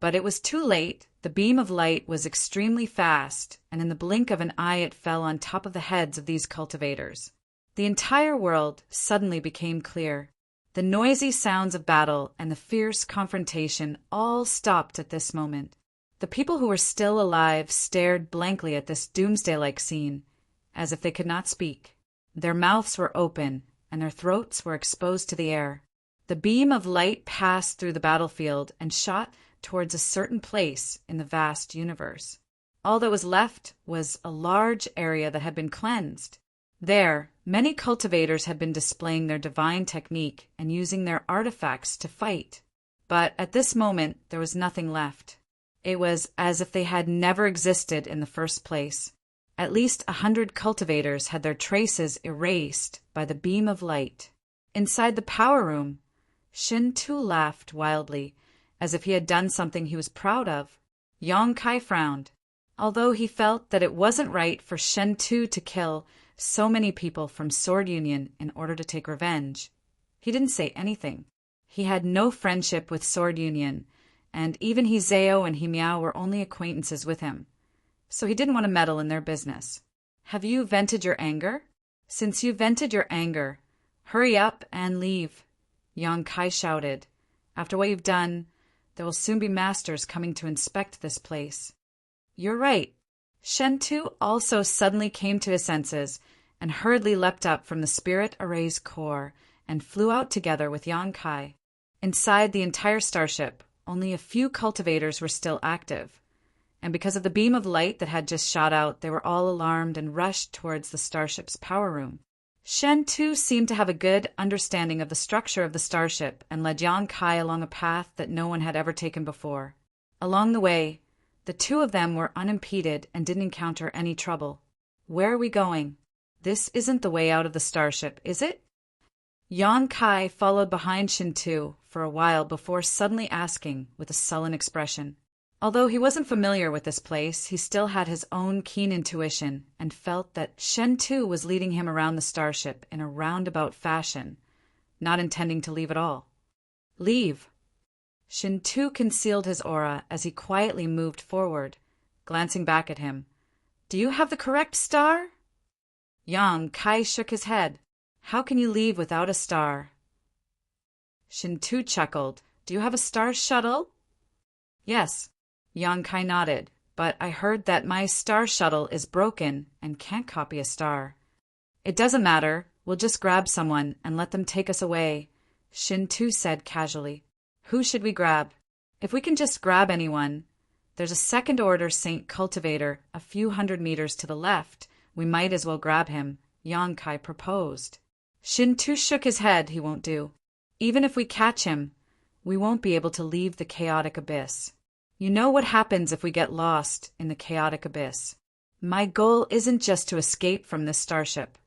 But it was too late. The beam of light was extremely fast, and in the blink of an eye it fell on top of the heads of these cultivators. The entire world suddenly became clear. The noisy sounds of battle and the fierce confrontation all stopped at this moment. The people who were still alive stared blankly at this doomsday-like scene, as if they could not speak. Their mouths were open, and their throats were exposed to the air. The beam of light passed through the battlefield and shot towards a certain place in the vast universe. All that was left was a large area that had been cleansed. There, many cultivators had been displaying their divine technique and using their artifacts to fight. But at this moment, there was nothing left. It was as if they had never existed in the first place. At least 100 cultivators had their traces erased by the beam of light. Inside the power room, Shin Tu laughed wildly, as if he had done something he was proud of. Yang Kai frowned. Although he felt that it wasn't right for Shen Tu to kill so many people from Sword Union in order to take revenge, he didn't say anything. He had no friendship with Sword Union, and even Hizeo and Himiao were only acquaintances with him, so he didn't want to meddle in their business. Have you vented your anger? Since you vented your anger, hurry up and leave, Yang Kai shouted. After what you've done, there will soon be masters coming to inspect this place. You're right. Shen Tu also suddenly came to his senses and hurriedly leapt up from the spirit array's core and flew out together with Yang Kai. Inside the entire starship, only a few cultivators were still active, and because of the beam of light that had just shot out, they were all alarmed and rushed towards the starship's power room. Shen Tu seemed to have a good understanding of the structure of the starship and led Yang Kai along a path that no one had ever taken before. Along the way, the two of them were unimpeded and didn't encounter any trouble. Where are we going? This isn't the way out of the starship, is it? Yang Kai followed behind Shin Tu for a while before suddenly asking with a sullen expression. Although he wasn't familiar with this place, he still had his own keen intuition and felt that Shen Tu was leading him around the starship in a roundabout fashion, not intending to leave at all. Leave. Shin Tu concealed his aura as he quietly moved forward, glancing back at him. Do you have the correct star? Yang Kai shook his head. How can you leave without a star? Shin Tu chuckled. Do you have a star shuttle? Yes. Yang Kai nodded, but I heard that my star shuttle is broken and can't copy a star. It doesn't matter. We'll just grab someone and let them take us away, Shin Tu said casually. Who should we grab? If we can just grab anyone. There's a second-order Saint cultivator a few hundred meters to the left. We might as well grab him, Yang Kai proposed. Shin Tu shook his head. He won't do. Even if we catch him, we won't be able to leave the chaotic abyss. You know what happens if we get lost in the chaotic abyss. My goal isn't just to escape from this starship.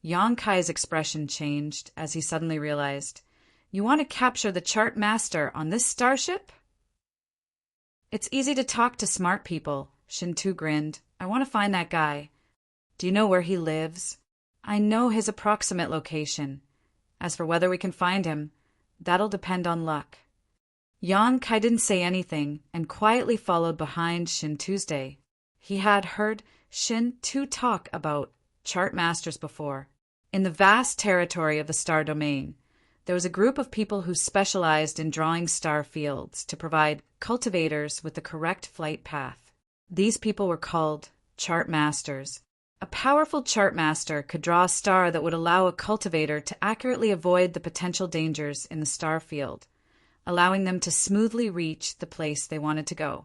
Yang Kai's expression changed as he suddenly realized. You want to capture the chart master on this starship? It's easy to talk to smart people, Shin Tu grinned. I want to find that guy. Do you know where he lives? I know his approximate location. As for whether we can find him, that'll depend on luck. Yang Kai didn't say anything and quietly followed behind Shin Tuesday. He had heard Shin Tu talk about chart masters before. In the vast territory of the star domain, there was a group of people who specialized in drawing star fields to provide cultivators with the correct flight path. These people were called chart masters. A powerful chart master could draw a star that would allow a cultivator to accurately avoid the potential dangers in the star field, allowing them to smoothly reach the place they wanted to go.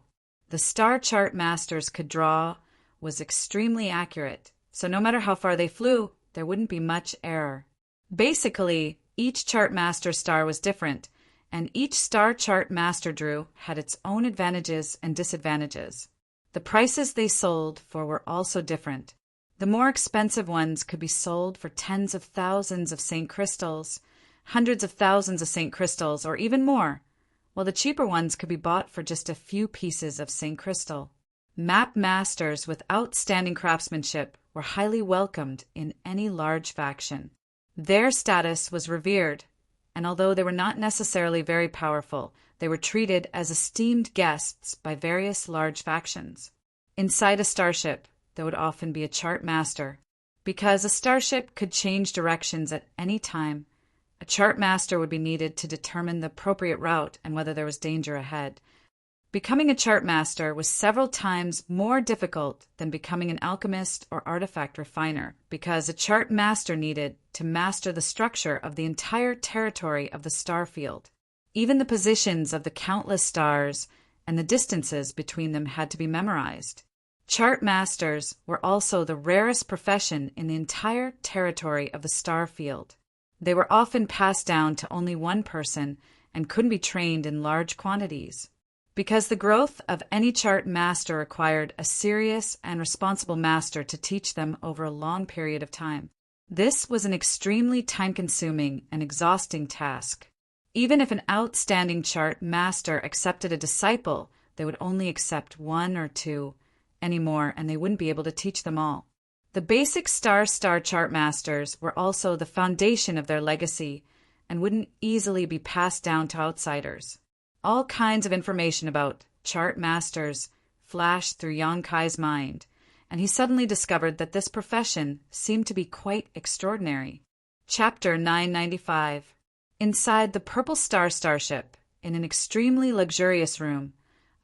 The star chart masters could draw was extremely accurate, so no matter how far they flew, there wouldn't be much error. Basically, each chart master star was different, and each star chart master drew had its own advantages and disadvantages. The prices they sold for were also different. The more expensive ones could be sold for tens of thousands of Saint crystals, hundreds of thousands of Saint crystals, or even more, while the cheaper ones could be bought for just a few pieces of Saint crystal. Map masters with outstanding craftsmanship were highly welcomed in any large faction. Their status was revered, and although they were not necessarily very powerful, they were treated as esteemed guests by various large factions. Inside a starship, there would often be a chart master. Because a starship could change directions at any time, a chart master would be needed to determine the appropriate route and whether there was danger ahead. Becoming a chart master was several times more difficult than becoming an alchemist or artifact refiner, because a chart master needed to master the structure of the entire territory of the star field. Even the positions of the countless stars and the distances between them had to be memorized. Chart masters were also the rarest profession in the entire territory of the star field. They were often passed down to only one person and couldn't be trained in large quantities. because the growth of any chart master required a serious and responsible master to teach them over a long period of time. This was an extremely time-consuming and exhausting task. Even if an outstanding chart master accepted a disciple, they would only accept one or two anymore, and they wouldn't be able to teach them all. The basic star chart masters were also the foundation of their legacy and wouldn't easily be passed down to outsiders. All kinds of information about chart masters flashed through Yang Kai's mind, and he suddenly discovered that this profession seemed to be quite extraordinary. Chapter 995. Inside the Purple Star starship, in an extremely luxurious room,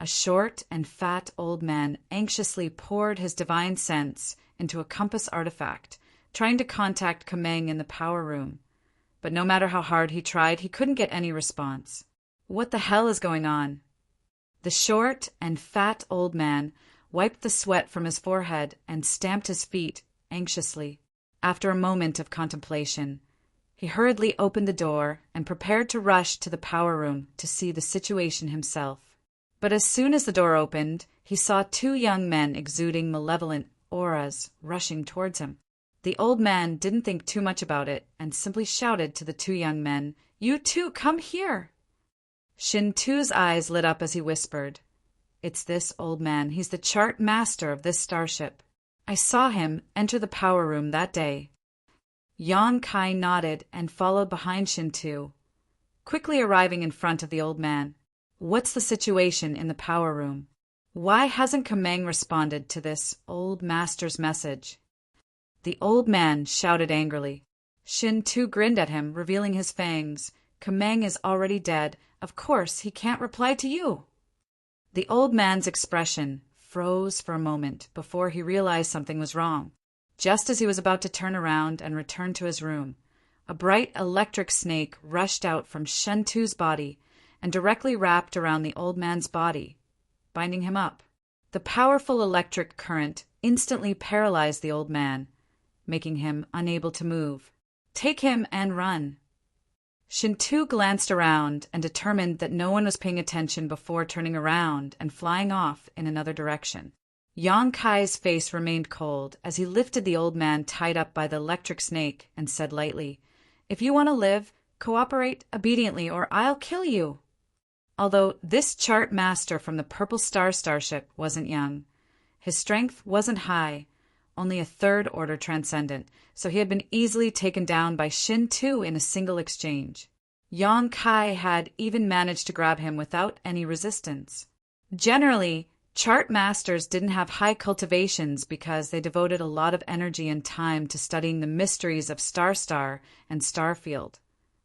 a short and fat old man anxiously poured his divine sense into a compass artifact, trying to contact Kameng in the power room. But no matter how hard he tried, he couldn't get any response. What the hell is going on? The short and fat old man wiped the sweat from his forehead and stamped his feet anxiously. After a moment of contemplation, he hurriedly opened the door and prepared to rush to the power room to see the situation himself. But as soon as the door opened, he saw two young men exuding malevolent auras rushing towards him. The old man didn't think too much about it and simply shouted to the two young men, "You two, come here!" Shin-Tu's eyes lit up as he whispered, "It's this old man. He's the chart master of this starship. I saw him enter the power room that day." Yang Kai nodded and followed behind Shin-Tu, quickly arriving in front of the old man. "What's the situation in the power room? Why hasn't Kameng responded to this old master's message?" The old man shouted angrily. Shin-Tu grinned at him, revealing his fangs. "Kameng is already dead. Of course he can't reply to you." The old man's expression froze for a moment before he realized something was wrong. Just as he was about to turn around and return to his room, a bright electric snake rushed out from Shin-Tu's body and directly wrapped around the old man's body, binding him up. The powerful electric current instantly paralyzed the old man, making him unable to move. "Take him and run." Shin-Tu glanced around and determined that no one was paying attention before turning around and flying off in another direction. Yang Kai's face remained cold as he lifted the old man tied up by the electric snake and said lightly, "If you want to live, cooperate obediently or I'll kill you." Although this chart master from the Purple Star starship wasn't young, his strength wasn't high, only a third-order transcendent, so he had been easily taken down by Shin-Tu in a single exchange. Yang Kai had even managed to grab him without any resistance. Generally, chart masters didn't have high cultivations because they devoted a lot of energy and time to studying the mysteries of Star and Starfield,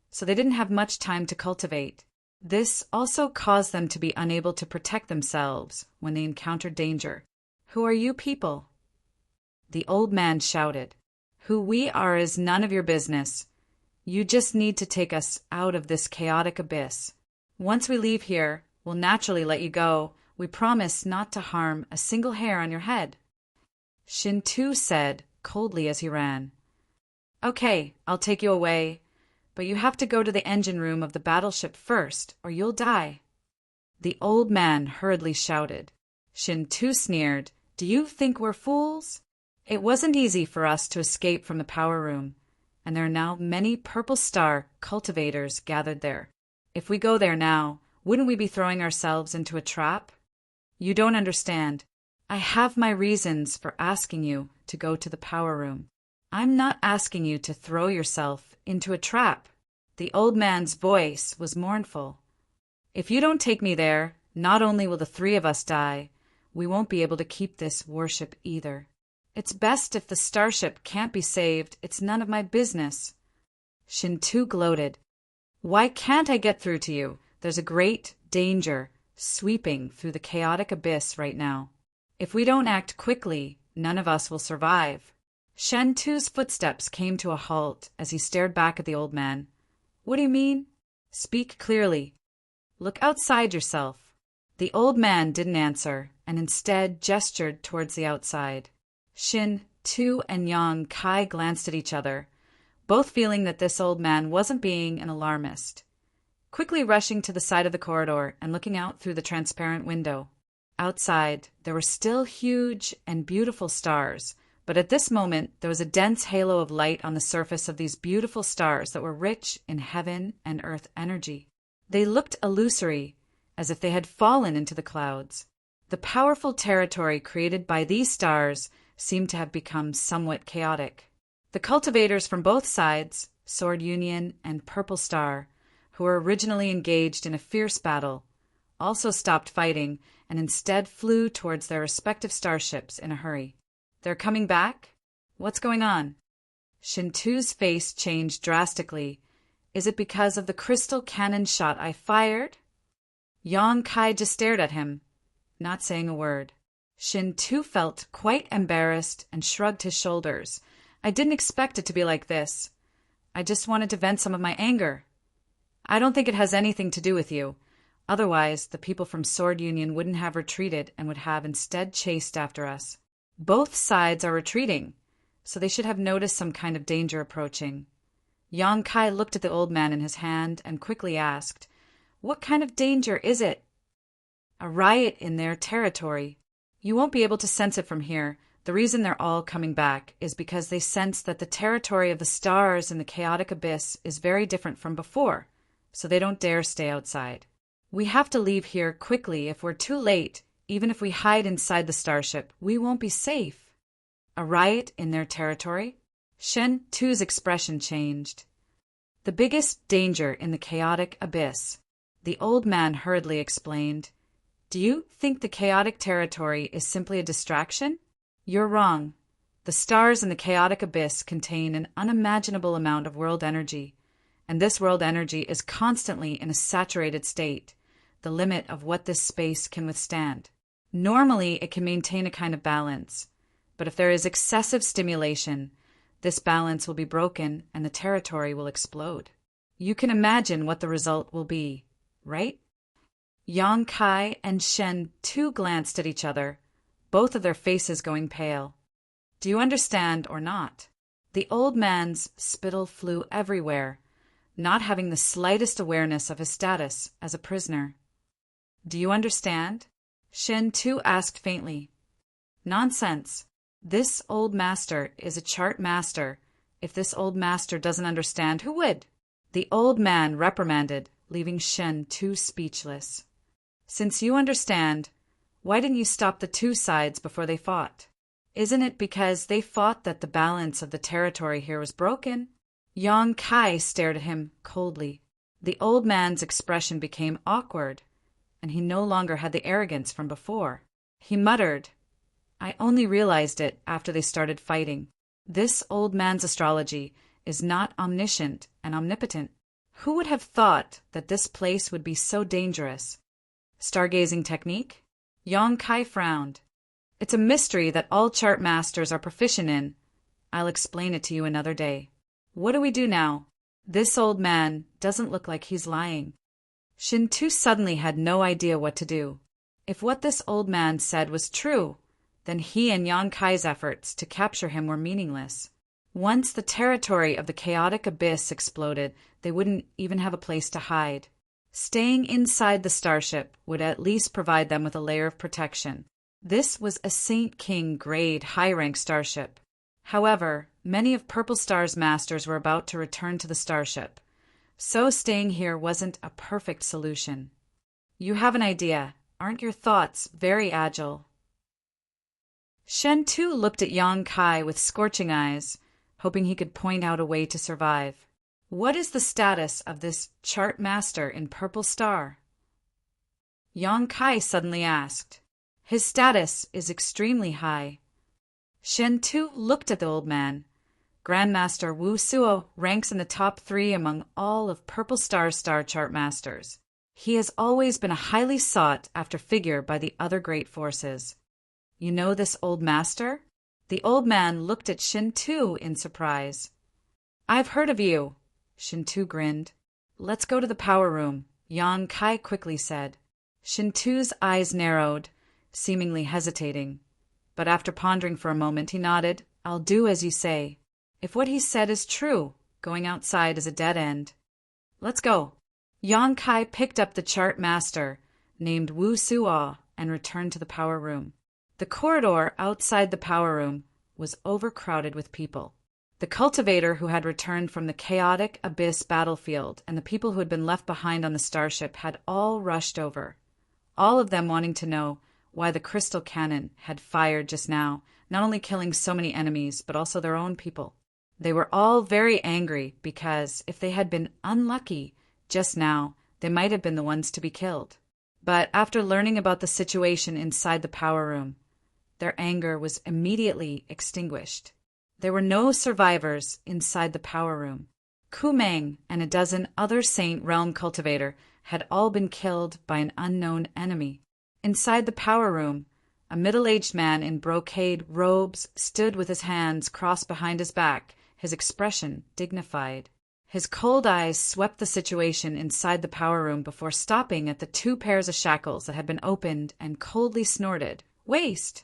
so they didn't have much time to cultivate. This also caused them to be unable to protect themselves when they encountered danger. "Who are you people?" The old man shouted. "Who we are is none of your business. You just need to take us out of this chaotic abyss. Once we leave here, we'll naturally let you go. We promise not to harm a single hair on your head." Shin-Tu said coldly as he ran, "Okay, I'll take you away, but you have to go to the engine room of the battleship first, or you'll die." The old man hurriedly shouted. Shin-Tu sneered, "Do you think we're fools? It wasn't easy for us to escape from the power room, and there are now many Purple Star cultivators gathered there. If we go there now, wouldn't we be throwing ourselves into a trap? You don't understand. I have my reasons for asking you to go to the power room. I'm not asking you to throw yourself into a trap." The old man's voice was mournful. "If you don't take me there, not only will the three of us die, we won't be able to keep this worship either. It's best if the starship can't be saved. It's none of my business." Shin-Tu gloated. "Why can't I get through to you? There's a great danger sweeping through the chaotic abyss right now. If we don't act quickly, none of us will survive." Shin-Tu's footsteps came to a halt as he stared back at the old man. "What do you mean? Speak clearly. Look outside yourself." The old man didn't answer and instead gestured towards the outside. Shin-Tu and Yang Kai glanced at each other, both feeling that this old man wasn't being an alarmist. quickly rushing to the side of the corridor and looking out through the transparent window. Outside, there were still huge and beautiful stars, but at this moment there was a dense halo of light on the surface of these beautiful stars that were rich in heaven and earth energy. They looked illusory, as if they had fallen into the clouds. The powerful territory created by these stars seemed to have become somewhat chaotic. The cultivators from both sides, Sword Union and Purple Star, who were originally engaged in a fierce battle, also stopped fighting and instead flew towards their respective starships in a hurry. They're coming back? What's going on? Shintu's face changed drastically. Is it because of the crystal cannon shot I fired? Yang Kai just stared at him, not saying a word. Shintu felt quite embarrassed and shrugged his shoulders. I didn't expect it to be like this. I just wanted to vent some of my anger. I don't think it has anything to do with you. Otherwise, the people from Sword Union wouldn't have retreated and would have instead chased after us. Both sides are retreating, so they should have noticed some kind of danger approaching. Yang Kai looked at the old man in his hand and quickly asked, "What kind of danger is it?" "A riot in their territory. You won't be able to sense it from here. The reason they're all coming back is because they sense that the territory of the stars in the chaotic abyss is very different from before, so they don't dare stay outside. We have to leave here quickly. If we're too late, even if we hide inside the starship, we won't be safe." "A riot in their territory?" Shen Tu's expression changed. "The biggest danger in the chaotic abyss," the old man hurriedly explained. "Do you think the chaotic territory is simply a distraction? You're wrong. The stars in the chaotic abyss contain an unimaginable amount of world energy, and this world energy is constantly in a saturated state, the limit of what this space can withstand. Normally, it can maintain a kind of balance, but if there is excessive stimulation, this balance will be broken and the territory will explode. You can imagine what the result will be, right?" Yang Kai and Shen Tu glanced at each other, both of their faces going pale. "Do you understand or not?" The old man's spittle flew everywhere, not having the slightest awareness of his status as a prisoner. "Do you understand?" Shen Tu asked faintly. "Nonsense. This old master is a chart master. If this old master doesn't understand, who would?" The old man reprimanded, leaving Shen Tu speechless. "Since you understand, why didn't you stop the two sides before they fought? Isn't it because they fought that the balance of the territory here was broken?" Yang Kai stared at him coldly. The old man's expression became awkward, and he no longer had the arrogance from before. He muttered, "I only realized it after they started fighting. This old man's astrology is not omniscient and omnipotent. Who would have thought that this place would be so dangerous? Stargazing technique?" Yang Kai frowned. "It's a mystery that all chart masters are proficient in. I'll explain it to you another day. What do we do now? This old man doesn't look like he's lying." Shintu suddenly had no idea what to do. If what this old man said was true, then he and Yang Kai's efforts to capture him were meaningless. Once the territory of the chaotic abyss exploded, they wouldn't even have a place to hide. Staying inside the starship would at least provide them with a layer of protection. This was a Saint King grade high-rank starship. However, many of Purple Star's masters were about to return to the starship, so staying here wasn't a perfect solution. "You have an idea. Aren't your thoughts very agile?" Shen Tu looked at Yang Kai with scorching eyes, hoping he could point out a way to survive. "What is the status of this chart master in Purple Star?" Yang Kai suddenly asked. "His status is extremely high." Shen Tu looked at the old man. Grandmaster Wu Suo ranks in the top 3 among all of Purple Star's star chart masters. He has always been a highly sought-after figure by the other great forces. "You know this old master?" The old man looked at Shen Tu in surprise. "I've heard of you." Shen Tu grinned. "Let's go to the power room," Yang Kai quickly said. Shen Tu's eyes narrowed, seemingly hesitating. But after pondering for a moment, he nodded. "I'll do as you say. If what he said is true, going outside is a dead end. Let's go." Yang Kai picked up the chart master, named Wu Suo, and returned to the power room. The corridor outside the power room was overcrowded with people. The cultivator who had returned from the chaotic abyss battlefield and the people who had been left behind on the starship had all rushed over, all of them wanting to know why the crystal cannon had fired just now, not only killing so many enemies, but also their own people. They were all very angry because if they had been unlucky just now, they might have been the ones to be killed. But after learning about the situation inside the power room, their anger was immediately extinguished. There were no survivors inside the power room. Kumeng and a dozen other Saint Realm cultivator had all been killed by an unknown enemy. Inside the power room, a middle-aged man in brocade robes stood with his hands crossed behind his back, his expression dignified. His cold eyes swept the situation inside the power room before stopping at the 2 pairs of shackles that had been opened and coldly snorted, "Waste!"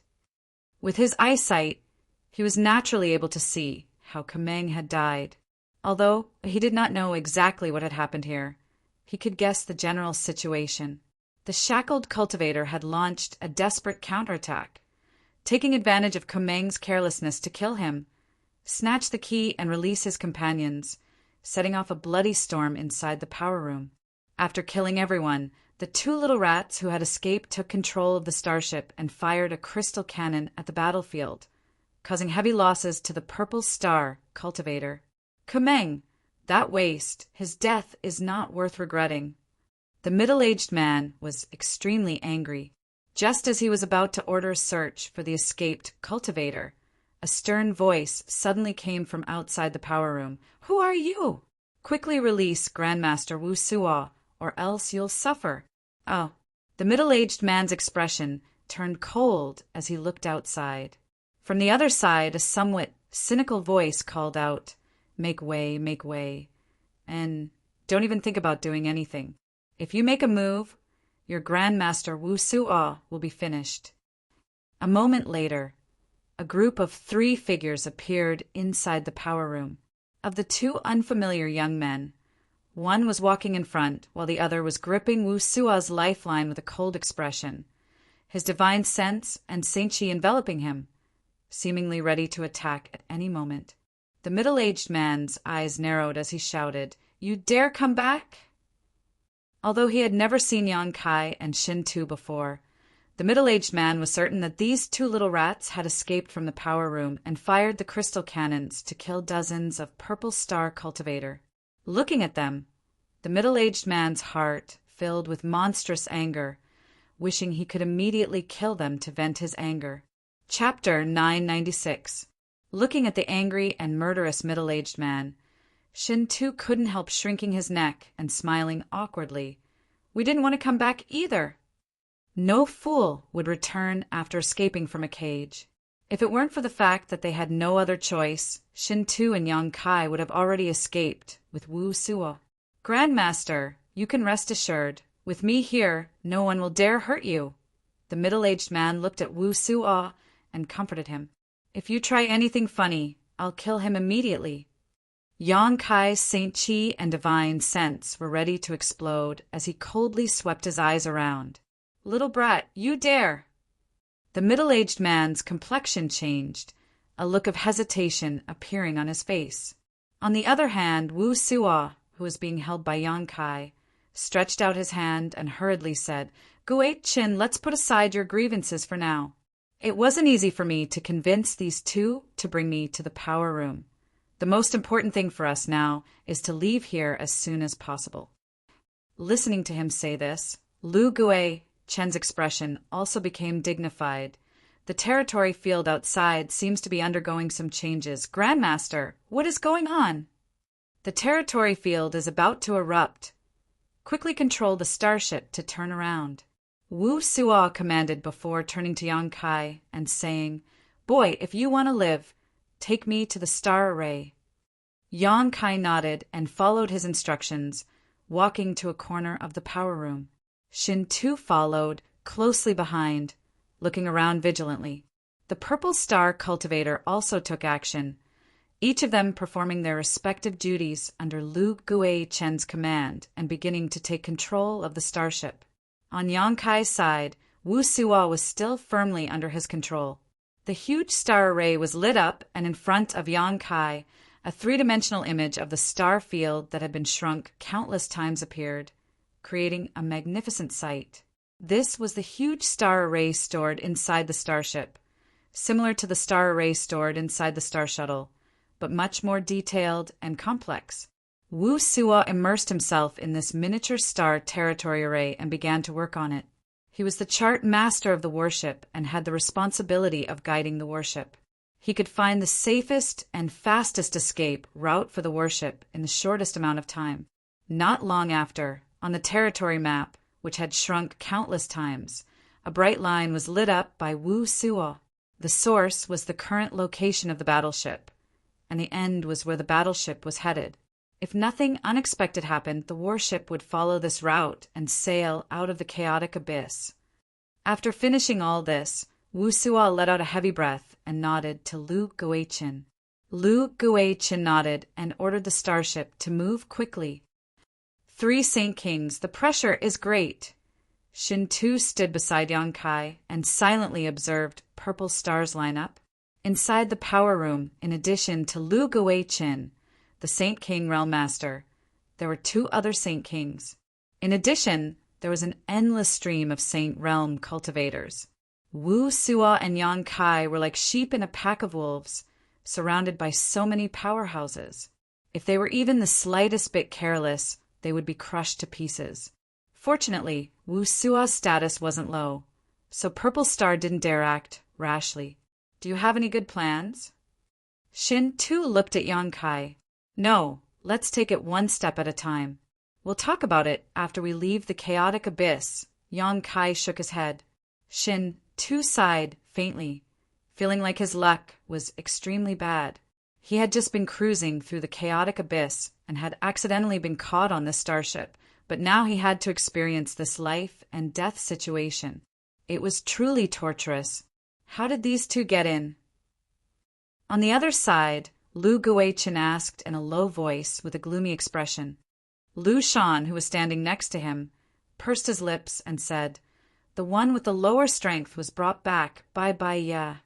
With his eyesight, he was naturally able to see how Kumeng had died. Although he did not know exactly what had happened here, he could guess the general situation. The shackled cultivator had launched a desperate counterattack, taking advantage of Kumeng's carelessness to kill him, snatch the key and release his companions, setting off a bloody storm inside the power room. After killing everyone, the 2 little rats who had escaped took control of the starship and fired a crystal cannon at the battlefield, causing heavy losses to the Purple Star cultivator. Kumeng, that waste, his death is not worth regretting. The middle-aged man was extremely angry. Just as he was about to order a search for the escaped cultivator, a stern voice suddenly came from outside the power room. "Who are you? Quickly release Grandmaster Wu Suo, or else you'll suffer." Oh, the middle-aged man's expression turned cold as he looked outside. From the other side, a somewhat cynical voice called out, make way, and don't even think about doing anything. If you make a move, your Grandmaster Wu Suo will be finished." A moment later, a group of 3 figures appeared inside the power room. Of the 2 unfamiliar young men, one was walking in front, while the other was gripping Wu Suo's lifeline with a cold expression, his divine sense and Saint Chi enveloping him, seemingly ready to attack at any moment. The middle-aged man's eyes narrowed as he shouted, "You dare come back?" Although he had never seen Yang Kai and Shin Tu before, the middle-aged man was certain that these 2 little rats had escaped from the power room and fired the crystal cannons to kill dozens of Purple Star cultivator. Looking at them, the middle-aged man's heart filled with monstrous anger, wishing he could immediately kill them to vent his anger. Chapter 996. Looking at the angry and murderous middle-aged man, Shin Tu couldn't help shrinking his neck and smiling awkwardly. "We didn't want to come back either." No fool would return after escaping from a cage. If it weren't for the fact that they had no other choice, Shin Tu and Yang Kai would have already escaped with Wu Suo. "Grandmaster, you can rest assured. With me here, no one will dare hurt you." The middle-aged man looked at Wu Suo and comforted him. "If you try anything funny, I'll kill him immediately." Yang Kai's Saint Chi and divine sense were ready to explode as he coldly swept his eyes around. "Little brat, you dare!" The middle-aged man's complexion changed, a look of hesitation appearing on his face. On the other hand, Wu Suo, who was being held by Yang Kai, stretched out his hand and hurriedly said, "Guet Chin, let's put aside your grievances for now. It wasn't easy for me to convince these 2 to bring me to the power room. The most important thing for us now is to leave here as soon as possible." Listening to him say this, Lu Gue Chen's expression also became dignified. "The territory field outside seems to be undergoing some changes. Grandmaster, what is going on?" "The territory field is about to erupt. Quickly control the starship to turn around," Wu Suo commanded before turning to Yang Kai and saying, "Boy, if you want to live, take me to the star array." Yang Kai nodded and followed his instructions, walking to a corner of the power room. Shin Tu followed, closely behind, looking around vigilantly. The Purple Star cultivator also took action, each of them performing their respective duties under Lu Gui-chen's command and beginning to take control of the starship. On Yang Kai's side, Wu Suo was still firmly under his control. The huge star array was lit up, and in front of Yang Kai, a three-dimensional image of the star field that had been shrunk countless times appeared, creating a magnificent sight. This was the huge star array stored inside the starship, similar to the star array stored inside the Star Shuttle, but much more detailed and complex. Wu Suo immersed himself in this miniature star territory array and began to work on it. He was the chart master of the warship and had the responsibility of guiding the warship. He could find the safest and fastest escape route for the warship in the shortest amount of time. Not long after, on the territory map, which had shrunk countless times, a bright line was lit up by Wu Suo. The source was the current location of the battleship, and the end was where the battleship was headed. If nothing unexpected happened, the warship would follow this route and sail out of the chaotic abyss. After finishing all this, Wu Suo let out a heavy breath and nodded to Lu Gui-chen. Lu Gui-chen nodded and ordered the starship to move quickly. 3 Saint Kings, the pressure is great. Shin Tu stood beside Yang Kai and silently observed purple stars line up. Inside the power room, in addition to Lu Gui-chen, the Saint King Realm Master, there were 2 other Saint Kings. In addition, there was an endless stream of Saint Realm cultivators. Wu Suo and Yang Kai were like sheep in a pack of wolves, surrounded by so many powerhouses. If they were even the slightest bit careless, they would be crushed to pieces. Fortunately, Wu Suo's status wasn't low, so Purple Star didn't dare act rashly. Do you have any good plans? Shin Tu looked at Yang Kai. No, let's take it one step at a time. We'll talk about it after we leave the chaotic abyss. Yang Kai shook his head. Shin Tu sighed faintly, feeling like his luck was extremely bad. He had just been cruising through the chaotic abyss and had accidentally been caught on this starship, but now he had to experience this life and death situation. It was truly torturous. How did these 2 get in? On the other side, Lu Gui-chen asked in a low voice with a gloomy expression. Lu Shan, who was standing next to him, pursed his lips and said, "The one with the lower strength was brought back by Baiya."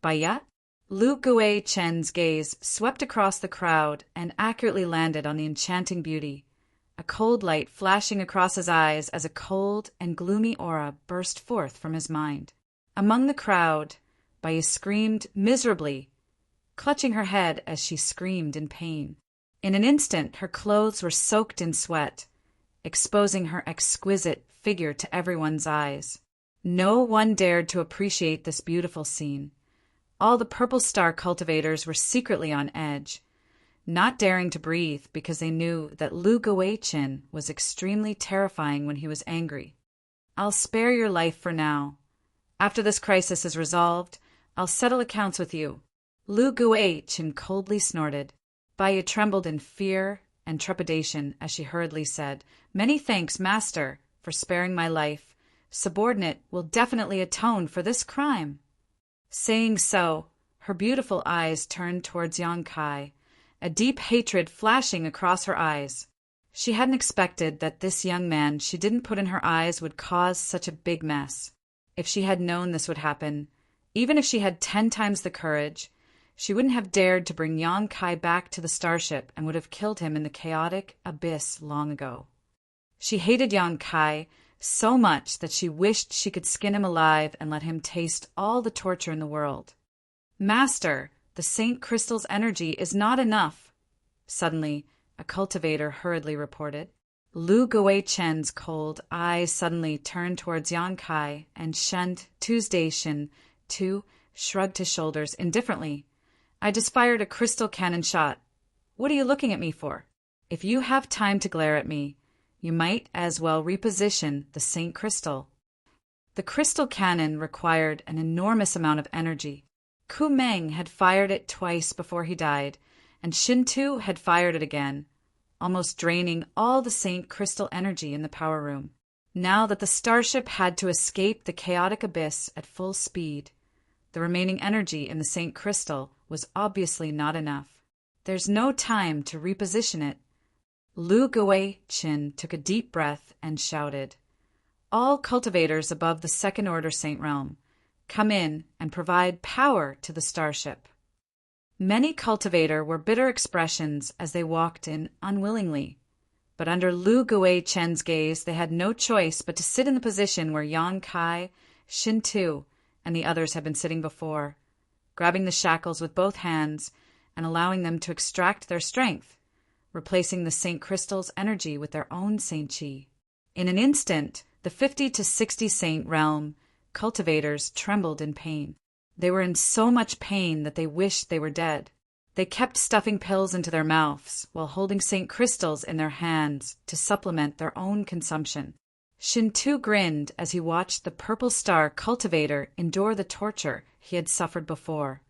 Baiya? Lu Gui-chen's gaze swept across the crowd and accurately landed on the enchanting beauty, a cold light flashing across his eyes as a cold and gloomy aura burst forth from his mind. Among the crowd, Baiya screamed miserably, clutching her head as she screamed in pain. In an instant, her clothes were soaked in sweat, exposing her exquisite figure to everyone's eyes. No one dared to appreciate this beautiful scene. All the Purple Star cultivators were secretly on edge, not daring to breathe because they knew that Lu Gui-chen was extremely terrifying when he was angry. I'll spare your life for now. After this crisis is resolved, I'll settle accounts with you. Lu Gui-chen coldly snorted. Baiya trembled in fear and trepidation as she hurriedly said, "Many thanks, Master, for sparing my life. Subordinate will definitely atone for this crime." Saying so, her beautiful eyes turned towards Yang Kai, a deep hatred flashing across her eyes. She hadn't expected that this young man she didn't put in her eyes would cause such a big mess. If she had known this would happen, even if she had 10 times the courage, she wouldn't have dared to bring Yang Kai back to the starship and would have killed him in the chaotic abyss long ago. She hated Yang Kai so much that she wished she could skin him alive and let him taste all the torture in the world. "Master, the Saint Crystal's energy is not enough," suddenly a cultivator hurriedly reported. Lu Gui-chen's cold eyes suddenly turned towards Yang Kai, and Shin Tu shrugged his shoulders indifferently. "I just fired a crystal cannon shot. What are you looking at me for? If you have time to glare at me, you might as well reposition the Saint Crystal." The crystal cannon required an enormous amount of energy. Ku Meng had fired it twice before he died, and Shin Tu had fired it again, almost draining all the Saint Crystal energy in the power room. Now that the starship had to escape the chaotic abyss at full speed, The remaining energy in the Saint Crystal was obviously not enough. There's no time to reposition it. Lu Guwei-chin took a deep breath and shouted, "All cultivators above the second-order Saint Realm, come in and provide power to the starship." Many cultivator were bitter expressions as they walked in unwillingly. But under Lu Guwei-chen's gaze, they had no choice but to sit in the position where Yang Kai, Shin Tu, and the others had been sitting before, grabbing the shackles with both hands and allowing them to extract their strength, replacing the Saint Crystal's energy with their own Saint Qi. In an instant, the 50 to 60 Saint Realm cultivators trembled in pain. They were in so much pain that they wished they were dead. They kept stuffing pills into their mouths while holding Saint Crystals in their hands to supplement their own consumption. Shin Tu grinned as he watched the Purple Star cultivator endure the torture he had suffered before,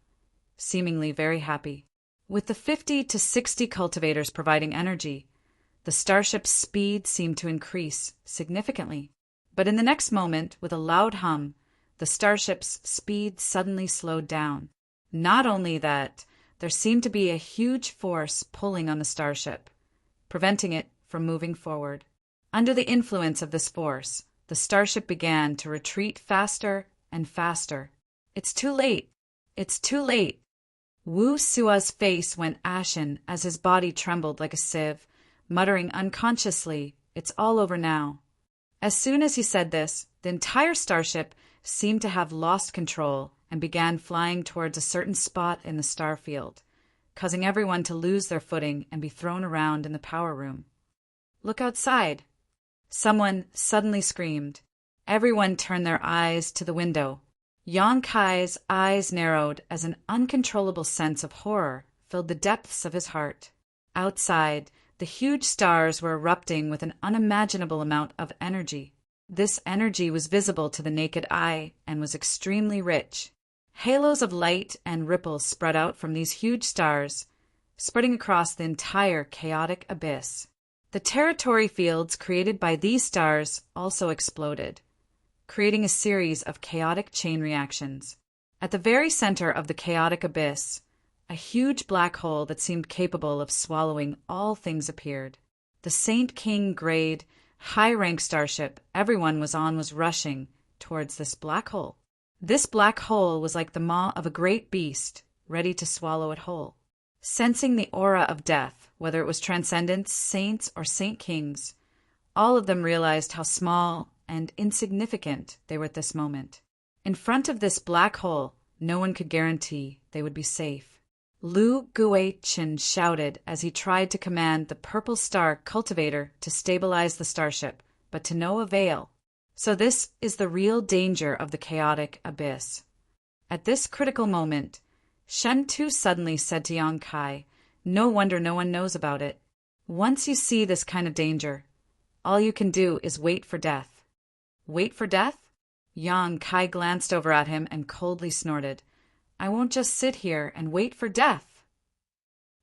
seemingly very happy. With the 50 to 60 cultivators providing energy, the starship's speed seemed to increase significantly. But in the next moment, with a loud hum, the starship's speed suddenly slowed down. Not only that, there seemed to be a huge force pulling on the starship, preventing it from moving forward. Under the influence of this force, the starship began to retreat faster and faster. "It's too late! It's too late!" Wu Sua's face went ashen as his body trembled like a sieve, muttering unconsciously, "It's all over now." As soon as he said this, the entire starship seemed to have lost control and began flying towards a certain spot in the star field, causing everyone to lose their footing and be thrown around in the power room. "Look outside!" Someone suddenly screamed. Everyone turned their eyes to the window. Yang Kai's eyes narrowed as an uncontrollable sense of horror filled the depths of his heart. Outside, the huge stars were erupting with an unimaginable amount of energy. This energy was visible to the naked eye and was extremely rich. Halos of light and ripples spread out from these huge stars, spreading across the entire chaotic abyss. The territory fields created by these stars also exploded, creating a series of chaotic chain reactions. At the very center of the chaotic abyss, a huge black hole that seemed capable of swallowing all things appeared. The Saint King grade, high-rank starship everyone was on was rushing towards this black hole. This black hole was like the maw of a great beast, ready to swallow it whole. Sensing the aura of death, whether it was transcendents, saints, or Saint Kings, all of them realized how small and insignificant they were at this moment. In front of this black hole, no one could guarantee they would be safe. Lu Guwei-chin shouted as he tried to command the Purple Star cultivator to stabilize the starship, but to no avail. So this is the real danger of the chaotic abyss. At this critical moment, Shen Tu suddenly said to Yang Kai, "No wonder no one knows about it. Once you see this kind of danger, all you can do is wait for death." "Wait for death?" Yang Kai glanced over at him and coldly snorted. "I won't just sit here and wait for death."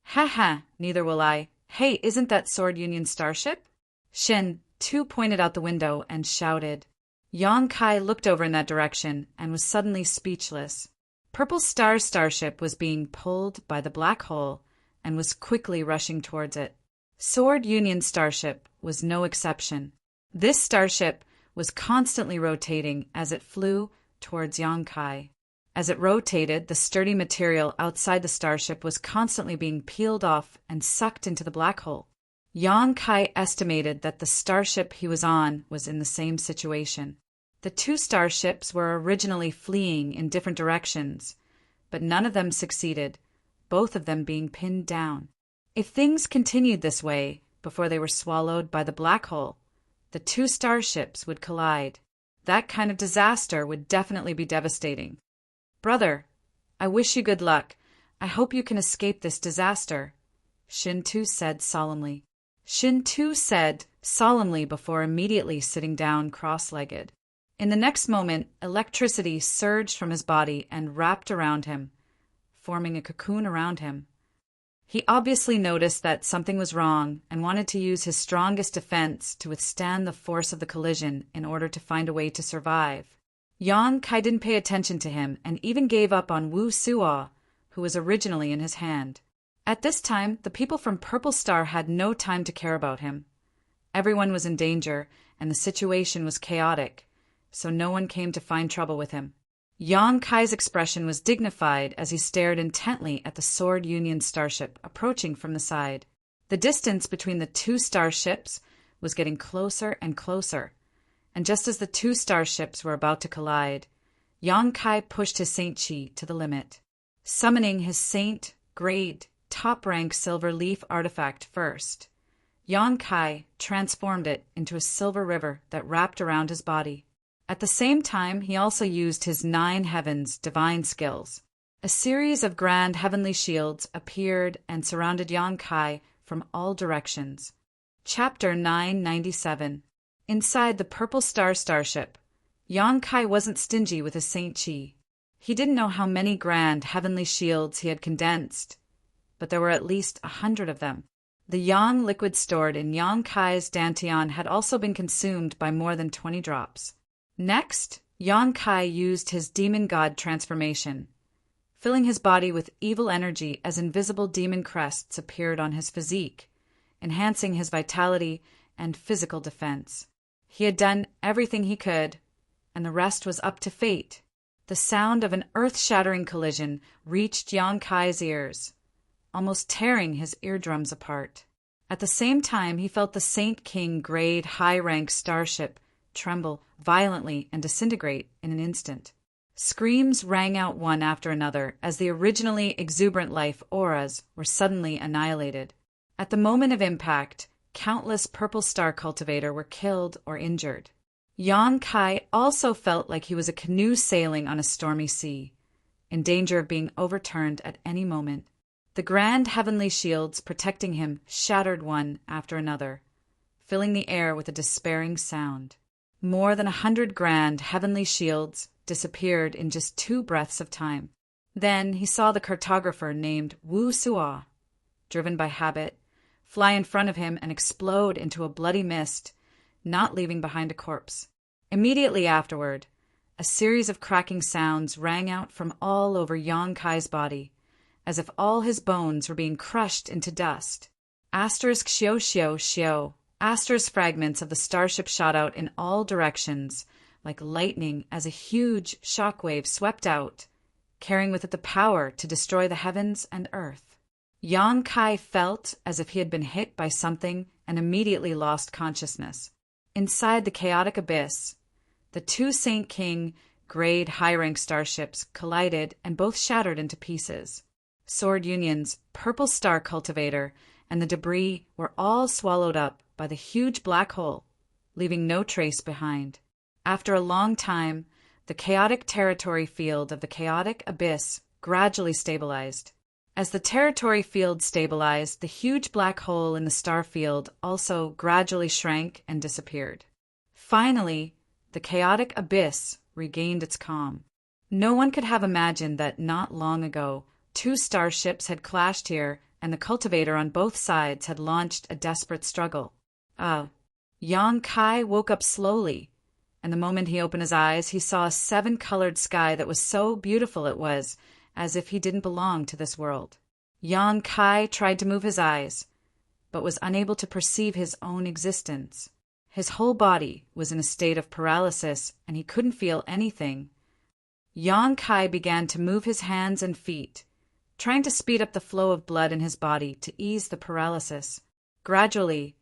"Ha ha, neither will I. Hey, isn't that Sword Union starship?" Shen Tu pointed out the window and shouted. Yang Kai looked over in that direction and was suddenly speechless. Purple Star's starship was being pulled by the black hole and was quickly rushing towards it. Sword Union starship was no exception. This starship was constantly rotating as it flew towards Yang Kai. As it rotated, the sturdy material outside the starship was constantly being peeled off and sucked into the black hole. Yang Kai estimated that the starship he was on was in the same situation. The two starships were originally fleeing in different directions, but none of them succeeded, both of them being pinned down. If things continued this way before they were swallowed by the black hole, the two starships would collide. That kind of disaster would definitely be devastating. "Brother, I wish you good luck. I hope you can escape this disaster," Shin Tu said solemnly. Shin Tu said solemnly before immediately sitting down cross-legged. In the next moment, electricity surged from his body and wrapped around him, forming a cocoon around him. He obviously noticed that something was wrong and wanted to use his strongest defense to withstand the force of the collision in order to find a way to survive. Yang Kai didn't pay attention to him and even gave up on Wu Suo, who was originally in his hand. At this time, the people from Purple Star had no time to care about him. Everyone was in danger, and the situation was chaotic, so no one came to find trouble with him. Yang Kai's expression was dignified as he stared intently at the Sword Union starship approaching from the side. The distance between the two starships was getting closer and closer, and just as the two starships were about to collide, Yang Kai pushed his Saint Chi to the limit. Summoning his Saint Grade top-rank silver leaf artifact first, Yang Kai transformed it into a silver river that wrapped around his body. At the same time, he also used his 9 heavens divine skills. A series of grand heavenly shields appeared and surrounded Yang Kai from all directions. Chapter 997. Inside the Purple Star starship, Yang Kai wasn't stingy with his Saint Chi. He didn't know how many grand heavenly shields he had condensed, but there were at least 100 of them. The yang liquid stored in Yang Kai's dantian had also been consumed by more than 20 drops. Next, Yang Kai used his demon god transformation, filling his body with evil energy as invisible demon crests appeared on his physique, enhancing his vitality and physical defense. He had done everything he could, and the rest was up to fate. The sound of an earth-shattering collision reached Yang Kai's ears, almost tearing his eardrums apart. At the same time, he felt the Saint King grade high-rank starship tremble violently and disintegrate in an instant. Screams rang out one after another as the originally exuberant life auras were suddenly annihilated. At the moment of impact, countless Purple Star cultivator were killed or injured. Yang Kai also felt like he was a canoe sailing on a stormy sea, in danger of being overturned at any moment. The grand heavenly shields protecting him shattered one after another, filling the air with a despairing sound. More than 100 grand heavenly shields disappeared in just 2 breaths of time. Then he saw the cartographer named Wu Suo, driven by habit, fly in front of him and explode into a bloody mist, not leaving behind a corpse. Immediately afterward, a series of cracking sounds rang out from all over Yang Kai's body, as if all his bones were being crushed into dust. Asterisk shio shio shio. Asterisk fragments of the starship shot out in all directions, like lightning as a huge shockwave swept out, carrying with it the power to destroy the heavens and earth. Yang Kai felt as if he had been hit by something and immediately lost consciousness. Inside the chaotic abyss, the 2 Saint King grade high-rank starships collided and both shattered into pieces. Sword Union's Purple Star cultivator and the debris were all swallowed up by the huge black hole, leaving no trace behind. After a long time, the chaotic territory field of the chaotic abyss gradually stabilized. As the territory field stabilized, the huge black hole in the star field also gradually shrank and disappeared. Finally, the chaotic abyss regained its calm. No one could have imagined that not long ago, 2 starships had clashed here and the cultivator on both sides had launched a desperate struggle. Yang Kai woke up slowly, and the moment he opened his eyes, he saw a 7-colored sky that was so beautiful it was as if he didn't belong to this world. Yang Kai tried to move his eyes, but was unable to perceive his own existence. His whole body was in a state of paralysis, and he couldn't feel anything. Yang Kai began to move his hands and feet, trying to speed up the flow of blood in his body to ease the paralysis. Gradually,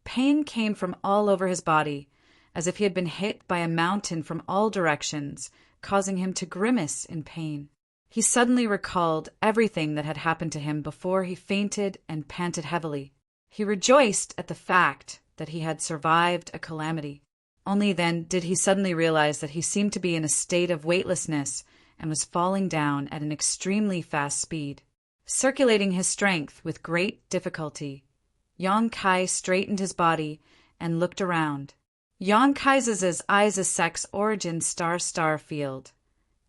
pain came from all over his body, as if he had been hit by a mountain from all directions, causing him to grimace in pain. He suddenly recalled everything that had happened to him before he fainted and panted heavily. He rejoiced at the fact that he had survived a calamity. Only then did he suddenly realize that he seemed to be in a state of weightlessness and was falling down at an extremely fast speed. Circulating his strength with great difficulty, Yang Kai straightened his body and looked around. Yang Kai's eyes sex origin star field.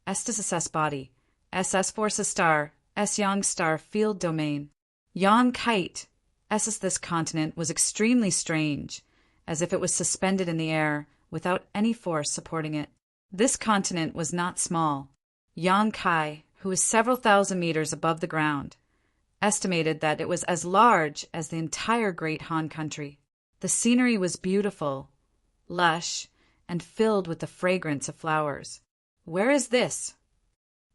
Estes body. SS forces star. S Yang star field domain. Yang Kite. SS this continent was extremely strange, as if it was suspended in the air without any force supporting it. This continent was not small. Yang Kai, who was several thousand meters above the ground, estimated that it was as large as the entire Great Han country. The scenery was beautiful, lush, and filled with the fragrance of flowers. "Where is this?"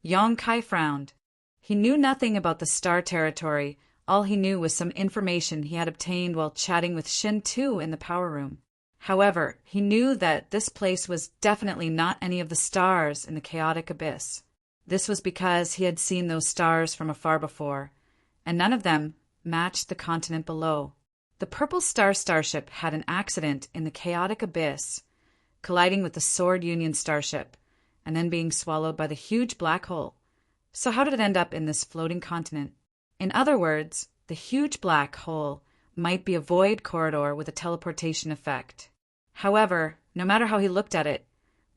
Yang Kai frowned. He knew nothing about the Star Territory. All he knew was some information he had obtained while chatting with Shin Tu in the power room. However, he knew that this place was definitely not any of the stars in the chaotic abyss. This was because he had seen those stars from afar before, and none of them matched the continent below. The Purple Star starship had an accident in the chaotic abyss, colliding with the Sword Union starship, and then being swallowed by the huge black hole. So how did it end up in this floating continent? In other words, the huge black hole might be a void corridor with a teleportation effect. However, no matter how he looked at it,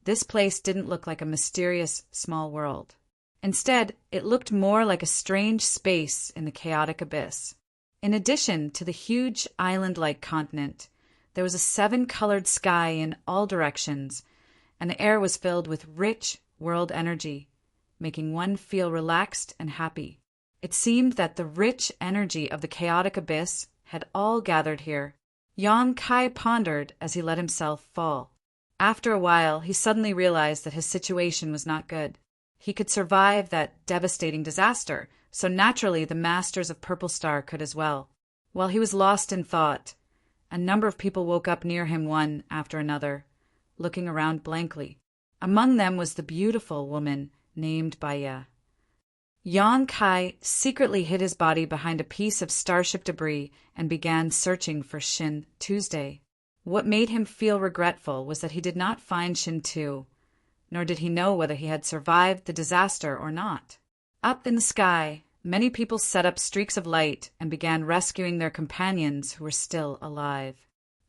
this place didn't look like a mysterious small world. Instead, it looked more like a strange space in the chaotic abyss. In addition to the huge island-like continent, there was a 7-colored sky in all directions, and the air was filled with rich world energy, making one feel relaxed and happy. It seemed that the rich energy of the chaotic abyss had all gathered here. Yang Kai pondered as he let himself fall. After a while, he suddenly realized that his situation was not good. He could survive that devastating disaster, so naturally the masters of Purple Star could as well. While he was lost in thought, a number of people woke up near him one after another, looking around blankly. Among them was the beautiful woman named Baya. Yang Kai secretly hid his body behind a piece of starship debris and began searching for Shin Tuesday. What made him feel regretful was that he did not find Shin Tu, nor did he know whether he had survived the disaster or not. Up in the sky, many people set up streaks of light and began rescuing their companions who were still alive.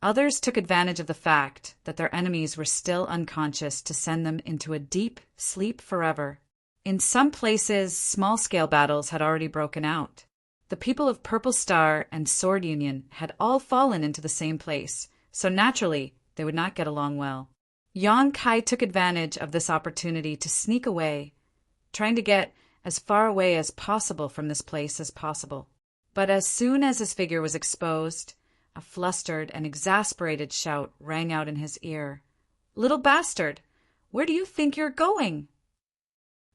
Others took advantage of the fact that their enemies were still unconscious to send them into a deep sleep forever. In some places, small-scale battles had already broken out. The people of Purple Star and Sword Union had all fallen into the same place, so naturally they would not get along well. Yang Kai took advantage of this opportunity to sneak away, trying to get as far away as possible from this place as possible. But as soon as his figure was exposed, a flustered and exasperated shout rang out in his ear. "Little bastard, where do you think you're going?"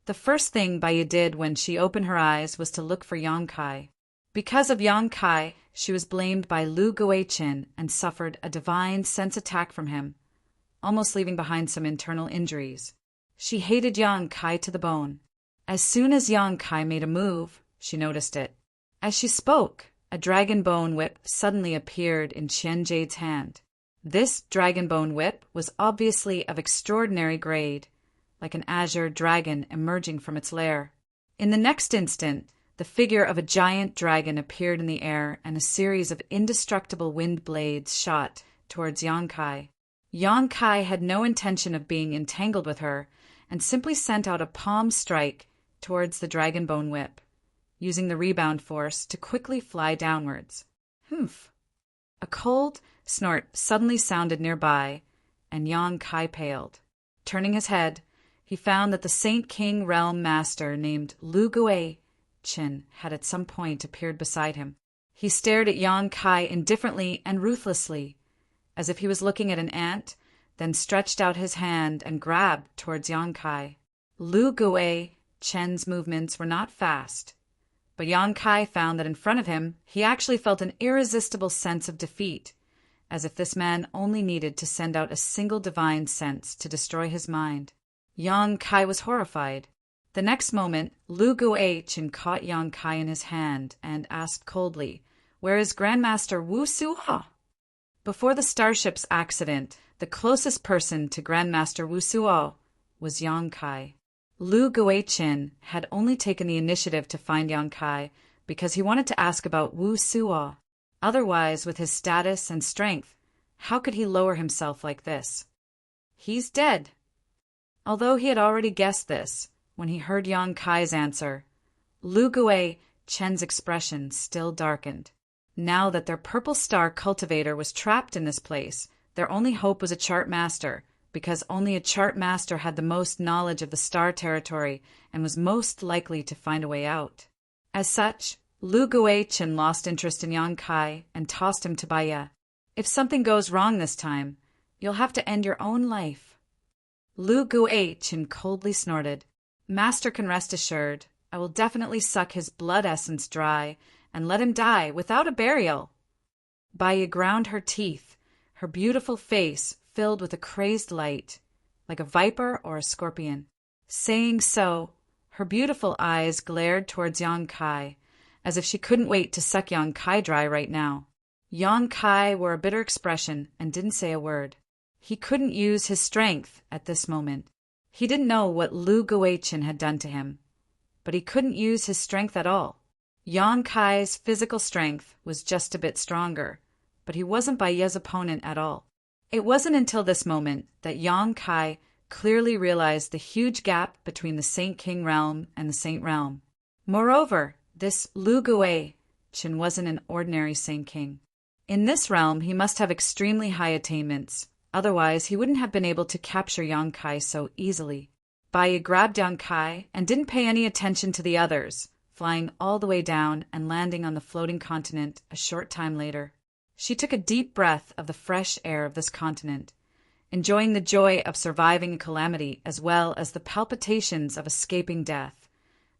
The first thing Baya did when she opened her eyes was to look for Yang Kai. Because of Yang Kai, she was blamed by Lu Guichin and suffered a divine sense attack from him, almost leaving behind some internal injuries. She hated Yang Kai to the bone. As soon as Yang Kai made a move, she noticed it. As she spoke, a dragon bone whip suddenly appeared in Qian Jade's hand. This dragon bone whip was obviously of extraordinary grade, like an azure dragon emerging from its lair. In the next instant, the figure of a giant dragon appeared in the air, and a series of indestructible wind blades shot towards Yang Kai. Yang Kai had no intention of being entangled with her, and simply sent out a palm strike towards the dragon bone whip, using the rebound force to quickly fly downwards. Humph! A cold snort suddenly sounded nearby, and Yang Kai paled. Turning his head, he found that the Saint King Realm Master named Lu Guichin had at some point appeared beside him. He stared at Yang Kai indifferently and ruthlessly, as if he was looking at an ant, then stretched out his hand and grabbed towards Yang Kai. Lu Guichin's movements were not fast, but Yang Kai found that in front of him he actually felt an irresistible sense of defeat, as if this man only needed to send out a single divine sense to destroy his mind. Yang Kai was horrified. The next moment, Lu Guichin caught Yang Kai in his hand and asked coldly, "Where is Grandmaster Wu Suo?" Before the starship's accident, the closest person to Grandmaster Wu Suo was Yang Kai. Lu Guichin had only taken the initiative to find Yang Kai because he wanted to ask about Wu Suo. Otherwise, with his status and strength, how could he lower himself like this? "He's dead." Although he had already guessed this, when he heard Yang Kai's answer, Lu Guichin's expression still darkened. Now that their Purple Star cultivator was trapped in this place, their only hope was a chart master, because only a chart master had the most knowledge of the star territory and was most likely to find a way out. As such, Lu Guichen lost interest in Yang Kai and tossed him to Baiye. If something goes wrong this time, you'll have to end your own life. Lu Guichen coldly snorted. Master can rest assured. I will definitely suck his blood essence dry and let him die without a burial. Baiye ground her teeth, her beautiful face filled with a crazed light, like a viper or a scorpion. Saying so, her beautiful eyes glared towards Yang Kai, as if she couldn't wait to suck Yang Kai dry right now. Yang Kai wore a bitter expression and didn't say a word. He couldn't use his strength at this moment. He didn't know what Lu Guichen had done to him, but he couldn't use his strength at all. Yang Kai's physical strength was just a bit stronger, but he wasn't Baiye's opponent at all. It wasn't until this moment that Yang Kai clearly realized the huge gap between the Saint King realm and the Saint realm. Moreover, this Lu Guichen wasn't an ordinary Saint King. In this realm, he must have extremely high attainments, otherwise he wouldn't have been able to capture Yang Kai so easily. Baiye grabbed Yang Kai and didn't pay any attention to the others, flying all the way down and landing on the floating continent a short time later. She took a deep breath of the fresh air of this continent, enjoying the joy of surviving a calamity as well as the palpitations of escaping death,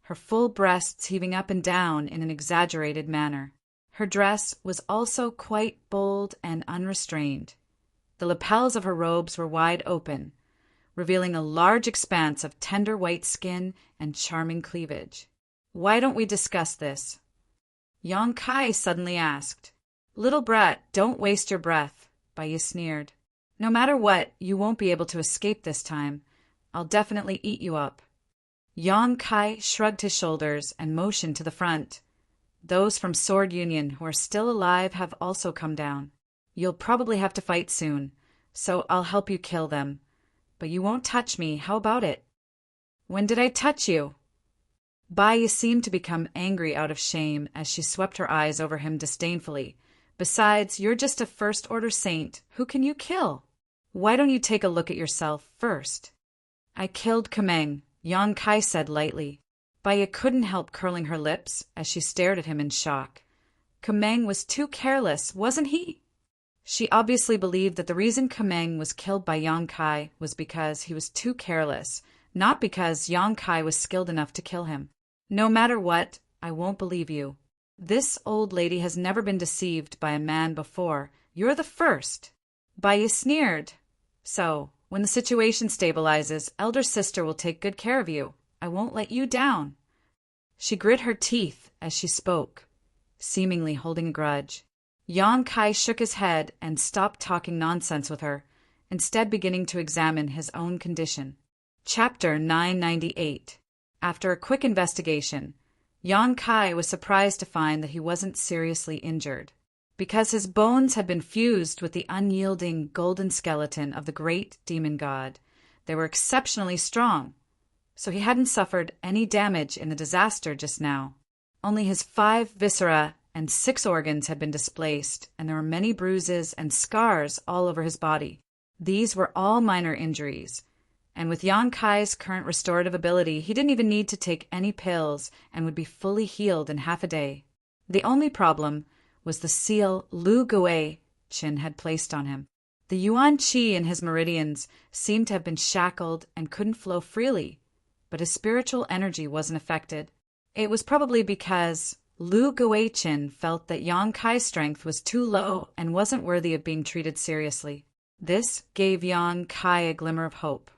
her full breasts heaving up and down in an exaggerated manner. Her dress was also quite bold and unrestrained. The lapels of her robes were wide open, revealing a large expanse of tender white skin and charming cleavage. "Why don't we discuss this?" Yang Kai suddenly asked. "Little brat, don't waste your breath," Baiye sneered. "No matter what, you won't be able to escape this time. I'll definitely eat you up." Yang Kai shrugged his shoulders and motioned to the front. "Those from Sword Union who are still alive have also come down. You'll probably have to fight soon, so I'll help you kill them. But you won't touch me, how about it?" "When did I touch you?" Baiye seemed to become angry out of shame as she swept her eyes over him disdainfully. "Besides, you're just a first-order saint. Who can you kill? Why don't you take a look at yourself first?" "I killed Kameng," Yang Kai said lightly. Baiye couldn't help curling her lips as she stared at him in shock. Kameng was too careless, wasn't he? She obviously believed that the reason Kameng was killed by Yang Kai was because he was too careless, not because Yang Kai was skilled enough to kill him. "No matter what, I won't believe you. This old lady has never been deceived by a man before. You're the first." Baiye sneered. "So, when the situation stabilizes, elder sister will take good care of you. I won't let you down." She grit her teeth as she spoke, seemingly holding a grudge. Yang Kai shook his head and stopped talking nonsense with her, instead beginning to examine his own condition. Chapter 998. After a quick investigation, Yang Kai was surprised to find that he wasn't seriously injured. Because his bones had been fused with the unyielding golden skeleton of the great demon god, they were exceptionally strong, so he hadn't suffered any damage in the disaster just now. Only his 5 viscera and 6 organs had been displaced, and there were many bruises and scars all over his body. These were all minor injuries, and with Yang Kai's current restorative ability, he didn't even need to take any pills and would be fully healed in half a day. The only problem was the seal Lu Guichen had placed on him. The Yuan Qi in his meridians seemed to have been shackled and couldn't flow freely, but his spiritual energy wasn't affected. It was probably because Lu Guichen felt that Yang Kai's strength was too low and wasn't worthy of being treated seriously. This gave Yang Kai a glimmer of hope.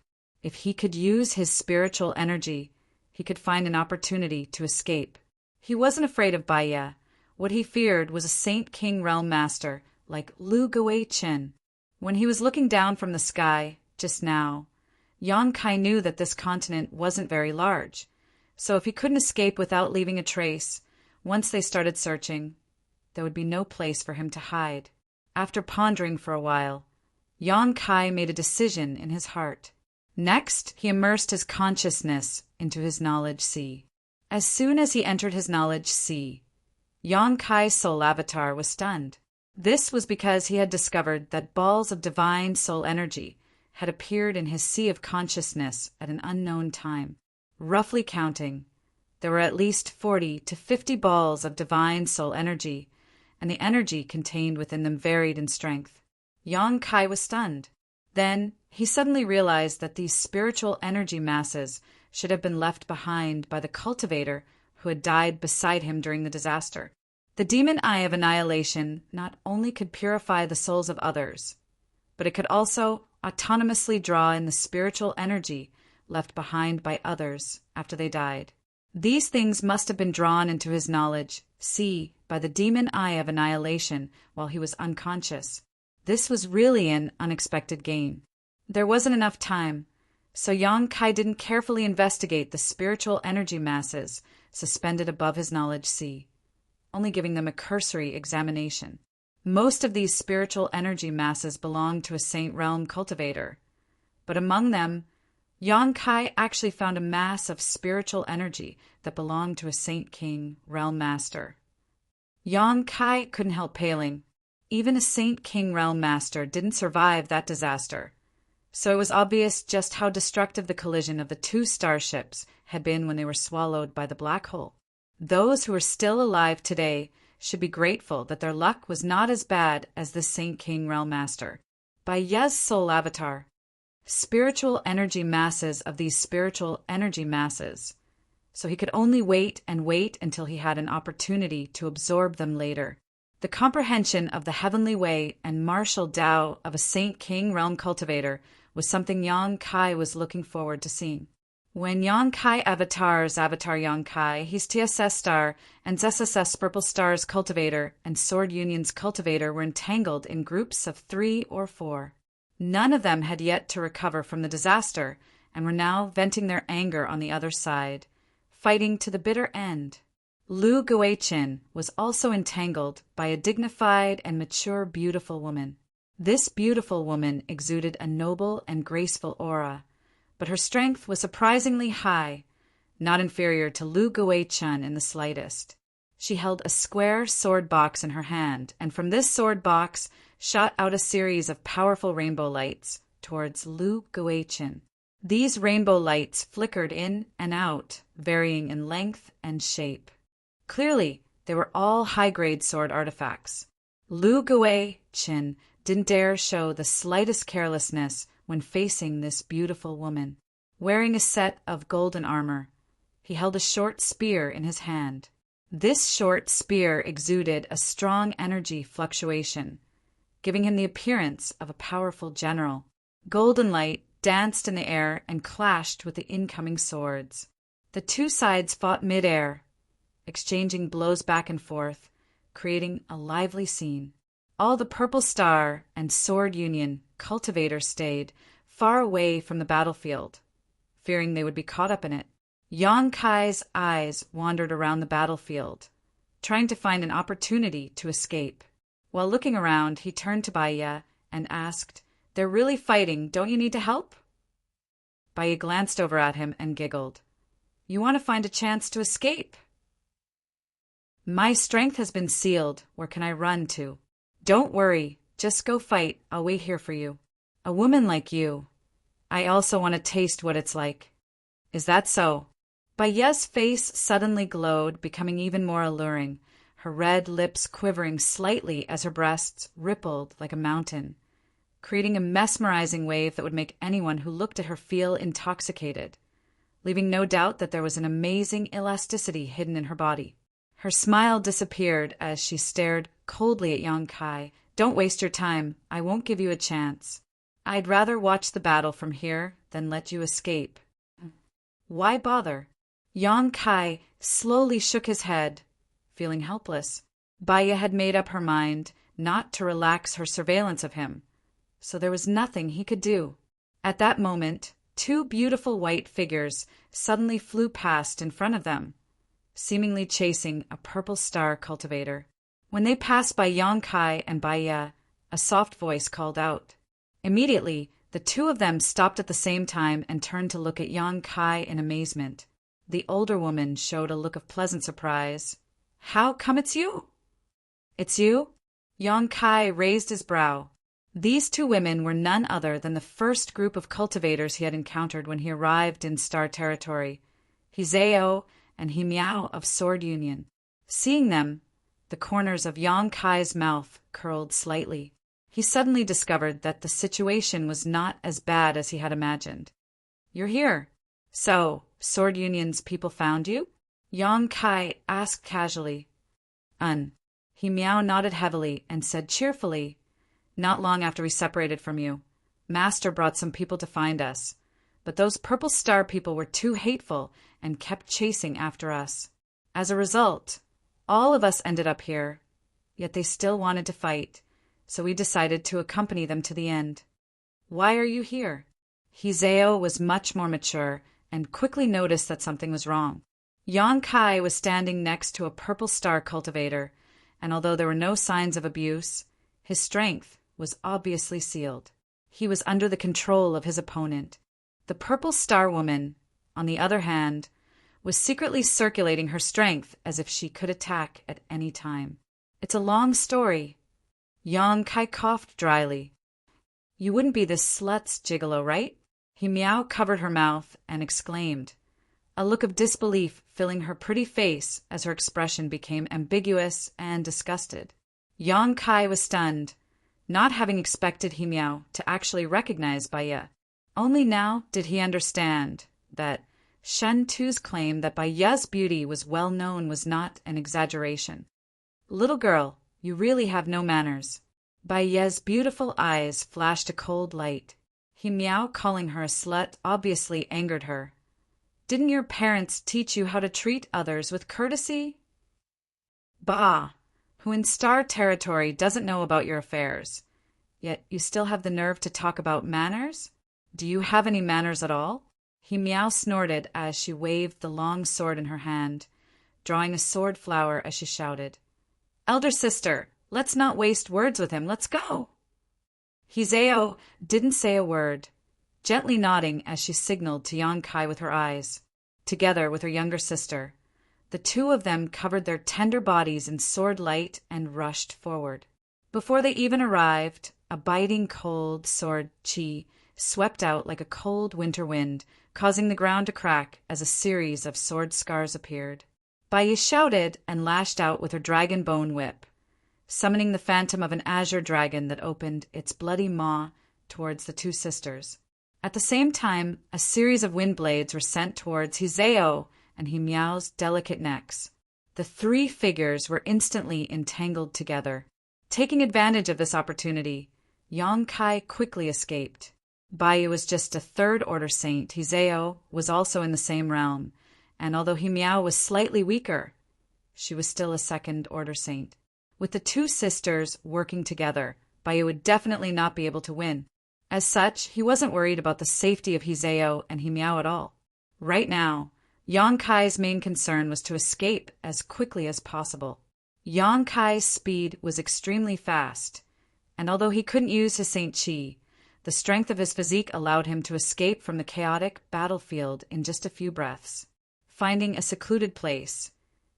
If he could use his spiritual energy, he could find an opportunity to escape. He wasn't afraid of Baiye. What he feared was a Saint King realm master like Lu Guichen. When he was looking down from the sky, just now, Yang Kai knew that this continent wasn't very large, so if he couldn't escape without leaving a trace, once they started searching, there would be no place for him to hide. After pondering for a while, Yang Kai made a decision in his heart. Next, he immersed his consciousness into his knowledge sea. As soon as he entered his knowledge sea, Yang Kai's soul avatar was stunned. This was because he had discovered that balls of divine soul energy had appeared in his sea of consciousness at an unknown time. Roughly counting, there were at least 40 to 50 balls of divine soul energy, and the energy contained within them varied in strength. Yang Kai was stunned. Then he suddenly realized that these spiritual energy masses should have been left behind by the cultivator who had died beside him during the disaster. The demon eye of annihilation not only could purify the souls of others, but it could also autonomously draw in the spiritual energy left behind by others after they died. These things must have been drawn into his knowledge, by the demon eye of annihilation while he was unconscious. This was really an unexpected gain. There wasn't enough time, so Yang Kai didn't carefully investigate the spiritual energy masses suspended above his knowledge only giving them a cursory examination. Most of these spiritual energy masses belonged to a Saint Realm cultivator, but among them, Yang Kai actually found a mass of spiritual energy that belonged to a Saint King Realm Master. Yang Kai couldn't help paling. Even a Saint King Realm Master didn't survive that disaster, so it was obvious just how destructive the collision of the two starships had been when they were swallowed by the black hole. Those who are still alive today should be grateful that their luck was not as bad as the Saint King Realm Master. By Ye's soul avatar, spiritual energy masses of these spiritual energy masses, so he could only wait and wait until he had an opportunity to absorb them later. The comprehension of the heavenly way and martial Tao of a Saint King Realm cultivator was something Yang Kai was looking forward to seeing. When Yang Kai avatars Avatar Yang Kai, he's TSS Star and ZSS Purple Star's cultivator and Sword Union's cultivator were entangled in groups of 3 or 4. None of them had yet to recover from the disaster and were now venting their anger on the other side, fighting to the bitter end. Lu Guichin was also entangled by a dignified and mature beautiful woman. This beautiful woman exuded a noble and graceful aura, but her strength was surprisingly high, not inferior to Lu Guichin in the slightest. She held a square sword box in her hand, and from this sword box shot out a series of powerful rainbow lights towards Lu Guichin. These rainbow lights flickered in and out, varying in length and shape. Clearly, they were all high-grade sword artifacts. Lu Guichin didn't dare show the slightest carelessness when facing this beautiful woman. Wearing a set of golden armor, he held a short spear in his hand. This short spear exuded a strong energy fluctuation, giving him the appearance of a powerful general. Golden light danced in the air and clashed with the incoming swords. The two sides fought mid-air, exchanging blows back and forth, creating a lively scene. All the Purple Star and Sword Union cultivators stayed far away from the battlefield, fearing they would be caught up in it. Yang Kai's eyes wandered around the battlefield, trying to find an opportunity to escape. While looking around, he turned to Baiya and asked, "They're really fighting, don't you need to help?" Baiya glanced over at him and giggled. "You want to find a chance to escape?" "My strength has been sealed. Where can I run to?" "Don't worry. Just go fight. I'll wait here for you." "A woman like you. I also want to taste what it's like." "Is that so?" Baiya's face suddenly glowed, becoming even more alluring, her red lips quivering slightly as her breasts rippled like a mountain, creating a mesmerizing wave that would make anyone who looked at her feel intoxicated, leaving no doubt that there was an amazing elasticity hidden in her body. Her smile disappeared as she stared coldly at Yang Kai. "Don't waste your time. I won't give you a chance. I'd rather watch the battle from here than let you escape." "Why bother?" Yang Kai slowly shook his head, feeling helpless. Baiya had made up her mind not to relax her surveillance of him, so there was nothing he could do. At that moment, 2 beautiful white figures suddenly flew past in front of them, seemingly chasing a Purple Star cultivator. When they passed by Yang Kai and Baiya, a soft voice called out. Immediately, the 2 of them stopped at the same time and turned to look at Yang Kai in amazement. The older woman showed a look of pleasant surprise. "How come it's you?" "It's you?" Yang Kai raised his brow. These two women were none other than the first group of cultivators he had encountered when he arrived in Star Territory, Hizeo and Himiao of Sword Union. Seeing them, the corners of Yang Kai's mouth curled slightly. He suddenly discovered that the situation was not as bad as he had imagined. "You're here. So, Sword Union's people found you?" Yang Kai asked casually. Himiao nodded heavily and said cheerfully, "Not long after we separated from you, Master brought some people to find us, but those Purple Star people were too hateful and kept chasing after us. As a result, all of us ended up here, yet they still wanted to fight, so we decided to accompany them to the end." "Why are you here?" Hizeo was much more mature and quickly noticed that something was wrong. Yang Kai was standing next to a Purple Star cultivator, and although there were no signs of abuse, his strength was obviously sealed. He was under the control of his opponent. The Purple Star woman, on the other hand, was secretly circulating her strength as if she could attack at any time. "It's a long story." Yang Kai coughed dryly. "You wouldn't be this slut's gigolo, right?" Himiao covered her mouth and exclaimed, a look of disbelief filling her pretty face as her expression became ambiguous and disgusted. Yang Kai was stunned, not having expected Himiao to actually recognize Baya. Only now did he understand that Shen Tu's claim that Baya's beauty was well known was not an exaggeration. "Little girl, you really have no manners." Baya's beautiful eyes flashed a cold light. Himiao calling her a slut obviously angered her. "Didn't your parents teach you how to treat others with courtesy?" "Bah! Who in Star Territory doesn't know about your affairs? Yet you still have the nerve to talk about manners? Do you have any manners at all?" Himiao snorted as she waved the long sword in her hand, drawing a sword flower as she shouted, "Elder sister, let's not waste words with him. Let's go." Hizeo didn't say a word, gently nodding as she signaled to Yang Kai with her eyes. Together with her younger sister, the two of them covered their tender bodies in sword light and rushed forward. Before they even arrived, a biting cold sword chi swept out like a cold winter wind, causing the ground to crack as a series of sword scars appeared. Bai shouted and lashed out with her dragon bone whip, summoning the phantom of an azure dragon that opened its bloody maw towards the two sisters. At the same time, a series of wind blades were sent towards Hizeo and Himiao's delicate necks. The three figures were instantly entangled together. Taking advantage of this opportunity, Yang Kai quickly escaped. Bai was just a third-order saint. Hizeo was also in the same realm, and although Himiao was slightly weaker, she was still a second-order saint. With the two sisters working together, Bai would definitely not be able to win. As such, he wasn't worried about the safety of Hizeo and Himiao at all. Right now, Yang Kai's main concern was to escape as quickly as possible. Yang Kai's speed was extremely fast, and although he couldn't use his Saint Chi, the strength of his physique allowed him to escape from the chaotic battlefield in just a few breaths. Finding a secluded place,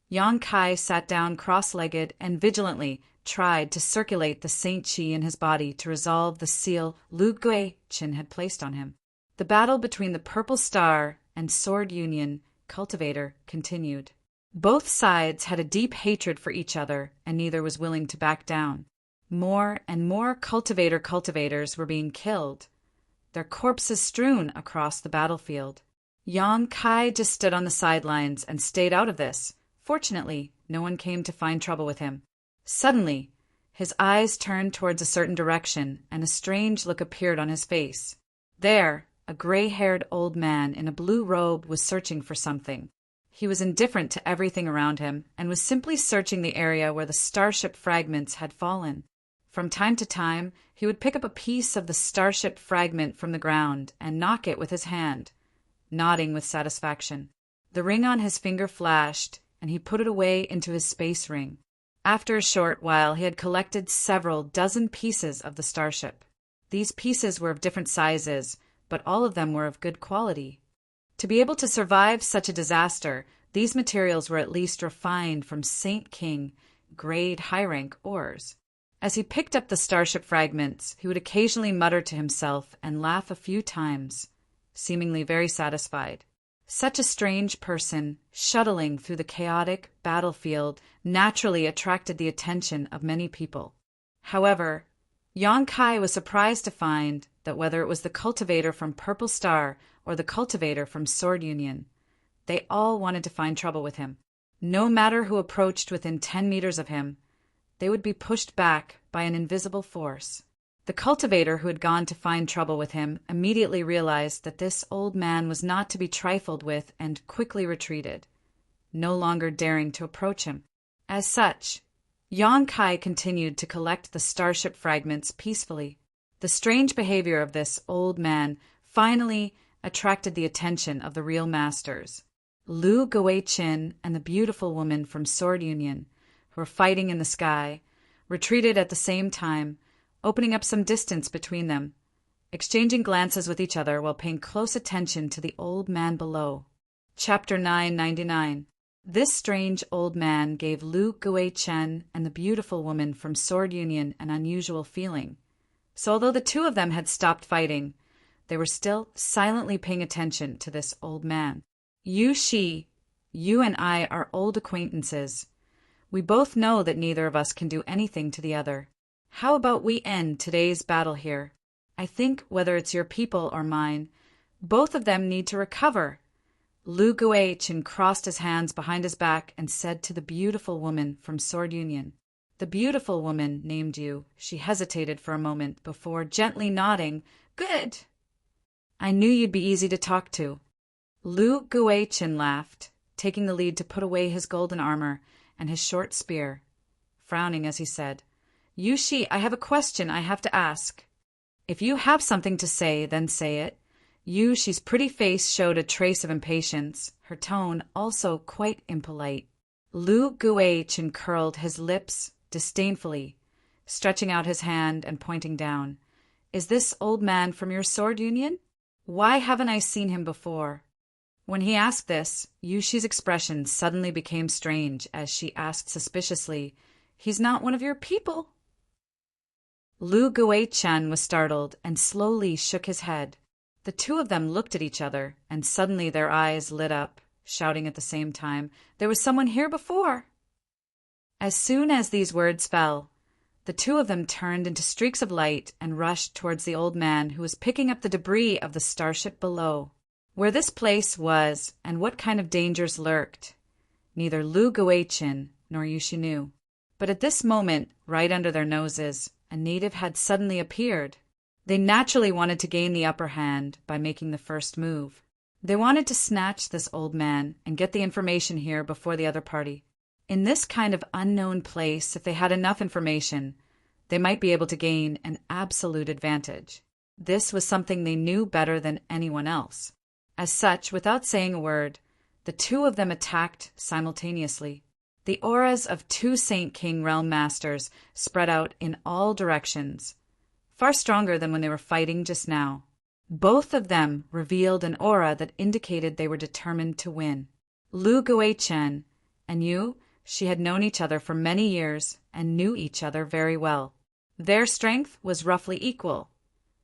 Yang Kai sat down cross-legged and vigilantly tried to circulate the Saint Chi in his body to resolve the seal Lu Gui-chin had placed on him. The battle between the Purple Star and Sword Union cultivator continued. Both sides had a deep hatred for each other, and neither was willing to back down. More and more cultivators were being killed, their corpses strewn across the battlefield. Yang Kai just stood on the sidelines and stayed out of this. Fortunately, no one came to find trouble with him. Suddenly, his eyes turned towards a certain direction, and a strange look appeared on his face. There, a gray-haired old man in a blue robe was searching for something. He was indifferent to everything around him, and was simply searching the area where the starship fragments had fallen. From time to time, he would pick up a piece of the starship fragment from the ground and knock it with his hand, nodding with satisfaction. The ring on his finger flashed, and he put it away into his space ring. After a short while, he had collected several dozen pieces of the starship. These pieces were of different sizes, but all of them were of good quality. To be able to survive such a disaster, these materials were at least refined from Saint King grade high-rank ores. As he picked up the starship fragments, he would occasionally mutter to himself and laugh a few times, seemingly very satisfied. Such a strange person, shuttling through the chaotic battlefield, naturally attracted the attention of many people. However, Yang Kai was surprised to find that whether it was the cultivator from Purple Star or the cultivator from Sword Union, they all wanted to find trouble with him. No matter who approached within 10 meters of him, they would be pushed back by an invisible force. The cultivator who had gone to find trouble with him immediately realized that this old man was not to be trifled with and quickly retreated, no longer daring to approach him. As such, Yang Kai continued to collect the starship fragments peacefully. The strange behavior of this old man finally attracted the attention of the real masters. Lu Guichin and the beautiful woman from Sword Union, who were fighting in the sky, retreated at the same time, opening up some distance between them, exchanging glances with each other while paying close attention to the old man below. Chapter 999. This strange old man gave Lu Guichen and the beautiful woman from Sword Union an unusual feeling. So although the two of them had stopped fighting, they were still silently paying attention to this old man. You and I are old acquaintances. We both know that neither of us can do anything to the other. How about we end today's battle here? I think whether it's your people or mine, both of them need to recover. Lu Guichin crossed his hands behind his back and said to the beautiful woman from Sword Union, "The beautiful woman named you." She hesitated for a moment before gently nodding. "Good. I knew you'd be easy to talk to." Lu Guichin laughed, taking the lead to put away his golden armor and his short spear, frowning as he said, "Yushi, I have a question I have to ask." "If you have something to say, then say it." Yushi's pretty face showed a trace of impatience, her tone also quite impolite. Lu Guichin curled his lips disdainfully, stretching out his hand and pointing down. "Is this old man from your Sword Union? Why haven't I seen him before?" When he asked this, Yushi's expression suddenly became strange as she asked suspiciously, "He's not one of your people?" Lu Guichin was startled and slowly shook his head. The two of them looked at each other, and suddenly their eyes lit up, shouting at the same time, "There was someone here before!" As soon as these words fell, the two of them turned into streaks of light and rushed towards the old man who was picking up the debris of the starship below. Where this place was and what kind of dangers lurked, neither Lu Guichin nor Yushi knew. But at this moment, right under their noses, a native had suddenly appeared. They naturally wanted to gain the upper hand by making the first move. They wanted to snatch this old man and get the information here before the other party. In this kind of unknown place, if they had enough information, they might be able to gain an absolute advantage. This was something they knew better than anyone else. As such, without saying a word, the two of them attacked simultaneously. The auras of two Saint King Realm Masters spread out in all directions, far stronger than when they were fighting just now. Both of them revealed an aura that indicated they were determined to win. Lu Guichin and she had known each other for many years and knew each other very well. Their strength was roughly equal,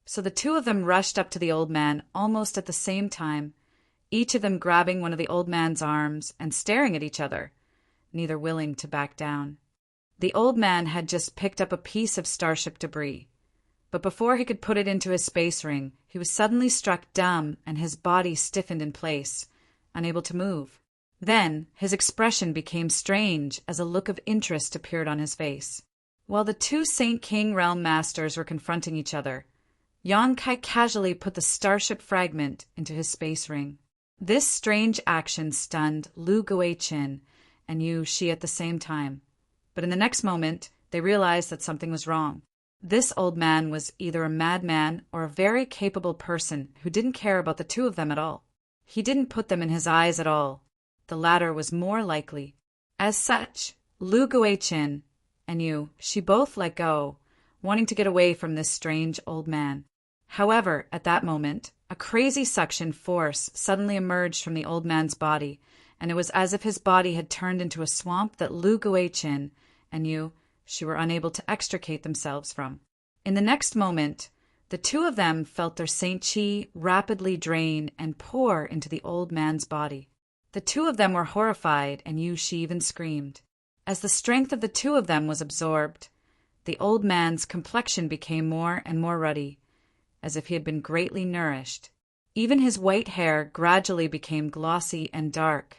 so the two of them rushed up to the old man almost at the same time, each of them grabbing one of the old man's arms and staring at each other, neither willing to back down. The old man had just picked up a piece of starship debris, but before he could put it into his space ring, he was suddenly struck dumb and his body stiffened in place, unable to move. Then his expression became strange as a look of interest appeared on his face. While the two Saint King Realm Masters were confronting each other, Yang Kai casually put the starship fragment into his space ring. This strange action stunned Lu Guichin and Yushi at the same time, but in the next moment they realized that something was wrong. This old man was either a madman or a very capable person who didn't care about the two of them at all. He didn't put them in his eyes at all. The latter was more likely. As such, Lu Guichin and she both let go, wanting to get away from this strange old man. However, at that moment, a crazy suction force suddenly emerged from the old man's body, and it was as if his body had turned into a swamp that Lu Guichin and she were unable to extricate themselves from. In the next moment, the two of them felt their Saint Chi rapidly drain and pour into the old man's body. The two of them were horrified, and she even screamed. As the strength of the two of them was absorbed, the old man's complexion became more and more ruddy, as if he had been greatly nourished. Even his white hair gradually became glossy and dark.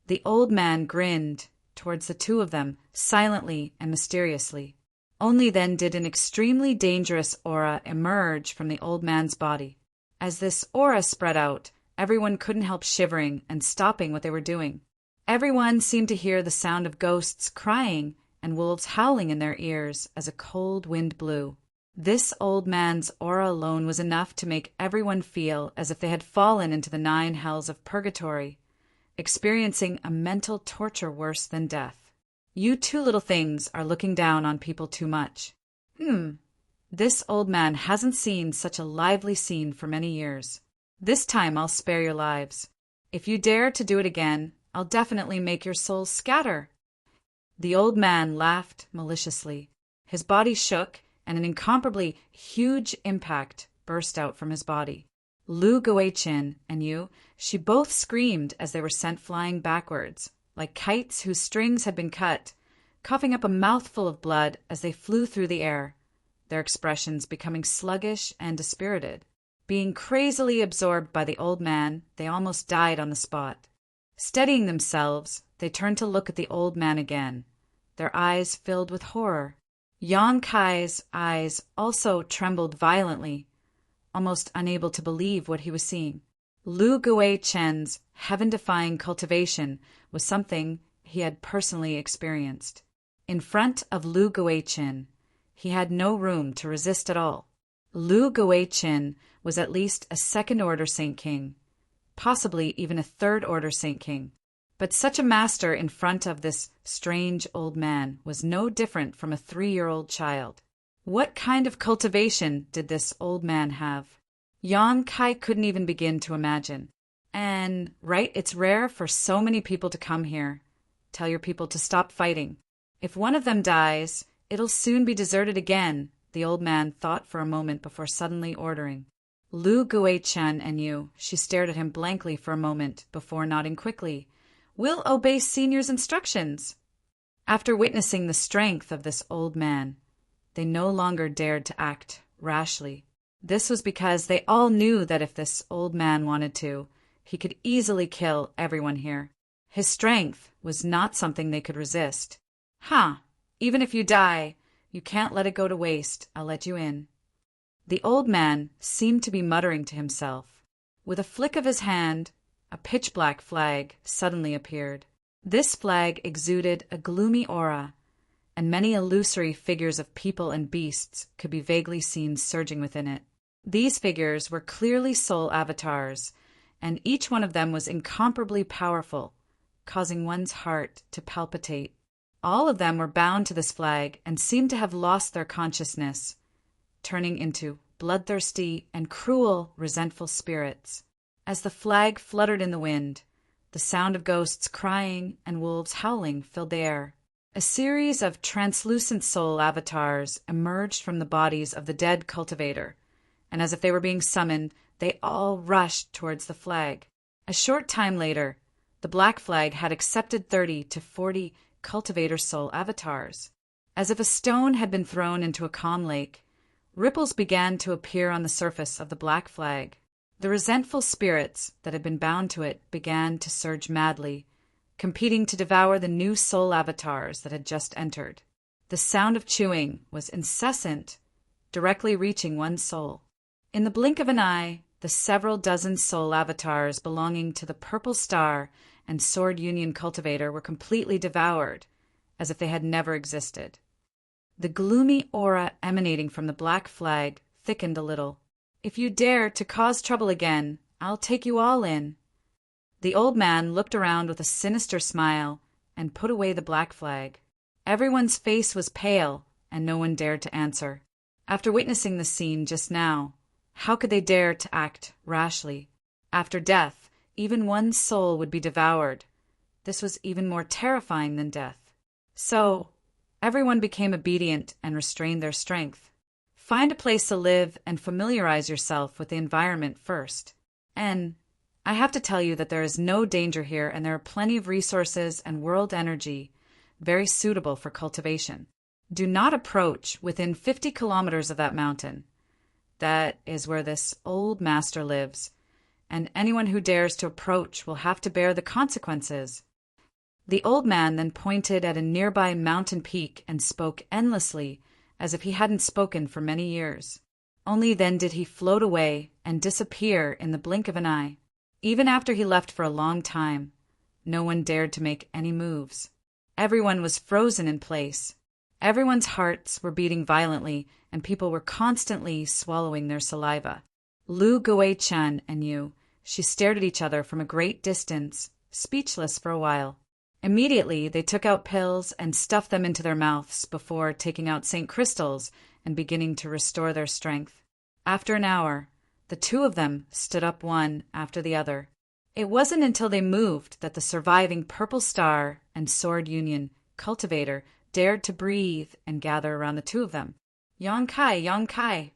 The old man grinned towards the two of them, silently and mysteriously. Only then did an extremely dangerous aura emerge from the old man's body. As this aura spread out, everyone couldn't help shivering and stopping what they were doing. Everyone seemed to hear the sound of ghosts crying and wolves howling in their ears as a cold wind blew. This old man's aura alone was enough to make everyone feel as if they had fallen into the 9 hells of purgatory, experiencing a mental torture worse than death. You two little things are looking down on people too much. This old man hasn't seen such a lively scene for many years. This time I'll spare your lives. If you dare to do it again, I'll definitely make your souls scatter. The old man laughed maliciously. His body shook, and an incomparably huge impact burst out from his body. Lu Guichin and she both screamed as they were sent flying backwards, like kites whose strings had been cut, coughing up a mouthful of blood as they flew through the air, their expressions becoming sluggish and dispirited. Being crazily absorbed by the old man, they almost died on the spot. Steadying themselves, they turned to look at the old man again, their eyes filled with horror. Yang Kai's eyes also trembled violently, almost unable to believe what he was seeing. Lu Guichen's heaven-defying cultivation was something he had personally experienced. In front of Lu Guichin, he had no room to resist at all. Lu Guichin was at least a second-order Saint King, possibly even a third-order Saint King. But such a master in front of this strange old man was no different from a 3-year-old child. What kind of cultivation did this old man have? Yang Kai couldn't even begin to imagine. And, right, it's rare for so many people to come here. Tell your people to stop fighting. If one of them dies, it'll soon be deserted again, the old man thought for a moment before suddenly ordering. Lu Guichin and she stared at him blankly for a moment before nodding quickly. We'll obey Senior's instructions. After witnessing the strength of this old man, they no longer dared to act rashly. This was because they all knew that if this old man wanted to, he could easily kill everyone here. His strength was not something they could resist. Even if you die, you can't let it go to waste. I'll let you in. The old man seemed to be muttering to himself. With a flick of his hand, a pitch-black flag suddenly appeared. This flag exuded a gloomy aura, and many illusory figures of people and beasts could be vaguely seen surging within it. These figures were clearly soul avatars, and each one of them was incomparably powerful, causing one's heart to palpitate. All of them were bound to this flag and seemed to have lost their consciousness, turning into bloodthirsty and cruel, resentful spirits. As the flag fluttered in the wind, the sound of ghosts crying and wolves howling filled the air. A series of translucent soul avatars emerged from the bodies of the dead cultivator, and as if they were being summoned, they all rushed towards the flag. A short time later, the black flag had accepted 30 to 40 cultivator soul avatars. As if a stone had been thrown into a calm lake, ripples began to appear on the surface of the black flag. The resentful spirits that had been bound to it began to surge madly, competing to devour the new soul avatars that had just entered. The sound of chewing was incessant, directly reaching one's soul. In the blink of an eye, the several dozen soul avatars belonging to the Purple Star and Sword Union cultivator were completely devoured, as if they had never existed. The gloomy aura emanating from the black flag thickened a little. If you dare to cause trouble again, I'll take you all in. The old man looked around with a sinister smile and put away the black flag. Everyone's face was pale, and no one dared to answer. After witnessing the scene just now, how could they dare to act rashly? After death, even one's soul would be devoured. This was even more terrifying than death. So, Everyone became obedient and restrained their strength. Find a place to live and familiarize yourself with the environment first. And I have to tell you that there is no danger here, and there are plenty of resources and world energy very suitable for cultivation. Do not approach within 50 kilometers of that mountain. That is where this old master lives, and anyone who dares to approach will have to bear the consequences. The old man then pointed at a nearby mountain peak and spoke endlessly, as if he hadn't spoken for many years. Only then did he float away and disappear in the blink of an eye. Even after he left for a long time, no one dared to make any moves. Everyone was frozen in place. Everyone's hearts were beating violently, and people were constantly swallowing their saliva. Lu Gui-chan and Yu, she stared at each other from a great distance, speechless for a while. Immediately, they took out pills and stuffed them into their mouths before taking out St. Crystals and beginning to restore their strength. After an hour, the two of them stood up one after the other. It wasn't until they moved that the surviving Purple Star and Sword Union cultivator dared to breathe and gather around the two of them. Yang Kai, Yang Kai.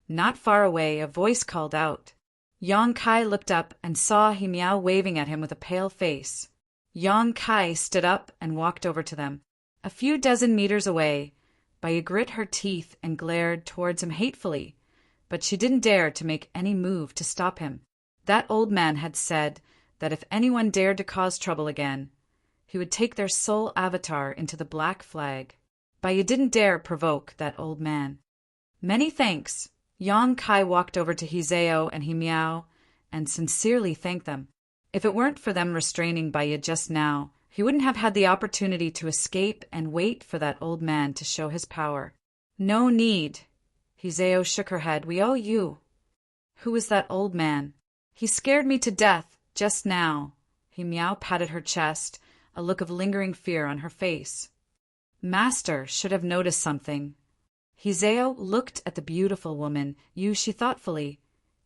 Not far away, a voice called out. Yang Kai looked up and saw He Miao waving at him with a pale face. Yang Kai stood up and walked over to them. A few dozen meters away, Bai grit her teeth and glared towards him hatefully, but she didn't dare to make any move to stop him. That old man had said that if anyone dared to cause trouble again, he would take their soul avatar into the Black Flag. Bai didn't dare provoke that old man. Many thanks. Yang Kai walked over to Hizeo and He Miao and sincerely thanked them. If it weren't for them restraining Bai just now, he wouldn't have had the opportunity to escape and wait for that old man to show his power. No need. Hizeo shook her head. We owe you. Who is that old man? He scared me to death just now. He Miao patted her chest, a look of lingering fear on her face. Master should have noticed something. Hizeo looked at the beautiful woman, Yushi thoughtfully.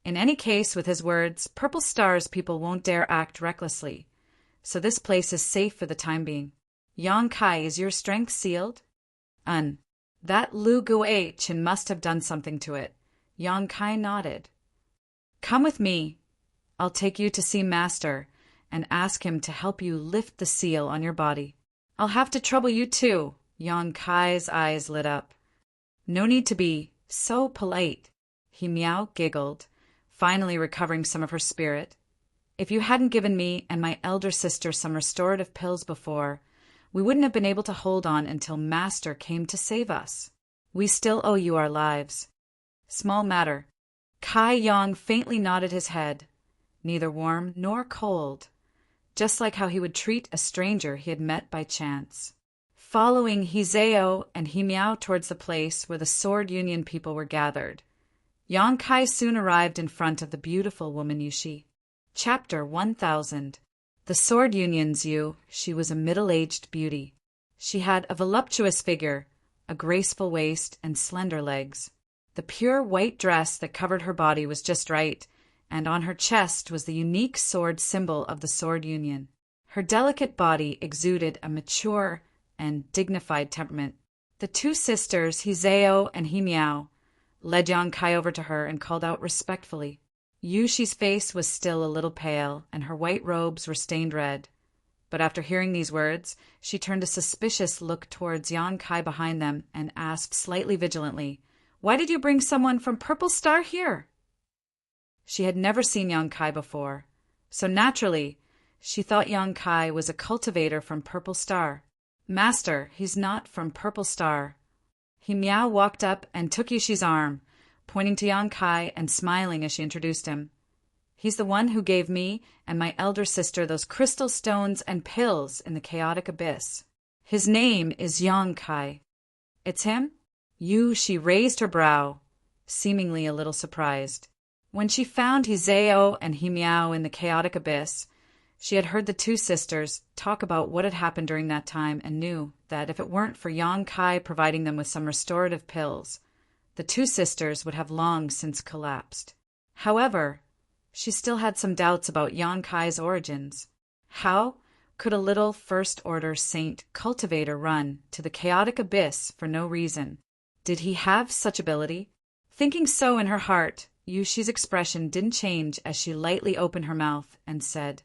In any case, with his words, Purple Star's people won't dare act recklessly, so this place is safe for the time being. Yang Kai, is your strength sealed? That Lu Gui-chan must have done something to it. Yang Kai nodded. Come with me. I'll take you to see Master and ask him to help you lift the seal on your body. I'll have to trouble you too. Yang Kai's eyes lit up. No need to be so polite. He Miao giggled, finally recovering some of her spirit. If you hadn't given me and my elder sister some restorative pills before, we wouldn't have been able to hold on until Master came to save us. We still owe you our lives. Small matter. Kai Yang faintly nodded his head, neither warm nor cold, just like how he would treat a stranger he had met by chance. Following Hizeo and He Miao towards the place where the Sword Union people were gathered, Yang Kai soon arrived in front of the beautiful woman Yushi. Chapter 1000. The Sword Union's Yu, she was a middle-aged beauty. She had a voluptuous figure, a graceful waist, and slender legs. The pure white dress that covered her body was just right, and on her chest was the unique sword symbol of the Sword Union. Her delicate body exuded a mature and dignified temperament. The two sisters, Hizeo and He Miao, led Yang Kai over to her and called out respectfully. Yushi's face was still a little pale, and her white robes were stained red. But after hearing these words, she turned a suspicious look towards Yang Kai behind them and asked slightly vigilantly, "Why did you bring someone from Purple Star here?" She had never seen Yang Kai before, so naturally, she thought Yang Kai was a cultivator from Purple Star. Master, he's not from Purple Star. He Miao walked up and took Yushi's arm, pointing to Yang Kai and smiling as she introduced him. He's the one who gave me and my elder sister those crystal stones and pills in the chaotic abyss. His name is Yang Kai. It's him? She raised her brow, seemingly a little surprised. When she found Hizeo and He Miao in the chaotic abyss, she had heard the two sisters talk about what had happened during that time and knew that if it weren't for Yang Kai providing them with some restorative pills, the two sisters would have long since collapsed. However, she still had some doubts about Yang Kai's origins. How could a little first-order saint cultivator run to the chaotic abyss for no reason? Did he have such ability? Thinking so in her heart, Yushi's expression didn't change as she lightly opened her mouth and said,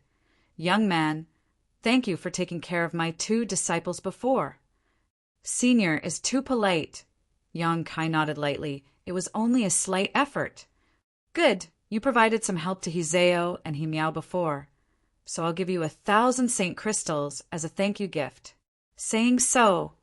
"Young man, thank you for taking care of my 2 disciples before." "Senior is too polite." Yang Kai nodded lightly. "It was only a slight effort." "Good. You provided some help to Hizeo and Himiao before, so I'll give you 1,000 Saint Crystals as a thank you gift." Saying so,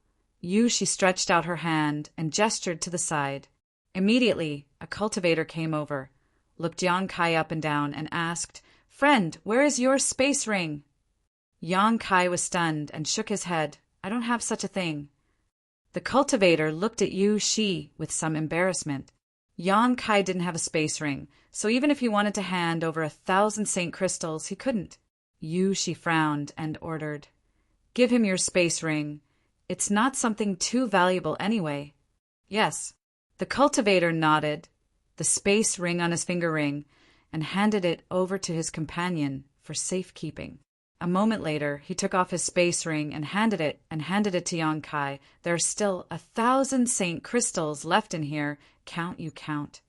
Yushi stretched out her hand and gestured to the side. Immediately, a cultivator came over, looked Yang Kai up and down, and asked, "Friend, where is your space ring?" Yang Kai was stunned and shook his head. "I don't have such a thing." The cultivator looked at Yu Shi with some embarrassment. Yang Kai didn't have a space ring, so even if he wanted to hand over 1,000 Saint Crystals, he couldn't. Yu Shi frowned and ordered, "Give him your space ring. It's not something too valuable anyway." "Yes." The cultivator nodded, the space ring on his finger ring, and handed it over to his companion for safekeeping. A moment later, he took off his space ring and handed it to Yang Kai. "There are still 1,000 Saint Crystals left in here. Count you count.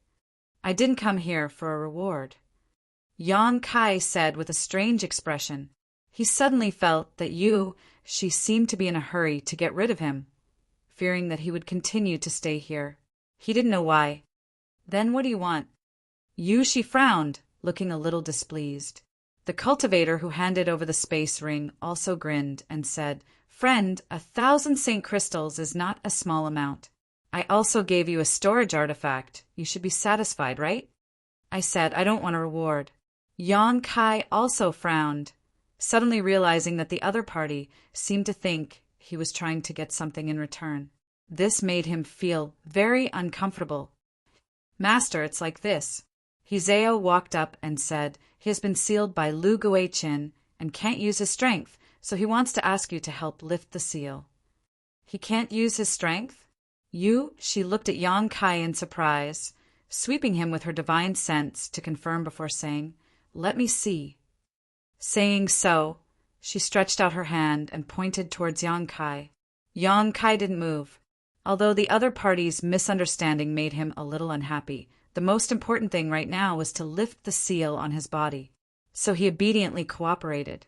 I didn't come here for a reward." Yang Kai said with a strange expression. He suddenly felt that she seemed to be in a hurry to get rid of him, fearing that he would continue to stay here. He didn't know why. "Then what do you want?" Yushi frowned, looking a little displeased. The cultivator who handed over the space ring also grinned and said, "Friend, 1,000 Saint Crystals is not a small amount. I also gave you a storage artifact. You should be satisfied, right?" I said, "I don't want a reward." Yang Kai also frowned, suddenly realizing that the other party seemed to think he was trying to get something in return. This made him feel very uncomfortable. "Master, it's like this." Hizeo walked up and said, "He has been sealed by Lu Guichin and can't use his strength, so he wants to ask you to help lift the seal." "He can't use his strength?" She looked at Yang Kai in surprise, sweeping him with her divine sense to confirm before saying, "Let me see." Saying so, she stretched out her hand and pointed towards Yang Kai. Yang Kai didn't move. Although the other party's misunderstanding made him a little unhappy, the most important thing right now was to lift the seal on his body. So he obediently cooperated.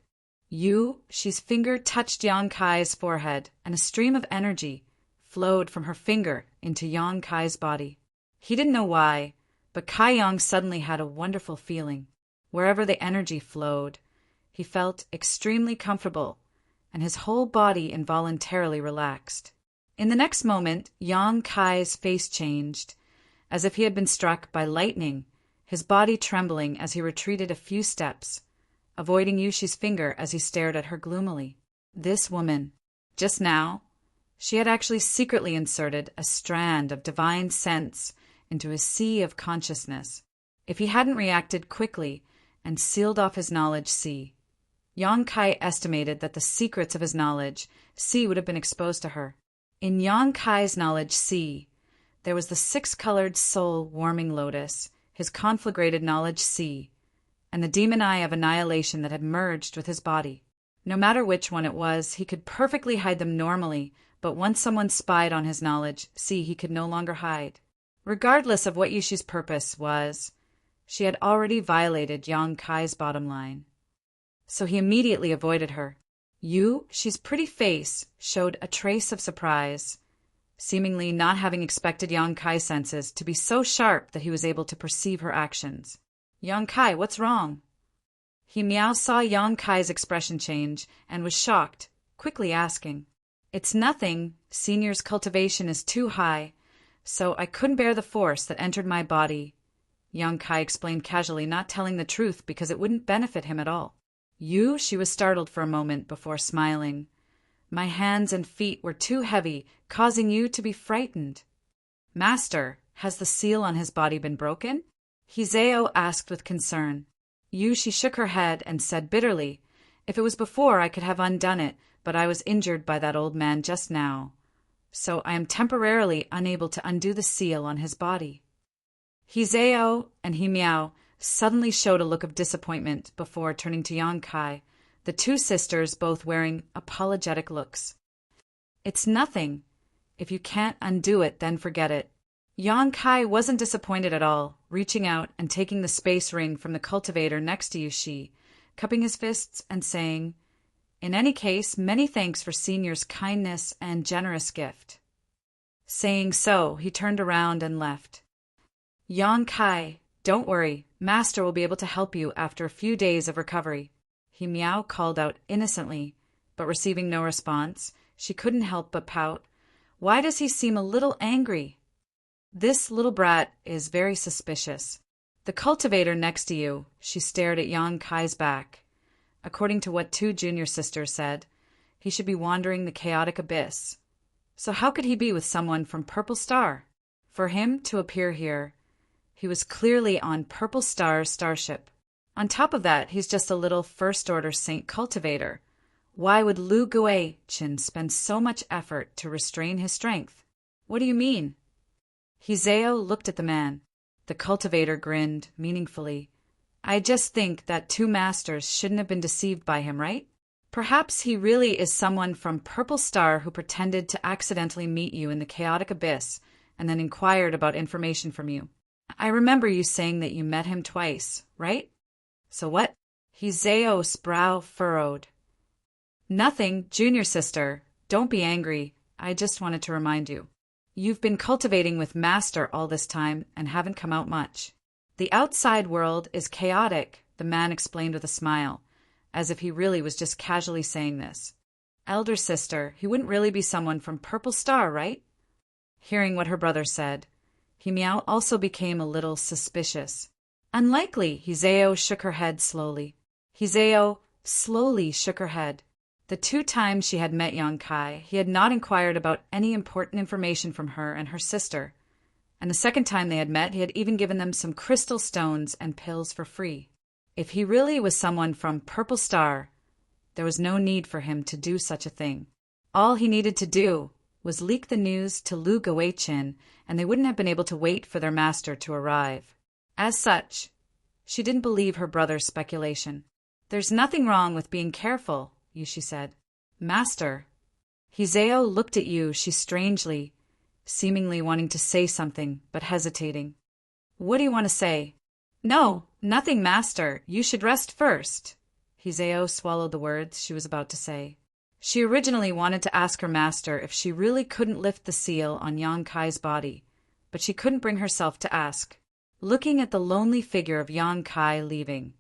She's finger touched Yang Kai's forehead, and a stream of energy flowed from her finger into Yang Kai's body. He didn't know why, but Kai Yang suddenly had a wonderful feeling. Wherever the energy flowed, he felt extremely comfortable, and his whole body involuntarily relaxed. In the next moment, Yang Kai's face changed, as if he had been struck by lightning, his body trembling as he retreated a few steps, avoiding Yushi's finger as he stared at her gloomily. This woman, just now, she had actually secretly inserted a strand of divine sense into his sea of consciousness. If he hadn't reacted quickly and sealed off his knowledge sea, Yang Kai estimated that the secrets of his knowledge sea would have been exposed to her. In Yang Kai's knowledge sea, there was the 6-colored soul-warming lotus, his conflagrated knowledge sea, and the demon eye of annihilation that had merged with his body. No matter which one it was, he could perfectly hide them normally, but once someone spied on his knowledge sea, he could no longer hide. Regardless of what Yushi's purpose was, she had already violated Yang Kai's bottom line. So he immediately avoided her. She's pretty face showed a trace of surprise, seemingly not having expected Yang Kai's senses to be so sharp that he was able to perceive her actions. "Yang Kai, what's wrong?" Himiao saw Yang Kai's expression change and was shocked, quickly asking, "It's nothing. Senior's cultivation is too high, so I couldn't bear the force that entered my body," Yang Kai explained casually, not telling the truth because it wouldn't benefit him at all. She was startled for a moment before smiling. "My hands and feet were too heavy, causing you to be frightened." "Master, has the seal on his body been broken?" Hizeo asked with concern. She shook her head and said bitterly, "If it was before, I could have undone it, but I was injured by that old man just now, so I am temporarily unable to undo the seal on his body." Hizeo and Himiao suddenly showed a look of disappointment before turning to Yang Kai, the two sisters both wearing apologetic looks. "It's nothing. If you can't undo it, then forget it." Yang Kai wasn't disappointed at all, reaching out and taking the space ring from the cultivator next to Yushi, cupping his fists and saying, "In any case, many thanks for Senior's kindness and generous gift." Saying so, he turned around and left. "Yang Kai, don't worry, Master will be able to help you after a few days of recovery." He Miao called out innocently, but receiving no response, she couldn't help but pout. Why does he seem a little angry? This little brat is very suspicious. The cultivator next to you, she stared at Yang Kai's back. According to what two junior sisters said, he should be wandering the chaotic abyss. So how could he be with someone from Purple Star? For him to appear here, he was clearly on Purple Star's starship. On top of that, he's just a little first-order saint cultivator. Why would Lu Gui-chin spend so much effort to restrain his strength? What do you mean? Hizeo looked at the man. The cultivator grinned meaningfully. I just think that two masters shouldn't have been deceived by him, right? Perhaps he really is someone from Purple Star who pretended to accidentally meet you in the chaotic abyss and then inquired about information from you. I remember you saying that you met him twice, right? So what? Hizeo's brow furrowed. Nothing, junior sister. Don't be angry. I just wanted to remind you. You've been cultivating with Master all this time and haven't come out much. The outside world is chaotic, the man explained with a smile, as if he really was just casually saying this. Elder sister, he wouldn't really be someone from Purple Star, right? Hearing what her brother said, Himiao also became a little suspicious. Unlikely, Hizeo shook her head slowly. Hizeo slowly shook her head. The two times she had met Yang Kai, he had not inquired about any important information from her and her sister. And the second time they had met, he had even given them some crystal stones and pills for free. If he really was someone from Purple Star, there was no need for him to do such a thing. All he needed to do was leak the news to Lu Gui-chin, and they wouldn't have been able to wait for their master to arrive. As such, she didn't believe her brother's speculation. There's nothing wrong with being careful, Yushi said. Master. Hizeo looked at Yushi strangely, seemingly wanting to say something, but hesitating. What do you want to say? No, nothing, Master. You should rest first. Hizeo swallowed the words she was about to say. She originally wanted to ask her master if she really couldn't lift the seal on Yang Kai's body, but she couldn't bring herself to ask. Looking at the lonely figure of Yang Kai leaving,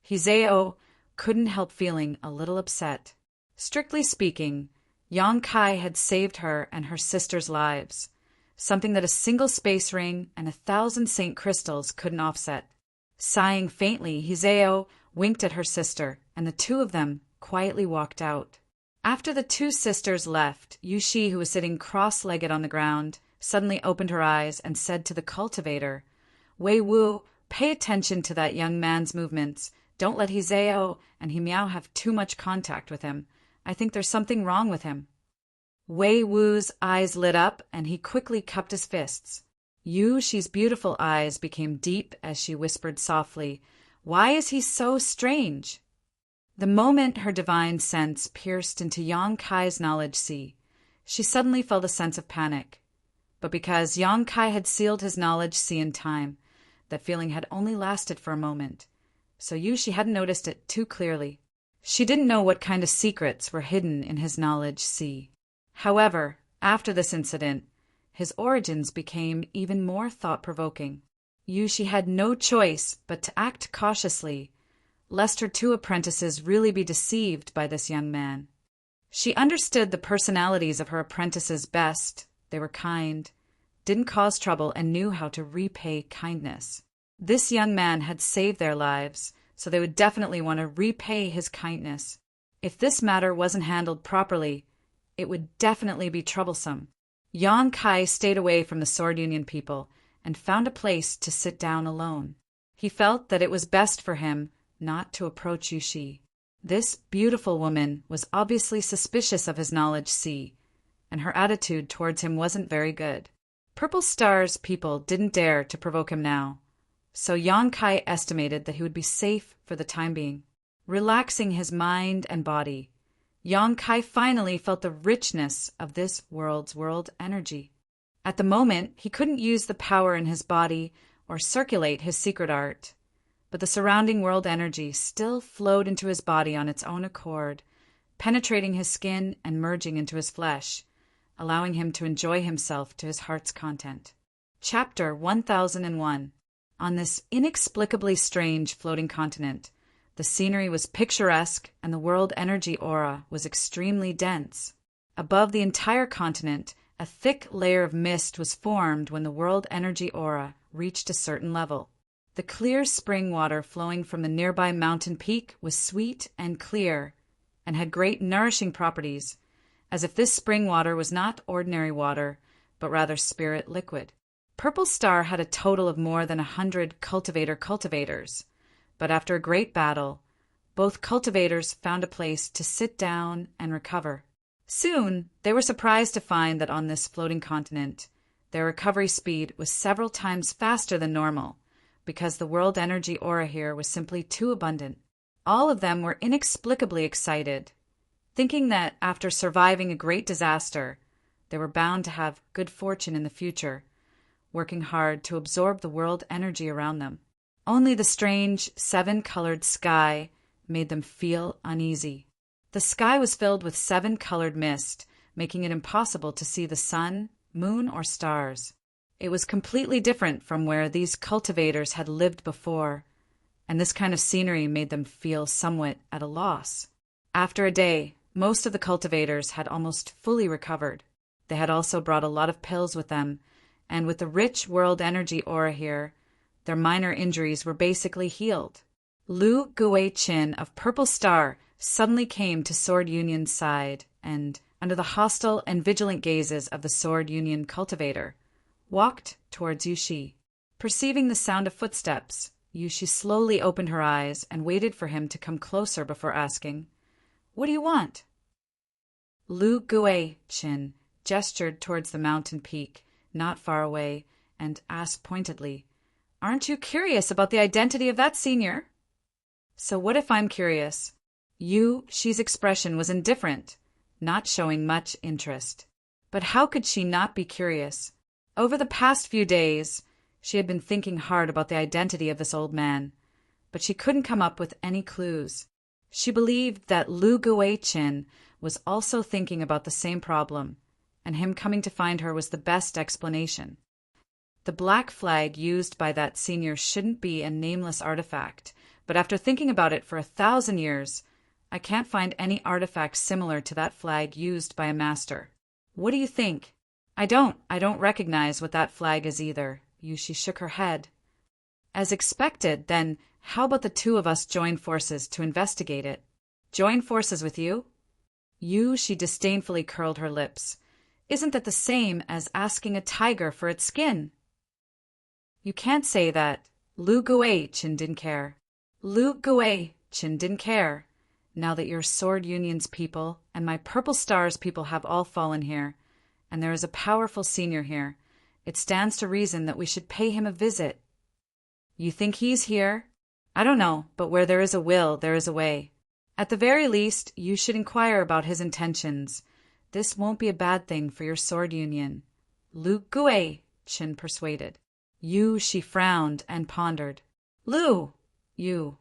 Hizeo couldn't help feeling a little upset. Strictly speaking, Yang Kai had saved her and her sister's lives, something that a single space ring and 1,000 saint crystals couldn't offset. Sighing faintly, Hizeo winked at her sister, and the two of them quietly walked out. After the two sisters left, Yushi, who was sitting cross-legged on the ground, suddenly opened her eyes and said to the cultivator, Wei Wu, pay attention to that young man's movements. Don't let Hizeo and Himiao have too much contact with him. I think there's something wrong with him. Wei Wu's eyes lit up, and he quickly cupped his fists. Yushi's beautiful eyes became deep as she whispered softly, Why is he so strange? The moment her divine sense pierced into Yang Kai's knowledge sea, she suddenly felt a sense of panic. But because Yang Kai had sealed his knowledge sea in time, that feeling had only lasted for a moment, so Yushi hadn't noticed it too clearly. She didn't know what kind of secrets were hidden in his knowledge sea. However, after this incident, his origins became even more thought-provoking. Yushi had no choice but to act cautiously, lest her two apprentices really be deceived by this young man. She understood the personalities of her apprentices best. They were kind, didn't cause trouble, and knew how to repay kindness. This young man had saved their lives, so they would definitely want to repay his kindness. If this matter wasn't handled properly, it would definitely be troublesome. Yang Kai stayed away from the Sword Union people and found a place to sit down alone. He felt that it was best for him not to approach Yushi. This beautiful woman was obviously suspicious of his knowledge sea, and her attitude towards him wasn't very good. Purple Star's people didn't dare to provoke him now, so Yang Kai estimated that he would be safe for the time being. relaxing his mind and body. Yang Kai finally felt the richness of this world's world energy. At the moment, he couldn't use the power in his body or circulate his secret art, but the surrounding world energy still flowed into his body on its own accord, penetrating his skin and merging into his flesh, allowing him to enjoy himself to his heart's content. Chapter 1001. On this inexplicably strange floating continent, the scenery was picturesque and the world energy aura was extremely dense. Above the entire continent, a thick layer of mist was formed when the world energy aura reached a certain level. The clear spring water flowing from the nearby mountain peak was sweet and clear and had great nourishing properties, as if this spring water was not ordinary water, but rather spirit liquid. Purple Star had a total of more than 100 cultivators, but after a great battle, both cultivators found a place to sit down and recover. Soon, they were surprised to find that on this floating continent, their recovery speed was several times faster than normal, because the world energy aura here was simply too abundant. All of them were inexplicably excited, thinking that after surviving a great disaster, they were bound to have good fortune in the future, working hard to absorb the world energy around them. Only the strange, seven-colored sky made them feel uneasy. The sky was filled with seven-colored mist, making it impossible to see the sun, moon, or stars. It was completely different from where these cultivators had lived before, and this kind of scenery made them feel somewhat at a loss. After a day, most of the cultivators had almost fully recovered. They had also brought a lot of pills with them, and with the rich world energy aura here, their minor injuries were basically healed. Lu Guichin of Purple Star suddenly came to Sword Union's side and, under the hostile and vigilant gazes of the Sword Union cultivator, walked towards Yushi. Perceiving the sound of footsteps, Yushi slowly opened her eyes and waited for him to come closer before asking, "What do you want?" Lu Guichin gestured towards the mountain peak, not far away, and asked pointedly, "Aren't you curious about the identity of that senior?" "So what if I'm curious?" Yushi's expression was indifferent, not showing much interest. But how could she not be curious? Over the past few days, she had been thinking hard about the identity of this old man, but she couldn't come up with any clues. She believed that Lu Guichin was also thinking about the same problem, and him coming to find her was the best explanation. The black flag used by that senior shouldn't be a nameless artifact, but after thinking about it for 1,000 years, I can't find any artifact similar to that flag used by a master. What do you think? I don't recognize what that flag is either. Yushi shook her head. As expected, then how about the two of us join forces to investigate it? Join forces with you? Yushi disdainfully curled her lips. Isn't that the same as asking a tiger for its skin? You can't say that. Lu Guichin didn't care. Lu Guichin didn't care. Now that your Sword Union's people and my Purple Star's people have all fallen here, and there is a powerful senior here, it stands to reason that we should pay him a visit. You think he's here? I don't know, but where there is a will, there is a way. At the very least, you should inquire about his intentions. This won't be a bad thing for your Sword Union. Lu Guichin persuaded. She frowned and pondered. Lu, you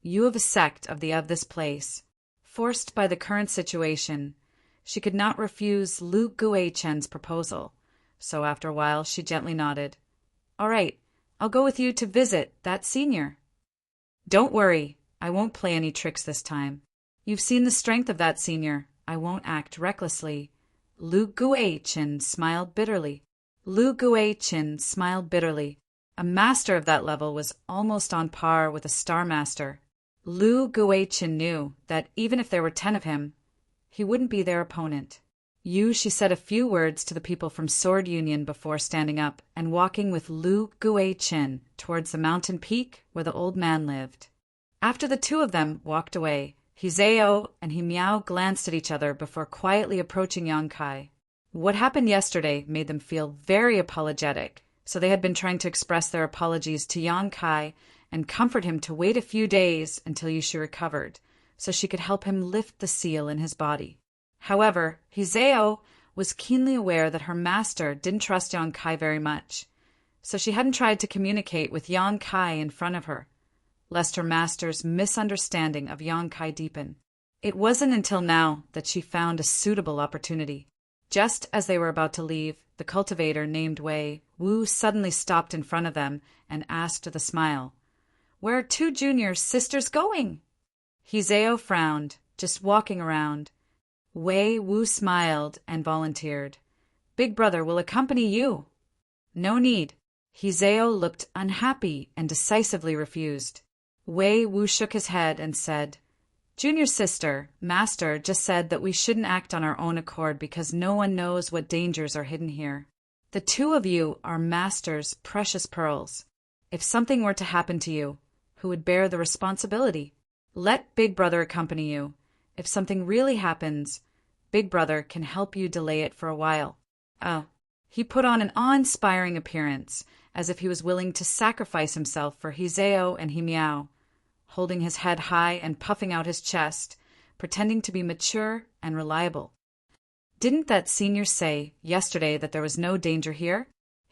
of a sect of this place. Forced by the current situation, she could not refuse Lu Guichin's proposal, so after a while she gently nodded. All right, I'll go with you to visit that senior. Don't worry, I won't play any tricks this time. You've seen the strength of that senior. I won't act recklessly. Lu Guichin smiled bitterly. A master of that level was almost on par with a star master. Lu Guichin knew that even if there were 10 of him, he wouldn't be their opponent. She said a few words to the people from Sword Union before standing up and walking with Lu Guichin towards the mountain peak where the old man lived. After the two of them walked away, Hizeo and Himiao glanced at each other before quietly approaching Yang Kai. What happened yesterday made them feel very apologetic, so they had been trying to express their apologies to Yang Kai and comfort him to wait a few days until Yushu recovered, so she could help him lift the seal in his body. However, Hizeo was keenly aware that her master didn't trust Yang Kai very much, so she hadn't tried to communicate with Yang Kai in front of her, lest her master's misunderstanding of Yang Kai deepen. It wasn't until now that she found a suitable opportunity. Just as they were about to leave, the cultivator named Wei Wu suddenly stopped in front of them and asked with a smile, "Where are two junior sisters going?" Hizeo frowned, just walking around. Wei Wu smiled and volunteered, "Big brother will accompany you." "No need." Hizeo looked unhappy and decisively refused. Wei Wu shook his head and said, "Junior sister, master just said that we shouldn't act on our own accord because no one knows what dangers are hidden here. The two of you are master's precious pearls. If something were to happen to you, who would bear the responsibility? Let Big Brother accompany you. If something really happens, Big Brother can help you delay it for a while." Oh. He put on an awe-inspiring appearance, as if he was willing to sacrifice himself for Hizeo and Himiao, holding his head high and puffing out his chest, pretending to be mature and reliable. "Didn't that senior say yesterday that there was no danger here?"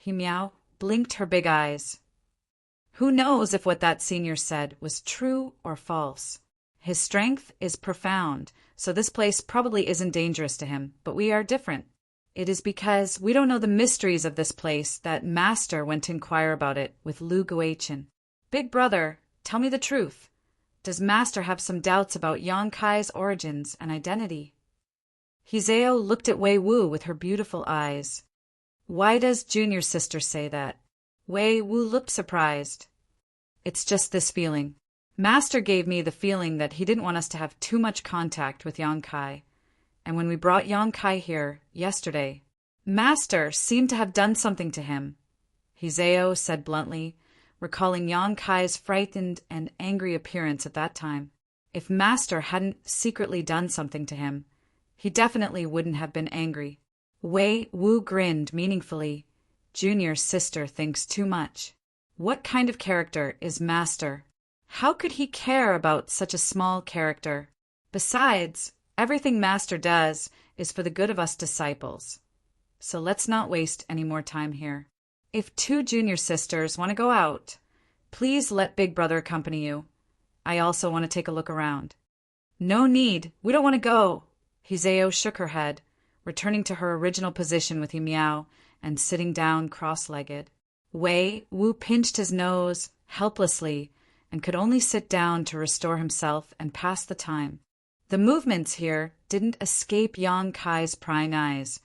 Himiao blinked her big eyes. Who knows if what that senior said was true or false? His strength is profound, so this place probably isn't dangerous to him, but we are different. It is because we don't know the mysteries of this place that Master went to inquire about it with Lu Guichin. "Big brother, tell me the truth. Does Master have some doubts about Yang Kai's origins and identity?" Hizeo looked at Wei Wu with her beautiful eyes. "Why does junior sister say that?" Wei Wu looked surprised. "It's just this feeling. Master gave me the feeling that he didn't want us to have too much contact with Yang Kai. And when we brought Yang Kai here yesterday, Master seemed to have done something to him," Hizeo said bluntly, recalling Yang Kai's frightened and angry appearance at that time. If Master hadn't secretly done something to him, he definitely wouldn't have been angry. Wei Wu grinned meaningfully. Junior sister thinks too much. What kind of character is Master? How could he care about such a small character? Besides, everything Master does is for the good of us disciples. So let's not waste any more time here. If two junior sisters want to go out, please let Big Brother accompany you. I also want to take a look around." "No need. We don't want to go." Hizeo shook her head, returning to her original position with Himiao and sitting down cross-legged. Wei Wu pinched his nose helplessly and could only sit down to restore himself and pass the time. The movements here didn't escape Yang Kai's prying eyes,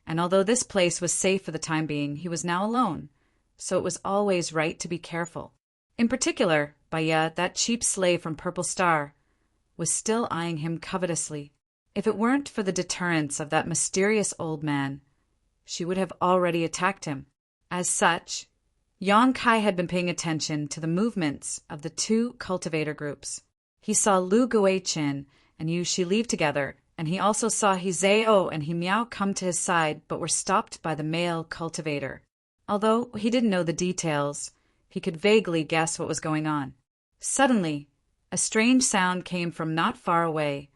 and although this place was safe for the time being, he was now alone, so it was always right to be careful. In particular, Baya, that cheap slave from Purple Star, was still eyeing him covetously. If it weren't for the deterrence of that mysterious old man, she would have already attacked him. As such, Yang Kai had been paying attention to the movements of the two cultivator groups. He saw Lu Guichin and Yu Shi leave together, and he also saw Hizeo and Himiao come to his side but were stopped by the male cultivator. Although he didn't know the details, he could vaguely guess what was going on. Suddenly, a strange sound came from not far away,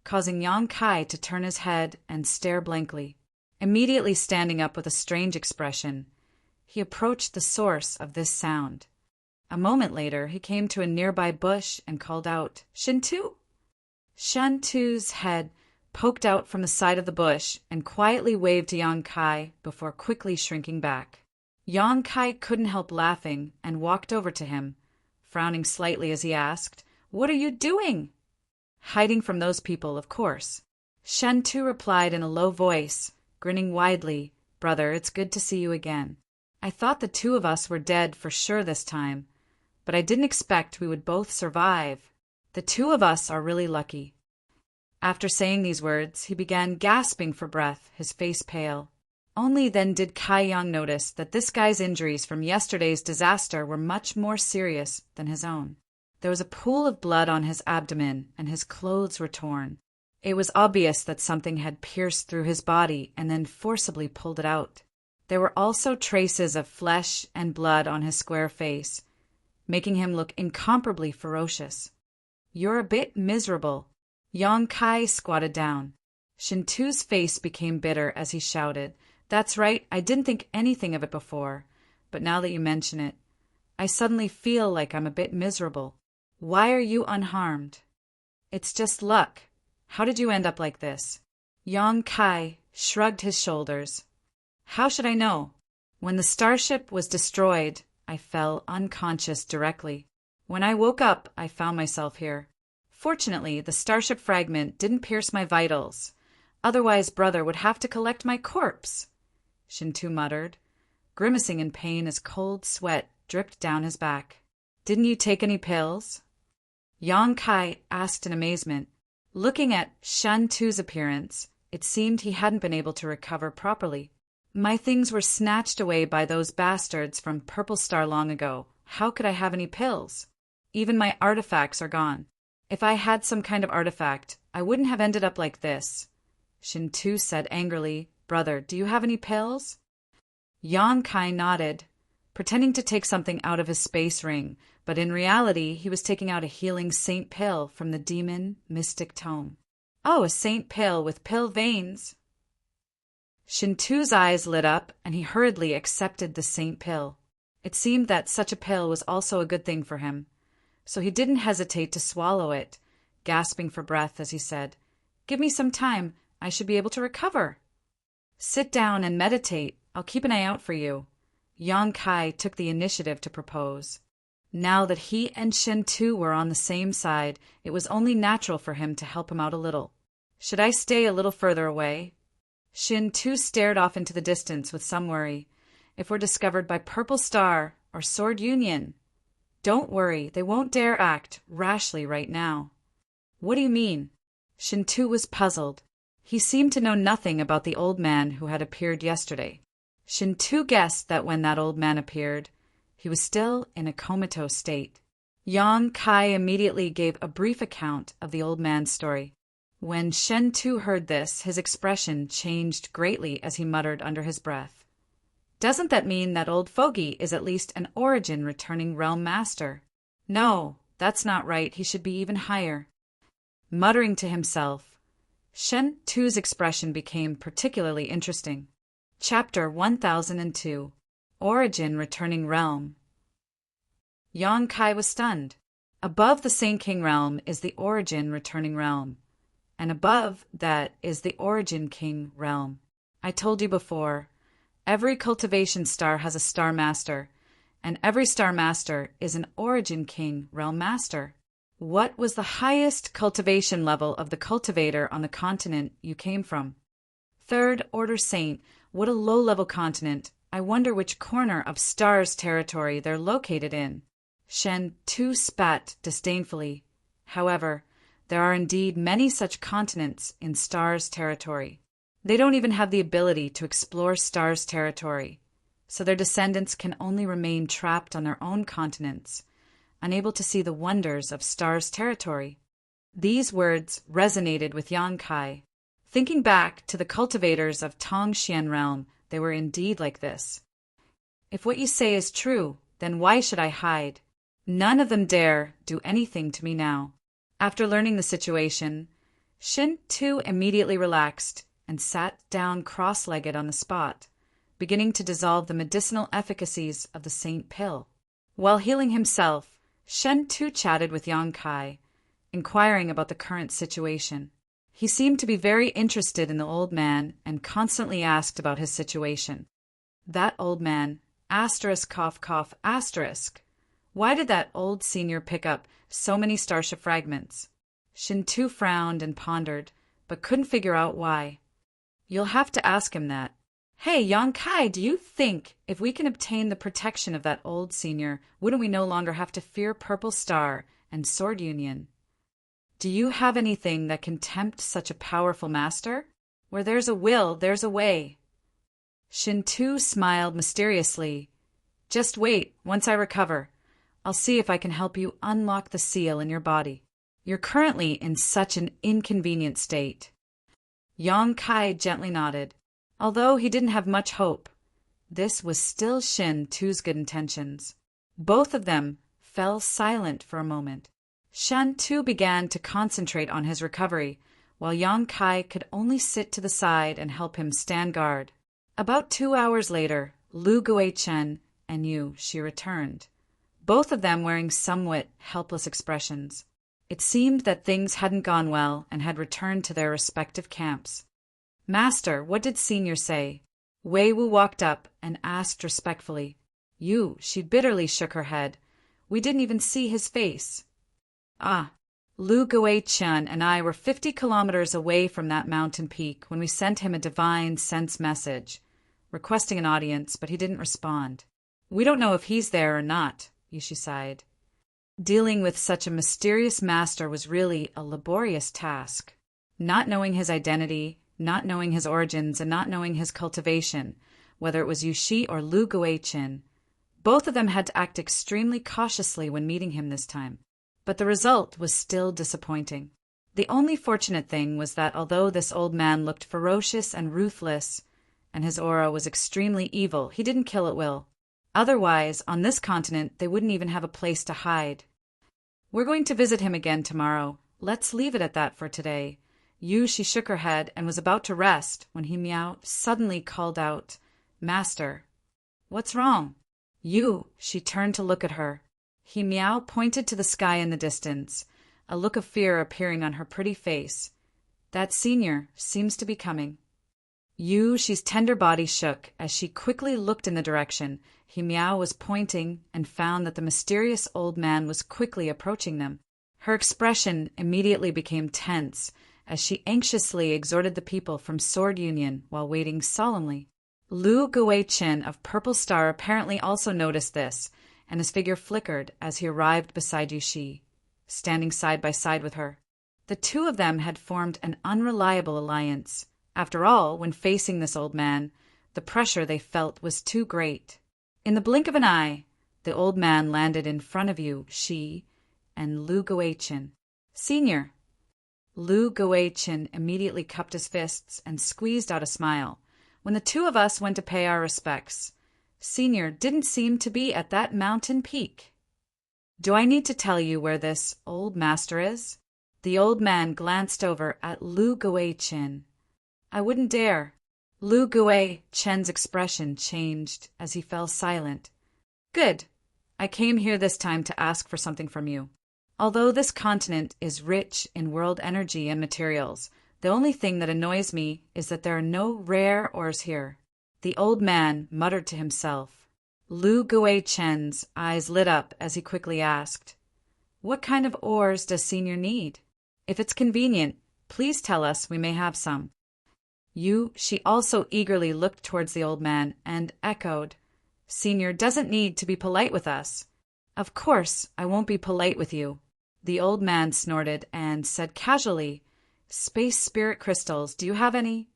causing Yang Kai to turn his head and stare blankly. Immediately standing up with a strange expression, he approached the source of this sound. A moment later, he came to a nearby bush and called out, "Shintu!" Shantu's head poked out from the side of the bush and quietly waved to Yang Kai before quickly shrinking back. Yang Kai couldn't help laughing and walked over to him, frowning slightly as he asked, "What are you doing?" "Hiding from those people, of course." Shantu replied in a low voice, grinning widely, "Brother, it's good to see you again. I thought the two of us were dead for sure this time, but I didn't expect we would both survive. The two of us are really lucky." After saying these words, he began gasping for breath, his face pale. Only then did Kai Yang notice that this guy's injuries from yesterday's disaster were much more serious than his own. There was a pool of blood on his abdomen, and his clothes were torn. It was obvious that something had pierced through his body and then forcibly pulled it out. There were also traces of flesh and blood on his square face, making him look incomparably ferocious. "You're a bit miserable." Yang Kai squatted down. Shintu's face became bitter as he shouted, "That's right, I didn't think anything of it before, but now that you mention it, I suddenly feel like I'm a bit miserable. Why are you unharmed?" "It's just luck. How did you end up like this?" Yang Kai shrugged his shoulders. "How should I know? When the starship was destroyed, I fell unconscious directly. When I woke up, I found myself here. Fortunately, the starship fragment didn't pierce my vitals. Otherwise, brother would have to collect my corpse," Shintu muttered, grimacing in pain as cold sweat dripped down his back. "Didn't you take any pills?" Yang Kai asked in amazement. Looking at Shintu's appearance, it seemed he hadn't been able to recover properly. "My things were snatched away by those bastards from Purple Star long ago. How could I have any pills? Even my artifacts are gone. If I had some kind of artifact, I wouldn't have ended up like this," Shintu said angrily. "Brother, do you have any pills?" Yang Kai nodded, pretending to take something out of his space ring, but in reality he was taking out a healing saint pill from the demon mystic tome. "Oh, a saint pill with pill veins." Shintu's eyes lit up, and he hurriedly accepted the saint pill. It seemed that such a pill was also a good thing for him, so he didn't hesitate to swallow it, gasping for breath as he said, "Give me some time. I should be able to recover." "Sit down and meditate. I'll keep an eye out for you," Yang Kai took the initiative to propose. Now that he and Shintu were on the same side, it was only natural for him to help him out a little. "Should I stay a little further away?" Shintu stared off into the distance with some worry. "If we're discovered by Purple Star or Sword Union—" "Don't worry, they won't dare act rashly right now." "What do you mean?" Shintu was puzzled. He seemed to know nothing about the old man who had appeared yesterday. Shintu guessed that when that old man appeared, he was still in a comatose state. Yang Kai immediately gave a brief account of the old man's story. When Shintu heard this, his expression changed greatly as he muttered under his breath, "Doesn't that mean that old fogey is at least an origin returning realm master? No, that's not right. He should be even higher." Muttering to himself, Shintu's expression became particularly interesting. Chapter 1002 Origin Returning Realm. Yang Kai was stunned. Above the Saint King realm is the Origin Returning Realm, and above that is the Origin King realm. I told you before, every cultivation star has a star master, and every star master is an Origin King realm master. What was the highest cultivation level of the cultivator on the continent you came from? Third Order Saint. What a low-level continent. I wonder which corner of Stars territory they're located in. Shintu spat disdainfully. However, there are indeed many such continents in Stars territory. They don't even have the ability to explore Stars territory, so their descendants can only remain trapped on their own continents, unable to see the wonders of Stars territory. These words resonated with Yang Kai. Thinking back to the cultivators of Tongxian realm, they were indeed like this. If what you say is true, then why should I hide? None of them dare do anything to me now. After learning the situation, Shintu immediately relaxed and sat down cross-legged on the spot, beginning to dissolve the medicinal efficacies of the saint pill. While healing himself, Shintu chatted with Yang Kai, inquiring about the current situation. He seemed to be very interested in the old man and constantly asked about his situation. That old man, asterisk cough cough asterisk. Why did that old senior pick up so many starship fragments? Shintu frowned and pondered, but couldn't figure out why. You'll have to ask him that. Hey, Yang Kai, do you think if we can obtain the protection of that old senior, wouldn't we no longer have to fear Purple Star and Sword Union? Do you have anything that can tempt such a powerful master? Where there's a will, there's a way. Shintu smiled mysteriously. Just wait, once I recover, I'll see if I can help you unlock the seal in your body. You're currently in such an inconvenient state. Yang Kai gently nodded. Although he didn't have much hope, This was still Shin Tu's good intentions. Both of them fell silent for a moment. Shan Tu began to concentrate on his recovery, while Yang Kai could only sit to the side and help him stand guard. About 2 hours later, Lu Gui-chen and Yu Shi returned, both of them wearing somewhat helpless expressions. It seemed that things hadn't gone well and had returned to their respective camps. "Master, what did Senior say?" Wei Wu walked up and asked respectfully. Yu Shi bitterly shook her head. "We didn't even see his face." "Ah, Lu Gui-chen and I were 50 kilometers away from that mountain peak when we sent him a divine sense message, requesting an audience, but he didn't respond. We don't know if he's there or not," Yu Shi sighed. Dealing with such a mysterious master was really a laborious task. Not knowing his identity, not knowing his origins, and not knowing his cultivation, whether it was Yu Shi or Lu Gui-chen, both of them had to act extremely cautiously when meeting him this time. But the result was still disappointing. The only fortunate thing was that although this old man looked ferocious and ruthless, and his aura was extremely evil, he didn't kill at will. Otherwise, on this continent, they wouldn't even have a place to hide. "We're going to visit him again tomorrow. Let's leave it at that for today." She shook her head and was about to rest when He Miao suddenly called out, "Master." "What's wrong?" She turned to look at her. He Miao pointed to the sky in the distance, a look of fear appearing on her pretty face. "That Senior seems to be coming." She's tender body shook as she quickly looked in the direction He Miao was pointing and found that the mysterious old man was quickly approaching them. Her expression immediately became tense as she anxiously exhorted the people from Sword Union while waiting solemnly. Lu Gui-chen of Purple Star apparently also noticed this, and his figure flickered as he arrived beside Yu Shi, standing side by side with her. The two of them had formed an unreliable alliance. After all, when facing this old man, the pressure they felt was too great. In the blink of an eye, the old man landed in front of Yu Shi and Lu Gui-chen. "Senior." Lu Gui-chen immediately cupped his fists and squeezed out a smile. "When the two of us went to pay our respects, Senior didn't seem to be at that mountain peak. Do I need to tell you where this old master is?" The old man glanced over at Lu Gui-chen. "I wouldn't dare." Lu Gui-chen's expression changed as he fell silent. "Good. I came here this time to ask for something from you. Although this continent is rich in world energy and materials, the only thing that annoys me is that there are no rare ores here." The old man muttered to himself. Lu Gui-chen's eyes lit up as he quickly asked, "What kind of ores does Senior need? If it's convenient, please tell us, we may have some." She also eagerly looked towards the old man and echoed, "Senior doesn't need to be polite with us." "Of course, I won't be polite with you." The old man snorted and said casually, "Space spirit crystals, do you have any?"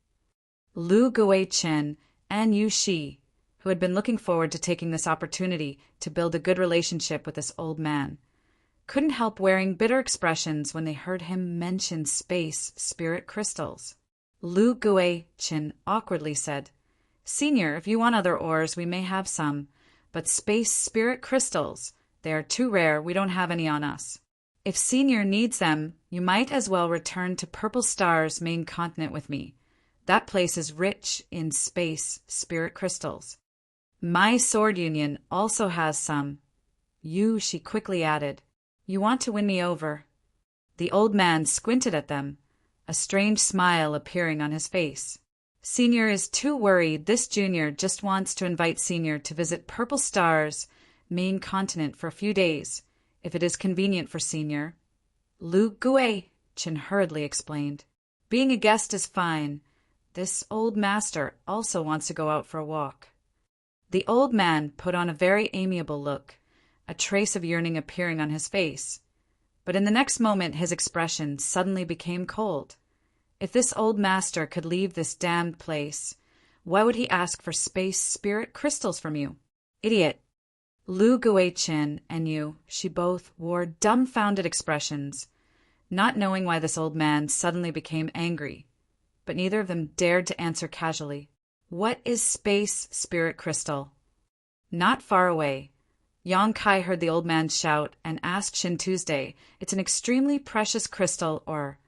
Lu Gui-chen and Yu Shi, who had been looking forward to taking this opportunity to build a good relationship with this old man, couldn't help wearing bitter expressions when they heard him mention space spirit crystals. Lu Gui-chen awkwardly said, "Senior, if you want other ores, we may have some, but space spirit crystals, they are too rare, we don't have any on us. If Senior needs them, you might as well return to Purple Star's main continent with me. That place is rich in space spirit crystals. My Sword Union also has some." She quickly added, "You want to win me over." The old man squinted at them, a strange smile appearing on his face. "Senior is too worried. This junior just wants to invite Senior to visit Purple Star's main continent for a few days, if it is convenient for Senior." Lu Gui-chen hurriedly explained, "Being a guest is fine. This old master also wants to go out for a walk." The old man put on a very amiable look, a trace of yearning appearing on his face. But in the next moment his expression suddenly became cold. If this old master could leave this damned place, why would he ask for space spirit crystals from you? Idiot! Lu Gui-chen and she both wore dumbfounded expressions, not knowing why this old man suddenly became angry, but neither of them dared to answer casually. What is space spirit crystal? Not far away, Yang Kai heard the old man shout and asked Shin Tuesday, "It's an extremely precious crystal or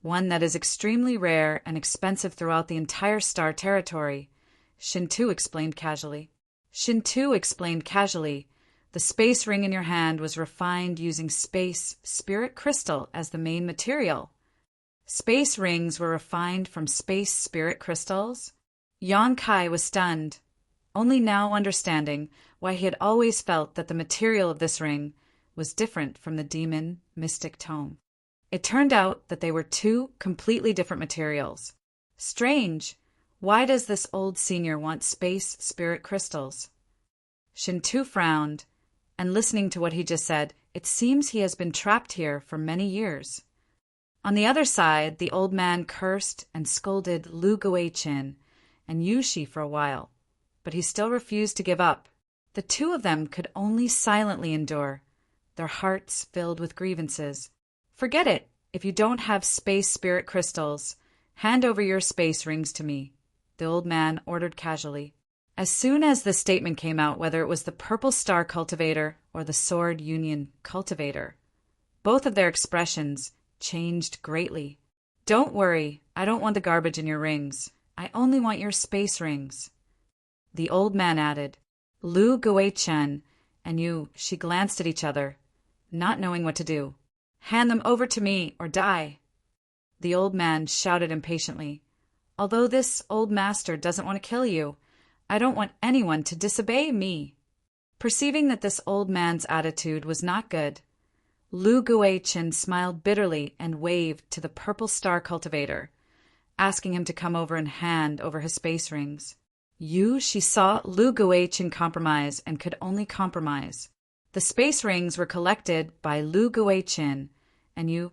one that is extremely rare and expensive throughout the entire star territory," Shin Tu explained casually. The space ring in your hand was refined using space spirit crystal as the main material. Space rings were refined from space spirit crystals? Yang Kai was stunned, only now understanding why he had always felt that the material of this ring was different from the demon mystic tome. It turned out that they were two completely different materials. Strange. Why does this old senior want space spirit crystals? Shin-Tu frowned, and listening to what he just said, it seems he has been trapped here for many years. On the other side, the old man cursed and scolded Lu Guichin and Yushi for a while, but he still refused to give up. The two of them could only silently endure, their hearts filled with grievances. "Forget it. If you don't have space spirit crystals, hand over your space rings to me," the old man ordered casually. As soon as the statement came out, whether it was the Purple Star Cultivator or the Sword Union Cultivator, both of their expressions changed greatly. "Don't worry, I don't want the garbage in your rings. I only want your space rings," the old man added. Lu Guichen and she glanced at each other, not knowing what to do. "Hand them over to me or die," the old man shouted impatiently. "Although this old master doesn't want to kill you, I don't want anyone to disobey me." Perceiving that this old man's attitude was not good, Lu Guichen smiled bitterly and waved to the Purple Star Cultivator, asking him to come over and hand over his space rings. She saw Lu Guichen compromise and could only compromise. The space rings were collected by Lu Guichen and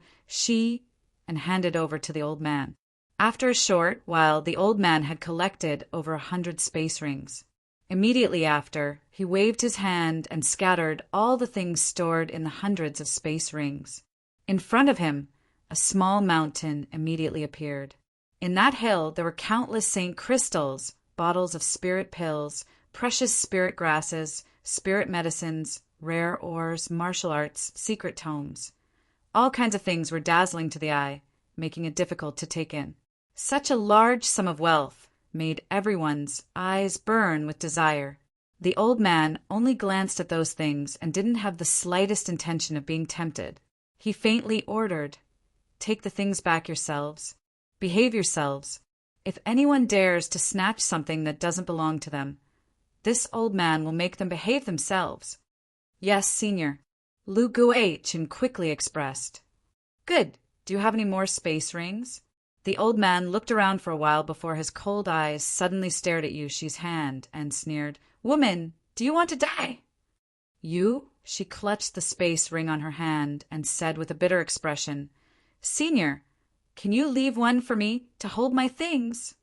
and handed over to the old man. After a short while, the old man had collected over 100 space rings. Immediately after, he waved his hand and scattered all the things stored in the hundreds of space rings. In front of him, a small mountain immediately appeared. In that hill there were countless saint crystals, bottles of spirit pills, precious spirit grasses, spirit medicines, rare ores, martial arts, secret tomes. All kinds of things were dazzling to the eye, making it difficult to take in. Such a large sum of wealth made everyone's eyes burn with desire. The old man only glanced at those things and didn't have the slightest intention of being tempted. He faintly ordered, "Take the things back yourselves. Behave yourselves. If anyone dares to snatch something that doesn't belong to them, this old man will make them behave themselves." "Yes, Senior," Lu Guichen quickly expressed. "Good. Do you have any more space rings?" The old man looked around for a while before his cold eyes suddenly stared at Yushi's hand and sneered, "Woman, do you want to die?" She clutched the space ring on her hand and said with a bitter expression, "Senior, can you leave one for me to hold my things?"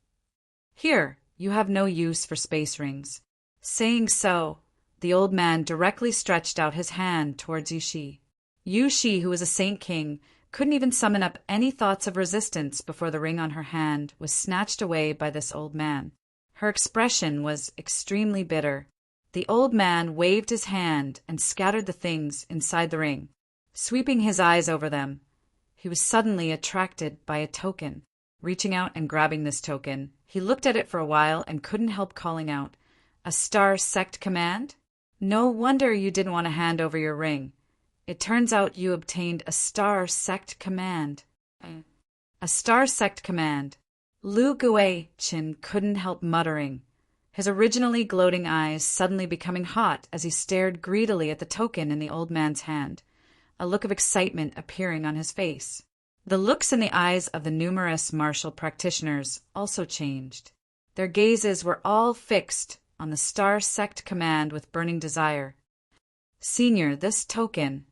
"Here, you have no use for space rings." Saying so, the old man directly stretched out his hand towards Yushi. Yushi, who was a saint king, couldn't even summon up any thoughts of resistance before the ring on her hand was snatched away by this old man. Her expression was extremely bitter. The old man waved his hand and scattered the things inside the ring. Sweeping his eyes over them, he was suddenly attracted by a token. Reaching out and grabbing this token, he looked at it for a while and couldn't help calling out, "A star sect command? No wonder you didn't want to hand over your ring. It turns out you obtained a star sect command." A star sect command. Lu Guichen couldn't help muttering, his originally gloating eyes suddenly becoming hot as he stared greedily at the token in the old man's hand, a look of excitement appearing on his face. The looks in the eyes of the numerous martial practitioners also changed. Their gazes were all fixed on the star sect command with burning desire. "Senior, this token..."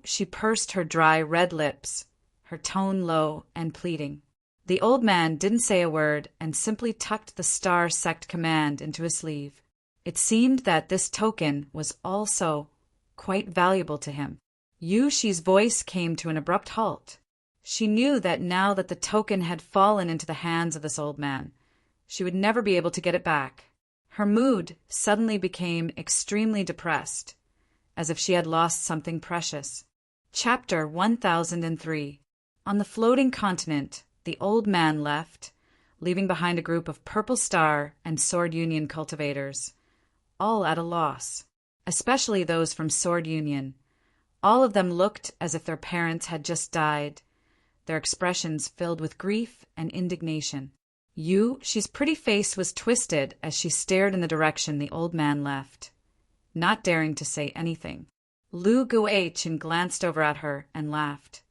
She pursed her dry red lips, her tone low and pleading. The old man didn't say a word and simply tucked the star sect command into his sleeve. It seemed that this token was also quite valuable to him. Yushi's voice came to an abrupt halt. She knew that now that the token had fallen into the hands of this old man, She would never be able to get it back. Her mood suddenly became extremely depressed, as if she had lost something precious. Chapter 1003. On the floating continent, the old man left, leaving behind a group of Purple Star and Sword Union cultivators, all at a loss, especially those from Sword Union. All of them looked as if their parents had just died, their expressions filled with grief and indignation. She's pretty face was twisted as she stared in the direction the old man left, not daring to say anything. Lu Guichin glanced over at her and laughed.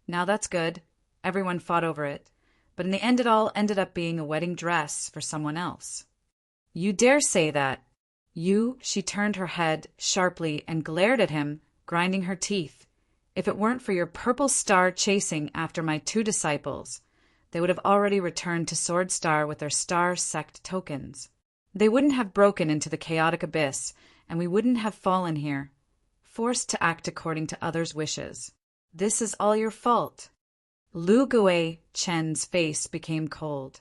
Now that's good. Everyone fought over it, but in the end it all ended up being a wedding dress for someone else. You dare say that? She turned her head sharply and glared at him, grinding her teeth. If it weren't for your Purple Star chasing after my 2 disciples, they would have already returned to Sword Star with their Star Sect tokens. They wouldn't have broken into the chaotic abyss, and we wouldn't have fallen here, forced to act according to others' wishes. This is all your fault. Lu Guichen's face became cold.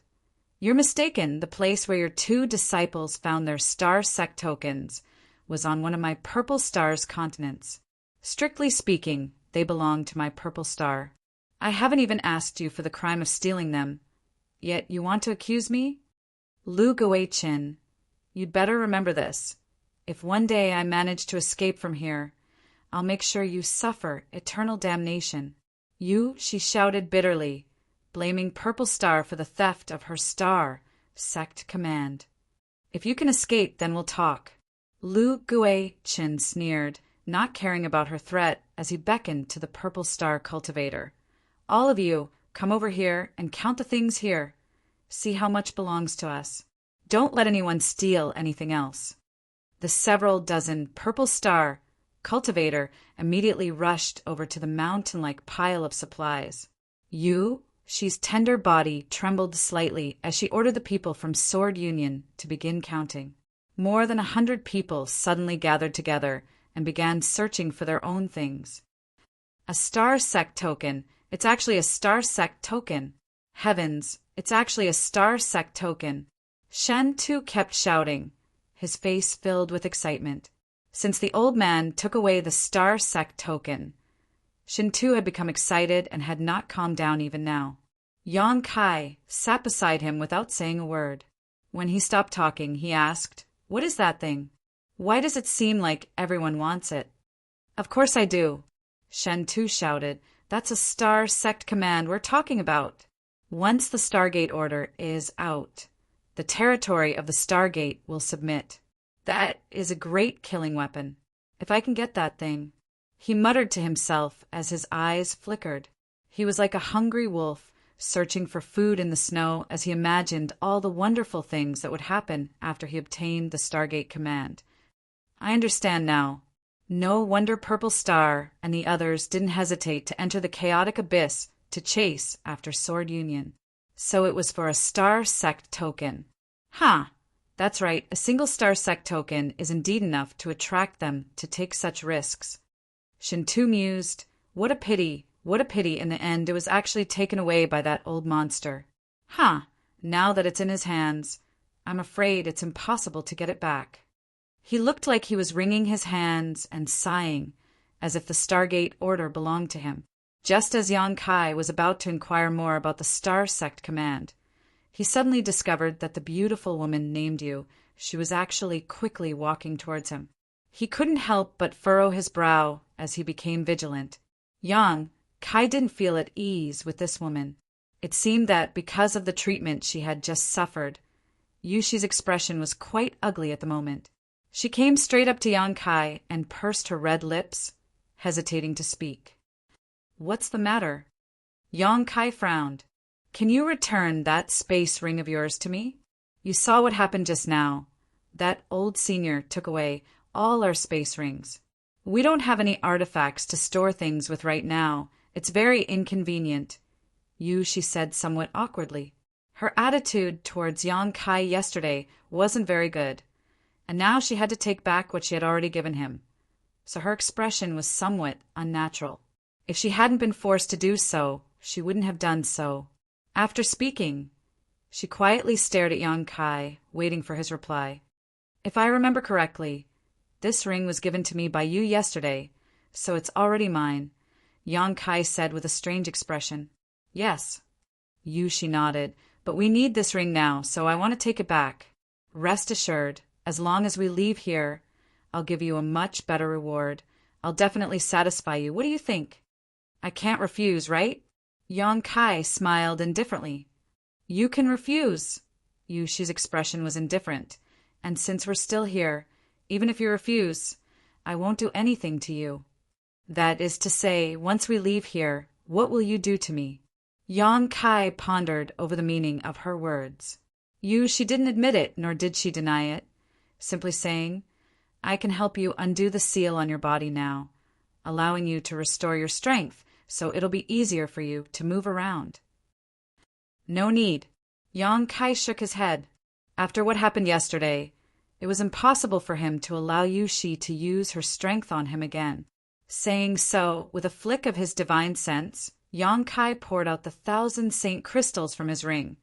You're mistaken. The place where your 2 disciples found their Star Sect tokens was on one of my Purple Star's continents. Strictly speaking, they belong to my Purple Star. I haven't even asked you for the crime of stealing them, yet you want to accuse me? Lu Guichin, you'd better remember this. If one day I manage to escape from here, I'll make sure you suffer eternal damnation. She shouted bitterly, blaming Purple Star for the theft of her Star Sect command. If you can escape, then we'll talk. Lu Guichin sneered, not caring about her threat as he beckoned to the Purple Star cultivator. All of you, come over here and count the things here. See how much belongs to us. Don't let anyone steal anything else. The several dozen Purple Star cultivator immediately rushed over to the mountain-like pile of supplies. She's tender body trembled slightly as she ordered the people from Sword Union to begin counting. More than 100 people suddenly gathered together and began searching for their own things. A Star Sect token. It's actually a Star Sect token. Heavens, it's actually a Star Sect token. Shen Tu kept shouting, his face filled with excitement. Since the old man took away the Star Sect token, Shen Tu had become excited and had not calmed down even now. Yang Kai sat beside him without saying a word. When he stopped talking, he asked, "What is that thing? Why does it seem like everyone wants it?" "Of course I do," Shen Tu shouted. "That's a Star Sect command we're talking about. Once the Stargate order is out, the territory of the Stargate will submit. That is a great killing weapon. If I can get that thing." He muttered to himself as his eyes flickered. He was like a hungry wolf searching for food in the snow as he imagined all the wonderful things that would happen after he obtained the Stargate command. I understand now. No wonder Purple Star and the others didn't hesitate to enter the chaotic abyss to chase after Sword Union. So it was for a Star Sect token. That's right, a single Star Sect token is indeed enough to attract them to take such risks. Shen Tu mused, what a pity in the end it was actually taken away by that old monster. Now that it's in his hands, I'm afraid it's impossible to get it back. He looked like he was wringing his hands and sighing, as if the Stargate order belonged to him. Just as Yang Kai was about to inquire more about the Star Sect command, he suddenly discovered that the beautiful woman named she was actually quickly walking towards him. He couldn't help but furrow his brow as he became vigilant. Yang Kai didn't feel at ease with this woman. It seemed that because of the treatment she had just suffered, Yushi's expression was quite ugly at the moment. She came straight up to Yang Kai and pursed her red lips, hesitating to speak. What's the matter? Yang Kai frowned. Can you return that space ring of yours to me? You saw what happened just now. That old senior took away all our space rings. We don't have any artifacts to store things with right now. It's very inconvenient. She said somewhat awkwardly. Her attitude towards Yang Kai yesterday wasn't very good, and now she had to take back what she had already given him. So her expression was somewhat unnatural. If she hadn't been forced to do so, she wouldn't have done so. After speaking, She quietly stared at Yang Kai, waiting for his reply. If I remember correctly, this ring was given to me by you yesterday, so it's already mine, Yang Kai said with a strange expression. Yes. Yushi nodded, but we need this ring now, so I want to take it back. Rest assured, as long as we leave here, I'll give you a much better reward. I'll definitely satisfy you. What do you think? I can't refuse, right? Yang Kai smiled indifferently. You can refuse. Yushi's expression was indifferent. And since we're still here, even if you refuse, I won't do anything to you. That is to say, once we leave here, what will you do to me? Yang Kai pondered over the meaning of her words. She didn't admit it, nor did she deny it, simply saying, I can help you undo the seal on your body now, allowing you to restore your strength, so it'll be easier for you to move around. No need. Yang Kai shook his head. After what happened yesterday, it was impossible for him to allow Yushi to use her strength on him again. Saying so, with a flick of his divine sense, Yang Kai poured out the 1,000 saint crystals from his ring,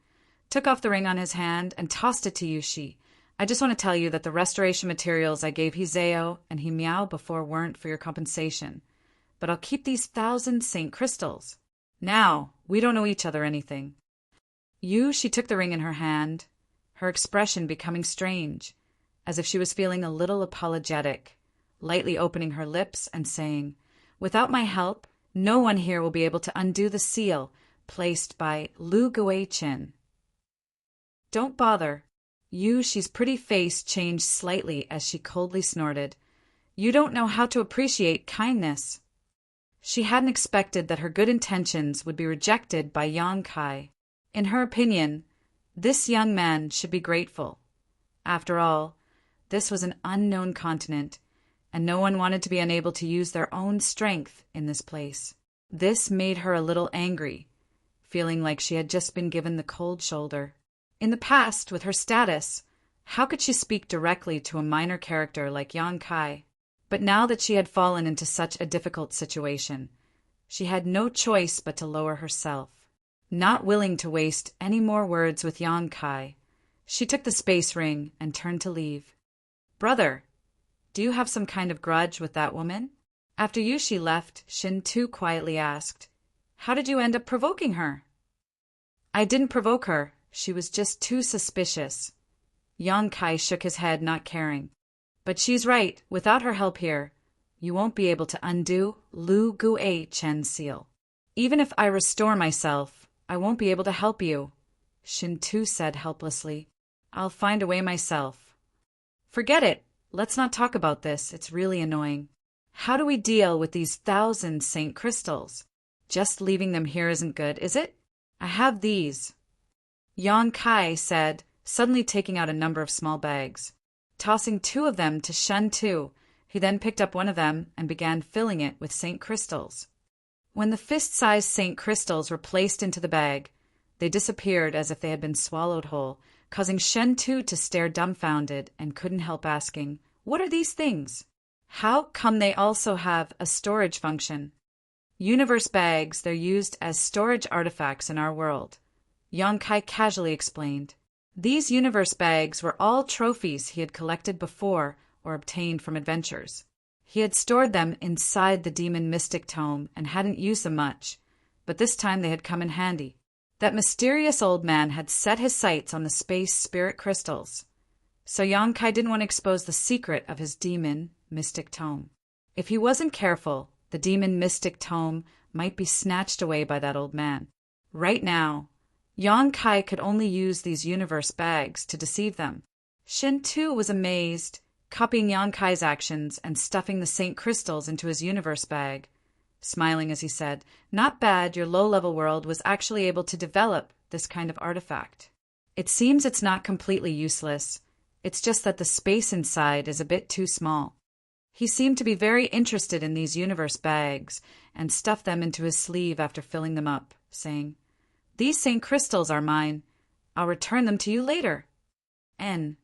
took off the ring on his hand, and tossed it to Yushi. I just want to tell you that the restoration materials I gave Hizeo and Himiao before weren't for your compensation, but I'll keep these 1,000 saint crystals. Now, we don't know each other anything. She took the ring in her hand, her expression becoming strange, as if she was feeling a little apologetic, lightly opening her lips and saying, Without my help, no one here will be able to undo the seal placed by Lu Guichen. Don't bother. Yushi's pretty face changed slightly as she coldly snorted. You don't know how to appreciate kindness. She hadn't expected that her good intentions would be rejected by Yang Kai. In her opinion, this young man should be grateful. After all, this was an unknown continent, and no one wanted to be unable to use their own strength in this place. This made her a little angry, feeling like she had just been given the cold shoulder. In the past, with her status, how could she speak directly to a minor character like Yang Kai? But now that she had fallen into such a difficult situation, she had no choice but to lower herself. Not willing to waste any more words with Yang Kai, she took the space ring and turned to leave. Brother, do you have some kind of grudge with that woman? After Yushi left, Shin-Tu quietly asked, How did you end up provoking her? I didn't provoke her. She was just too suspicious. Yang Kai shook his head, not caring. But she's right. Without her help here, you won't be able to undo Lu Guichen seal. Even if I restore myself, I won't be able to help you, Shin-Tu said helplessly. I'll find a way myself. Forget it. Let's not talk about this. It's really annoying. How do we deal with these 1,000 saint crystals? Just leaving them here isn't good, is it? I have these. Yang Kai said, suddenly taking out a number of small bags. Tossing 2 of them to Shin-Tu, he then picked up one of them and began filling it with saint crystals. When the fist-sized saint crystals were placed into the bag, they disappeared as if they had been swallowed whole, causing Shin-Tu to stare dumbfounded and couldn't help asking, What are these things? How come they also have a storage function? Universe bags, they're used as storage artifacts in our world, Yang Kai casually explained. These universe bags were all trophies he had collected before or obtained from adventures. He had stored them inside the demon mystic tome and hadn't used them much, but this time they had come in handy. That mysterious old man had set his sights on the space spirit crystals, so Yang Kai didn't want to expose the secret of his demon mystic tome. If he wasn't careful, the demon mystic tome might be snatched away by that old man. Right now, Yang Kai could only use these universe bags to deceive them. Shin-Tu was amazed, copying Yang Kai's actions and stuffing the saint crystals into his universe bag. Smiling as he said, Not bad, your low-level world was actually able to develop this kind of artifact. It seems it's not completely useless. It's just that the space inside is a bit too small. He seemed to be very interested in these universe bags and stuffed them into his sleeve after filling them up, saying, These saint crystals are mine. I'll return them to you later. N.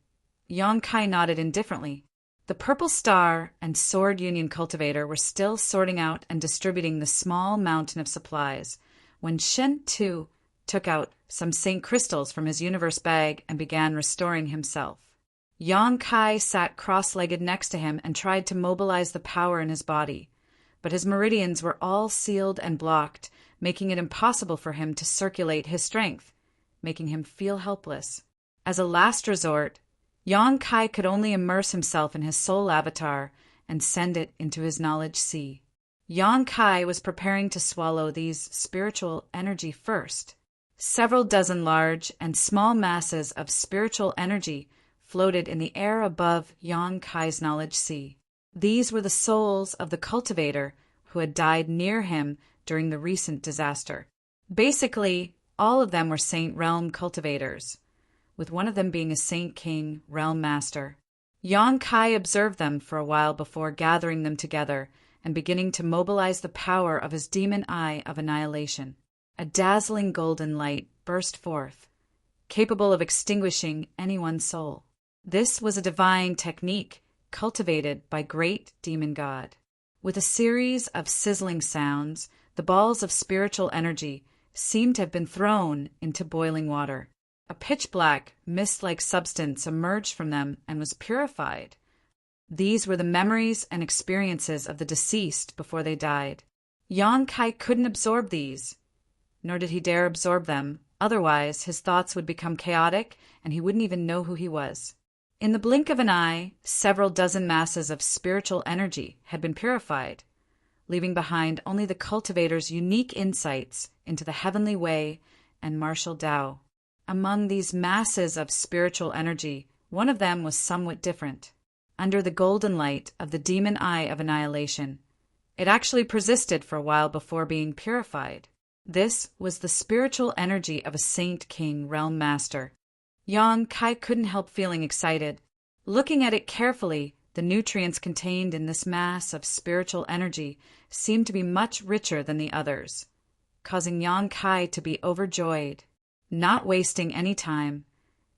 Yang Kai nodded indifferently. The Purple Star and Sword Union cultivator were still sorting out and distributing the small mountain of supplies when Shin-Tu took out some saint crystals from his universe bag, and began restoring himself. Yang Kai sat cross-legged next to him and tried to mobilize the power in his body, but his meridians were all sealed and blocked, making it impossible for him to circulate his strength, making him feel helpless. As a last resort, Yang Kai could only immerse himself in his soul avatar and send it into his knowledge sea. Yang Kai was preparing to swallow these spiritual energy first. Several dozen large and small masses of spiritual energy floated in the air above Yang Kai's knowledge sea. These were the souls of the cultivator who had died near him during the recent disaster. Basically, all of them were Saint Realm cultivators, with one of them being a Saint King Realm Master. Yang Kai observed them for a while before gathering them together and beginning to mobilize the power of his demon eye of annihilation. A dazzling golden light burst forth, capable of extinguishing anyone's soul. This was a divine technique cultivated by great demon god. With a series of sizzling sounds, the balls of spiritual energy seemed to have been thrown into boiling water. A pitch-black, mist-like substance emerged from them and was purified. These were the memories and experiences of the deceased before they died. Yang Kai couldn't absorb these, nor did he dare absorb them. Otherwise, his thoughts would become chaotic and he wouldn't even know who he was. In the blink of an eye, several dozen masses of spiritual energy had been purified, leaving behind only the cultivator's unique insights into the heavenly way and martial Tao. Among these masses of spiritual energy, one of them was somewhat different. Under the golden light of the demon eye of annihilation, it actually persisted for a while before being purified. This was the spiritual energy of a Saint King Realm Master. Yang Kai couldn't help feeling excited. Looking at it carefully, the nutrients contained in this mass of spiritual energy seemed to be much richer than the others, causing Yang Kai to be overjoyed. Not wasting any time,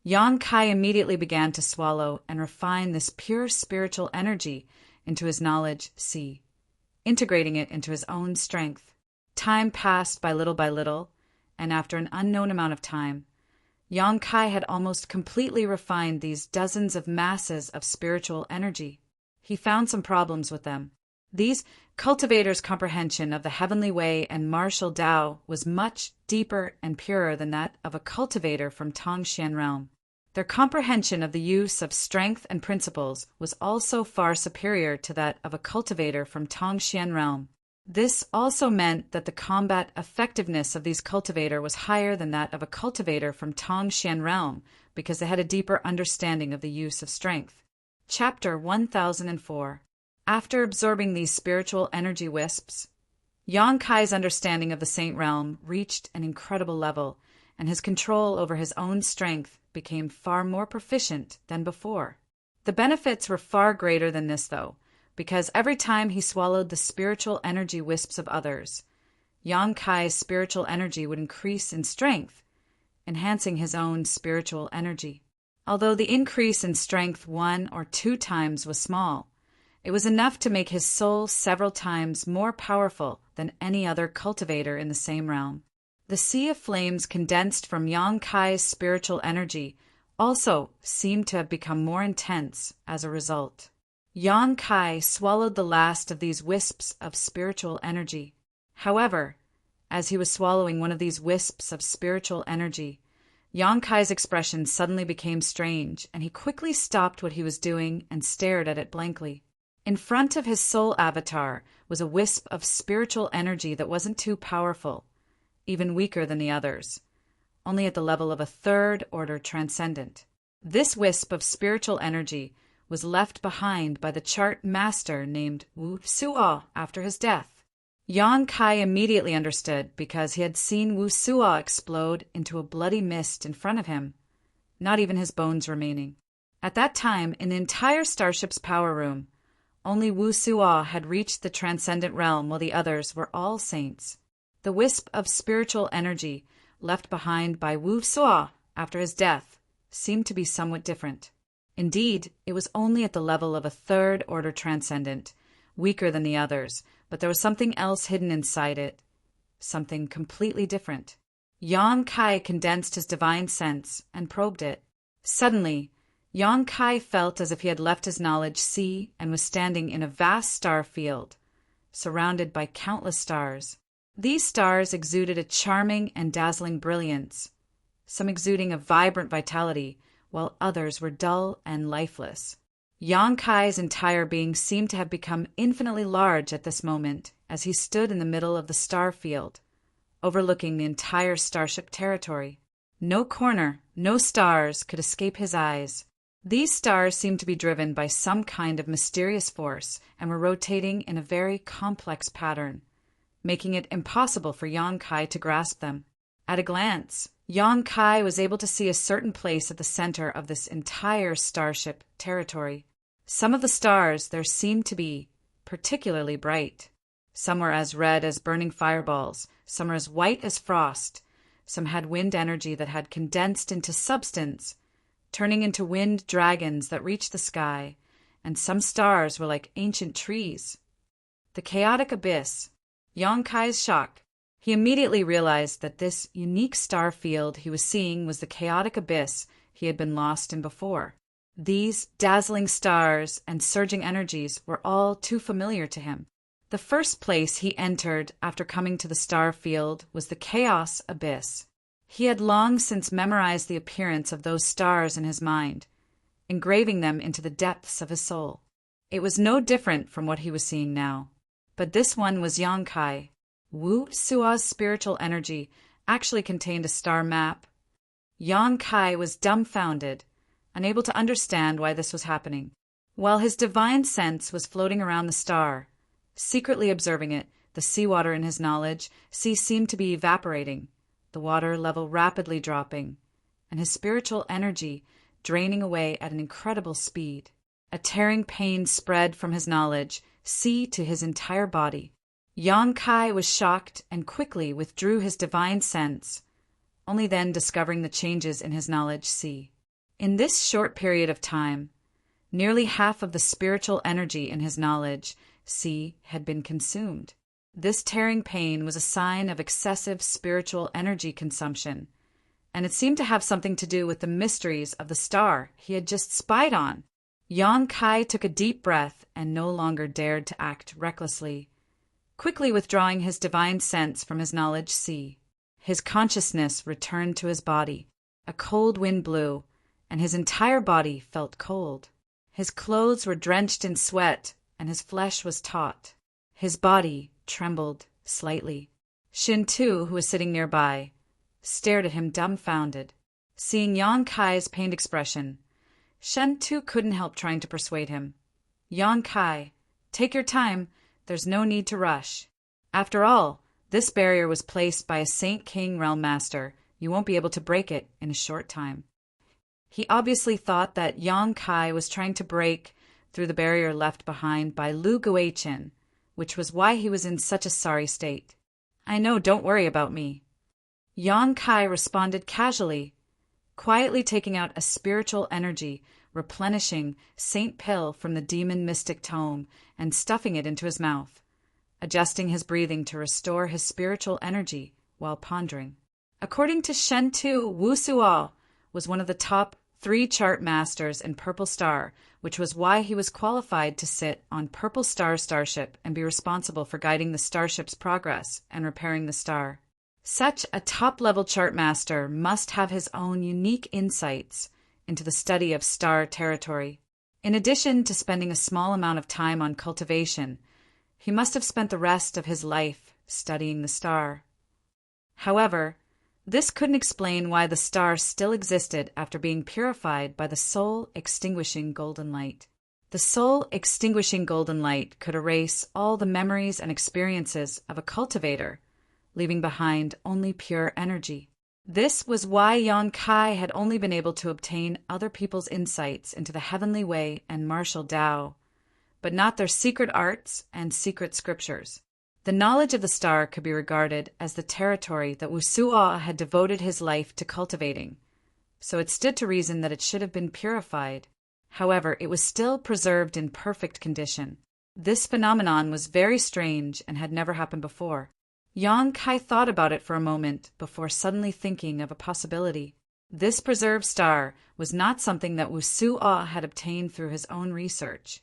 Yang Kai immediately began to swallow and refine this pure spiritual energy into his knowledge sea, integrating it into his own strength. Time passed by little, and after an unknown amount of time, Yang Kai had almost completely refined these dozens of masses of spiritual energy. He found some problems with them. These cultivators' comprehension of the heavenly way and martial Tao was much deeper and purer than that of a cultivator from Tongxian realm. Their comprehension of the use of strength and principles was also far superior to that of a cultivator from Tongxian realm. This also meant that the combat effectiveness of these cultivators was higher than that of a cultivator from Tongxian realm because they had a deeper understanding of the use of strength. Chapter 1004. After absorbing these spiritual energy wisps, Yang Kai's understanding of the Saint Realm reached an incredible level, and his control over his own strength became far more proficient than before. The benefits were far greater than this, though, because every time he swallowed the spiritual energy wisps of others, Yang Kai's spiritual energy would increase in strength, enhancing his own spiritual energy. Although the increase in strength 1 or 2 times was small, it was enough to make his soul several times more powerful than any other cultivator in the same realm. The sea of flames condensed from Yang Kai's spiritual energy also seemed to have become more intense as a result. Yang Kai swallowed the last of these wisps of spiritual energy. However, as he was swallowing one of these wisps of spiritual energy, Yang Kai's expression suddenly became strange, and he quickly stopped what he was doing and stared at it blankly. In front of his soul avatar was a wisp of spiritual energy that wasn't too powerful, even weaker than the others, only at the level of a third-order transcendent. This wisp of spiritual energy was left behind by the chart master named Wu Suo after his death. Yang Kai immediately understood because he had seen Wu Suo explode into a bloody mist in front of him, not even his bones remaining. At that time, in the entire starship's power room, only Wu Suo had reached the transcendent realm while the others were all saints. The wisp of spiritual energy left behind by Wu Suo after his death seemed to be somewhat different. Indeed, it was only at the level of a third-order transcendent, weaker than the others, but there was something else hidden inside it, something completely different. Yang Kai condensed his divine sense and probed it. Suddenly, Yang Kai felt as if he had left his knowledge sea and was standing in a vast star field, surrounded by countless stars. These stars exuded a charming and dazzling brilliance, some exuding a vibrant vitality, while others were dull and lifeless. Yang Kai's entire being seemed to have become infinitely large at this moment as he stood in the middle of the star field, overlooking the entire starship territory. No corner, no stars could escape his eyes. These stars seemed to be driven by some kind of mysterious force and were rotating in a very complex pattern, making it impossible for Yang Kai to grasp them. At a glance, Yang Kai was able to see a certain place at the center of this entire starship territory. Some of the stars there seemed to be particularly bright. Some were as red as burning fireballs, some were as white as frost, some had wind energy that had condensed into substance, turning into wind dragons that reached the sky, and some stars were like ancient trees. The chaotic abyss. Yang Kai's shock. He immediately realized that this unique star field he was seeing was the chaotic abyss he had been lost in before. These dazzling stars and surging energies were all too familiar to him. The first place he entered after coming to the star field was the chaos abyss. He had long since memorized the appearance of those stars in his mind, engraving them into the depths of his soul. It was no different from what he was seeing now. But this one was Yang Kai. Wu Sua's spiritual energy actually contained a star map. Yang Kai was dumbfounded, unable to understand why this was happening. While his divine sense was floating around the star, secretly observing it, the seawater in his knowledge sea seemed to be evaporating, the water level rapidly dropping, and his spiritual energy draining away at an incredible speed. A tearing pain spread from his knowledge sea to his entire body. Yang Kai was shocked and quickly withdrew his divine sense, only then discovering the changes in his knowledge sea. In this short period of time, nearly half of the spiritual energy in his knowledge sea had been consumed. This tearing pain was a sign of excessive spiritual energy consumption, and it seemed to have something to do with the mysteries of the star he had just spied on. Yang Kai took a deep breath and no longer dared to act recklessly, quickly withdrawing his divine sense from his knowledge sea. His consciousness returned to his body. A cold wind blew, and his entire body felt cold. His clothes were drenched in sweat, and his flesh was taut. His body trembled slightly. Shin Tu, who was sitting nearby, stared at him dumbfounded. Seeing Yang Kai's pained expression, Shin Tu couldn't help trying to persuade him. Yang Kai, take your time. There's no need to rush. After all, this barrier was placed by a Saint King Realm Master. You won't be able to break it in a short time. He obviously thought that Yang Kai was trying to break through the barrier left behind by Lu Guichin, which was why he was in such a sorry state. I know, don't worry about me. Yang Kai responded casually, quietly taking out a spiritual energy, replenishing Saint Pill from the demon mystic tome and stuffing it into his mouth, adjusting his breathing to restore his spiritual energy while pondering. According to Shen Tu, Wu Suo was one of the top 3 chart masters in Purple Star, which was why he was qualified to sit on Purple Star starship and be responsible for guiding the starship's progress and repairing the star. Such a top-level chart master must have his own unique insights into the study of star territory. In addition to spending a small amount of time on cultivation, he must have spent the rest of his life studying the star. However, this couldn't explain why the star still existed after being purified by the soul-extinguishing golden light. The soul-extinguishing golden light could erase all the memories and experiences of a cultivator, leaving behind only pure energy. This was why Yang Kai had only been able to obtain other people's insights into the heavenly way and martial Tao, but not their secret arts and secret scriptures. The knowledge of the star could be regarded as the territory that Wu Suo had devoted his life to cultivating, so it stood to reason that it should have been purified. However, it was still preserved in perfect condition. This phenomenon was very strange and had never happened before. Yang Kai thought about it for a moment before suddenly thinking of a possibility. This preserved star was not something that Wu Suo had obtained through his own research,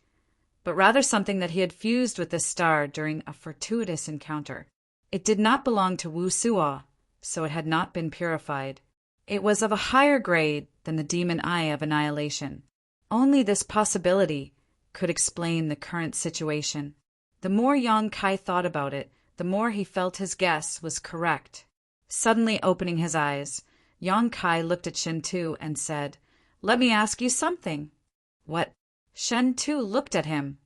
but rather something that he had fused with this star during a fortuitous encounter. It did not belong to Wu Suo, so it had not been purified. It was of a higher grade than the demon eye of annihilation. Only this possibility could explain the current situation. The more Yang Kai thought about it, the more he felt his guess was correct. Suddenly opening his eyes, Yang Kai looked at Shen Tu and said, "Let me ask you something." "What?" Shen Tu looked at him.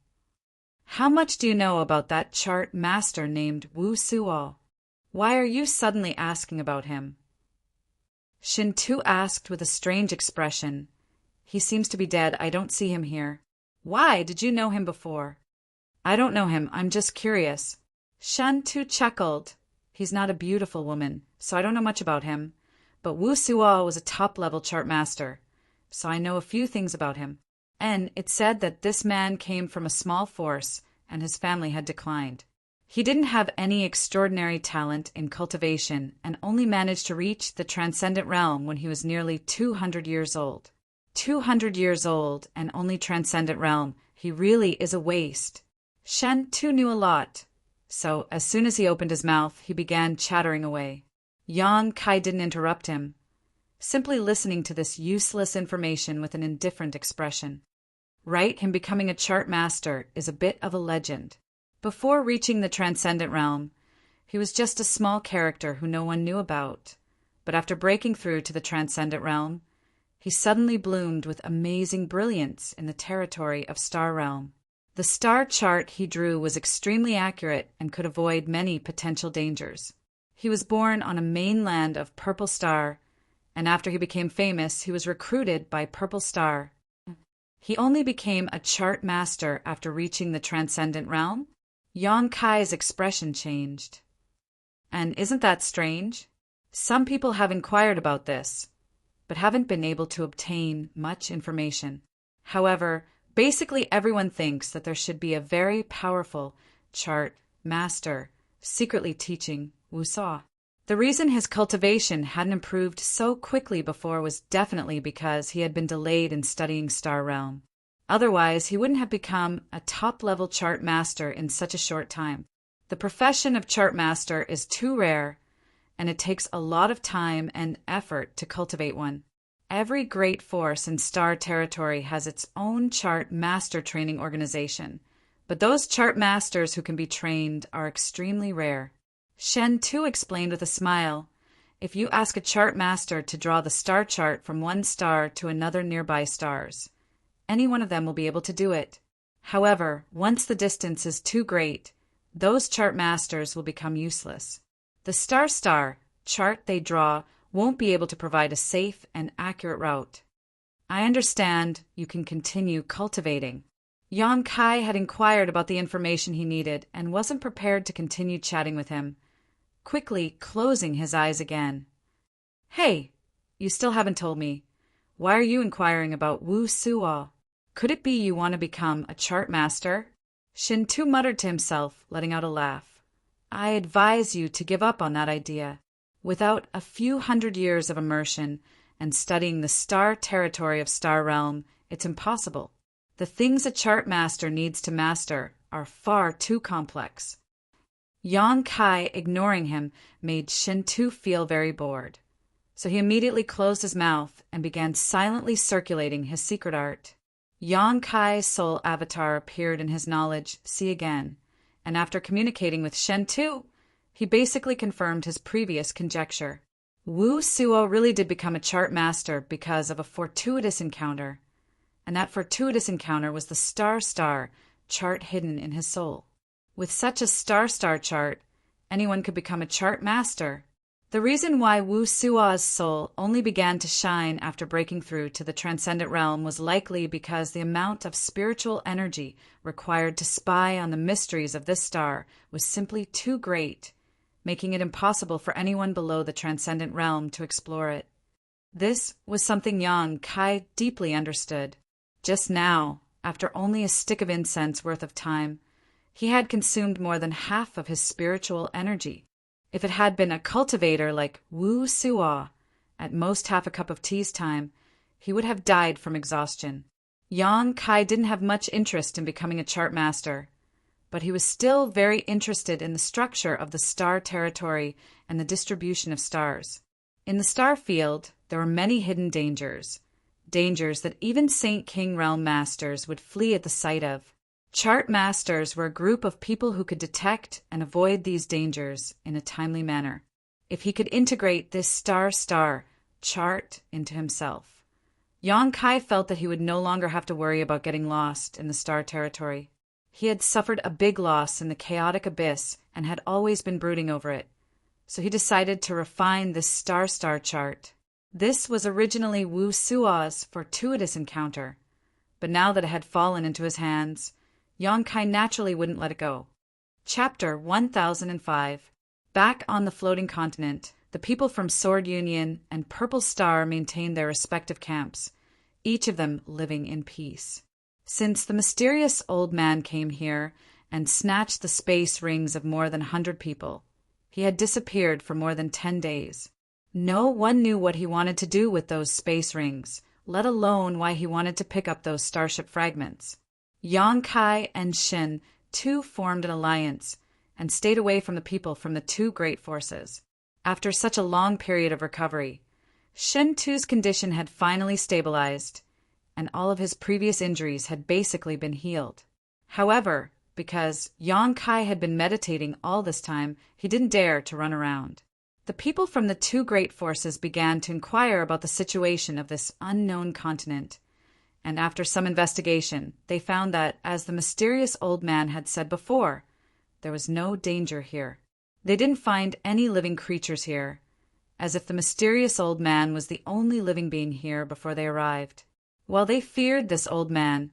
"How much do you know about that chart master named Wu Suo? Why are you suddenly asking about him?" Shen Tu asked with a strange expression. "He seems to be dead. I don't see him here." "Why? Did you know him before?" "I don't know him. I'm just curious." Shen Tu chuckled. "He's not a beautiful woman, so I don't know much about him. But Wu Suo was a top-level chart master, so I know a few things about him. And it's said that this man came from a small force and his family had declined. He didn't have any extraordinary talent in cultivation and only managed to reach the transcendent realm when he was nearly 200 years old. 200 years old and only transcendent realm. He really is a waste." Shen Tu knew a lot, so as soon as he opened his mouth, he began chattering away. Yang Kai didn't interrupt him, simply listening to this useless information with an indifferent expression. Right, him becoming a chart master is a bit of a legend. Before reaching the transcendent realm, he was just a small character who no one knew about. But after breaking through to the transcendent realm, he suddenly bloomed with amazing brilliance in the territory of Star Realm. The star chart he drew was extremely accurate and could avoid many potential dangers. He was born on a mainland of Purple Star, and after he became famous, he was recruited by Purple Star. He only became a chart master after reaching the transcendent realm. Yang Kai's expression changed. And isn't that strange? Some people have inquired about this, but haven't been able to obtain much information. However, basically everyone thinks that there should be a very powerful chart master secretly teaching Wu Suo. The reason his cultivation hadn't improved so quickly before was definitely because he had been delayed in studying Star Realm. Otherwise, he wouldn't have become a top-level chart master in such a short time. The profession of chart master is too rare, and it takes a lot of time and effort to cultivate one. Every great force in Star territory has its own chart master training organization, but those chart masters who can be trained are extremely rare. Shen Tu explained with a smile, "If you ask a chart master to draw the star chart from one star to another nearby stars, any one of them will be able to do it. However, once the distance is too great, those chart masters will become useless. The star chart they draw won't be able to provide a safe and accurate route." "I understand. You can continue cultivating." Yang Kai had inquired about the information he needed and wasn't prepared to continue chatting with him, quickly closing his eyes again. "Hey, you still haven't told me. Why are you inquiring about Wu Suo? Could it be you want to become a chart master?" Shen Tu muttered to himself, letting out a laugh. "I advise you to give up on that idea. Without a few hundred years of immersion and studying the star territory of Star Realm, it's impossible. The things a chart master needs to master are far too complex." Yang Kai, ignoring him, made Shen Tu feel very bored. So he immediately closed his mouth and began silently circulating his secret art. Yang Kai's soul avatar appeared in his knowledge, see again, and after communicating with Shen Tu, he basically confirmed his previous conjecture. Wu Suo really did become a chart master because of a fortuitous encounter, and that fortuitous encounter was the star chart hidden in his soul. With such a star chart, anyone could become a chart master. The reason why Wu Suo's soul only began to shine after breaking through to the transcendent realm was likely because the amount of spiritual energy required to spy on the mysteries of this star was simply too great, making it impossible for anyone below the transcendent realm to explore it. This was something Yang Kai deeply understood. Just now, after only a stick of incense worth of time, he had consumed more than half of his spiritual energy. If it had been a cultivator like Wu Suo, at most half a cup of tea's time, he would have died from exhaustion. Yang Kai didn't have much interest in becoming a chart master, but he was still very interested in the structure of the star territory and the distribution of stars. In the star field, there were many hidden dangers that even Saint King Realm masters would flee at the sight of. Chart masters were a group of people who could detect and avoid these dangers in a timely manner. If he could integrate this star chart into himself, Yang Kai felt that he would no longer have to worry about getting lost in the star territory. He had suffered a big loss in the chaotic abyss and had always been brooding over it, so he decided to refine this star chart. This was originally Wu Suo's fortuitous encounter, but now that it had fallen into his hands, Yang Kai naturally wouldn't let it go. Chapter 1005. Back on the floating continent, the people from Sword Union and Purple Star maintained their respective camps, each of them living in peace. Since the mysterious old man came here and snatched the space rings of more than 100 people, he had disappeared for more than 10 days. No one knew what he wanted to do with those space rings, let alone why he wanted to pick up those starship fragments. Yang Kai and Shin, too, formed an alliance and stayed away from the people from the two great forces. After such a long period of recovery, Shin Tu's condition had finally stabilized, and all of his previous injuries had basically been healed. However, because Yang Kai had been meditating all this time, he didn't dare to run around. The people from the two great forces began to inquire about the situation of this unknown continent, and after some investigation, they found that, as the mysterious old man had said before, there was no danger here. They didn't find any living creatures here, as if the mysterious old man was the only living being here before they arrived. While they feared this old man,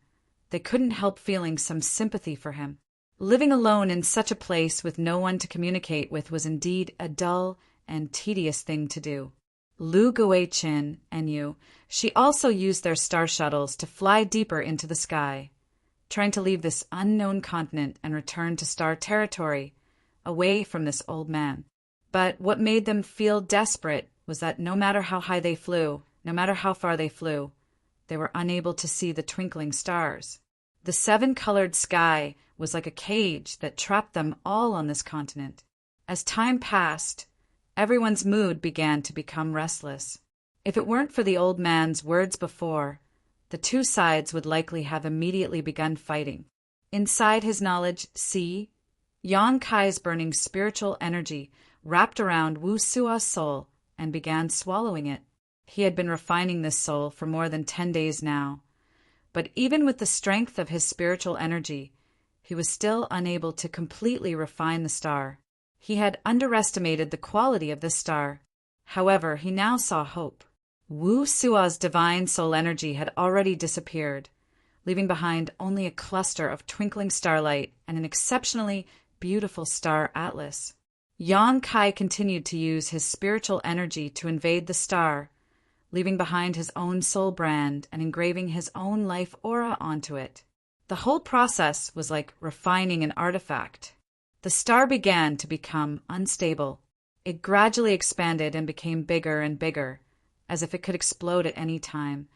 they couldn't help feeling some sympathy for him. Living alone in such a place with no one to communicate with was indeed a dull and tedious thing to do. Lu Guichin and Yu, she also used their star shuttles to fly deeper into the sky, trying to leave this unknown continent and return to star territory, away from this old man. But what made them feel desperate was that no matter how high they flew, no matter how far they flew, they were unable to see the twinkling stars. The seven-colored sky was like a cage that trapped them all on this continent. As time passed, everyone's mood began to become restless. If it weren't for the old man's words before, the two sides would likely have immediately begun fighting. Inside his knowledge, Yang Kai's burning spiritual energy wrapped around Wu Suo's soul and began swallowing it. He had been refining this soul for more than 10 days now, but even with the strength of his spiritual energy, he was still unable to completely refine the star. He had underestimated the quality of this star. However, he now saw hope. Wu Suo's divine soul energy had already disappeared, leaving behind only a cluster of twinkling starlight and an exceptionally beautiful star atlas. Yang Kai continued to use his spiritual energy to invade the star, leaving behind his own soul brand and engraving his own life aura onto it. The whole process was like refining an artifact. The star began to become unstable. It gradually expanded and became bigger and bigger, as if it could explode at any time.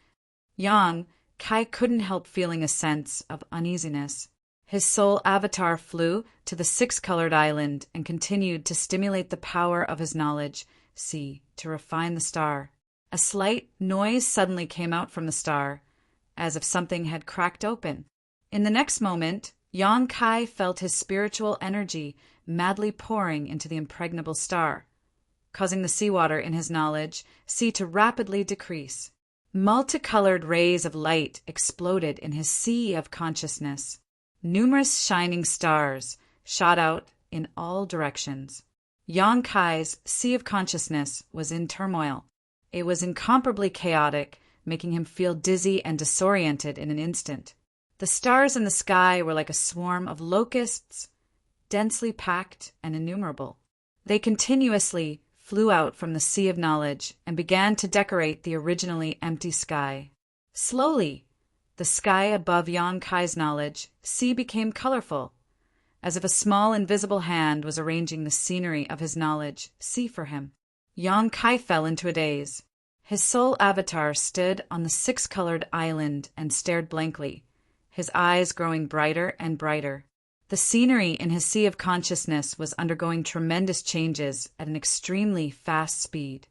Yang Kai couldn't help feeling a sense of uneasiness. His soul avatar flew to the six-colored island and continued to stimulate the power of his knowledge, to refine the star. A slight noise suddenly came out from the star, as if something had cracked open. In the next moment, Yang Kai felt his spiritual energy madly pouring into the impregnable star, causing the seawater in his knowledge, to rapidly decrease. Multicolored rays of light exploded in his sea of consciousness. Numerous shining stars shot out in all directions. Yang Kai's sea of consciousness was in turmoil. It was incomparably chaotic, making him feel dizzy and disoriented in an instant. The stars in the sky were like a swarm of locusts, densely packed and innumerable. They continuously flew out from the sea of knowledge and began to decorate the originally empty sky. Slowly, the sky above Yang Kai's knowledge, became colorful, as if a small invisible hand was arranging the scenery of his knowledge, see for him. Yang Kai fell into a daze. His soul avatar stood on the six-colored island and stared blankly, his eyes growing brighter and brighter. The scenery in his sea of consciousness was undergoing tremendous changes at an extremely fast speed.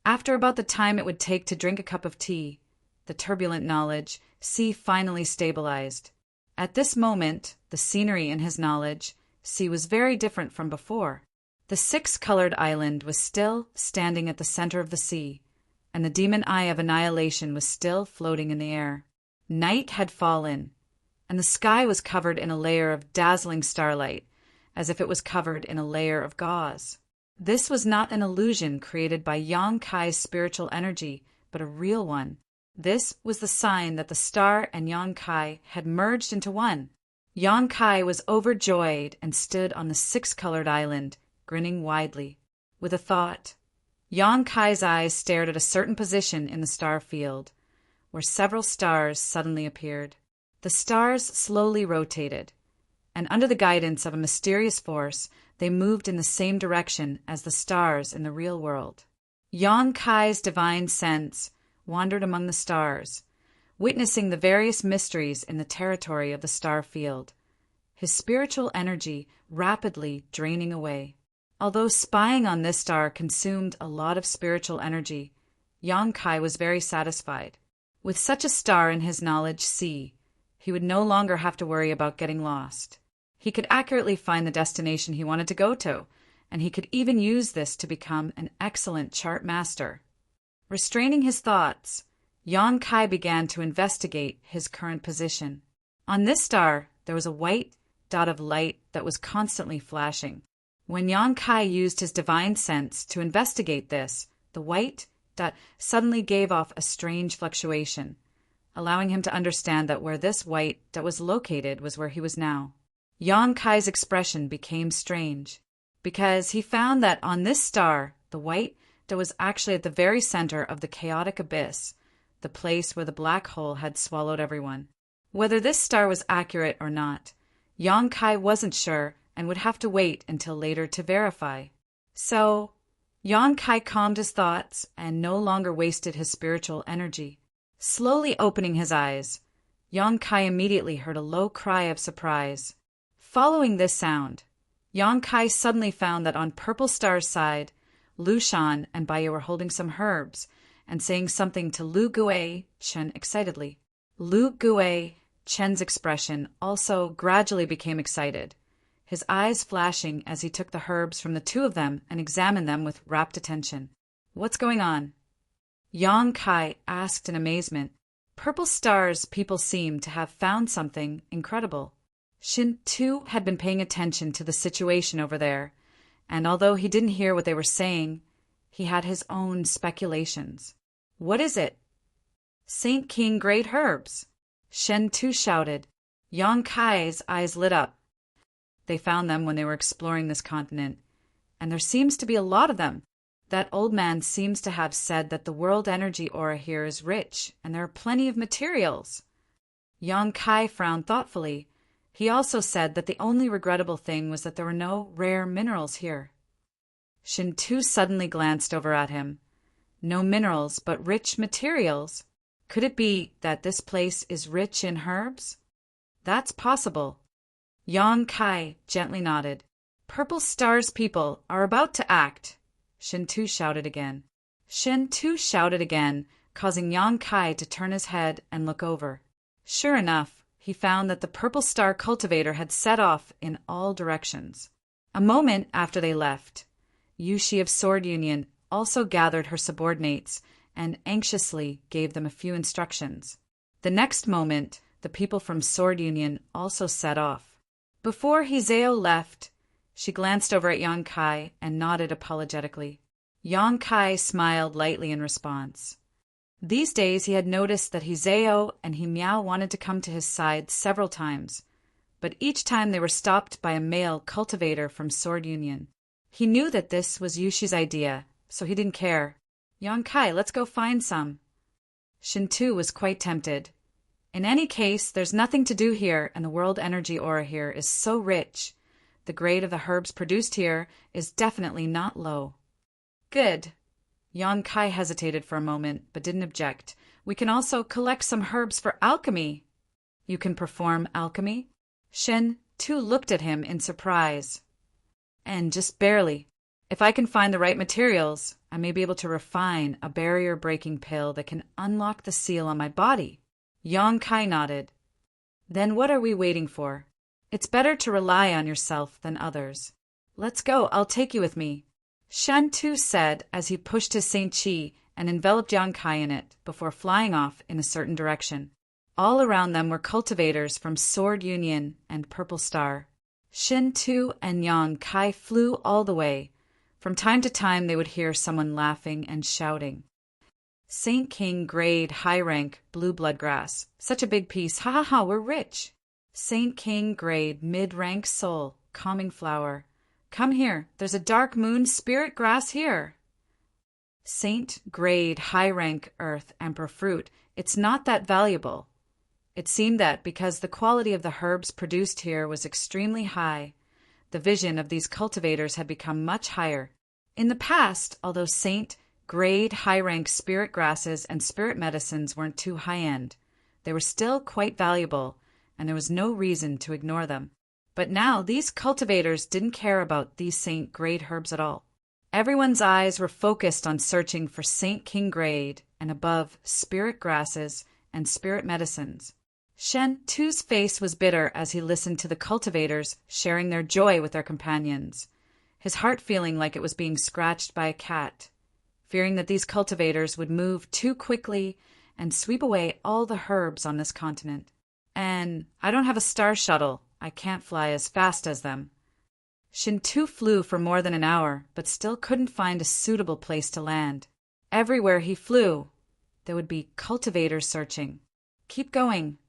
After about the time it would take to drink a cup of tea, the turbulent knowledge, sea finally stabilized. At this moment, the scenery in his knowledge, sea was very different from before. The six-colored island was still standing at the center of the sea, and the demon eye of annihilation was still floating in the air. Night had fallen, and the sky was covered in a layer of dazzling starlight, as if it was covered in a layer of gauze. This was not an illusion created by Yang Kai's spiritual energy, but a real one. This was the sign that the star and Yang Kai had merged into one. Yang Kai was overjoyed and stood on the six-colored island, grinning widely. With a thought, Yang Kai's eyes stared at a certain position in the star field, where several stars suddenly appeared. The stars slowly rotated, and under the guidance of a mysterious force, they moved in the same direction as the stars in the real world. Yang Kai's divine sense wandered among the stars, witnessing the various mysteries in the territory of the star field, his spiritual energy rapidly draining away. Although spying on this star consumed a lot of spiritual energy, Yang Kai was very satisfied. With such a star in his knowledge sea, he would no longer have to worry about getting lost. He could accurately find the destination he wanted to go to, and he could even use this to become an excellent chart master. Restraining his thoughts, Yang Kai began to investigate his current position. On this star, there was a white dot of light that was constantly flashing. When Yang Kai used his divine sense to investigate this, the white dot suddenly gave off a strange fluctuation, allowing him to understand that where this white dot was located was where he was now. Yang Kai's expression became strange, because he found that on this star, the white dot was actually at the very center of the chaotic abyss, the place where the black hole had swallowed everyone. Whether this star was accurate or not, Yang Kai wasn't sure and would have to wait until later to verify. So, Yang Kai calmed his thoughts and no longer wasted his spiritual energy. Slowly opening his eyes, Yang Kai immediately heard a low cry of surprise. Following this sound, Yang Kai suddenly found that on Purple Star's side, Lu Shan and Baiyu were holding some herbs and saying something to Lu Gui Chen excitedly. Lu Gui Chen's expression also gradually became excited, his eyes flashing as he took the herbs from the two of them and examined them with rapt attention. "What's going on?" Yang Kai asked in amazement. Purple Star's people seemed to have found something incredible. Shin too had been paying attention to the situation over there, and although he didn't hear what they were saying, he had his own speculations. "What is it?" "Saint King Great Herbs," Shen Tu shouted. Yang Kai's eyes lit up. They found them when they were exploring this continent, and there seems to be a lot of them. That old man seems to have said that the world energy aura here is rich, and there are plenty of materials. Yang Kai frowned thoughtfully. He also said that the only regrettable thing was that there were no rare minerals here. Shin Tu suddenly glanced over at him. No minerals, but rich materials. Could it be that this place is rich in herbs? That's possible. Yang Kai gently nodded. Purple Star's people are about to act. Shin Tu shouted again. Shin Tu shouted again, causing Yang Kai to turn his head and look over. Sure enough, he found that the Purple Star cultivator had set off in all directions. A moment after they left, Yushi of Sword Union also gathered her subordinates and anxiously gave them a few instructions. The next moment, the people from Sword Union also set off. Before Hizeo left, she glanced over at Yang Kai and nodded apologetically. Yang Kai smiled lightly in response. These days he had noticed that Hizeo and Himiao wanted to come to his side several times, but each time they were stopped by a male cultivator from Sword Union. He knew that this was Yushi's idea, so he didn't care. Yang Kai, let's go find some. Shintu was quite tempted. In any case, there's nothing to do here, and the world energy aura here is so rich. The grade of the herbs produced here is definitely not low. Good. Yang Kai hesitated for a moment, but didn't object. We can also collect some herbs for alchemy. You can perform alchemy? Shen Tu looked at him in surprise. And just barely. If I can find the right materials, I may be able to refine a barrier-breaking pill that can unlock the seal on my body. Yang Kai nodded. Then what are we waiting for? It's better to rely on yourself than others. Let's go, I'll take you with me. Shen Tu said as he pushed his Saint Chi and enveloped Yang Kai in it before flying off in a certain direction. All around them were cultivators from Sword Union and Purple Star. Shen Tu and Yang Kai flew all the way. From time to time they would hear someone laughing and shouting. Saint King grade high rank blue bloodgrass. Such a big piece. Ha ha ha, we're rich. Saint King grade mid rank soul calming flower. Come here, there's a dark moon spirit grass here. Saint grade high rank earth emperor fruit. It's not that valuable. It seemed that because the quality of the herbs produced here was extremely high, the vision of these cultivators had become much higher. In the past, although Saint grade high-rank spirit grasses and spirit medicines weren't too high-end, they were still quite valuable, and there was no reason to ignore them. But now these cultivators didn't care about these Saint grade herbs at all. Everyone's eyes were focused on searching for Saint King grade and above spirit grasses and spirit medicines. Shen Tu's face was bitter as he listened to the cultivators sharing their joy with their companions, his heart feeling like it was being scratched by a cat, fearing that these cultivators would move too quickly and sweep away all the herbs on this continent. And I don't have a star shuttle. I can't fly as fast as them. Shen Tu flew for more than an hour, but still couldn't find a suitable place to land. Everywhere he flew, there would be cultivators searching. Keep going.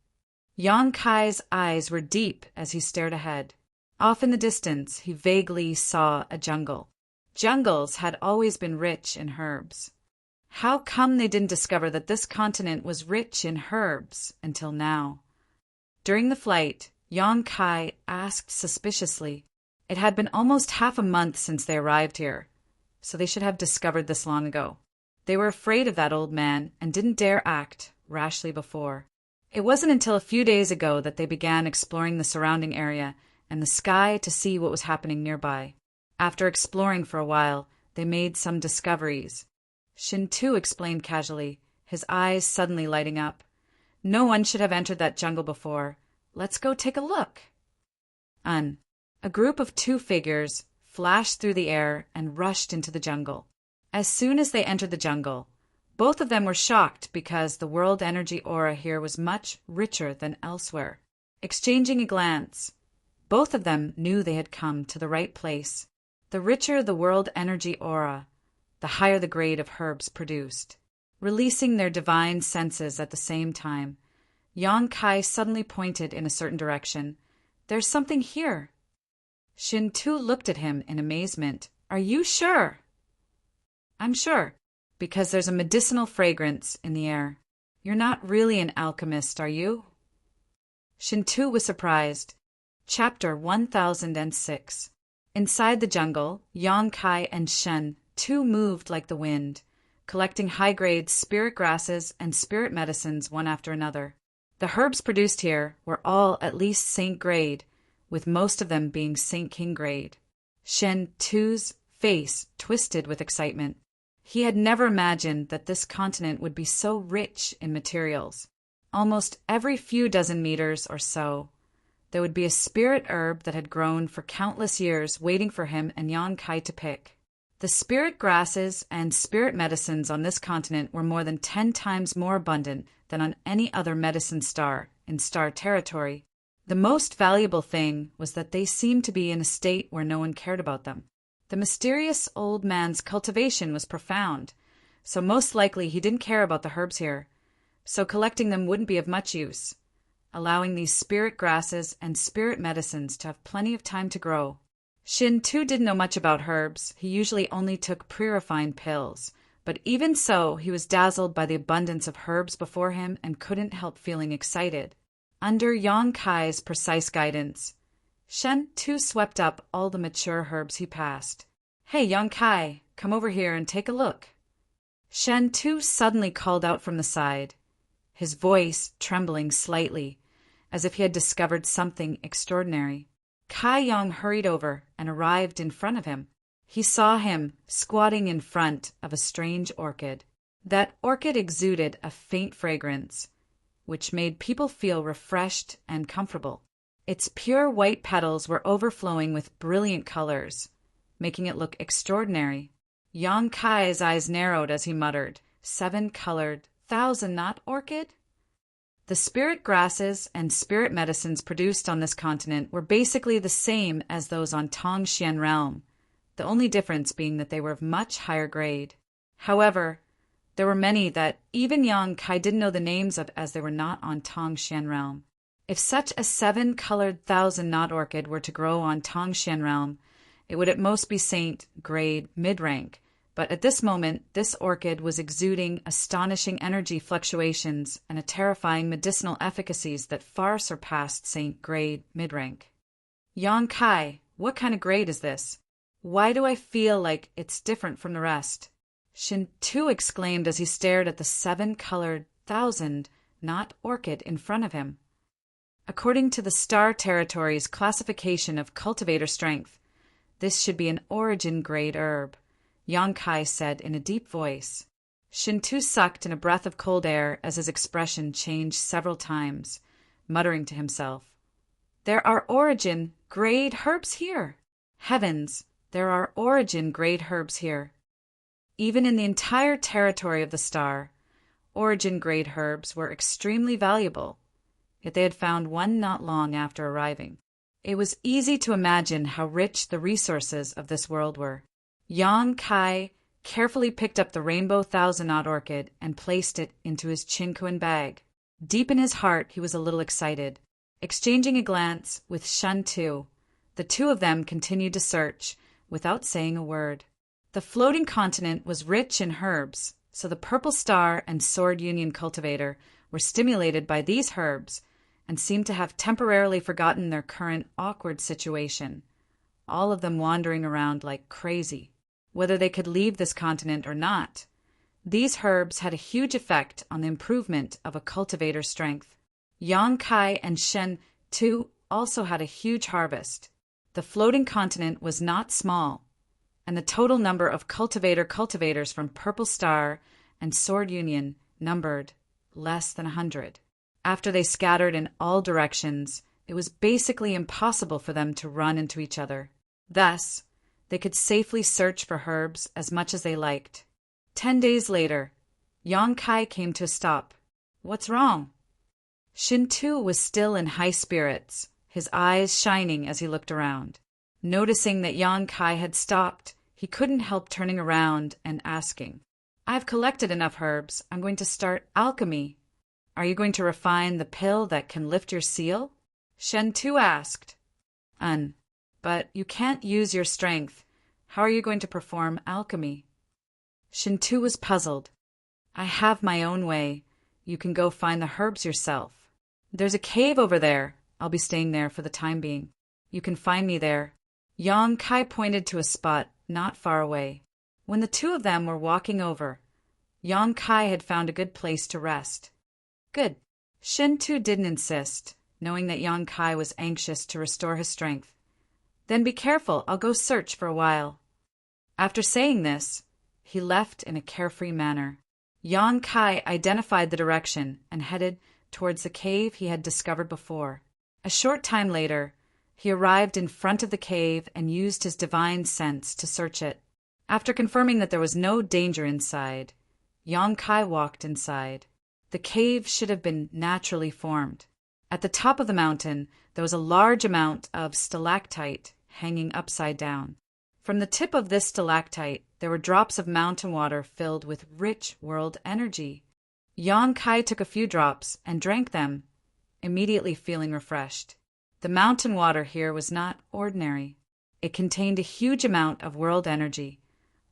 Yang Kai's eyes were deep as he stared ahead. Off in the distance, he vaguely saw a jungle. Jungles had always been rich in herbs. How come they didn't discover that this continent was rich in herbs until now? During the flight, Yang Kai asked suspiciously. It had been almost half a month since they arrived here, so they should have discovered this long ago. They were afraid of that old man and didn't dare act rashly before. It wasn't until a few days ago that they began exploring the surrounding area and the sky to see what was happening nearby. After exploring for a while, they made some discoveries. Shen Tu explained casually, his eyes suddenly lighting up. No one should have entered that jungle before. Let's go take a look. A group of 2 figures flashed through the air and rushed into the jungle. As soon as they entered the jungle, both of them were shocked because the world energy aura here was much richer than elsewhere. Exchanging a glance, both of them knew they had come to the right place. The richer the world energy aura, the higher the grade of herbs produced. Releasing their divine senses at the same time, Yang Kai suddenly pointed in a certain direction. There's something here. Shen Tu looked at him in amazement. Are you sure? I'm sure, because there's a medicinal fragrance in the air. You're not really an alchemist, are you? Shen Tu was surprised. Chapter 1006. Inside the jungle, Yang Kai and Shen Tu moved like the wind, collecting high-grade spirit grasses and spirit medicines one after another. The herbs produced here were all at least Saint grade, with most of them being Saint King grade. Shen Tu's face twisted with excitement. He had never imagined that this continent would be so rich in materials. Almost every few dozen meters or so, there would be a spirit herb that had grown for countless years waiting for him and Yang Kai to pick. The spirit grasses and spirit medicines on this continent were more than 10 times more abundant than on any other medicine star in star territory. The most valuable thing was that they seemed to be in a state where no one cared about them. The mysterious old man's cultivation was profound, so most likely he didn't care about the herbs here, so collecting them wouldn't be of much use, allowing these spirit grasses and spirit medicines to have plenty of time to grow. Shen Tu didn't know much about herbs. He usually only took pre-refined pills, but even so, he was dazzled by the abundance of herbs before him and couldn't help feeling excited. Under Yang Kai's precise guidance, Shen Tu swept up all the mature herbs he passed. "Hey, young Kai, come over here and take a look." Shen Tu suddenly called out from the side, his voice trembling slightly, as if he had discovered something extraordinary. Kai Yong hurried over and arrived in front of him. He saw him squatting in front of a strange orchid. That orchid exuded a faint fragrance, which made people feel refreshed and comfortable. Its pure white petals were overflowing with brilliant colors, making it look extraordinary. Yang Kai's eyes narrowed as he muttered, 7-colored, 1,000-knot orchid? The spirit grasses and spirit medicines produced on this continent were basically the same as those on Tongxian realm, the only difference being that they were of much higher grade. However, there were many that even Yang Kai didn't know the names of, as they were not on Tongxian realm. If such a 7-colored 1,000-knot orchid were to grow on Tongxian realm, it would at most be Saint grade mid-rank, but at this moment this orchid was exuding astonishing energy fluctuations and a terrifying medicinal efficacies that far surpassed Saint grade mid-rank. "Yang Kai, what kind of grade is this? Why do I feel like it's different from the rest?" Shen Tu exclaimed as he stared at the 7-colored 1,000-knot orchid in front of him. According to the Star Territory's classification of cultivator strength, this should be an origin grade herb, Yang Kai said in a deep voice. Shen Tu sucked in a breath of cold air as his expression changed several times, muttering to himself, "There are origin grade herbs here! Heavens, there are origin grade herbs here!" Even in the entire territory of the star, origin grade herbs were extremely valuable, yet they had found one not long after arriving. It was easy to imagine how rich the resources of this world were. Yang Kai carefully picked up the rainbow 1,000-knot orchid and placed it into his chinquan bag. Deep in his heart he was a little excited. Exchanging a glance with Shen Tu, the two of them continued to search, without saying a word. The floating continent was rich in herbs, so the Purple Star and Sword Union cultivator were stimulated by these herbs and seemed to have temporarily forgotten their current awkward situation, all of them wandering around like crazy. Whether they could leave this continent or not, these herbs had a huge effect on the improvement of a cultivator's strength. Yang Kai and Shen Tu also had a huge harvest. The floating continent was not small, and the total number of cultivators from Purple Star and Sword Union numbered less than 100. After they scattered in all directions, it was basically impossible for them to run into each other. Thus, they could safely search for herbs as much as they liked. 10 days later, Yang Kai came to a stop. "What's wrong?" Shen Tu was still in high spirits, his eyes shining as he looked around. Noticing that Yang Kai had stopped, he couldn't help turning around and asking, "I've collected enough herbs. I'm going to start alchemy. Are you going to refine the pill that can lift your seal?" Shen Tu asked. But you can't use your strength. How are you going to perform alchemy?" Shen Tu was puzzled. "I have my own way. You can go find the herbs yourself. There's a cave over there. I'll be staying there for the time being. You can find me there." Yang Kai pointed to a spot not far away. When the two of them were walking over, Yang Kai had found a good place to rest. "Good." Shen Tu didn't insist, knowing that Yang Kai was anxious to restore his strength. "Then be careful, I'll go search for a while." After saying this, he left in a carefree manner. Yang Kai identified the direction and headed towards the cave he had discovered before. A short time later, he arrived in front of the cave and used his divine sense to search it. After confirming that there was no danger inside, Yang Kai walked inside. The cave should have been naturally formed. At the top of the mountain, there was a large amount of stalactite hanging upside down. From the tip of this stalactite, there were drops of mountain water filled with rich world energy. Yang Kai took a few drops and drank them, immediately feeling refreshed. The mountain water here was not ordinary. It contained a huge amount of world energy,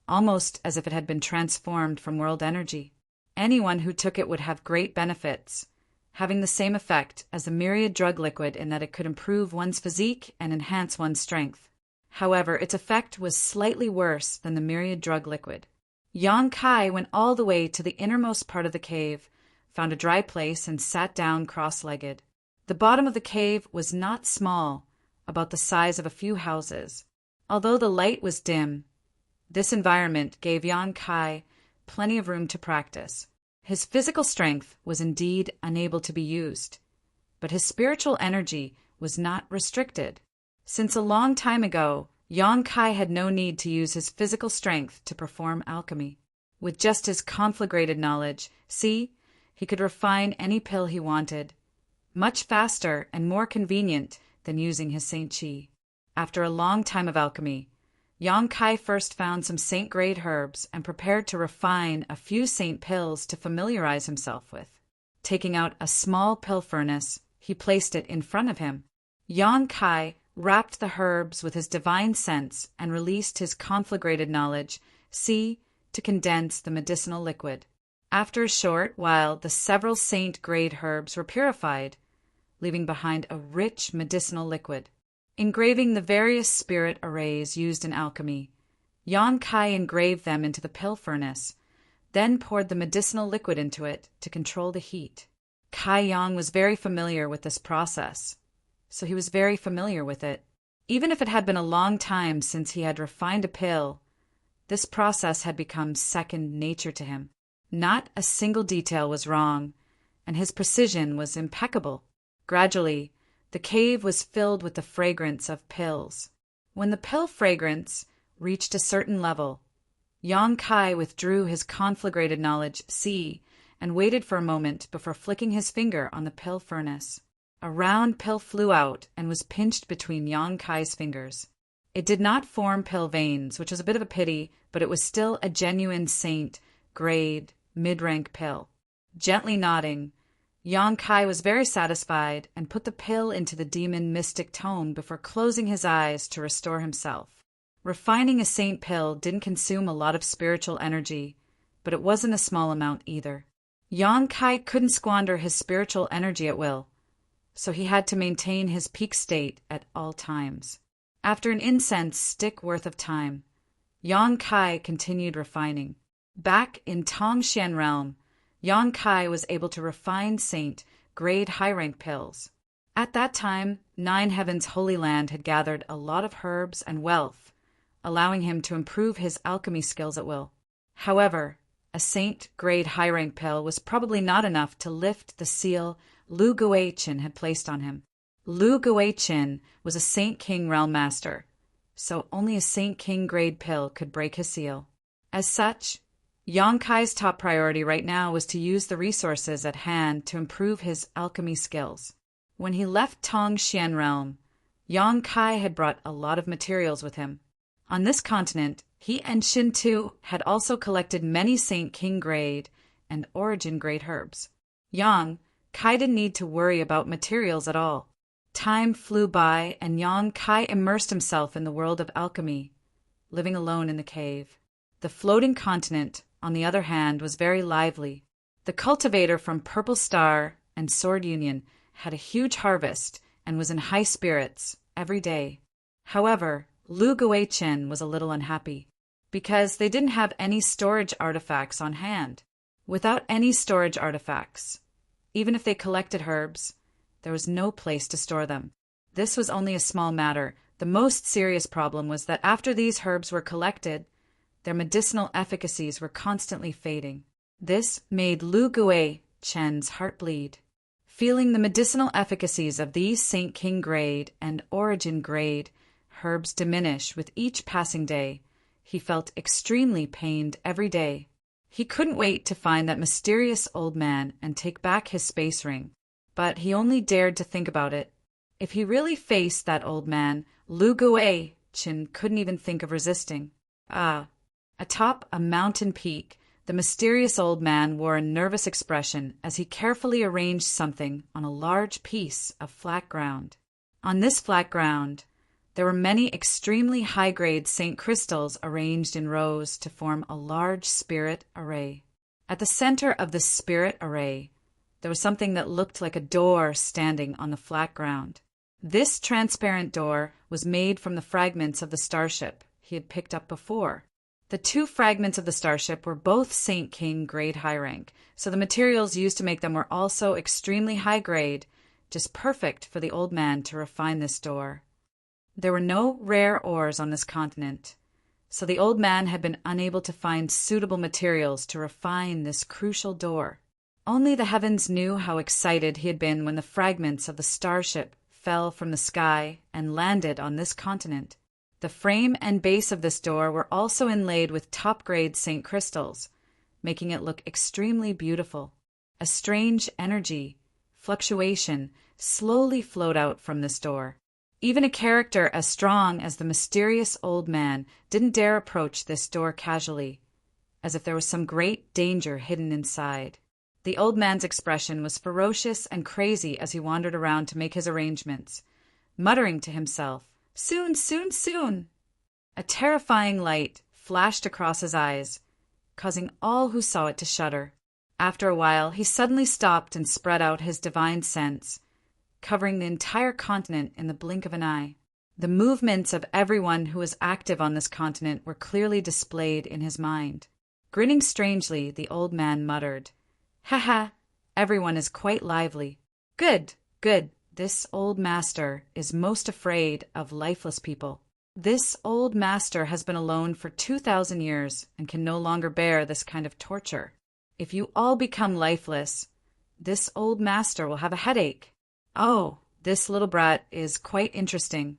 almost as if it had been transformed from world energy. Anyone who took it would have great benefits, having the same effect as the myriad drug liquid in that it could improve one's physique and enhance one's strength. However, its effect was slightly worse than the myriad drug liquid. Yang Kai went all the way to the innermost part of the cave, found a dry place, and sat down cross-legged. The bottom of the cave was not small, about the size of a few houses. Although the light was dim, this environment gave Yang Kai plenty of room to practice. His physical strength was indeed unable to be used, but his spiritual energy was not restricted. Since a long time ago, Yang Kai had no need to use his physical strength to perform alchemy. With just his conflagrated knowledge, he could refine any pill he wanted, much faster and more convenient than using his Saint Chi. After a long time of alchemy, Yang Kai first found some saint-grade herbs and prepared to refine a few saint pills to familiarize himself with. Taking out a small pill furnace, he placed it in front of him. Yang Kai wrapped the herbs with his divine sense and released his conflagrated knowledge, to condense the medicinal liquid. After a short while, the several saint-grade herbs were purified, leaving behind a rich medicinal liquid. Engraving the various spirit arrays used in alchemy, Yang Kai engraved them into the pill furnace, then poured the medicinal liquid into it to control the heat. Kai Yang was very familiar with this process, so he was very familiar with it. Even if it had been a long time since he had refined a pill, this process had become second nature to him. Not a single detail was wrong, and his precision was impeccable. Gradually, the cave was filled with the fragrance of pills. When the pill fragrance reached a certain level, Yang Kai withdrew his conflagrated knowledge, and waited for a moment before flicking his finger on the pill furnace. A round pill flew out and was pinched between Yang Kai's fingers. It did not form pill veins, which was a bit of a pity, but it was still a genuine saint-grade, mid-rank pill. Gently nodding, Yang Kai was very satisfied and put the pill into the demon mystic tome before closing his eyes to restore himself. Refining a saint pill didn't consume a lot of spiritual energy, but it wasn't a small amount either. Yang Kai couldn't squander his spiritual energy at will, so he had to maintain his peak state at all times. After an incense stick worth of time, Yang Kai continued refining. Back in Tongxian realm, Yang Kai was able to refine saint-grade high-rank pills. At that time, Nine Heaven's Holy Land had gathered a lot of herbs and wealth, allowing him to improve his alchemy skills at will. However, a saint-grade high-rank pill was probably not enough to lift the seal Lu Guichin had placed on him. Lu Guichin was a Saint King realm master, so only a Saint King grade pill could break his seal. As such, Yang Kai's top priority right now was to use the resources at hand to improve his alchemy skills. When he left Tongxian realm, Yang Kai had brought a lot of materials with him. On this continent, he and Shin Tu had also collected many Saint King grade and origin grade herbs. Yang Kai didn't need to worry about materials at all. Time flew by and Yang Kai immersed himself in the world of alchemy, living alone in the cave. The floating continent, on the other hand, was very lively. The cultivator from Purple Star and Sword Union had a huge harvest and was in high spirits every day. However, Lu Guichin was a little unhappy because they didn't have any storage artifacts on hand. Without any storage artifacts, even if they collected herbs, there was no place to store them. This was only a small matter. The most serious problem was that after these herbs were collected, their medicinal efficacies were constantly fading. This made Lu Guichen's heart bleed. Feeling the medicinal efficacies of these Saint King grade and origin grade herbs diminish with each passing day, he felt extremely pained every day. He couldn't wait to find that mysterious old man and take back his space ring, but he only dared to think about it. If he really faced that old man, Lu Guichin couldn't even think of resisting. Atop a mountain peak, the mysterious old man wore a nervous expression as he carefully arranged something on a large piece of flat ground. On this flat ground, there were many extremely high-grade Saint crystals arranged in rows to form a large spirit array. At the center of the spirit array There was something that looked like a door standing on the flat ground. This transparent door was made from the fragments of the starship he had picked up before. The two fragments of the starship were both Saint King grade high rank, so the materials used to make them were also extremely high grade, just perfect for the old man to refine this door. There were no rare ores on this continent, so the old man had been unable to find suitable materials to refine this crucial door. Only the heavens knew how excited he had been when the fragments of the starship fell from the sky and landed on this continent. The frame and base of this door were also inlaid with top-grade St. crystals, making it look extremely beautiful. A strange energy, fluctuation, slowly flowed out from this door. Even a character as strong as the mysterious old man didn't dare approach this door casually, as if there was some great danger hidden inside. The old man's expression was ferocious and crazy as he wandered around to make his arrangements, muttering to himself, "Soon, soon, soon!" A terrifying light flashed across his eyes, causing all who saw it to shudder. After a while, he suddenly stopped and spread out his divine sense, covering the entire continent in the blink of an eye. The movements of everyone who was active on this continent were clearly displayed in his mind. Grinning strangely, the old man muttered, "Ha ha, everyone is quite lively. Good, good. This old master is most afraid of lifeless people. This old master has been alone for 2,000 years and can no longer bear this kind of torture. If you all become lifeless, this old master will have a headache. Oh, this little brat is quite interesting.